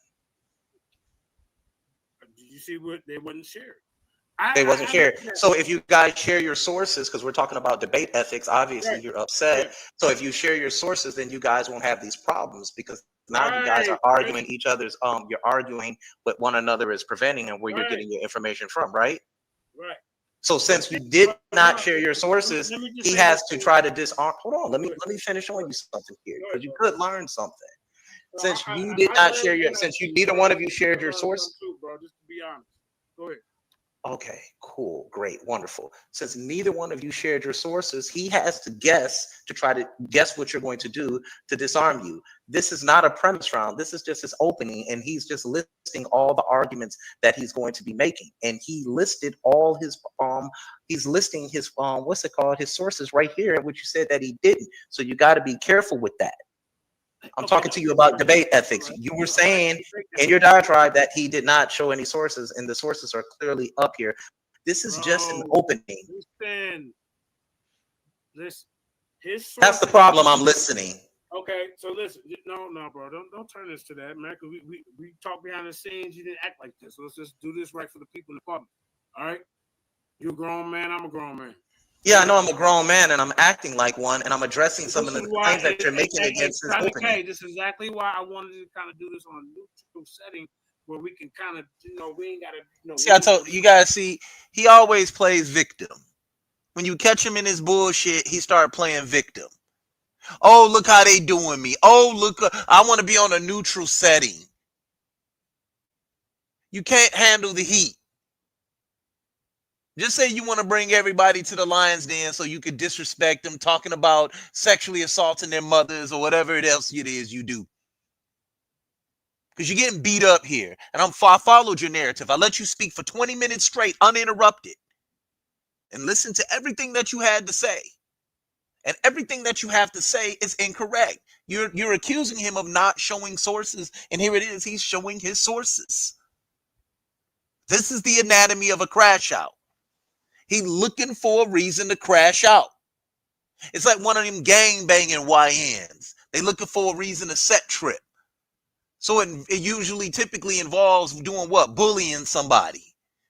Did you see what they wasn't shared? They wasn't shared. So if you guys share your sources, because we're talking about debate ethics, obviously you're upset. Right. So if you share your sources, then you guys won't have these problems because now you guys are arguing each other's. You're arguing what one another is preventing and where you're getting your information from, right? Right. So since you did not share your sources, he has to try to disarm. Hold on, let me finish showing you something here, because you could learn something. Since you did not share your, since you neither one of you shared your source. Bro, just to be honest. Go ahead. Okay, cool, great, wonderful. Since neither one of you shared your sources, he has to guess, to try to guess what you're going to do to disarm you. This is not a premise round. This is just his opening, and he's just listing all the arguments that he's going to be making. And he listed all his he's listing his what's it called, his sources right here, which you said that he didn't. So you got to be careful with that. I'm talking to you about debate ethics. You were saying in your diatribe that he did not show any sources, and the sources are clearly up here. This is just an opening. Listen, his That's the problem. I'm listening. Okay, so listen, no, bro, don't turn this to that, man. Cause we talk behind the scenes. You didn't act like this. So let's just do this right for the people in the public. All right, you're a grown man. I'm a grown man. Yeah, I know I'm a grown man, and I'm acting like one, and I'm addressing some of the claims that you're making against his opening. Okay, this is exactly why I wanted to kind of do this on a neutral setting where we can kind of, we ain't got to, See, I told you guys, see, he always plays victim. When you catch him in his bullshit, he started playing victim. Oh, look how they doing me. Oh, look, I want to be on a neutral setting. You can't handle the heat. Just say you want to bring everybody to the lion's den so you could disrespect them, talking about sexually assaulting their mothers or whatever else it is you do. Because you're getting beat up here. And I followed your narrative. I let you speak for 20 minutes straight, uninterrupted. And listen to everything that you had to say. And everything that you have to say is incorrect. You're accusing him of not showing sources. And here it is. He's showing his sources. This is the anatomy of a crash out. He's looking for a reason to crash out. It's like one of them gang banging YNs. They looking for a reason to set trip. So it usually typically involves doing what? Bullying somebody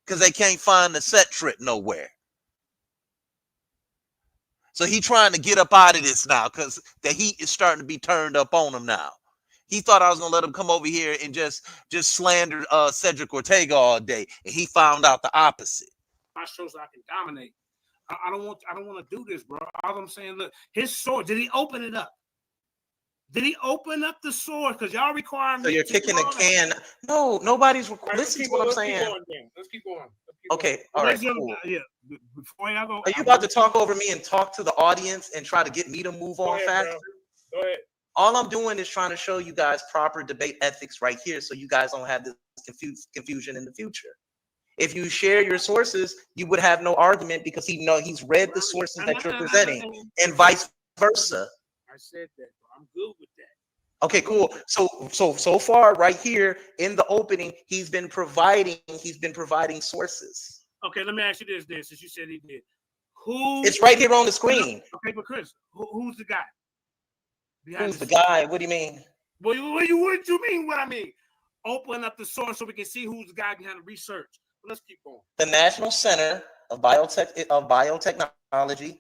because they can't find the set trip nowhere. So he trying to get up out of this now because the heat is starting to be turned up on him now. He thought I was gonna let him come over here and just slander Cedric Ortega all day, and he found out the opposite. My shows I can dominate. I don't want to do this, bro. All I'm saying, look, his sword. Did he open it up? Did he open up the sword? Because y'all require me. So you're kicking a can. No, nobody's listen to what I'm saying. Let's keep going. Okay, all right. Cool. Yeah. Before y'all go, are you about to talk over me and talk to the audience and try to get me to move on faster? Go ahead. All I'm doing is trying to show you guys proper debate ethics right here, so you guys don't have this confusion in the future. If you share your sources, you would have no argument because he's read the sources that you're presenting, and vice versa. I said that. I'm good with that. Okay, cool. So far, right here in the opening, he's been providing sources. Okay, let me ask you this, then, since you said he did. It's right here on the screen. Okay, but Chris, who's the guy? Who's the guy? What do you mean? What do you mean? What I mean? Open up the source so we can see who's the guy behind the research. Let's keep going. The National Center of Biotechnology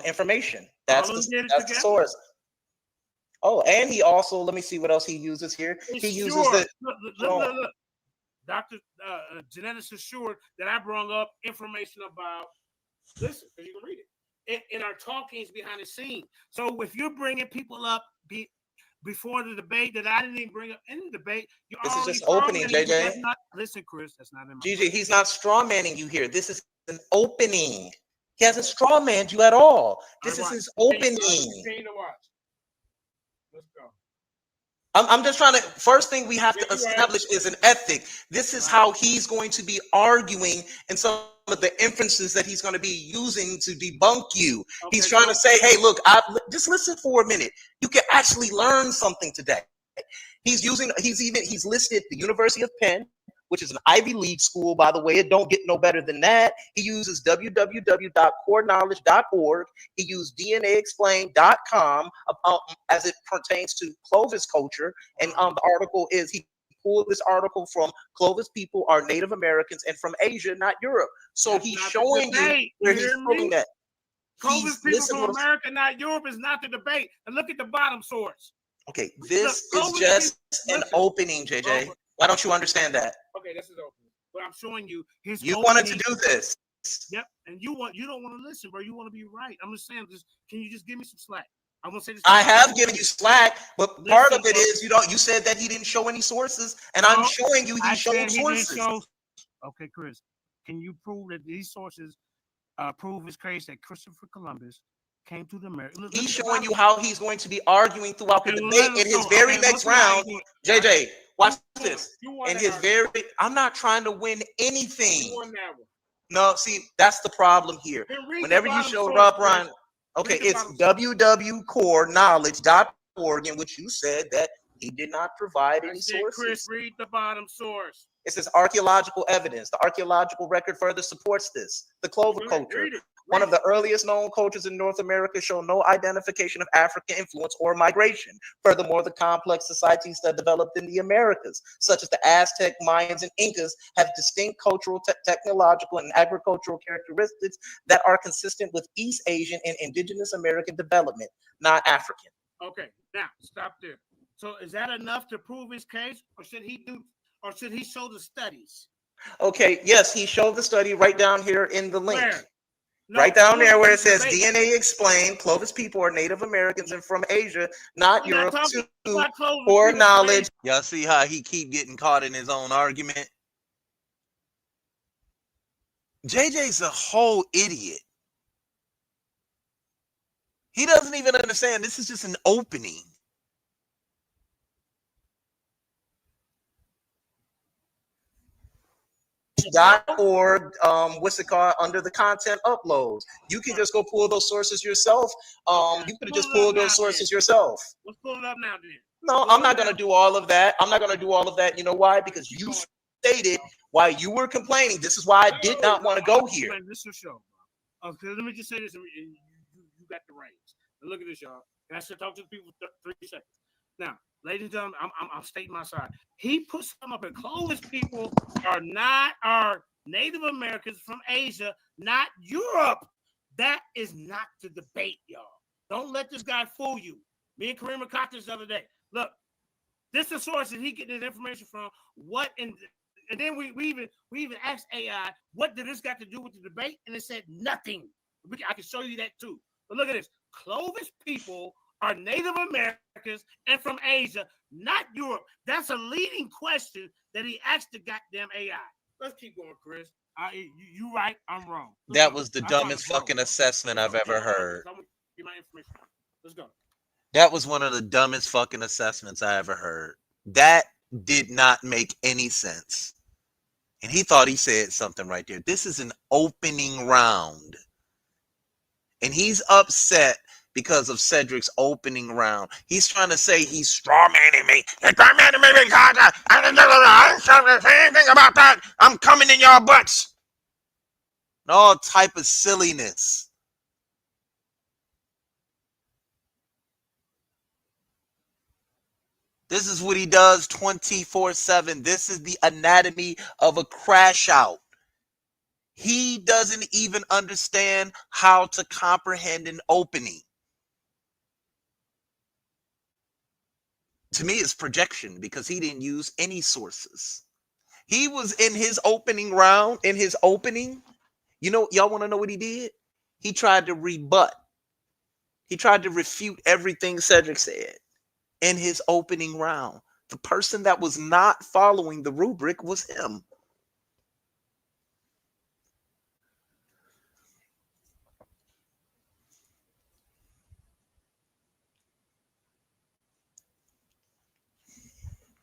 information. That's the source. Oh, and he also, let me see what else he uses here. He uses the look. Dr. Geneticist assured that I brought up information about. Listen, because you can read it in our talkings behind the scenes. So if you're bringing people up before the debate that I didn't even bring up in the debate, this is just opening, JJ. Listen, Chris, that's not in my GG. He's not strawmanning you here. This is an opening. He hasn't strawmanned you at all. This is his opening. Let's go. I'm just trying to, first thing we have to establish is an ethic. This is how he's going to be arguing and some of the inferences that he's going to be using to debunk you. Okay, he's trying to say, hey, look, just listen for a minute. You can actually learn something today. He's listed the University of Penn, which is an Ivy League school, by the way. It don't get no better than that. He uses www.coreknowledge.org. He used DNAexplained.com as it pertains to Clovis culture. And the article is, he pulled this article from Clovis people are Native Americans and from Asia, not Europe. So he's showing you where he's putting that. Clovis people from America, not Europe, is not the debate. And look at the bottom source. Okay, this is just an opening, JJ. Why don't you understand that? Okay, this is opening. But I'm showing you his. You wanted to do this. Yep, and you don't want to listen, bro. You want to be right. I'm just saying, can you just give me some slack? I'm gonna say this. I have given you slack, but part of it is you said that he didn't show any sources, and I'm showing you he showed sources. Okay, Chris, can you prove that these sources prove his case that Christopher Columbus came to the America? He's showing you how he's going to be arguing throughout the debate in his very next round. JJ, watch this. In his very, I'm not trying to win anything. No, see, that's the problem here. Whenever you show Rob Ryan, okay, it's www.coreknowledge.org, in which you said that he did not provide any sources. Chris, read the bottom source. It says archaeological evidence. The archaeological record further supports this. The Clover culture, one of the earliest known cultures in North America, show no identification of African influence or migration. Furthermore, the complex societies that developed in the Americas, such as the Aztec, Mayans, and Incas, have distinct cultural, technological, and agricultural characteristics that are consistent with East Asian and indigenous American development, not African. Okay, now stop there. So is that enough to prove his case, or should he show the studies? Okay, yes, he showed the study right down here in the link. Where? No, right down there where it says DNA explained, Clovis people are Native Americans and from Asia, not Europe, or knowledge. Y'all see how he keep getting caught in his own argument? JJ's a whole idiot. He doesn't even understand this is just an opening. .org, what's it called, under the content uploads. You can just go pull those sources yourself. You could have just pulled those sources yourself. Let's pull it up now, then. No, I'm not going to do all of that. I'm not going to do all of that. You know why? Because you stated while you were complaining. This is why I did not want to go here. This is a show. Okay, let me just say this. You got the reins. Look at this, y'all. And I should talk to the people for 3 seconds. Now, ladies and gentlemen, I'm stating my side. He put some up, and Clovis people are Native Americans from Asia, not Europe. That is not the debate, y'all. Don't let this guy fool you. Me and Kareem caught this the other day. Look, this is the source that he getting his information from. And then we even asked AI, what did this got to do with the debate? And it said nothing. I can show you that too. But look at this. Clovis people are Native Americans and from Asia, not Europe. That's a leading question that he asked the goddamn AI. Let's keep going, Chris. You right, I'm wrong. That was the dumbest fucking assessment I've ever heard. Get my information. Let's go. That was one of the dumbest fucking assessments I ever heard. That did not make any sense. And he thought he said something right there. This is an opening round. And he's upset because of Cedric's opening round. He's trying to say he's strawmanning me. He's strawmanning me because I didn't say anything about that. I'm coming in your butts. All type of silliness. This is what he does 24/7. This is the anatomy of a crash out. He doesn't even understand how to comprehend an opening. To me, it's projection because he didn't use any sources. He was in his opening round, in his opening. You know, y'all want to know what he did? He tried to rebut. He tried to refute everything Cedric said in his opening round. The person that was not following the rubric was him.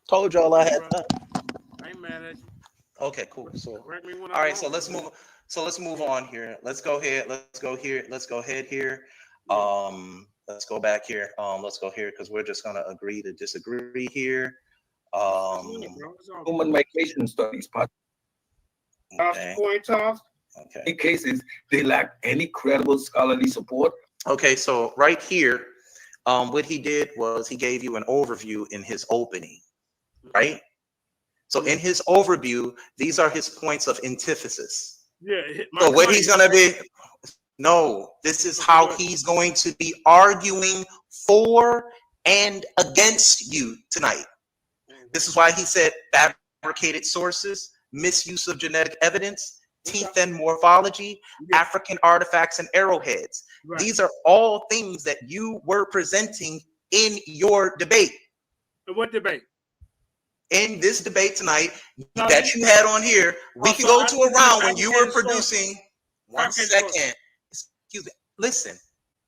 Told y'all I had time. I ain't mad at you. Okay, cool. So, all right, so let's move. So let's move on here. Let's go ahead. Let's go here. Let's go ahead here. Let's go back here. Let's go here because we're just gonna agree to disagree here. Human migration studies. Okay. Okay. In cases they lack any credible scholarly support. Okay, so right here, what he did was he gave you an overview in his opening, right? So in his overview, these are his points of antithesis. Yeah. So what he's gonna be, no, this is how he's going to be arguing for and against you tonight. This is why he said fabricated sources, misuse of genetic evidence, teeth and morphology, African artifacts and arrowheads. Right. These are all things that you were presenting in your debate. What debate? In this debate tonight that you had on here, we can go to a round when you were producing. One second. Excuse me. Listen,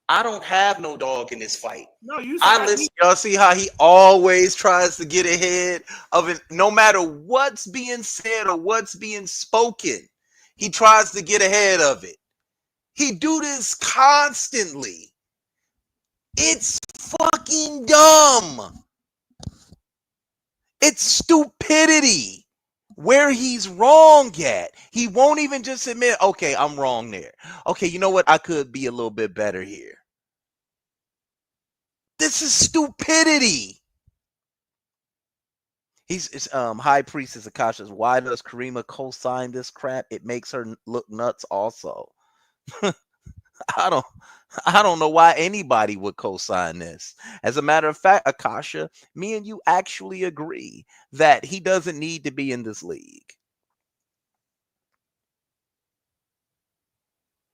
I don't have no dog in this fight. No, you. I listen. Y'all see how he always tries to get ahead of it, no matter what's being said or what's being spoken. He tries to get ahead of it. He do this constantly. It's fucking dumb. It's stupidity. Where he's wrong at. He won't even just admit, okay, I'm wrong there. Okay, you know what? I could be a little bit better here. This is stupidity. He's High Priestess Akasha. Why does Karima co-sign this crap? It makes her look nuts also. I don't know why anybody would co-sign this. As a matter of fact, Akasha, me and you actually agree that he doesn't need to be in this league.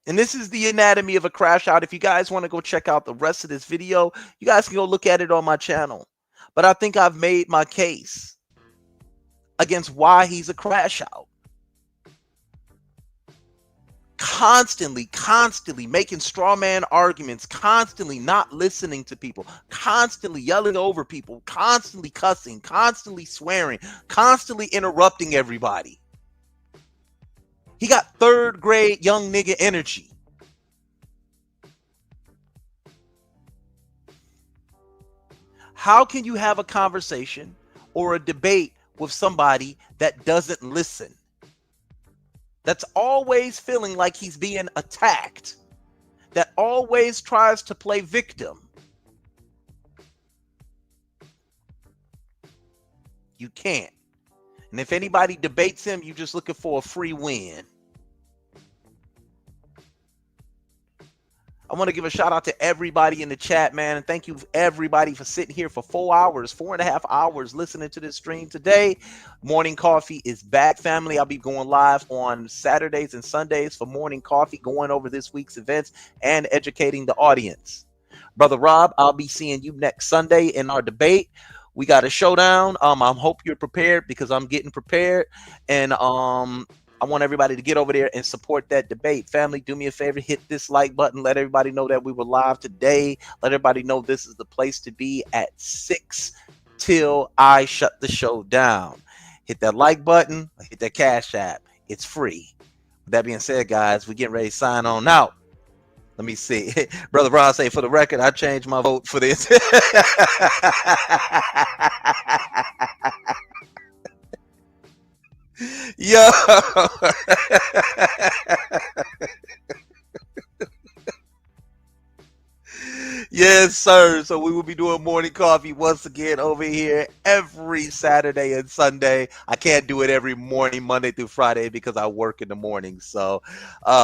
And this is the anatomy of a crash out. If you guys want to go check out the rest of this video, you guys can go look at it on my channel. But I think I've made my case against why he's a crash out. Constantly making straw man arguments, constantly not listening to people, constantly yelling over people, constantly cussing, constantly swearing, constantly interrupting everybody. He got third grade young nigga energy. How can you have a conversation or a debate with somebody that doesn't listen? That's always feeling like he's being attacked. That always tries to play victim. You can't. And if anybody debates him, you're just looking for a free win. I want to give a shout out to everybody in the chat, man. And thank you everybody for sitting here for 4.5 hours listening to this stream today. Morning Coffee is back, family. I'll be going live on Saturdays and Sundays for Morning Coffee, going over this week's events and educating the audience. Brother Rob, I'll be seeing you next Sunday in our debate. We got a showdown. I hope you're prepared because I'm getting prepared. And I want everybody to get over there and support that debate. Family, do me a favor, hit this like button. Let everybody know that we were live today. Let everybody know this is the place to be at 6 till I shut the show down. Hit that like button, hit that Cash App. It's free. With that being said, guys, we're getting ready to sign on out. Let me see. Brother Ron say, for the record, I changed my vote for this. Yo. Yes, sir. So we will be doing Morning Coffee once again over here every Saturday and Sunday. I can't do it every morning, Monday through Friday, because I work in the morning. So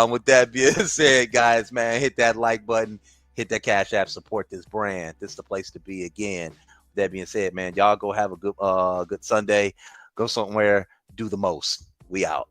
with that being said, guys, man, hit that like button, hit that Cash App, support this brand. This is the place to be again. With that being said, man, y'all go have a good Sunday. Go somewhere, do the most. We out.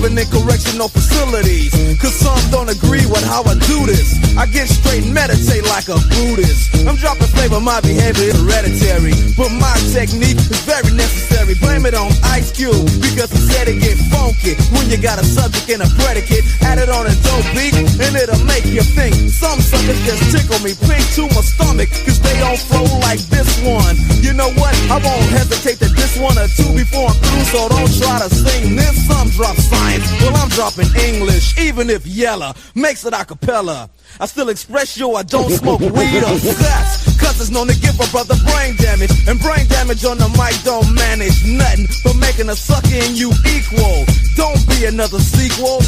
living in correctional facilities. Cause some don't agree with how I do this. I get straight and meditate like a Buddhist. I'm dropping flavor, my behavior is hereditary, but my technique is very necessary. Blame it on Ice Cube, because he said it get funky when you got a subject and a predicate. Add it on a dope beat, and it'll make you think. Some suckers just tickle me pink to my stomach, cause they don't flow like this one. You know what? I won't hesitate to diss one or two before I'm through, so don't try to sing this. Some drop science, well I'm dropping English, even if Yella makes it a cappella. I still express yo, I don't smoke weed or sex, cause it's known to give a brother brain damage, and brain damage on the mic don't manage nothing but making a sucker in you equal. Don't be another sequel.